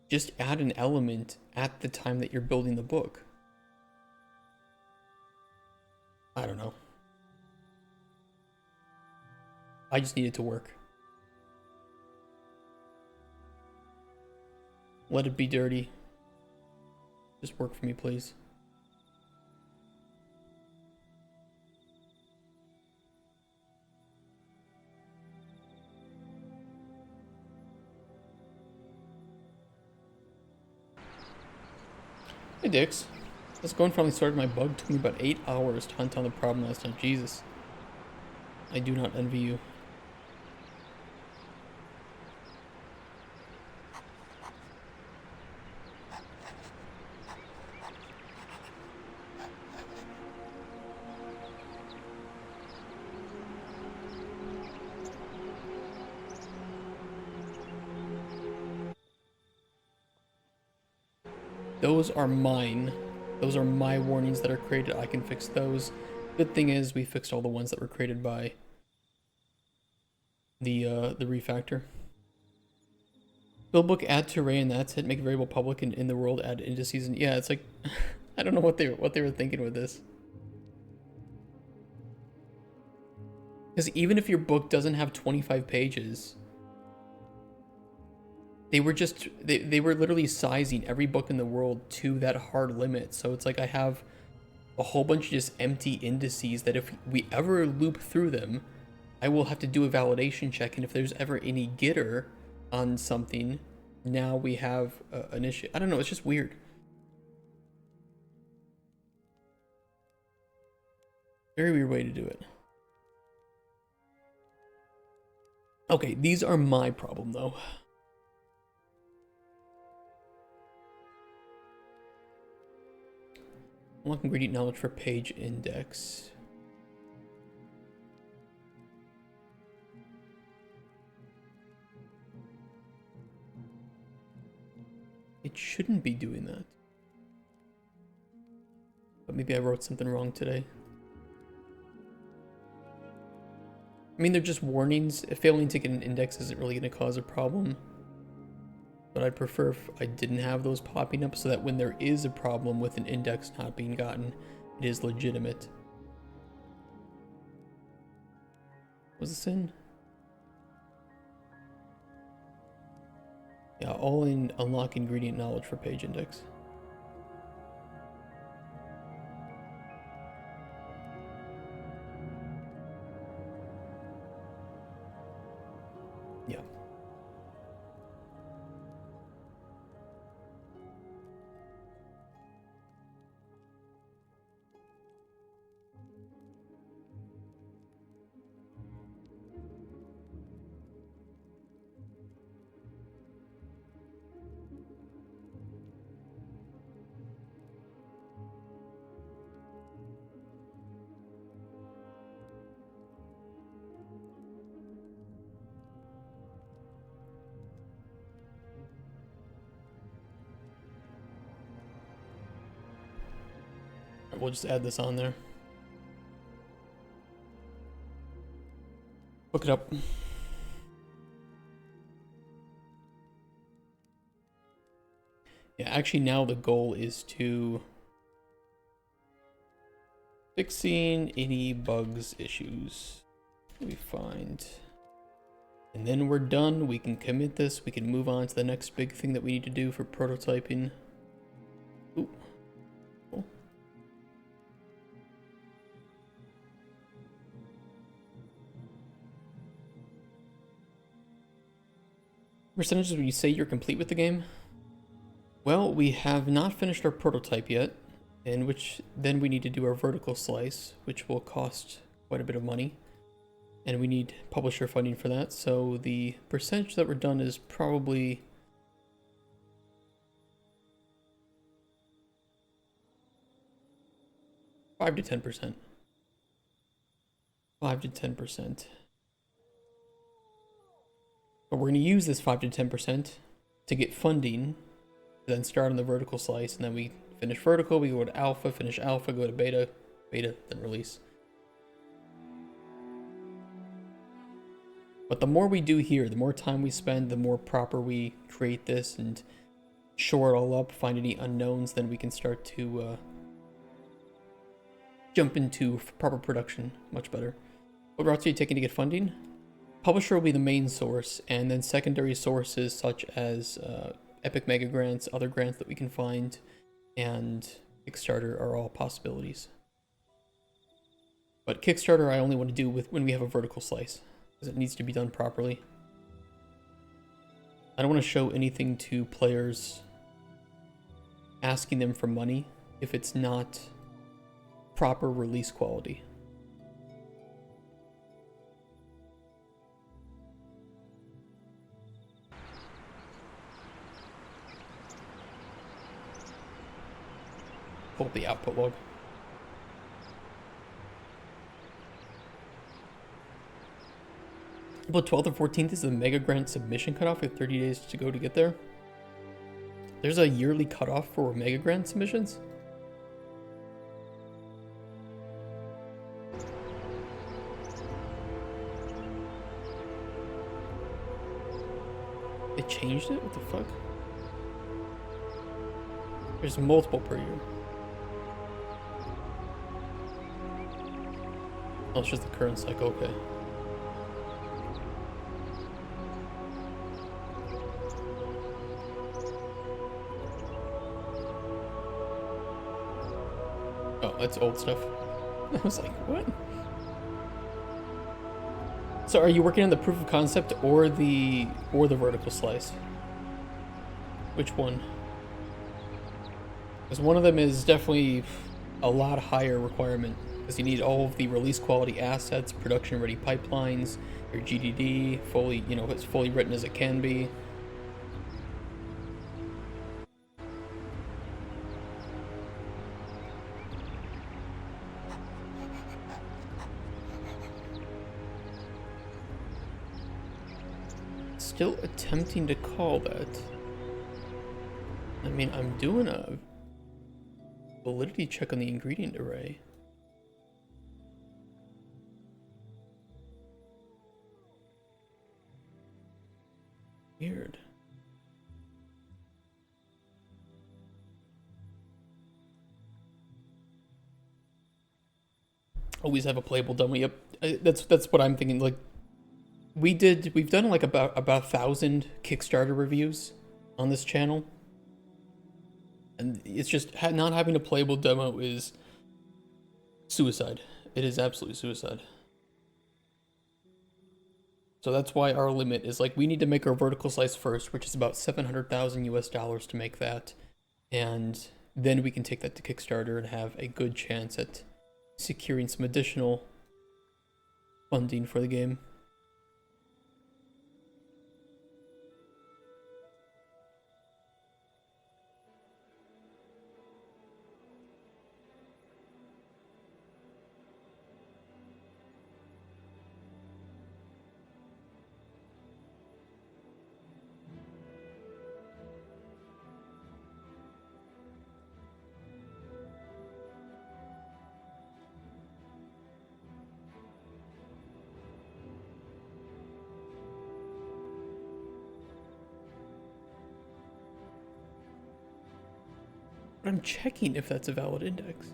just add an element at the time that you're building the book. I don't know. I just need it to work. Let it be dirty. Just work for me, please. Hey Dix, this going finally started my bug. Took me about 8 hours to hunt down the problem last time. Jesus. I do not envy you. Those are mine. Those are my warnings that are created. I can fix those. Good thing is we fixed all the ones that were created by the refactor. Build book, add to array, and that's it. Make a variable public and in the world add indices. And yeah, it's like I don't know what they were thinking with this. Because even if your book doesn't have 25 pages, they were just they were literally sizing every book in the world to that hard limit. So it's like I have a whole bunch of just empty indices that if we ever loop through them, I will have to do a validation check, and if there's ever any getter on something, now we have an issue. I don't know, it's just weird. Very weird way to do it. Okay, these are my problem though. Unlock ingredient knowledge for page index. It shouldn't be doing that. But maybe I wrote something wrong today. I mean, they're just warnings. Failing to get an index isn't really going to cause a problem. But I'd prefer if I didn't have those popping up so that when there is a problem with an index not being gotten, it is legitimate. Was this in? Yeah, all in unlock ingredient knowledge for page index. Yeah. We'll just add this on there. Look it up. Yeah, actually now the goal is to fixing any bugs issues we find. And then we're done. We can commit this. We can move on to the next big thing that we need to do for prototyping. Ooh. Cool. Percentages when you say you're complete with the game? Well, we have not finished our prototype yet, in which then we need to do our vertical slice, which will cost quite a bit of money. And we need publisher funding for that, so the percentage that we're done is probably $5 to 10%. 5 to 10%. But we're going to use this 5 to 10% to get funding, then start on the vertical slice, and then we finish vertical, we go to alpha, finish alpha, go to beta, beta, then release. But the more we do here, the more time we spend, the more proper we create this and shore it all up, find any unknowns, then we can start to jump into proper production much better. What routes are you taking to get funding? Publisher will be the main source, and then secondary sources such as Epic Mega Grants, other grants that we can find, and Kickstarter are all possibilities. But Kickstarter I only want to do with when we have a vertical slice, because it needs to be done properly. I don't want to show anything to players asking them for money if it's not proper release quality. Pull up the output log. April 12th or 14th is the Mega Grant submission cutoff with 30 days to go to get there. There's a yearly cutoff for Mega Grant submissions? They changed it? What the fuck? There's multiple per year. Oh, it's just the current cycle, okay. Oh, that's old stuff. I was like, what? So are you working on the proof of concept or the vertical slice? Which one? Because one of them is definitely a lot higher requirement, because you need all of the release quality assets, production ready pipelines, your GDD, fully, you know, it's fully written as it can be. Still attempting to call that. I mean, I'm doing a validity check on the ingredient array. Weird. Always have a playable demo. Yep, that's what I'm thinking. Like, we've done like about 1,000 Kickstarter reviews on this channel, and it's just not having a playable demo is suicide. It is absolutely suicide. So that's why our limit is like, we need to make our vertical slice first, which is about $700,000 US to make that, and then we can take that to Kickstarter and have a good chance at securing some additional funding for the game. But I'm checking if that's a valid index.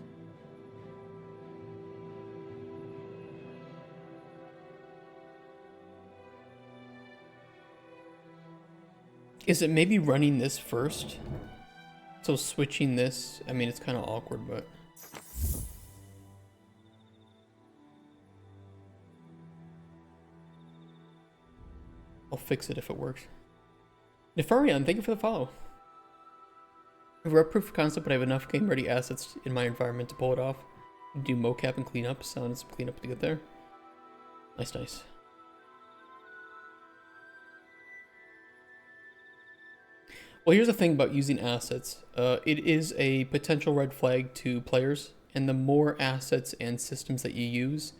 Is it maybe running this first? So switching this, I mean, it's kind of awkward, but... I'll fix it if it works. Nefarian, thank you for the follow. I've read proof of concept, but I have enough game-ready assets in my environment to pull it off. Do mocap and clean up, sound some cleanup to get there. Nice, nice. Well, here's the thing about using assets. It is a potential red flag to players, and the more assets and systems that you use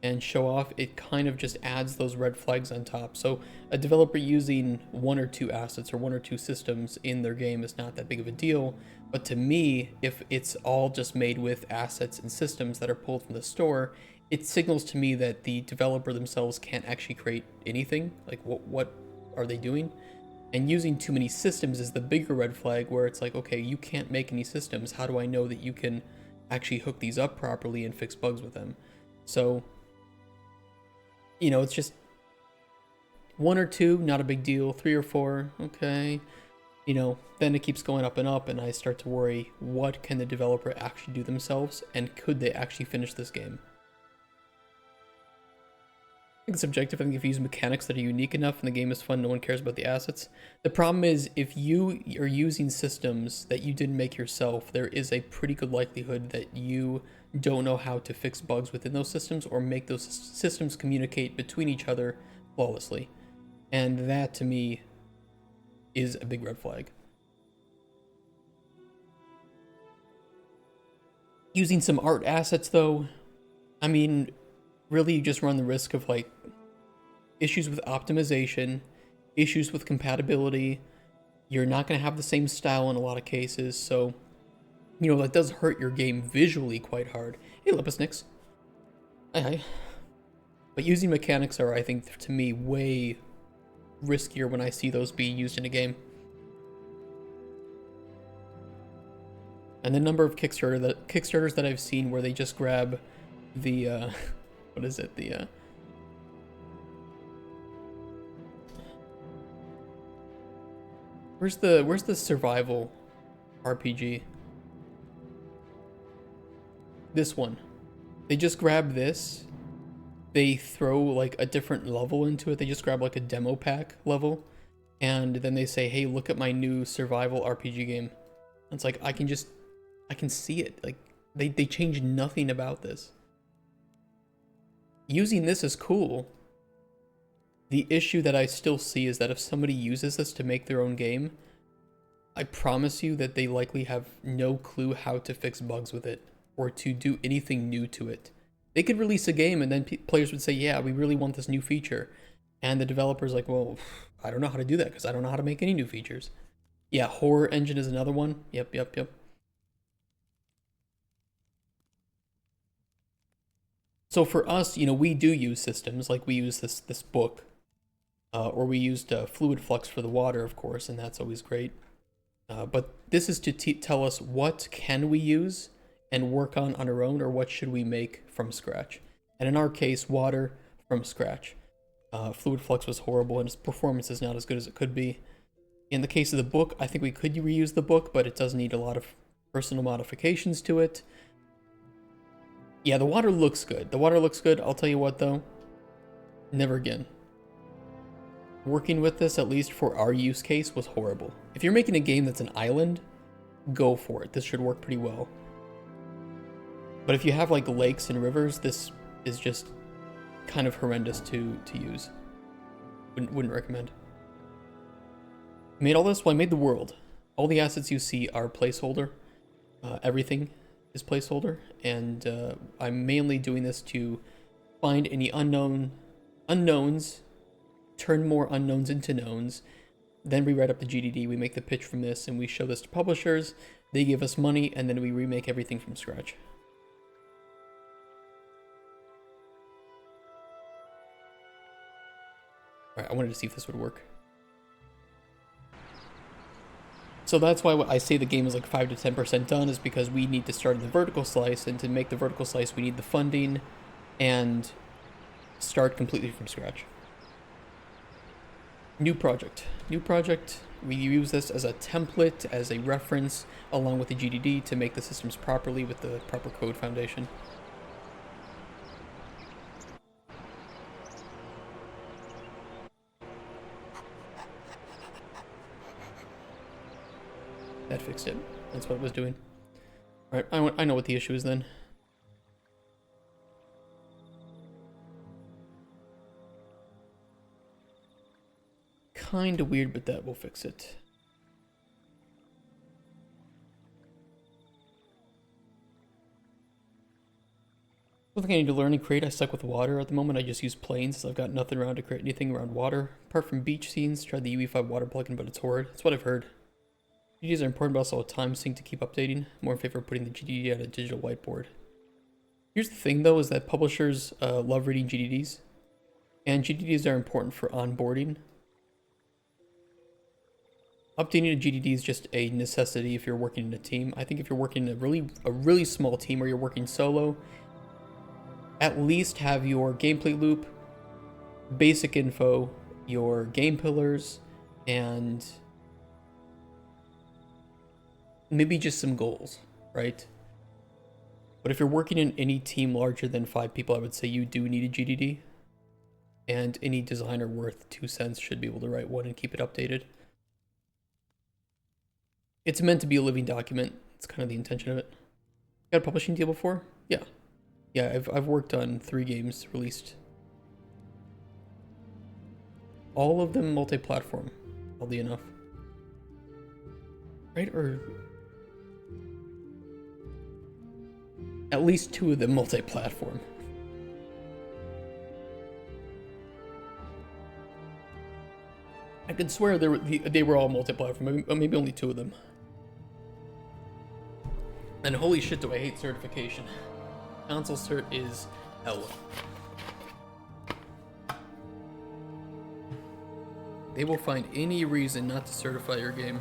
and show off, it kind of just adds those red flags on top. So a developer using 1 or 2 assets or 1 or 2 systems in their game is not that big of a deal. But to me, if it's all just made with assets and systems that are pulled from the store, it signals to me that the developer themselves can't actually create anything. Like, what are they doing? And using too many systems is the bigger red flag, where it's like, okay, you can't make any systems. How do I know that you can actually hook these up properly and fix bugs with them? So, you know, it's just 1 or 2, not a big deal. 3 or 4, okay. You know, then it keeps going up, and I start to worry, what can the developer actually do themselves, and could they actually finish this game? I think it's subjective. I think if you use mechanics that are unique enough and the game is fun, no one cares about the assets. The problem is, if you are using systems that you didn't make yourself, there is a pretty good likelihood that you don't know how to fix bugs within those systems or make those systems communicate between each other flawlessly. And that, to me, is a big red flag. Using some art assets, though, I mean, really you just run the risk of like issues with optimization, issues with compatibility. You're not going to have the same style in a lot of cases, so you know that does hurt your game visually quite hard. Hey, Lepusnix. Hi. But using mechanics are, I think, to me, way riskier when I see those being used in a game. And the number of Kickstarters that I've seen where they just grab the what is it? Where's the survival RPG? This one. They just grab this. They throw like a different level into it. They just grab like a demo pack level, and then they say, "Hey, look at my new survival RPG game." And it's like I can see it. Like they change nothing about this. Using this is cool. The issue that I still see is that if somebody uses this to make their own game, I promise you that they likely have no clue how to fix bugs with it or to do anything new to it. They could release a game and then players would say, yeah, we really want this new feature. And the developer's like, well, I don't know how to do that because I don't know how to make any new features. Yeah, Horror Engine is another one. Yep. So for us, you know, we do use systems, like we use this book, or we used Fluid Flux for the water, of course, and that's always great. But this is to tell us what can we use and work on our own, or what should we make from scratch. And in our case, water from scratch. Fluid Flux was horrible, and its performance is not as good as it could be. In the case of the book, I think we could reuse the book, but it does need a lot of personal modifications to it. Yeah, the water looks good. The water looks good. I'll tell you what, though. Never again. Working with this, at least for our use case, was horrible. If you're making a game that's an island, go for it. This should work pretty well. But if you have like lakes and rivers, this is just kind of horrendous to use. Wouldn't recommend. I made all this? Well, I made the world. All the assets you see are placeholder. Everything is placeholder, and I'm mainly doing this to find any unknowns, turn more unknowns into knowns, then we write up the GDD, we make the pitch from this, and we show this to publishers, they give us money, and then we remake everything from scratch. Alright, I wanted to see if this would work. So that's why I say the game is like 5 to 10% done, is because we need to start in the vertical slice, and to make the vertical slice we need the funding and start completely from scratch. New project. We use this as a template, as a reference, along with the GDD to make the systems properly with the proper code foundation. That fixed it. That's what it was doing. Alright, I know what the issue is then. Kinda weird, but that will fix it. One thing I need to learn and create, I suck with water at the moment. I just use planes, so I've got nothing around to create anything around water. Apart from beach scenes, tried the UE5 water plugin, but it's horrid. That's what I've heard. GDDs are important, but also a time sink to keep updating. More in favor of putting the GDD on a digital whiteboard. Here's the thing though, is that publishers love reading GDDs. And GDDs are important for onboarding. Updating a GDD is just a necessity if you're working in a team. I think if you're working in a really small team or you're working solo, at least have your gameplay loop, basic info, your game pillars, and maybe just some goals, right? But if you're working in any team larger than 5 people, I would say you do need a GDD. And any designer worth 2 cents should be able to write one and keep it updated. It's meant to be a living document. It's kind of the intention of it. Got a publishing deal before? Yeah. Yeah, I've worked on 3 games released. All of them multi-platform, oddly enough. Right? Or at least 2 of them multi-platform. I could swear they were all multi-platform, maybe only 2 of them. And holy shit, do I hate certification. Console cert is hell. They will find any reason not to certify your game.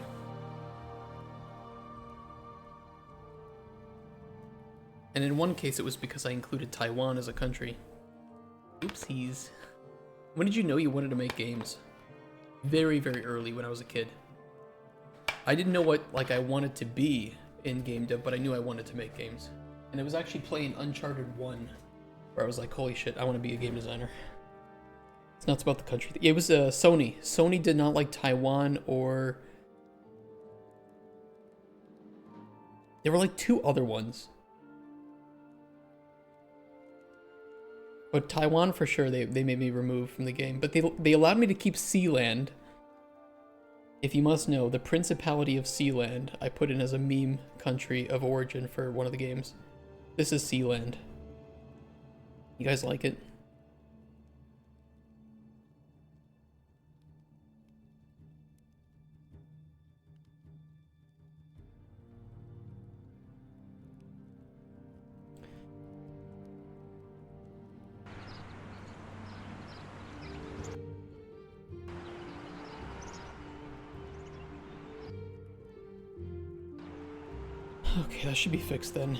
And in one case, it was because I included Taiwan as a country. Oopsies. When did you know you wanted to make games? Very, very early when I was a kid. I didn't know what I wanted to be in game dev, but I knew I wanted to make games. And it was actually playing Uncharted 1, where I was like, holy shit, I want to be a game designer. It's nuts about the country. It was Sony. Sony did not like Taiwan, or there were like 2 other ones. But Taiwan for sure, they made me remove from the game. But they allowed me to keep Sealand. If you must know, the Principality of Sealand, I put in as a meme country of origin for one of the games. This is Sealand. You guys like it? Okay, that should be fixed then.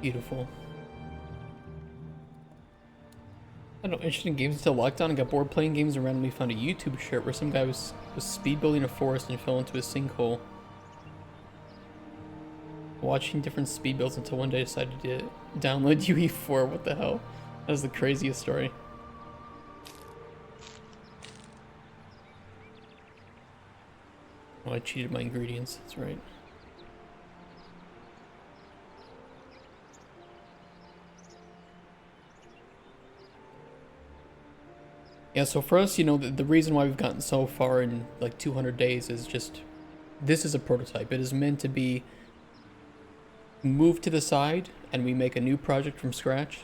Beautiful. I don't know, interested in games until lockdown and got bored playing games and randomly found a YouTube shirt where some guy was speed building a forest and fell into a sinkhole. Watching different speed builds until one day I decided to download UE4. What the hell? That was the craziest story. Oh, I cheated my ingredients, that's right. Yeah, so for us, you know, the reason why we've gotten so far in like 200 days is just, this is a prototype. It is meant to be moved to the side and we make a new project from scratch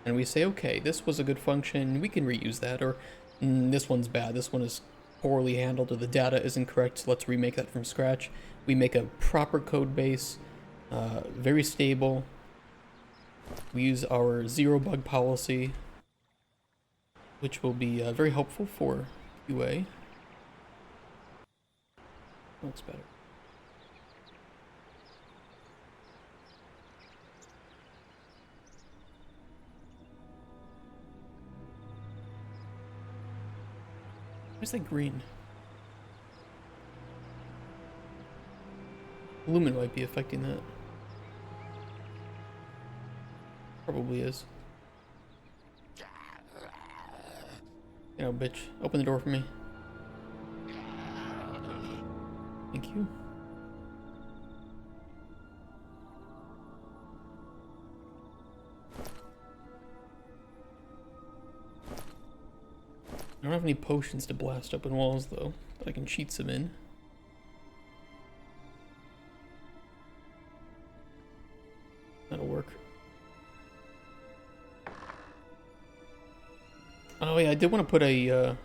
and we say, okay, this was a good function, we can reuse that, or this one's bad, this one is poorly handled, or the data isn't correct, so let's remake that from scratch. We make a proper code base, very stable. We use our 0 bug policy, which will be very helpful for QA. Looks better. Where's that green? Lumen might be affecting that. Probably is. You know, bitch. Open the door for me. Thank you. I don't have any potions to blast open walls, though, but I can cheat some in. That'll work. Oh yeah, I did want to put a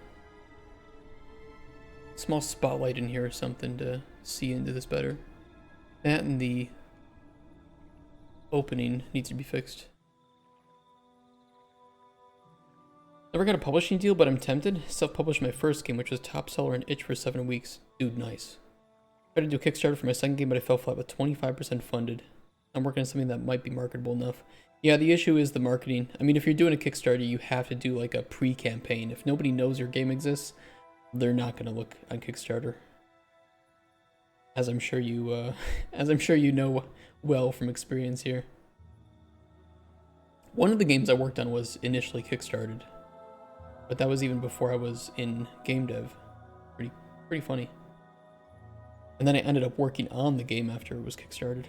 small spotlight in here or something to see into this better. That and the opening needs to be fixed. Never got a publishing deal, but I'm tempted. Self-published my first game, which was top seller and itch for 7 weeks. Dude, nice. Tried to do a Kickstarter for my second game, but I fell flat with 25% funded. I'm working on something that might be marketable enough. Yeah, the issue is the marketing. I mean, if you're doing a Kickstarter, you have to do like a pre-campaign. If nobody knows your game exists, they're not going to look on Kickstarter. As I'm sure you know well from experience here. One of the games I worked on was initially Kickstarted, but that was even before I was in game dev. Pretty funny. And then I ended up working on the game after it was Kickstarted.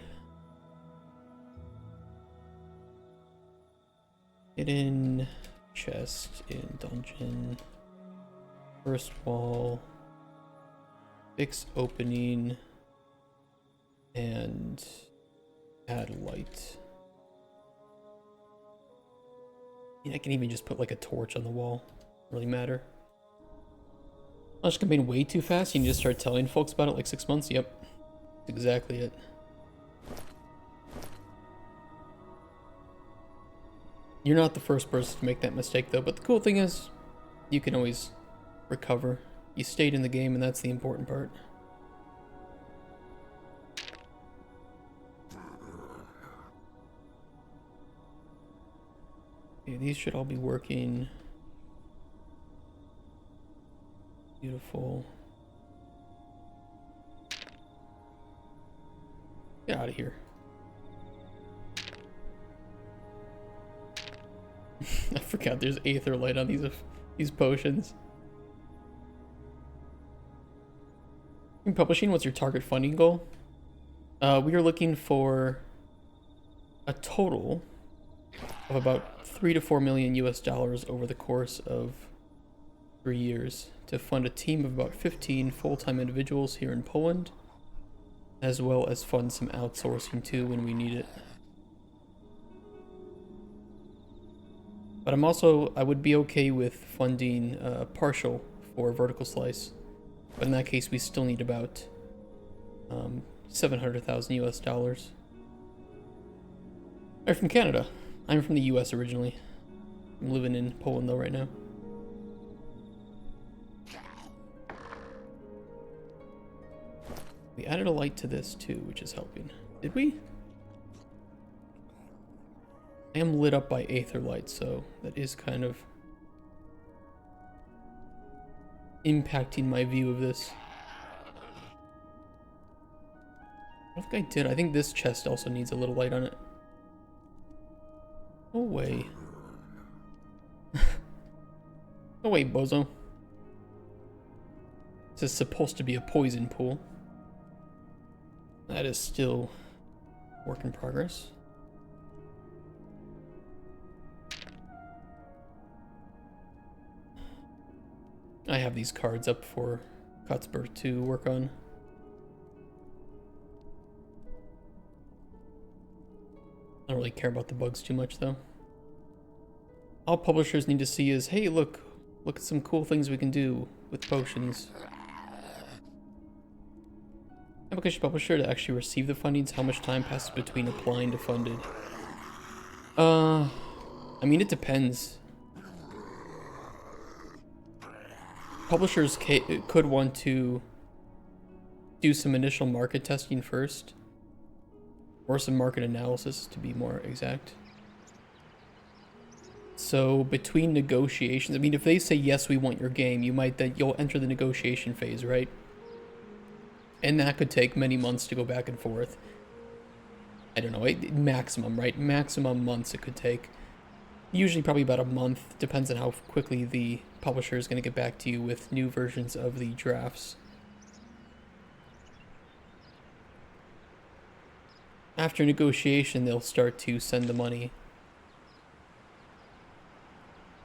Hidden chest in dungeon. First wall. Fix opening. And add light. I mean, I can even just put like a torch on the wall. Doesn't really matter. Launch campaign way too fast. You can just start telling folks about it like 6 months. Yep. That's exactly it. You're not the first person to make that mistake though, but the cool thing is you can always recover. You stayed in the game and that's the important part. Okay, these should all be working. Beautiful. Get out of here. I forgot there's aether light on these potions. In publishing, what's your target funding goal? We are looking for a total of about 3 to 4 million US dollars over the course of 3 years to fund a team of about 15 full-time individuals here in Poland, as well as fund some outsourcing too when we need it. But I would be okay with funding partial for Vertical Slice. But in that case, we still need about 700,000 US dollars. I'm from Canada. I'm from the US originally. I'm living in Poland though right now. We added a light to this too, which is helping. Did we? I am lit up by aether light, so that is kind of impacting my view of this. I don't think I did. I think this chest also needs a little light on it. No way. No way, bozo. This is supposed to be a poison pool. That is still work in progress. I have these cards up for Cuthbert to work on. I don't really care about the bugs too much though. All publishers need to see is, hey, look at some cool things we can do with potions. Application publisher to actually receive the fundings, how much time passes between applying to funded? I mean, it depends. Publishers could want to do some initial market testing first, or some market analysis to be more exact. So between negotiations, I mean, if they say yes, we want your game, you'll enter the negotiation phase, right? And that could take many months to go back and forth. I don't know, maximum, right? Maximum months it could take. Usually probably about a month, depends on how quickly the publisher is going to get back to you with new versions of the drafts. After negotiation, they'll start to send the money.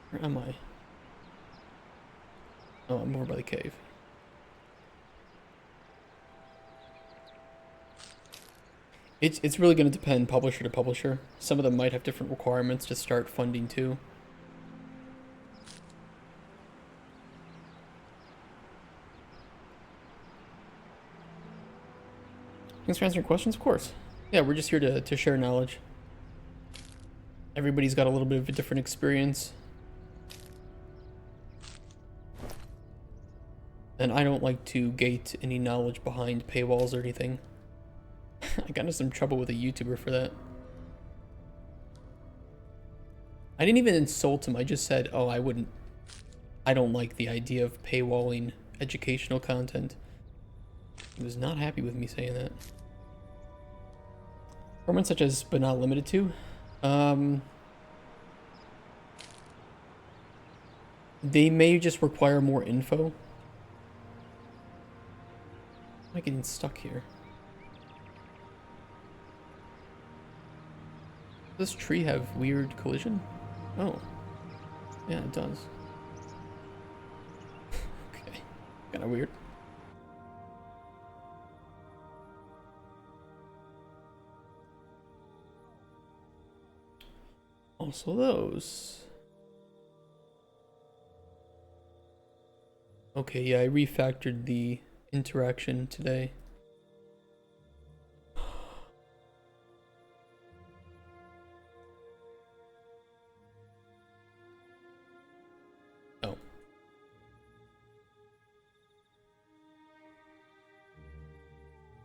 Where am I? Oh, I'm over by the cave. It's really going to depend publisher to publisher. Some of them might have different requirements to start funding too. Thanks for answering questions, of course. Yeah, we're just here to share knowledge. Everybody's got a little bit of a different experience. And I don't like to gate any knowledge behind paywalls or anything. I got into some trouble with a YouTuber for that. I didn't even insult him, I just said, oh, I don't like the idea of paywalling educational content. He was not happy with me saying that. Requirements such as, but not limited to. They may just require more info. Am I getting stuck here? Does this tree have weird collision? Oh. Yeah, it does. Okay. Kinda weird. Also those. Okay, yeah, I refactored the interaction today. Oh. What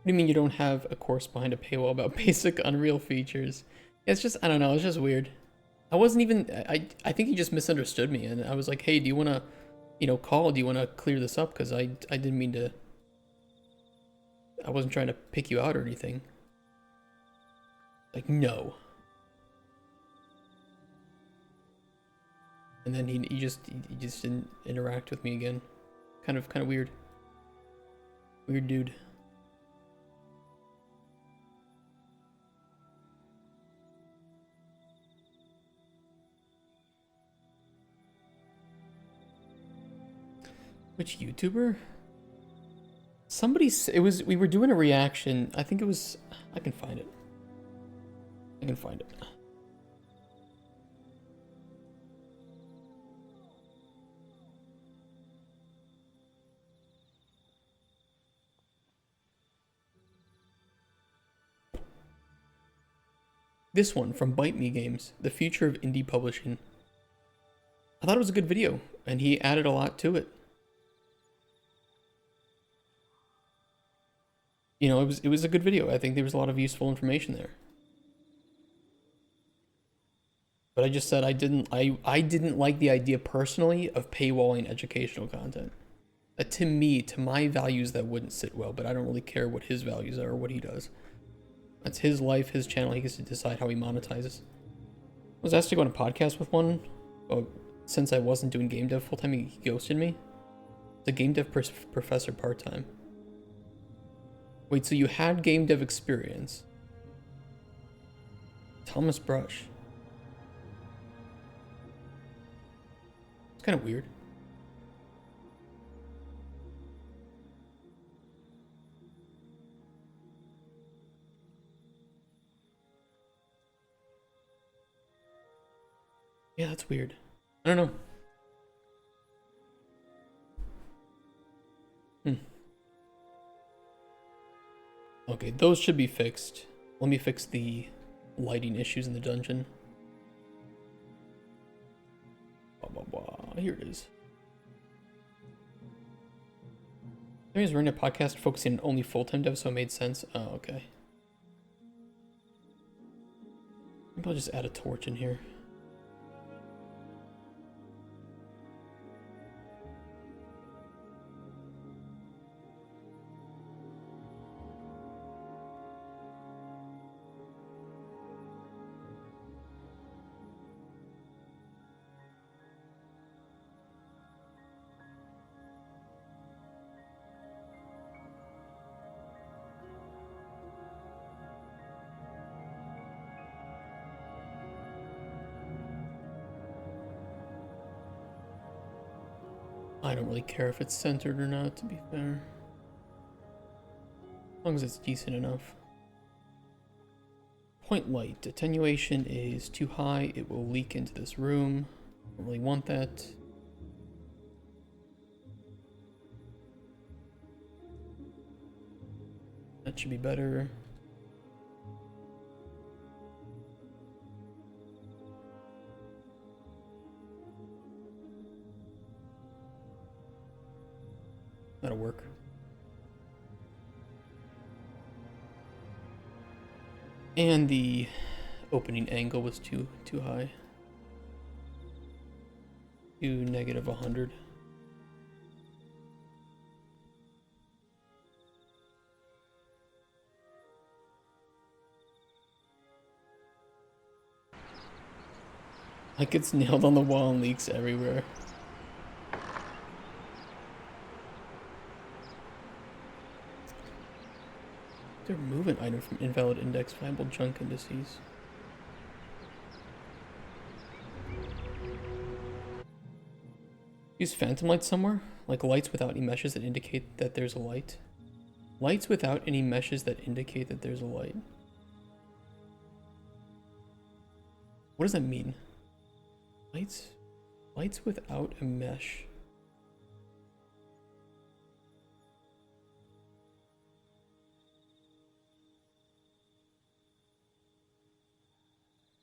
do you mean you don't have a course behind a paywall about basic Unreal features? It's just, I don't know, it's just weird. I wasn't even, I think he just misunderstood me, and I was like, hey, do you want to, call? Do you want to clear this up? Because I didn't mean to, I wasn't trying to pick you out or anything. Like, no. And then he just didn't interact with me again. Kind of weird. Weird dude. Which YouTuber? We were doing a reaction. I think it was, I can find it. This one from Bite Me Games, The Future of Indie Publishing. I thought it was a good video, and he added a lot to it. It was a good video. I think there was a lot of useful information there. But I just said I didn't like the idea personally of paywalling educational content. To me, to my values, that wouldn't sit well, but I don't really care what his values are or what he does. That's his life, his channel. He gets to decide how he monetizes. I was asked to go on a podcast with one. Since I wasn't doing game dev full-time, he ghosted me. The game dev professor part-time. Wait, so you had game dev experience? Thomas Brush. It's kind of weird. Yeah, that's weird. I don't know. Okay, those should be fixed. Let me fix the lighting issues in the dungeon. Blah, blah, blah. Here it is. I was running a podcast focusing on only full-time dev, so it made sense. Oh, okay. Maybe I'll just add a torch in here. I don't really care if it's centered or not, to be fair. As long as it's decent enough. Point light. Attenuation is too high. It will leak into this room. Don't really want that. That should be better. That'll work. And the opening angle was too high. To negative 100. Like it's nailed on the wall and leaks everywhere. They're moving item from invalid index, viable junk indices. Use phantom lights somewhere? Like lights without any meshes that indicate that there's a light? Lights without any meshes that indicate that there's a light. What does that mean? Lights without a mesh.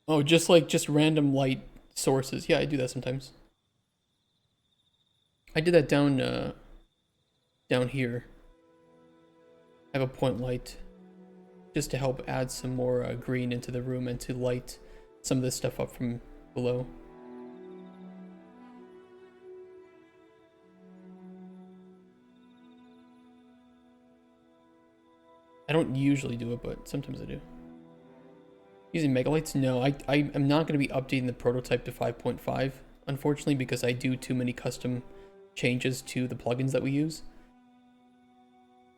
Oh, just random light sources. Yeah, I do that sometimes. I did that down here. I have a point light just to help add some more green into the room and to light some of this stuff up from below. I don't usually do it, but sometimes I do. Using megalights? No, I am not going to be updating the prototype to 5.5, unfortunately, because I do too many custom changes to the plugins that we use.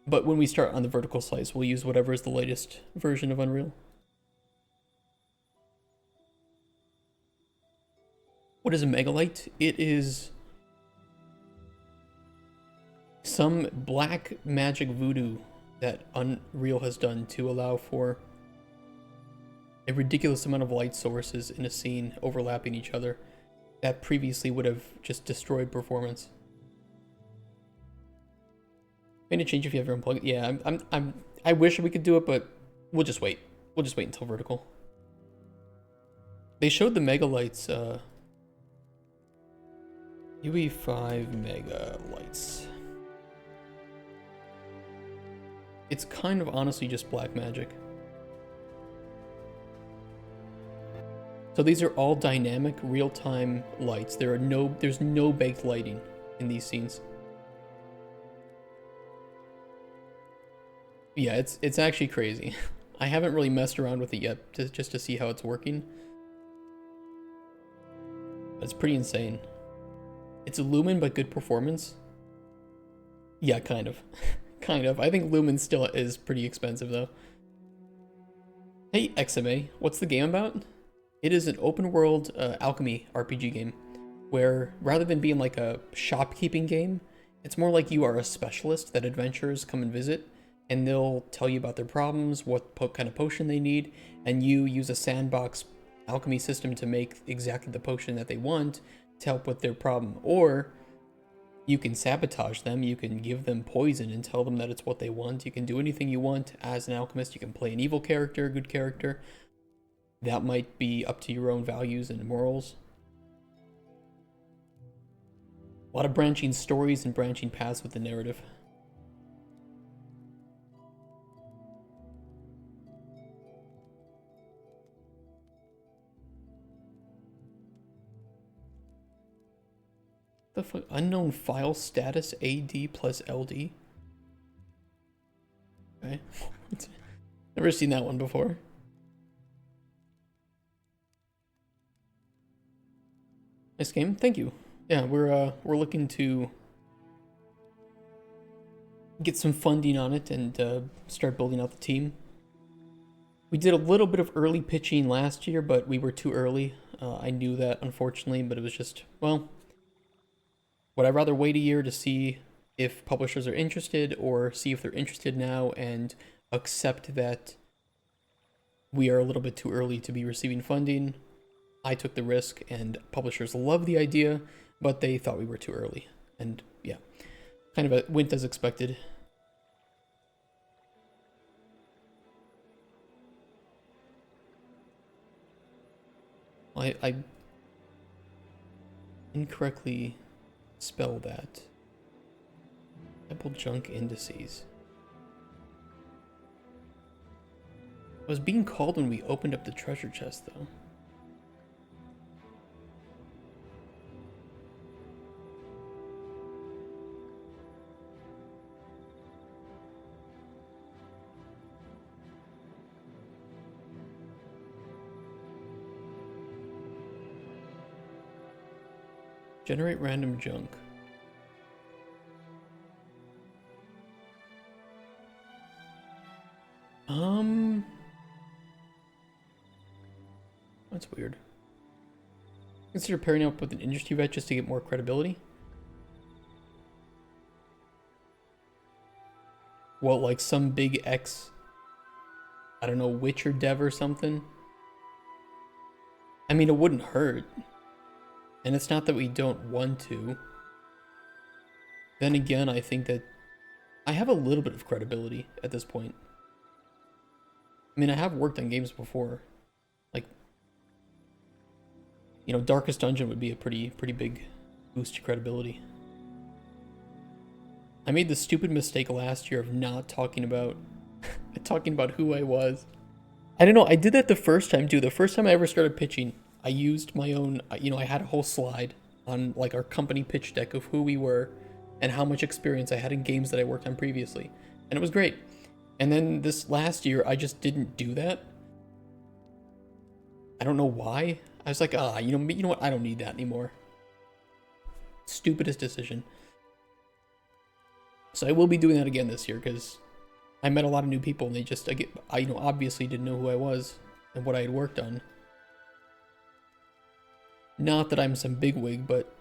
But when we start on the vertical slice, we'll use whatever is the latest version of Unreal. What is a megalight? It is some black magic voodoo that Unreal has done to allow for a ridiculous amount of light sources in a scene overlapping each other that previously would have just destroyed performance. Made a change if you have your own plugin. Yeah, I wish we could do it, but we'll just wait. We'll just wait until vertical. They showed the megalights, UE5 mega lights. It's kind of honestly just black magic. So these are all dynamic, real-time lights. There's no baked lighting in these scenes. Yeah, it's actually crazy. I haven't really messed around with it yet just to see how it's working. But it's pretty insane. It's a Lumen, but good performance. Yeah, kind of. Kind of. I think Lumen still is pretty expensive, though. Hey, XMA, what's the game about? It is an open-world Alchemy RPG game, where rather than being like a shopkeeping game, it's more like you are a specialist that adventurers come and visit, and they'll tell you about their problems, what kind of potion they need, and you use a sandbox alchemy system to make exactly the potion that they want to help with their problem. Or you can sabotage them, you can give them poison and tell them that it's what they want. You can do anything you want as an alchemist. You can play an evil character, a good character. That might be up to your own values and morals. A lot of branching stories and branching paths with the narrative. The fuck? Unknown file status AD plus LD? Okay. Never seen that one before. Nice game, thank you. Yeah, we're looking to get some funding on it and start building out the team. We did a little bit of early pitching last year, but we were too early. I knew that, unfortunately, but it was just, well, Would I rather wait a year to see if publishers are interested, or see if they're interested now and accept that we are a little bit too early to be receiving funding? I took the risk, and publishers love the idea, but they thought we were too early. And yeah, kind of went as expected. I incorrectly spell that. Apple junk indices. I was being called when we opened up the treasure chest, though. Generate random junk. That's weird. Consider pairing up with an industry vet just to get more credibility. Well, like some big X, I don't know, Witcher dev or something. I mean, it wouldn't hurt. And it's not that we don't want to. Then again, I think that I have a little bit of credibility at this point. I mean, I have worked on games before. Like, you know, Darkest Dungeon would be a pretty big boost to credibility. I made the stupid mistake last year of not talking about who I was. I don't know, I did that the first time too. The first time I ever started pitching, I used my own, you know, I had a whole slide on like our company pitch deck of who we were and how much experience I had in games that I worked on previously. And it was great. And then this last year, I just didn't do that. I don't know why. I was like, you know what? I don't need that anymore. Stupidest decision. So I will be doing that again this year, because I met a lot of new people and they just, I you know, obviously didn't know who I was and what I had worked on. Not that I'm some bigwig, but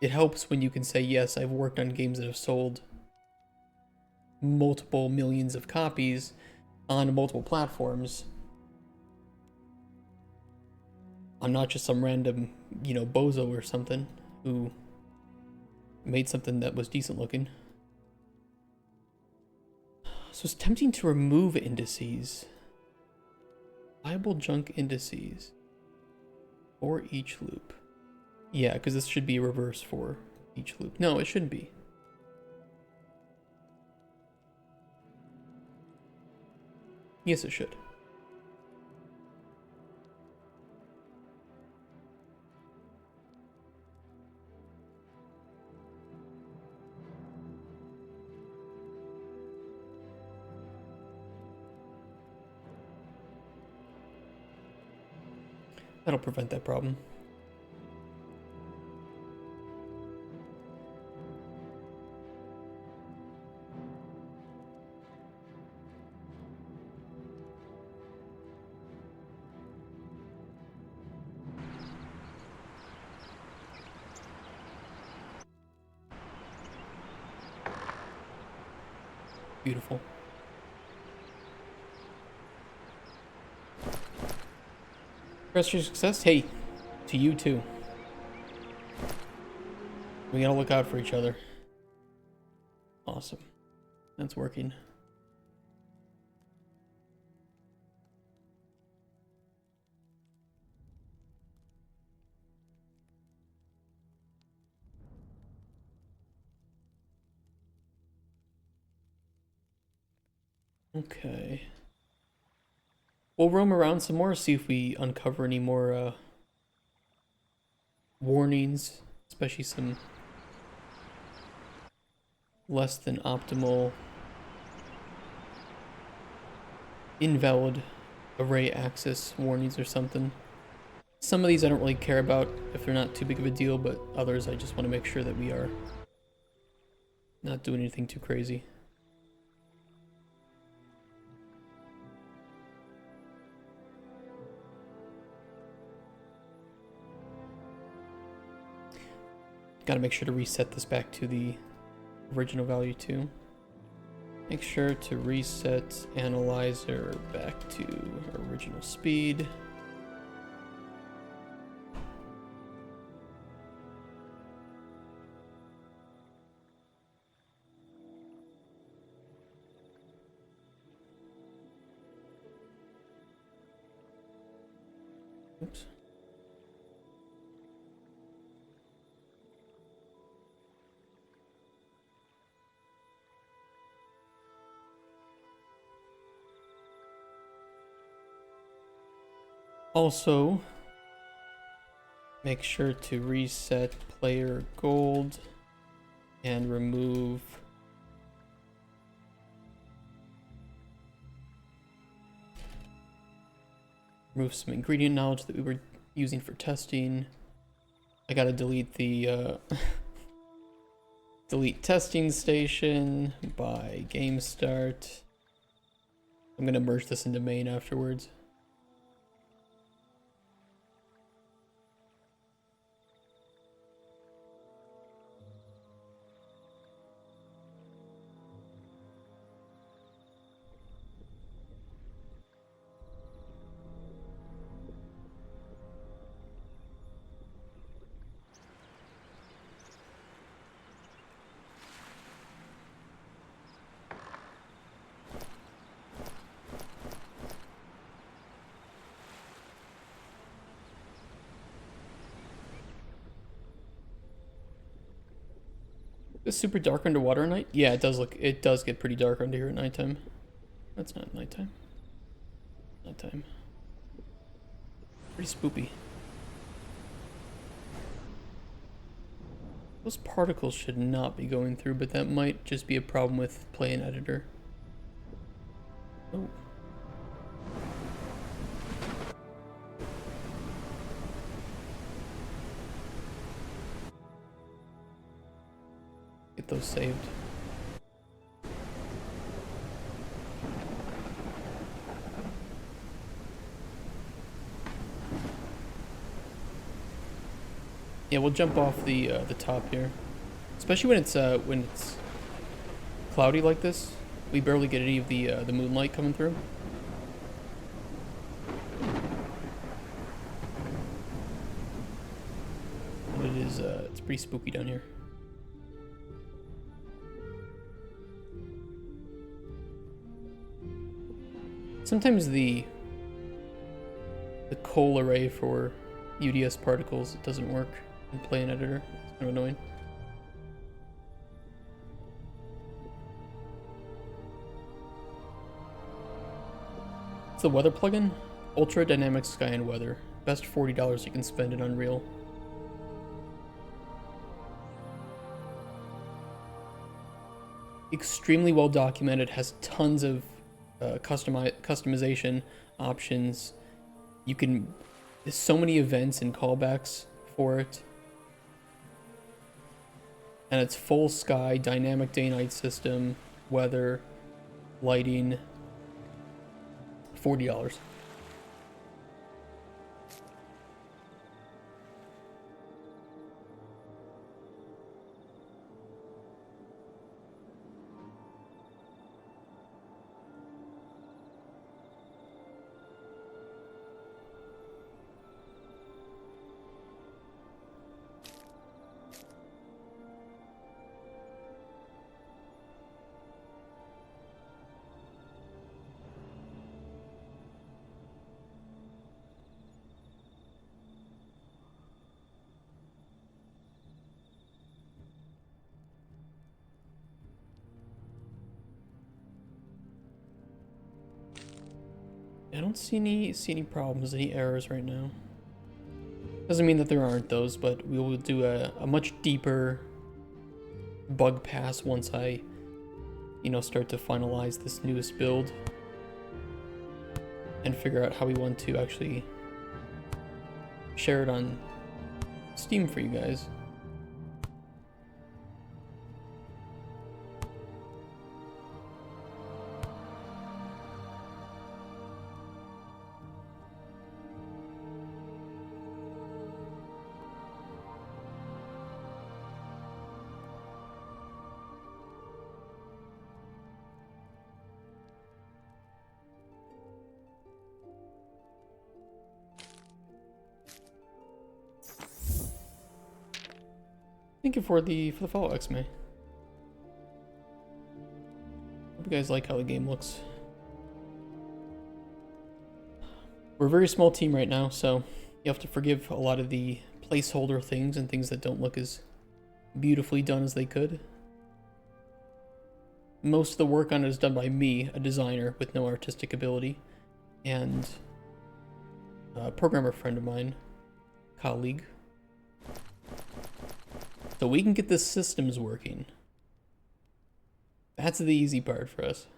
it helps when you can say, yes, I've worked on games that have sold multiple millions of copies on multiple platforms. I'm not just some random, you know, bozo or something who made something that was decent looking. So it's tempting to remove indices. Viable junk indices for each loop. Yeah, because this should be a reverse for each loop. No, it shouldn't be. Yes, it should. That'll prevent that problem. Beautiful. Rest your success. Hey, to you too. We gotta look out for each other. Awesome. That's working. Okay. We'll roam around some more, see if we uncover any more warnings, especially some less than optimal, invalid array access warnings or something. Some of these I don't really care about if they're not too big of a deal, but others I just want to make sure that we are not doing anything too crazy. Gotta make sure to reset this back to the original value too. Make sure to reset analyzer back to original speed. Oops. Also, make sure to reset player gold and remove some ingredient knowledge that we were using for testing. I gotta delete the delete testing station by game start. I'm gonna merge this into main afterwards. It's super dark underwater at night? Yeah, it does get pretty dark under here at nighttime. That's not nighttime. Nighttime. Pretty spoopy. Those particles should not be going through, but that might just be a problem with play and editor. Oh. Get those saved. Yeah, we'll jump off the top here, especially when it's cloudy like this. We barely get any of the moonlight coming through. But it's pretty spooky down here. Sometimes the coal array for UDS particles doesn't work in play and editor. It's kind of annoying. It's the weather plugin. Ultra Dynamic Sky and Weather. Best $40 you can spend in Unreal. Extremely well documented. Has tons of customization options. There's so many events and callbacks for it. And it's full sky, dynamic day-night system, weather, lighting, $40. I don't see any problems, any errors right now. Doesn't mean that there aren't those, but we will do a much deeper bug pass once I, start to finalize this newest build and figure out how we want to actually share it on Steam for you guys. Thank you for the follow, Xmay. Hope you guys like how the game looks. We're a very small team right now, so you have to forgive a lot of the placeholder things and things that don't look as beautifully done as they could. Most of the work on it is done by me, a designer with no artistic ability, and a programmer friend of mine, colleague. So we can get the systems working. That's the easy part for us.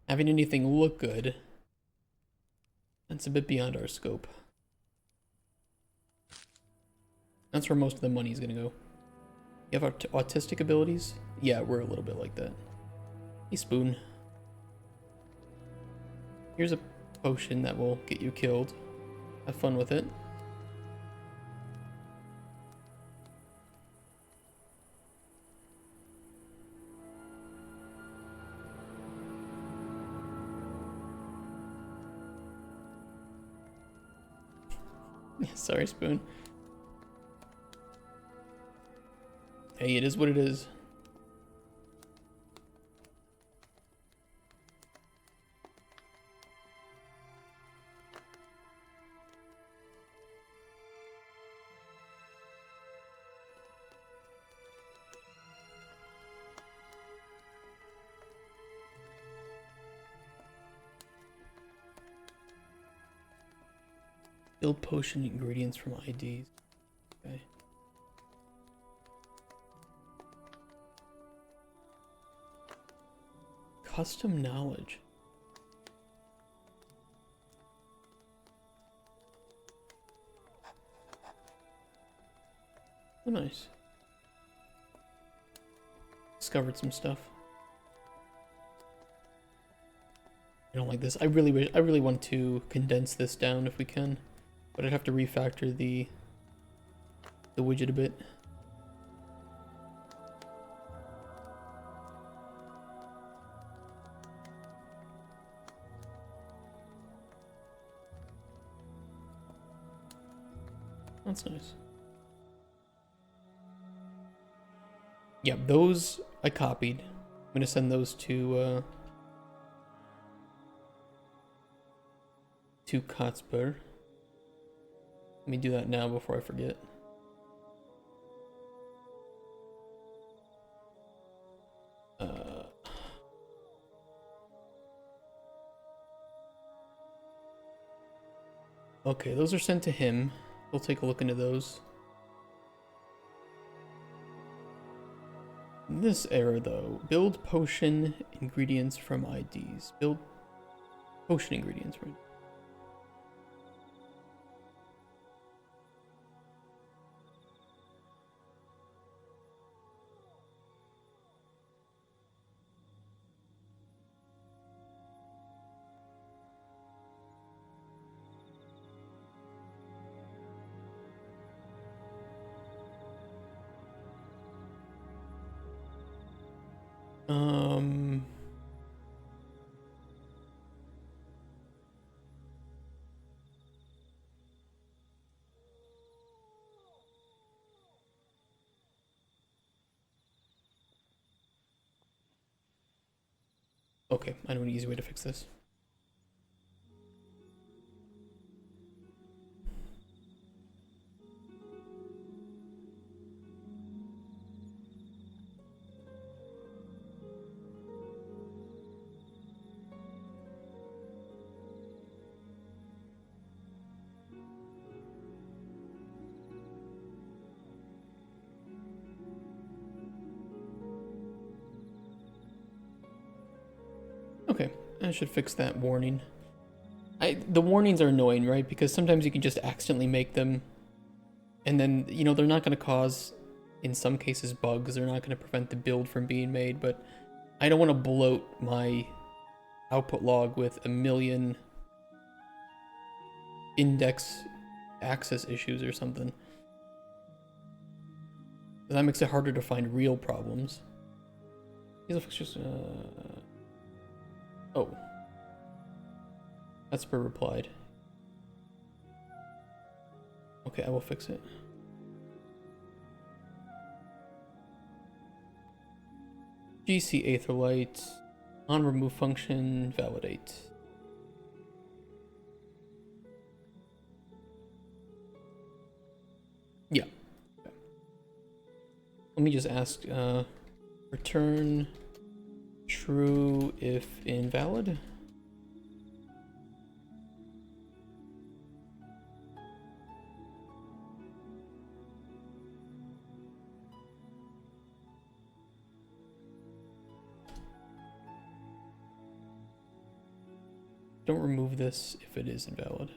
Having anything look good, that's a bit beyond our scope. That's where most of the money's gonna go. You have autistic abilities? Yeah, we're a little bit like that. Hey, Spoon. Here's a potion that will get you killed. Have fun with it. Sorry, Spoon. Hey, it is what it is. Build potion ingredients from IDs. Okay. Custom knowledge. Oh, nice. Discovered some stuff. I don't like this. I really want to condense this down if we can, but I'd have to refactor the widget a bit. That's nice. Yeah, those I copied. I'm gonna send those to Kotspur. Let me do that now before I forget. Okay, those are sent to him. We'll take a look into those. In this error though, build potion ingredients from IDs. Build potion ingredients from IDs. Okay, I know an easy way to fix this. Okay, I should fix that warning. The warnings are annoying, right? Because sometimes you can just accidentally make them, and then, you know, they're not going to cause, in some cases, bugs. They're not going to prevent the build from being made, but I don't want to bloat my output log with a million index access issues or something. That makes it harder to find real problems. These will fix just, oh. That's per replied. Okay, I will fix it. GC Aetherlight. On remove function, validate. Yeah. Okay. Let me just ask, return true if invalid. Don't remove this if it is invalid.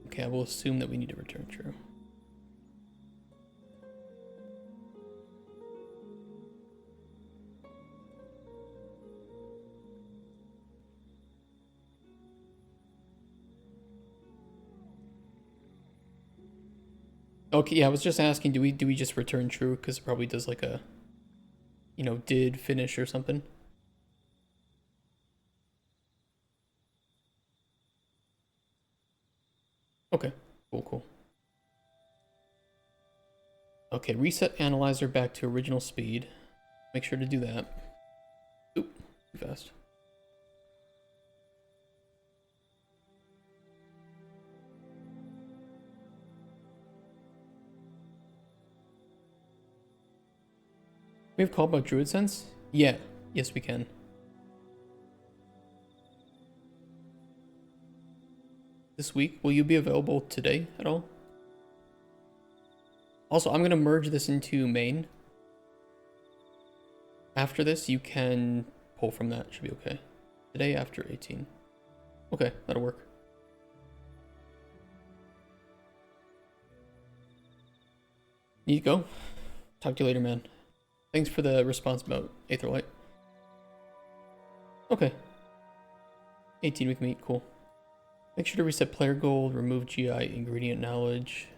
Okay, I will assume that we need to return true. Okay, yeah, I was just asking, do we just return true? Because it probably does like a, you know, did finish or something. Okay, cool. Okay, reset analyzer back to original speed. Make sure to do that. Oop, too fast. We have call about Druid Sense? Yeah, yes we can. This week, will you be available today at all? Also, I'm gonna merge this into main. After this, you can pull from that, should be okay. Today after 18. Okay, that'll work. Need to go. Talk to you later, man. Thanks for the response about Aetherlight. Okay. 18 week meet, cool. Make sure to reset player gold, remove GI ingredient knowledge.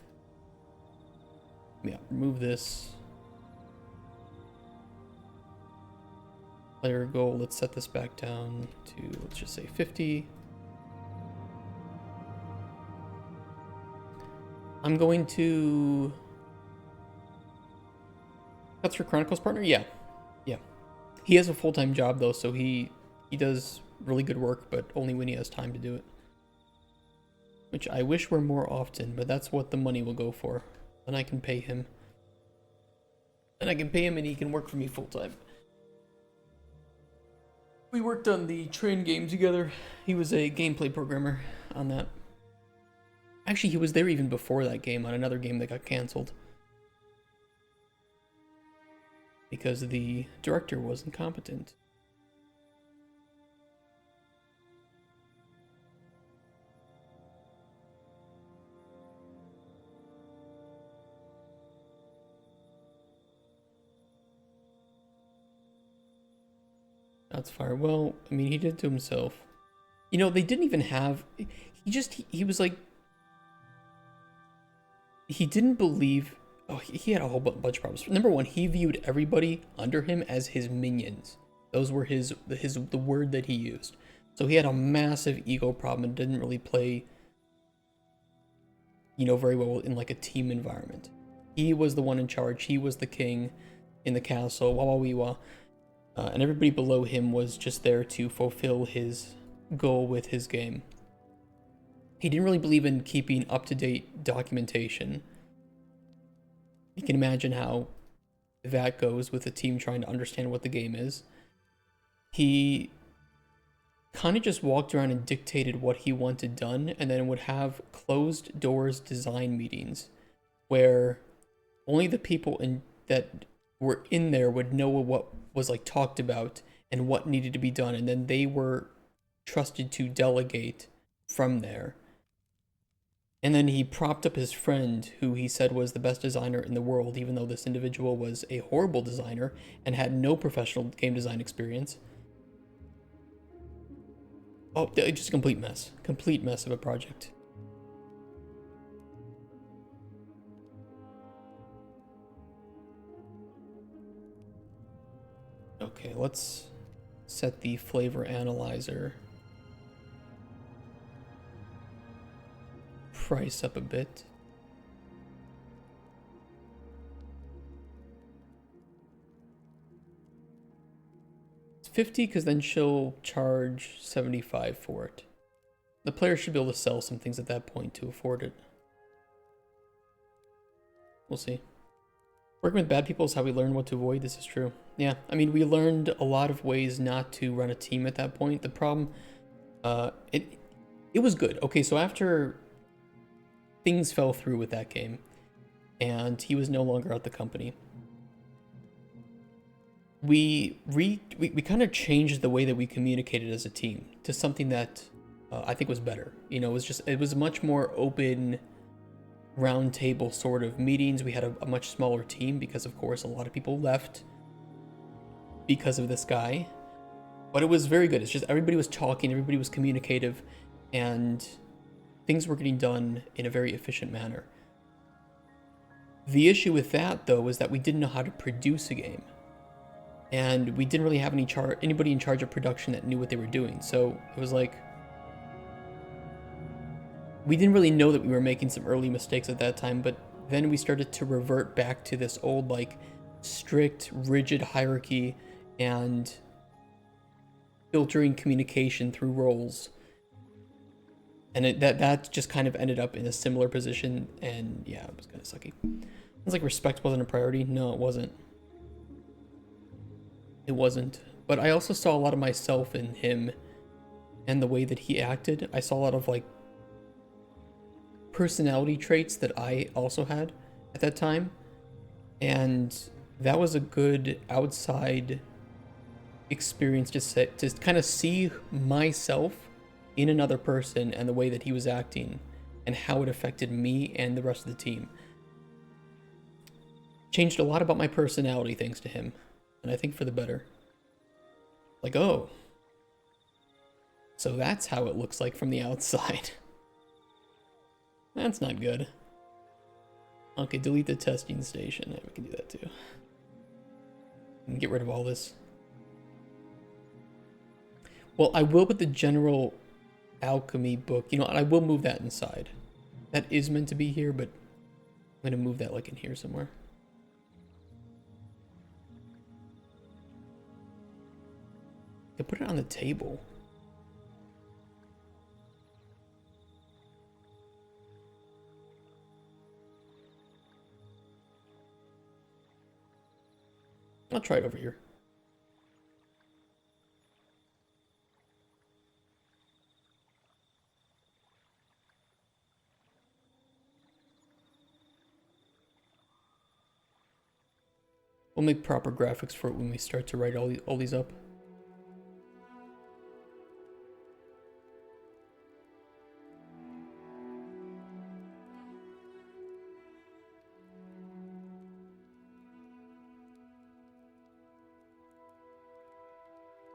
Yeah, remove this. Player goal, let's set this back down to, let's just say 50. I'm going to... That's your Chronicles partner? Yeah. He has a full-time job though, so he does really good work, but only when he has time to do it. Which I wish were more often, but that's what the money will go for. Then I can pay him. And he can work for me full-time. We worked on the train game together. He was a gameplay programmer on that. Actually, he was there even before that game on another game that got canceled. Because the director was incompetent. That's fire. Well, I mean, he did to himself. You know, they didn't even have... He was like... He didn't believe... Oh, he had a whole bunch of problems. Number one, he viewed everybody under him as his minions. Those were the word that he used. So he had a massive ego problem and didn't really play, you know, very well in like a team environment. He was the one in charge. He was the king in the castle. Wah wah wee wah. And everybody below him was just there to fulfill his goal with his game. He didn't really believe in keeping up-to-date documentation. You can imagine how that goes with a team trying to understand what the game is. He kind of just walked around and dictated what he wanted done, and then would have closed doors design meetings where only the people that were in there would know what was like talked about and what needed to be done, and then they were trusted to delegate from there. And then he propped up his friend, who he said was the best designer in the world, even though this individual was a horrible designer and had no professional game design experience. Oh, just a complete mess. Complete mess of a project. Okay, let's set the flavor analyzer price up a bit. 50 because then she'll charge 75 for it. The player should be able to sell some things at that point to afford it. We'll see. Working with bad people is how we learn what to avoid. This is true. Yeah, I mean, we learned a lot of ways not to run a team at that point. The problem, it was good. Okay, so after things fell through with that game, and he was no longer at the company, we kind of changed the way that we communicated as a team to something that I think was better. You know, it was much more open, round table sort of meetings. We had a much smaller team because, of course, a lot of people left because of this guy. But it was very good. It's just everybody was talking, everybody was communicative, and things were getting done in a very efficient manner. The issue with that, though, is that we didn't know how to produce a game. And we didn't really have anybody in charge of production that knew what they were doing. So it was like, we didn't really know that we were making some early mistakes at that time, but then we started to revert back to this old, like, strict, rigid hierarchy and filtering communication through roles. And that just kind of ended up in a similar position, and yeah, it was kind of sucky. It's like respect wasn't a priority. No, it wasn't. It wasn't. But I also saw a lot of myself in him and the way that he acted. I saw a lot of, like, personality traits that I also had at that time, and that was a good outside experience to kind of see myself in another person and the way that he was acting and how it affected me and the rest of the team. Changed a lot about my personality thanks to him, and I think for the better. Like, oh, so that's how it looks like from the outside. That's not good. Okay, delete the testing station. Yeah, we can do that too. And get rid of all this. Well, I will put the general alchemy book, you know, and I will move that inside. That is meant to be here, but I'm going to move that like in here somewhere. I put it on the table. I'll try it over here. We'll make proper graphics for it when we start to write all these up.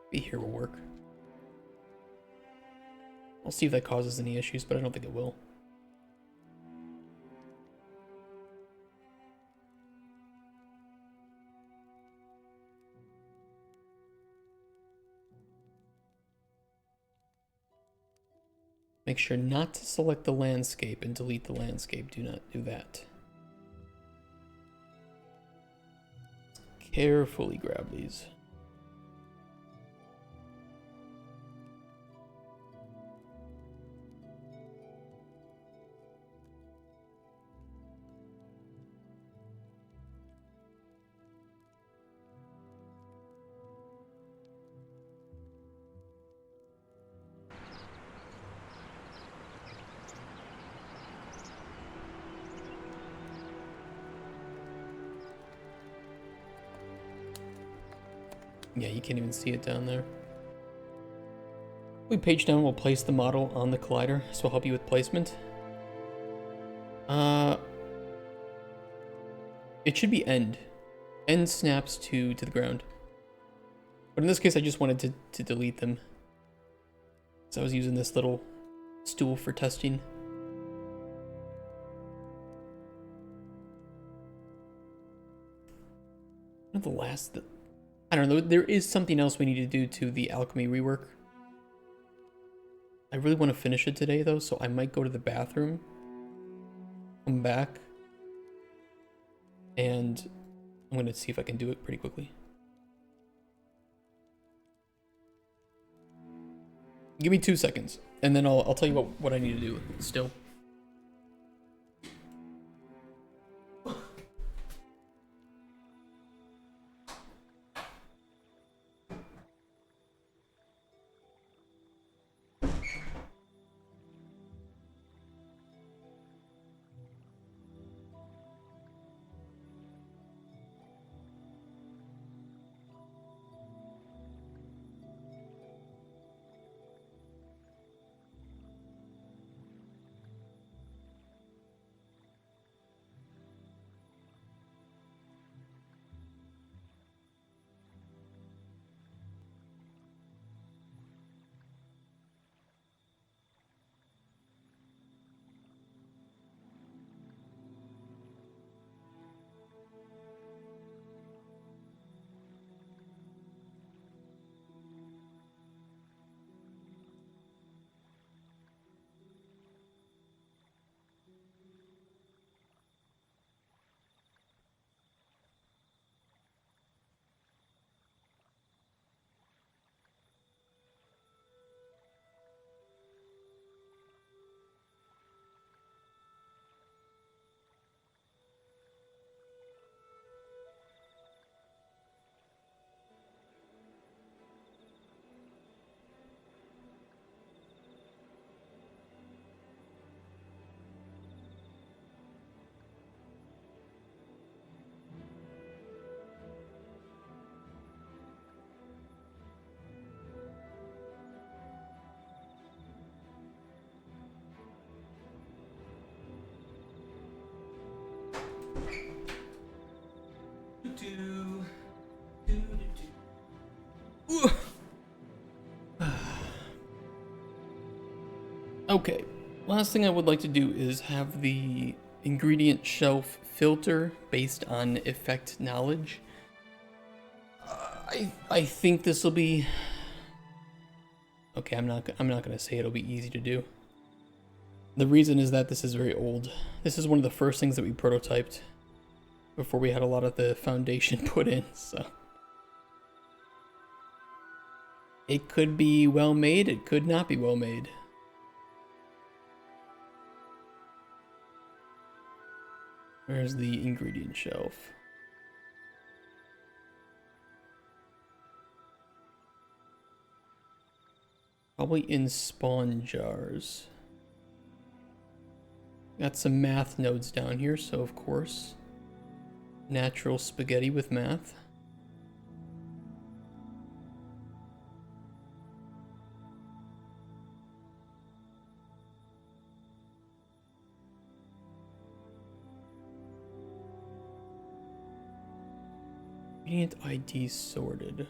Be here will work. I'll see if that causes any issues, but I don't think it will. Make sure not to select the landscape and delete the landscape. Do not do that. Carefully grab these. Yeah, you can't even see it down there. We page down, we'll place the model on the collider, so we'll help you with placement. It should be end. End snaps to the ground. But in this case, I just wanted to delete them. So I was using this little stool for testing. Not the last... I don't know, there is something else we need to do to the Alchemy rework. I really want to finish it today, though, so I might go to the bathroom, come back, and I'm going to see if I can do it pretty quickly. Give me 2 seconds, and then I'll tell you what I need to do still. Okay, last thing I would like to do is have the ingredient shelf filter based on effect knowledge. I think this will be okay. I'm not gonna say it'll be easy to do. The reason is that this is very old. This is one of the first things that we prototyped before we had a lot of the foundation put in, so it could be well made, it could not be well made. Where's the ingredient shelf? Probably in spawn jars. Got some math nodes down here, so of course. Natural spaghetti with math. Ingredient ID sorted.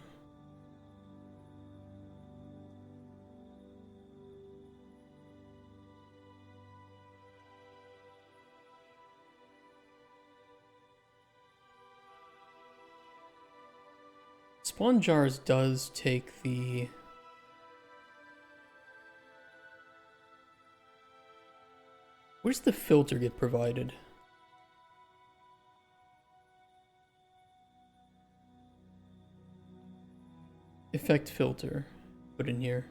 Spawn jars does take the... Where's the filter get provided? Effect filter. Put in here.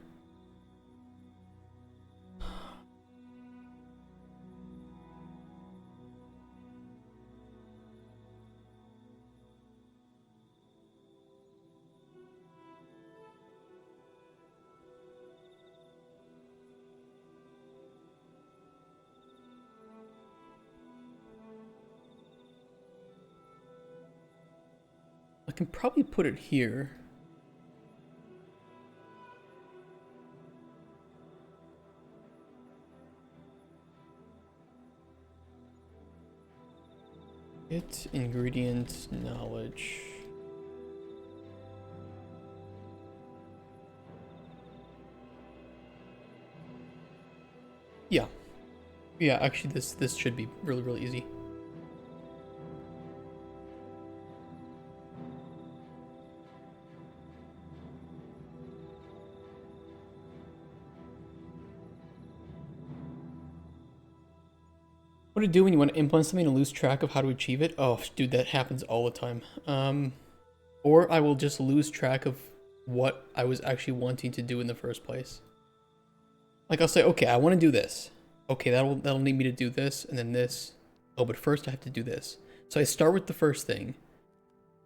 I can probably put it here. Get ingredient knowledge. Yeah. Yeah, actually this should be really easy. What to do when you want to implement something and lose track of how to achieve it? Oh, dude, that happens all the time. Or I will just lose track of what I was actually wanting to do in the first place. Like I'll say, okay, I want to do this. Okay, that'll need me to do this and then this. Oh, but first I have to do this. So I start with the first thing.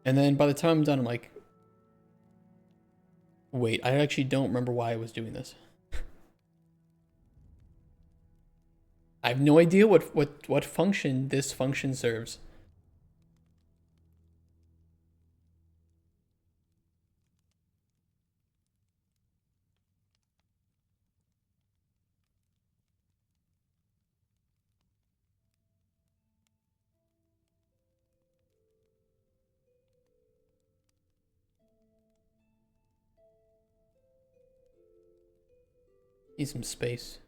And then by the time I'm done, I'm like, wait, I actually don't remember why I was doing this. I have no idea what function this function serves. Need some space.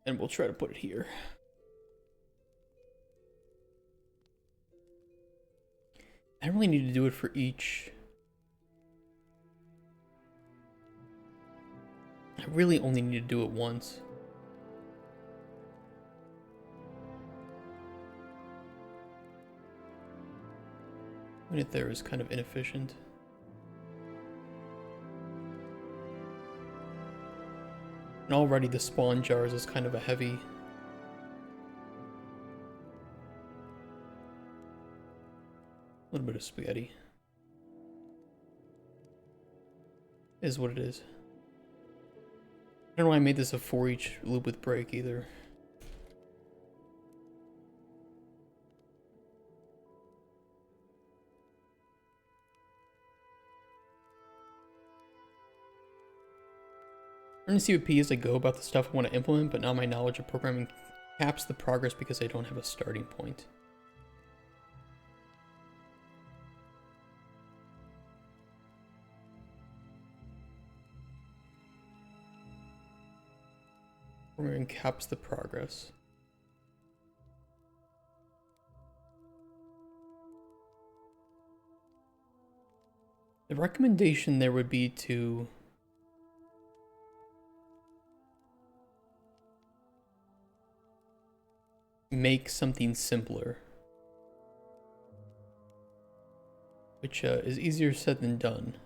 And we'll try to put it here. I don't really need to do it for each. I really only need to do it once. Doing it there is kind of inefficient. And already the spawn jars is kind of a heavy. A little bit of spaghetti. Is what it is. I don't know why I made this a for each loop with break either. I'm going to see what P as I go about the stuff I want to implement, but now my knowledge of programming caps the progress because I don't have a starting point. Programming caps the progress. The recommendation there would be to make something simpler, which is easier said than done.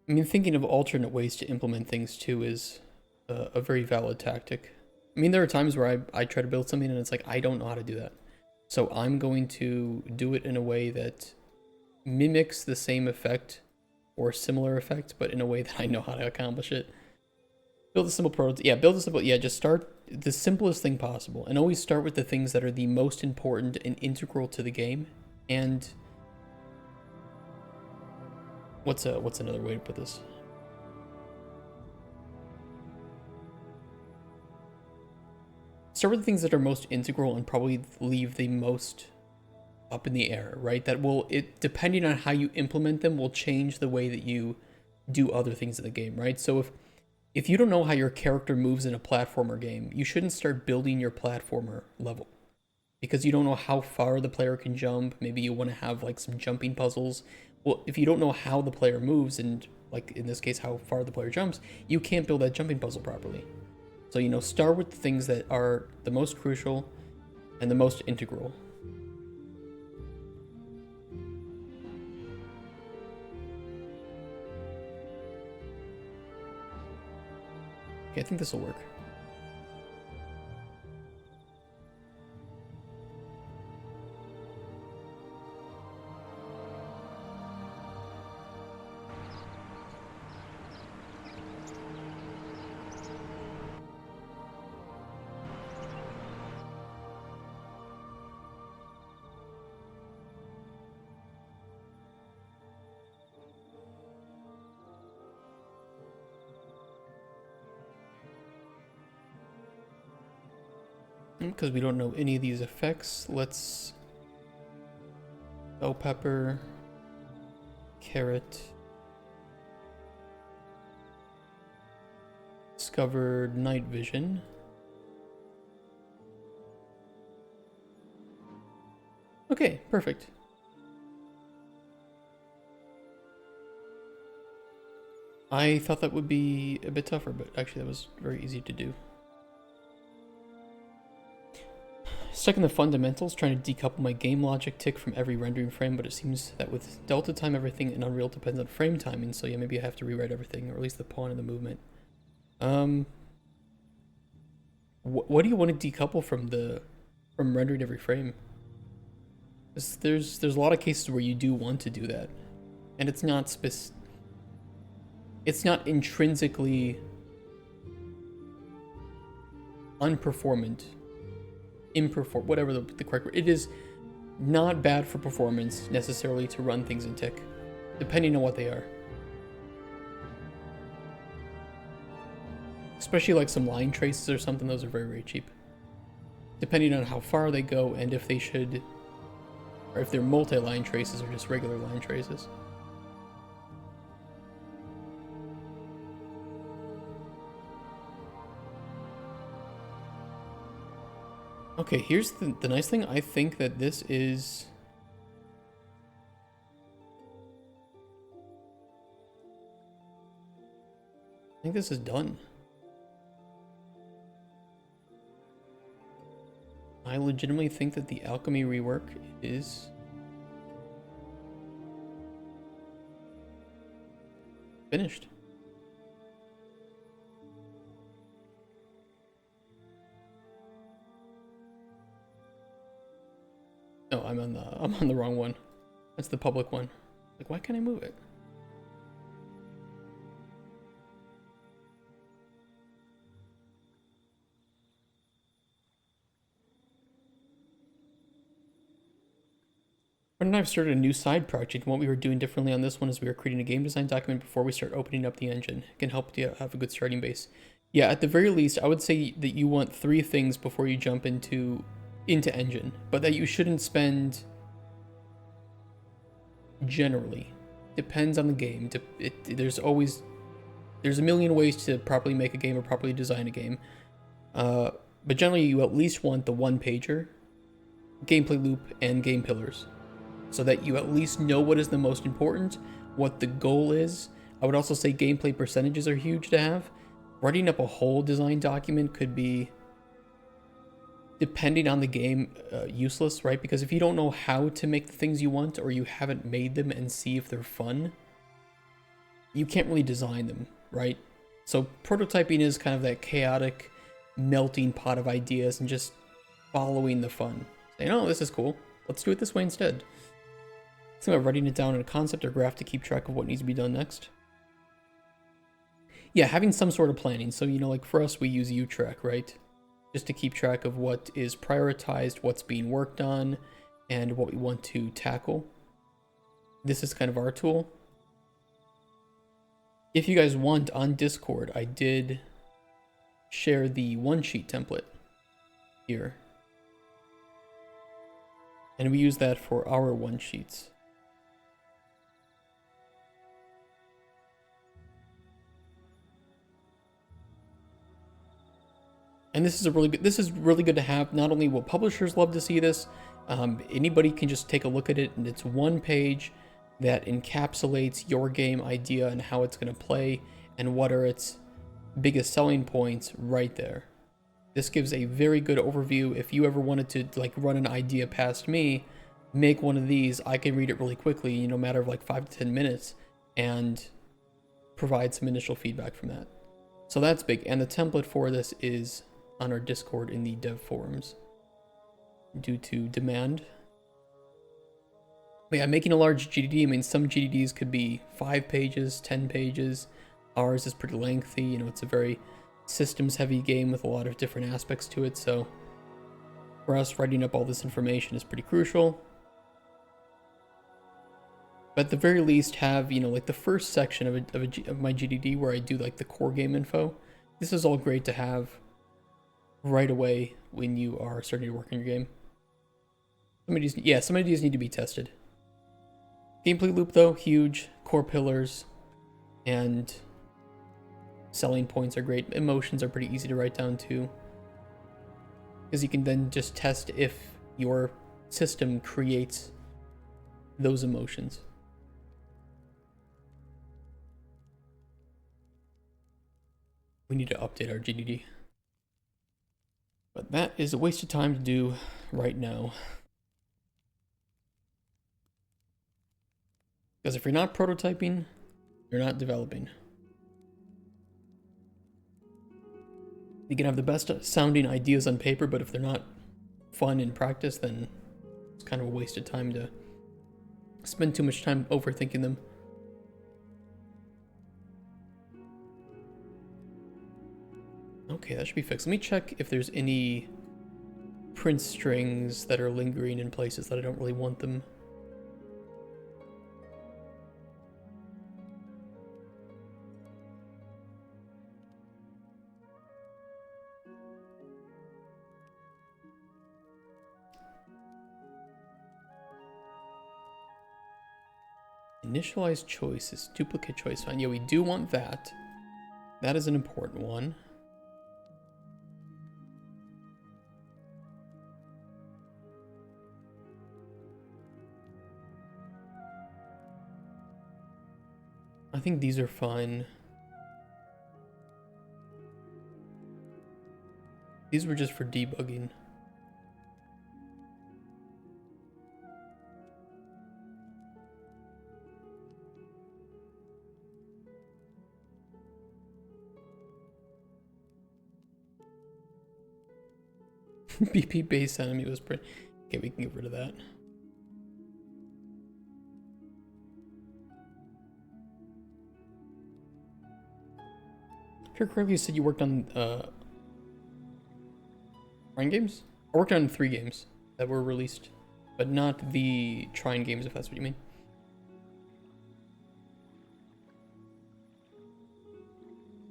I mean, thinking of alternate ways to implement things too is a very valid tactic. I mean, there are times where I try to build something and it's like, I don't know how to do that. So I'm going to do it in a way that mimics the same effect or similar effect, but in a way that I know how to accomplish it. Build a simple prototype. Yeah, build a simple, yeah, just start the simplest thing possible. And always start with the things that are the most important and integral to the game. And what's another way to put this? Start with the things that are most integral and probably leave the most up in the air, right? That will, depending on how you implement them, will change the way that you do other things in the game, right? So if you don't know how your character moves in a platformer game, you shouldn't start building your platformer level because you don't know how far the player can jump. Maybe you want to have like some jumping puzzles. Well, if you don't know how the player moves and, like in this case, how far the player jumps, you can't build that jumping puzzle properly. So, you know, start with the things that are the most crucial and the most integral. Okay, I think this will work. Because we don't know any of these effects, let's bell pepper, carrot, discovered night vision. Okay, perfect. I thought that would be a bit tougher, but actually that was very easy to do. Stuck in the fundamentals, trying to decouple my game logic tick from every rendering frame, but it seems that with delta time, everything in Unreal depends on frame timing, so yeah, maybe I have to rewrite everything, or at least the pawn and the movement. What do you want to decouple from rendering every frame? There's a lot of cases where you do want to do that, and it's not intrinsically unperformant, whatever the correct word. It is not bad for performance necessarily to run things in tick, depending on what they are. Especially like some line traces or something, those are very, very cheap. Depending on how far they go and if they should, or if they're multi-line traces or just regular line traces. Okay, here's the nice thing. I think that this is... I think this is done. I legitimately think that the Alchemy rework is finished. No, I'm on the wrong one. That's the public one. Like, why can't I move it? Fred and I have started a new side project, and what we were doing differently on this one is we were creating a game design document before we start opening up the engine. It can help you have a good starting base. Yeah, at the very least, I would say that you want 3 things before you jump into engine, but that you shouldn't spend, generally, depends on the game. There's a million ways to properly make a game or properly design a game, but generally you at least want the 1-pager, gameplay loop, and game pillars, so that you at least know what is the most important, what the goal is. I would also say gameplay percentages are huge to have. Writing up a whole design document could be, depending on the game, useless, right? Because if you don't know how to make the things you want, or you haven't made them and see if they're fun, you can't really design them, right? So prototyping is kind of that chaotic melting pot of ideas and just following the fun. Saying, oh, this is cool, let's do it this way instead. Think about writing it down in a concept or graph to keep track of what needs to be done next. Yeah, having some sort of planning. So, you know, like for us, we use U-Track, right? Just to keep track of what is prioritized, what's being worked on, and what we want to tackle. This is kind of our tool. If you guys want, on Discord, I did share the one-sheet template here. And we use that for our one-sheets. And this is really good to have. Not only will publishers love to see this, anybody can just take a look at it, and it's one page that encapsulates your game idea and how it's going to play and what are its biggest selling points right there. This gives a very good overview. If you ever wanted to like run an idea past me, make one of these, I can read it really quickly, you know, matter of like 5 to 10 minutes, and provide some initial feedback from that. So that's big. And the template for this is on our Discord in the dev forums due to demand. But yeah, making a large GDD, I mean, some GDDs could be 5 pages, 10 pages. Ours is pretty lengthy. You know, it's a very systems heavy game with a lot of different aspects to it. So for us, writing up all this information is pretty crucial. But at the very least, have, you know, like the first section of my GDD where I do like the core game info. This is all great to have right away when you are starting to work on your game. Some of these need to be tested. Gameplay loop though, huge. Core pillars and selling points are great. Emotions are pretty easy to write down too, because you can then just test if your system creates those emotions. we need to update our GDD. But that is a waste of time to do right now. Because if you're not prototyping, you're not developing. You can have the best sounding ideas on paper, but if they're not fun in practice, then it's kind of a waste of time to spend too much time overthinking them. Okay, that should be fixed. Let me check if there's any print strings that are lingering in places that I don't really want them. Initialize choices, duplicate choice find. Yeah, we do want that. That is an important one. I think these are fine. These were just for debugging. BP base enemy was pretty... Okay, we can get rid of that. If you're correct, you said you worked on Trine games? I worked on 3 games that were released, but not the Trine games, if that's what you mean.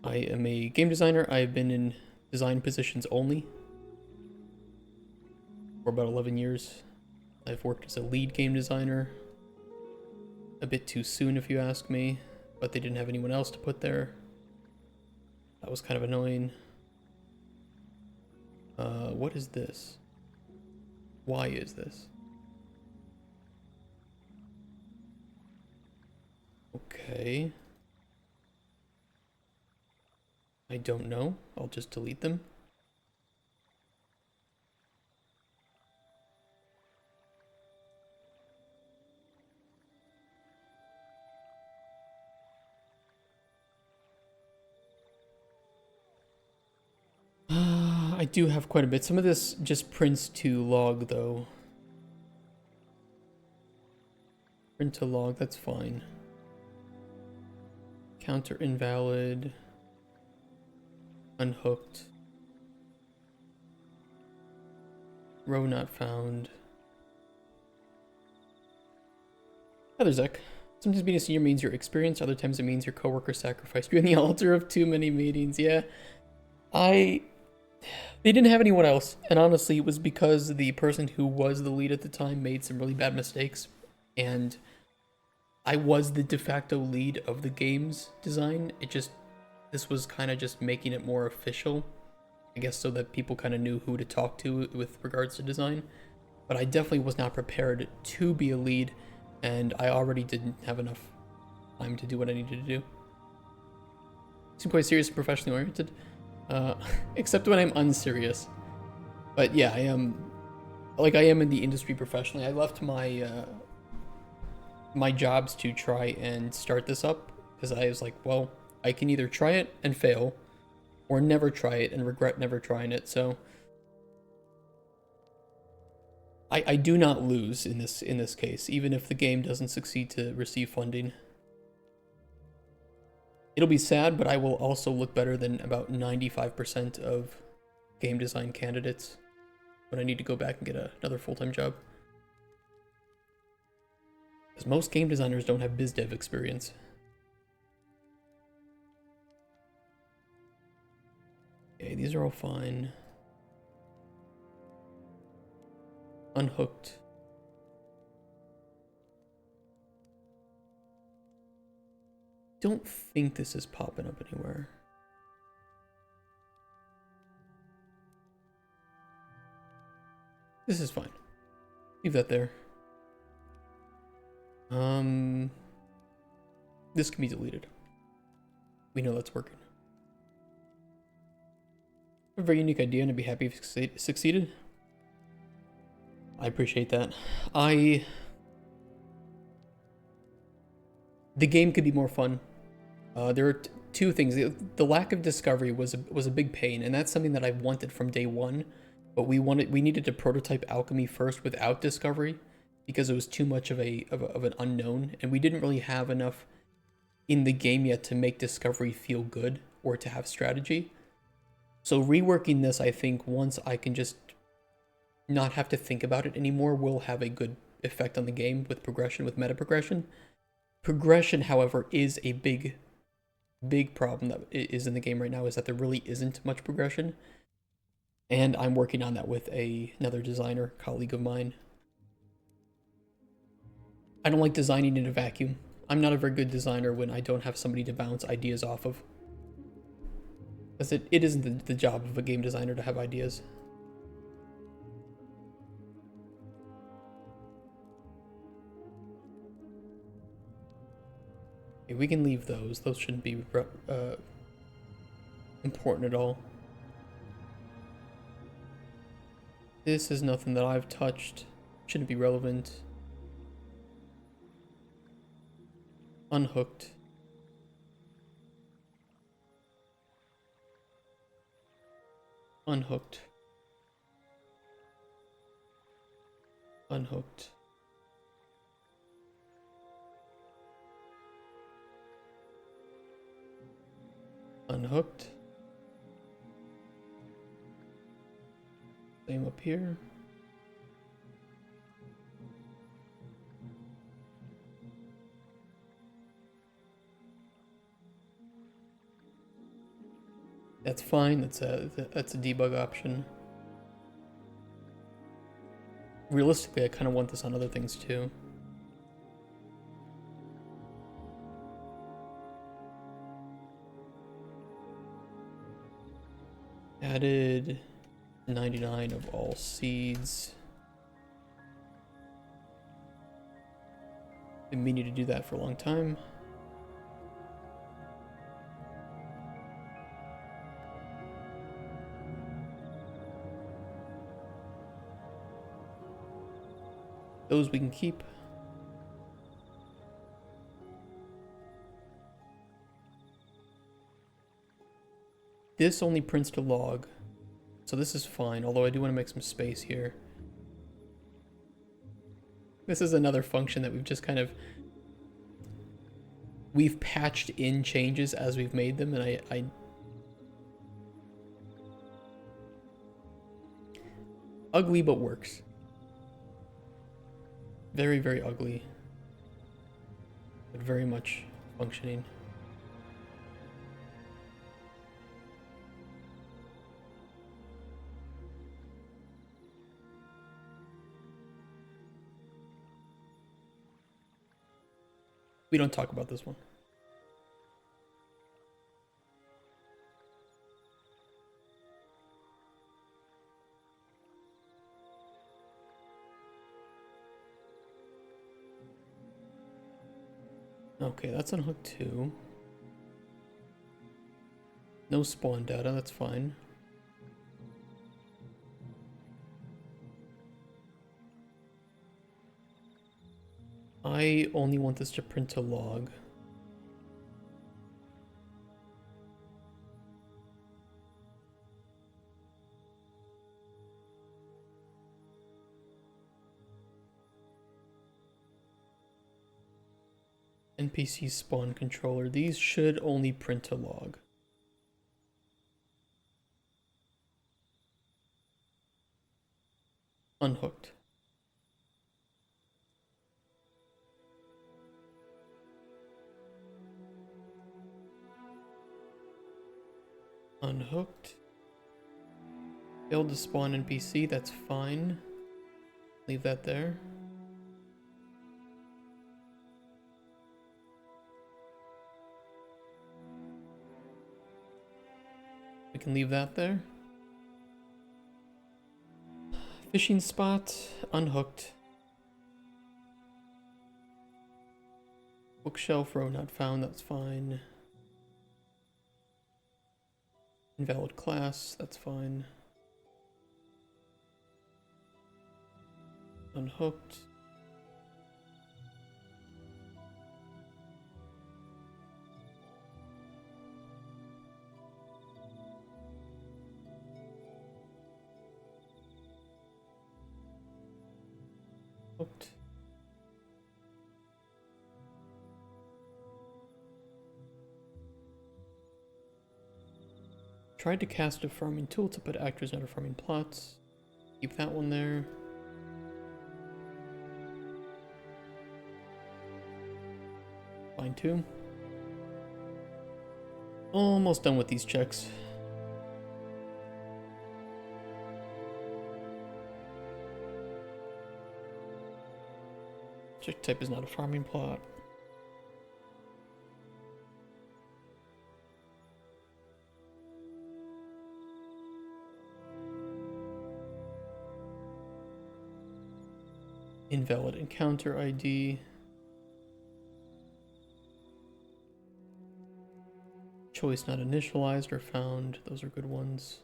I am a game designer. I have been in design positions only for about 11 years. I've worked as a lead game designer. A bit too soon, if you ask me, but they didn't have anyone else to put there. That was kind of annoying. What is this? Why is this? Okay. I don't know. I'll just delete them. I do have quite a bit. Some of this just prints to log, though. Print to log, that's fine. Counter invalid. Unhooked. Row not found. Other Zek. Sometimes being a senior means your experience, other times it means your coworker sacrificed you in the altar of too many meetings. Yeah. They didn't have anyone else, and honestly, it was because the person who was the lead at the time made some really bad mistakes, and I was the de facto lead of the game's design. This was kind of just making it more official, I guess, so that people kind of knew who to talk to with regards to design. But I definitely was not prepared to be a lead, and I already didn't have enough time to do what I needed to do. Seem quite serious and professionally oriented. Except when I'm unserious. But yeah, I am in the industry professionally. I left my my jobs to try and start this up because I was like, well, I can either try it and fail or never try it and regret never trying it. So I do not lose in this case, even if the game doesn't succeed to receive funding. It'll be sad, but I will also look better than about 95% of game design candidates when I need to go back and get another full-time job. Because most game designers don't have biz dev experience. Okay, these are all fine. Unhooked. Don't think this is popping up anywhere. This is fine. Leave that there. This can be deleted. We know that's working. A very unique idea, and I'd be happy if it succeeded. I appreciate that. The game could be more fun. There are two things. The lack of discovery was a big pain, and that's something that I've wanted from day one. But we needed to prototype Alchemy first without discovery because it was too much of an unknown, and we didn't really have enough in the game yet to make discovery feel good or to have strategy. So reworking this, I think once I can just not have to think about it anymore, will have a good effect on the game with progression, with meta progression. Progression, however, is a big problem that is in the game right now, is that there really isn't much progression. And I'm working on that with another designer, colleague of mine. I don't like designing in a vacuum. I'm not a very good designer when I don't have somebody to bounce ideas off of. Because it isn't the job of a game designer to have ideas. Okay, we can leave those. Those shouldn't be important at all. This is nothing that I've touched. Shouldn't be relevant. Unhooked. Unhooked. Unhooked. Unhooked. Same up here. That's fine. That's a debug option. Realistically, I kind of want this on other things too. Added 99 of all seeds. Been meaning to do that for a long time. Those we can keep. This only prints to log, so this is fine, although I do want to make some space here. This is another function that we've just kind of... We've patched in changes as we've made them, and I ugly, but works. Very, very ugly, but very much functioning. We don't talk about this one. Okay, that's unhooked too. No spawn data, that's fine. I only want this to print a log. NPC spawn controller. These should only print a log. Unhooked. Unhooked. Failed to spawn NPC, that's fine. Leave that there. We can leave that there. Fishing spot, unhooked. Bookshelf row not found, that's fine. Invalid class, that's fine. Unhooked. Hooked. Tried to cast a farming tooltip, but actors not a farming plots. Keep that one there. Fine too. Almost done with these checks. Check type is not a farming plot. Invalid encounter ID. Choice not initialized or found. Those are good ones.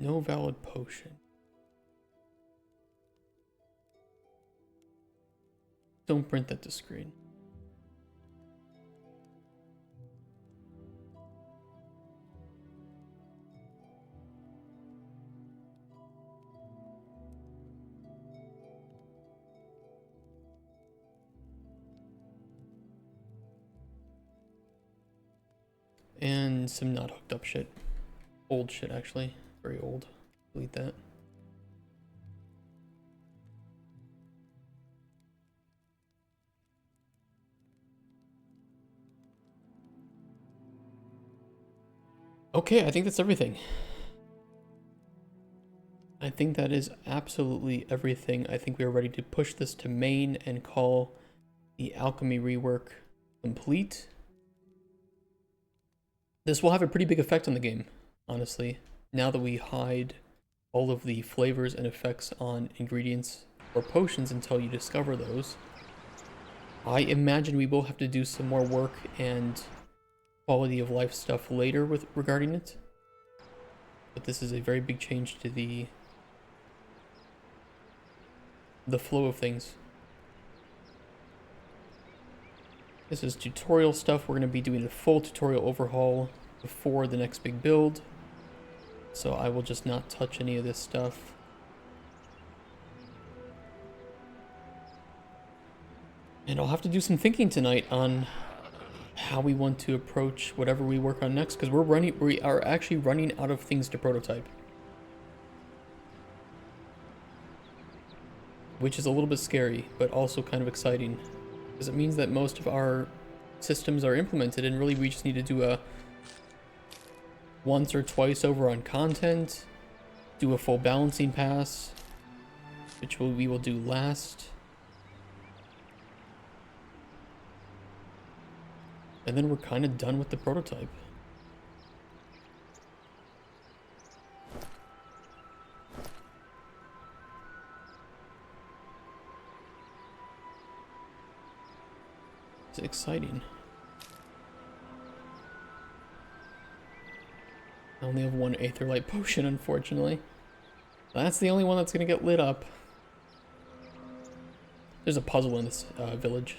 No valid potion. Don't print that to screen. And some not hooked up shit. Old shit, actually. Very old. Delete that. Okay, I think that's everything. I think that is absolutely everything. I think we are ready to push this to main and call the Alchemy rework complete. This will have a pretty big effect on the game, honestly. Now that we hide all of the flavors and effects on ingredients or potions until you discover those, I imagine we will have to do some more work and quality of life stuff later regarding it. But this is a very big change to the flow of things. This is tutorial stuff. We're going to be doing a full tutorial overhaul before the next big build. So I will just not touch any of this stuff. And I'll have to do some thinking tonight on how we want to approach whatever we work on next, because we are actually running out of things to prototype. Which is a little bit scary, but also kind of exciting, because it means that most of our systems are implemented, and really we just need to do a once or twice over on content, do a full balancing pass, which we will do last. And then we're kind of done with the prototype. It's exciting. I only have one Aetherlight potion, unfortunately. That's the only one that's going to get lit up. There's a puzzle in this village.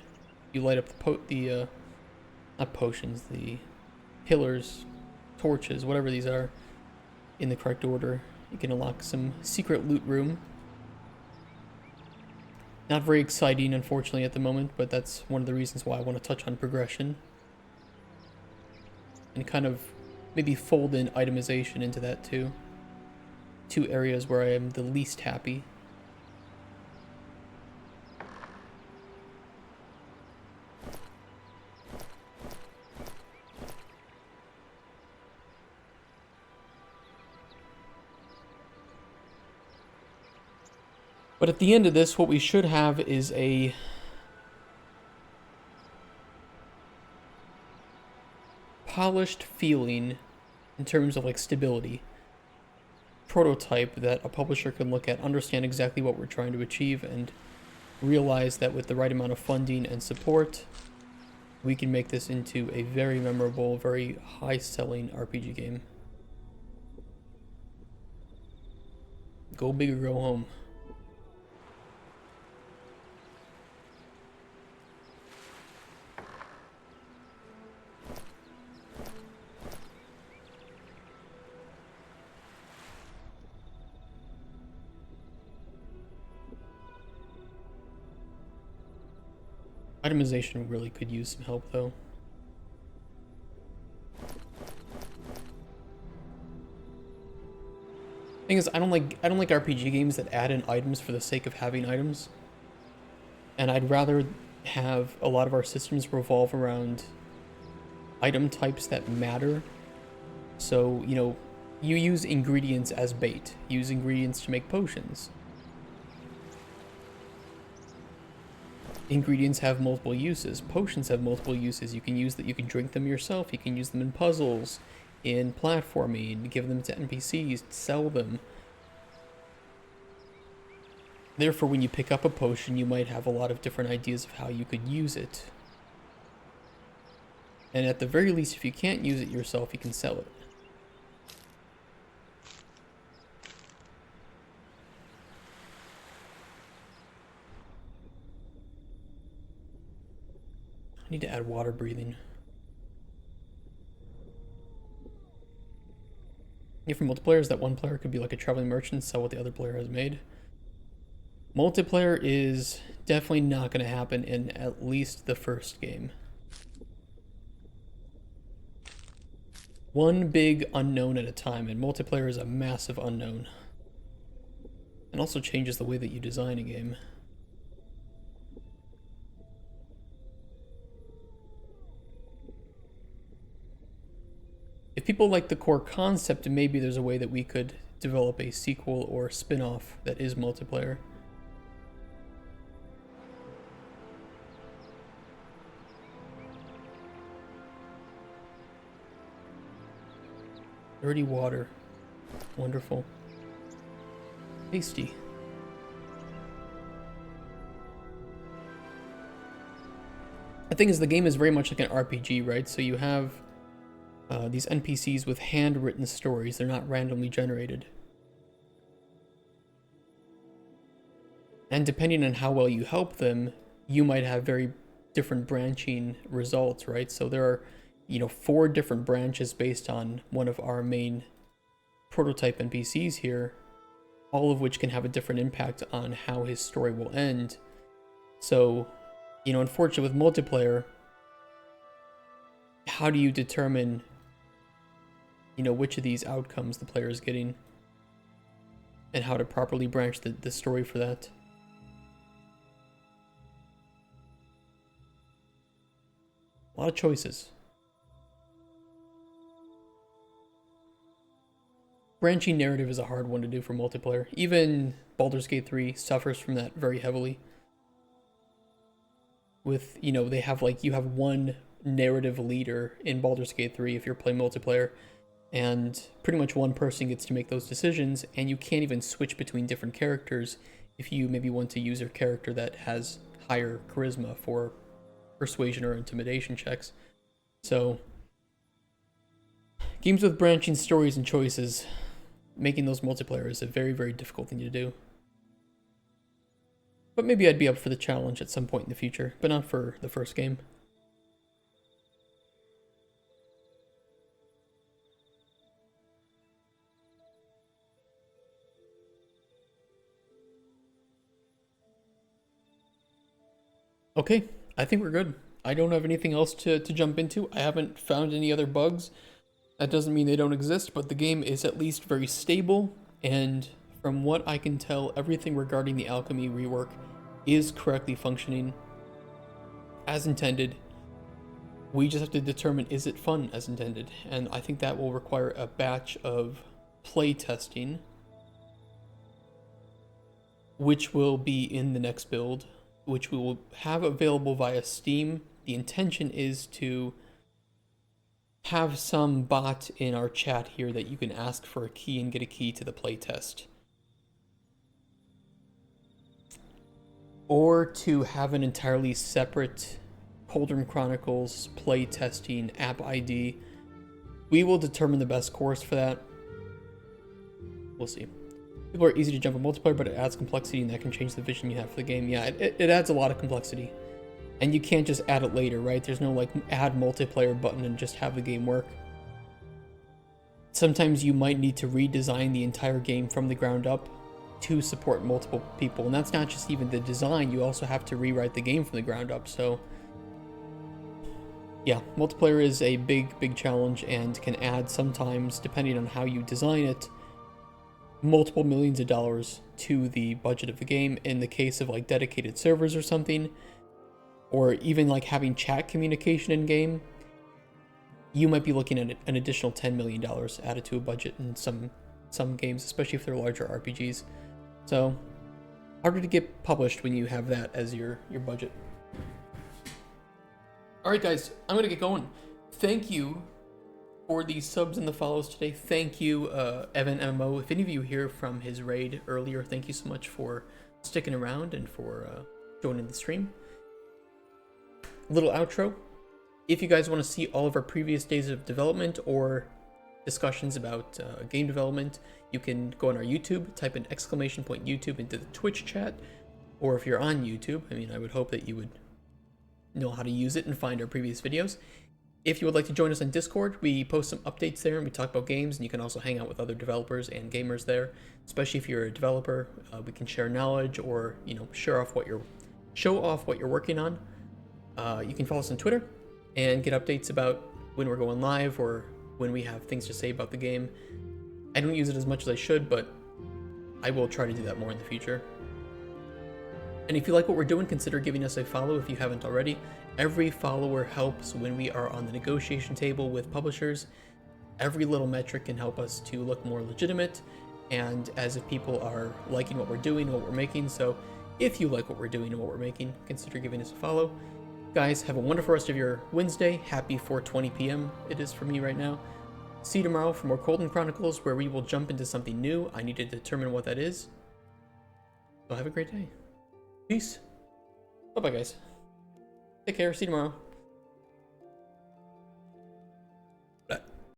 You light up the not potions, the pillars, torches, whatever these are, in the correct order. You can unlock some secret loot room. Not very exciting, unfortunately, at the moment, but that's one of the reasons why I want to touch on progression. And kind of maybe fold in itemization into that too. Two areas where I am the least happy. But at the end of this, what we should have is a polished feeling in terms of like stability prototype that a publisher can look at, understand exactly what we're trying to achieve, and realize that with the right amount of funding and support, we can make this into a very memorable, very high-selling RPG game. Go big or go home. Itemization really could use some help, though. Thing is, I don't like RPG games that add in items for the sake of having items. And I'd rather have a lot of our systems revolve around item types that matter. So, you know, you use ingredients as bait. Use ingredients to make potions. Ingredients have multiple uses. Potions have multiple uses. You can drink them yourself. You can use them in puzzles, in platforming, give them to NPCs, sell them. Therefore, when you pick up a potion, you might have a lot of different ideas of how you could use it. And at the very least, if you can't use it yourself, you can sell it. I need to add water breathing. Yeah, for multiplayer is that one player could be like a traveling merchant, sell what the other player has made. Multiplayer is definitely not going to happen in at least the first game. One big unknown at a time, and multiplayer is a massive unknown. And also changes the way that you design a game. If people like the core concept, maybe there's a way that we could develop a sequel or spin-off that is multiplayer. Dirty water. Wonderful. Tasty. The thing is, the game is very much like an RPG, right? So you have these NPCs with handwritten stories. They're not randomly generated. And depending on how well you help them, you might have very different branching results, right? So there are, you know, 4 different branches based on one of our main prototype NPCs here, all of which can have a different impact on how his story will end. So, you know, unfortunately with multiplayer, how do you determine, you know, which of these outcomes the player is getting and how to properly branch the story for that? A lot of choices. Branching narrative is a hard one to do for multiplayer. Even Baldur's Gate 3 suffers from that very heavily. With, you know, they have like, you have one narrative leader in Baldur's Gate 3 if you're playing multiplayer, and pretty much one person gets to make those decisions, and you can't even switch between different characters if you maybe want to use a character that has higher charisma for persuasion or intimidation checks. So, games with branching stories and choices, making those multiplayer is a very, very difficult thing to do. But maybe I'd be up for the challenge at some point in the future, but not for the first game. Okay, I think we're good. I don't have anything else to jump into. I haven't found any other bugs. That doesn't mean they don't exist, but the game is at least very stable, and from what I can tell, everything regarding the Alchemy rework is correctly functioning as intended. We just have to determine, is it fun as intended? And I think that will require a batch of play testing, which will be in the next build, which we will have available via Steam. The intention is to have some bot in our chat here that you can ask for a key and get a key to the playtest. Or to have an entirely separate Cauldron Chronicles playtesting app ID. We will determine the best course for that. We'll see. People are easy to jump in multiplayer, but it adds complexity and that can change the vision you have for the game. Yeah, it adds a lot of complexity. And you can't just add it later, right? There's no like add multiplayer button and just have the game work. Sometimes you might need to redesign the entire game from the ground up to support multiple people. And that's not just even the design, you also have to rewrite the game from the ground up. So yeah, multiplayer is a big challenge and can add sometimes, depending on how you design it, multiple millions of dollars to the budget of the game in the case of like dedicated servers or something, or even like having chat communication in game. You might be looking at an additional $10 million added to a budget in some games, especially if they're larger RPGs. So harder to get published when you have that as your budget. All right, guys, I'm gonna get going. Thank you for the subs and the follows today. Thank you, Evan MMO. If any of you hear from his raid earlier, thank you so much for sticking around and for joining the stream. Little outro. If you guys want to see all of our previous days of development or discussions about game development, you can go on our YouTube, type in !YouTube into the Twitch chat, or if you're on YouTube, I mean, I would hope that you would know how to use it and find our previous videos. If you would like to join us on Discord, we post some updates there and we talk about games, and you can also hang out with other developers and gamers there. Especially if you're a developer, we can share knowledge or, you know, show off what you're working on. You can follow us on Twitter and get updates about when we're going live or when we have things to say about the game. I don't use it as much as I should, but I will try to do that more in the future. And if you like what we're doing, consider giving us a follow if you haven't already. Every follower helps when we are on the negotiation table with publishers. Every little metric can help us to look more legitimate, and as if people are liking what we're doing, what we're making. So if you like what we're doing and what we're making, consider giving us a follow. Guys, have a wonderful rest of your Wednesday. Happy 4:20 p.m. it is for me right now. See you tomorrow for more Cauldron Chronicles, where we will jump into something new. I need to determine what that is. So have a great day. Peace. Bye-bye, guys. Take care. See you tomorrow.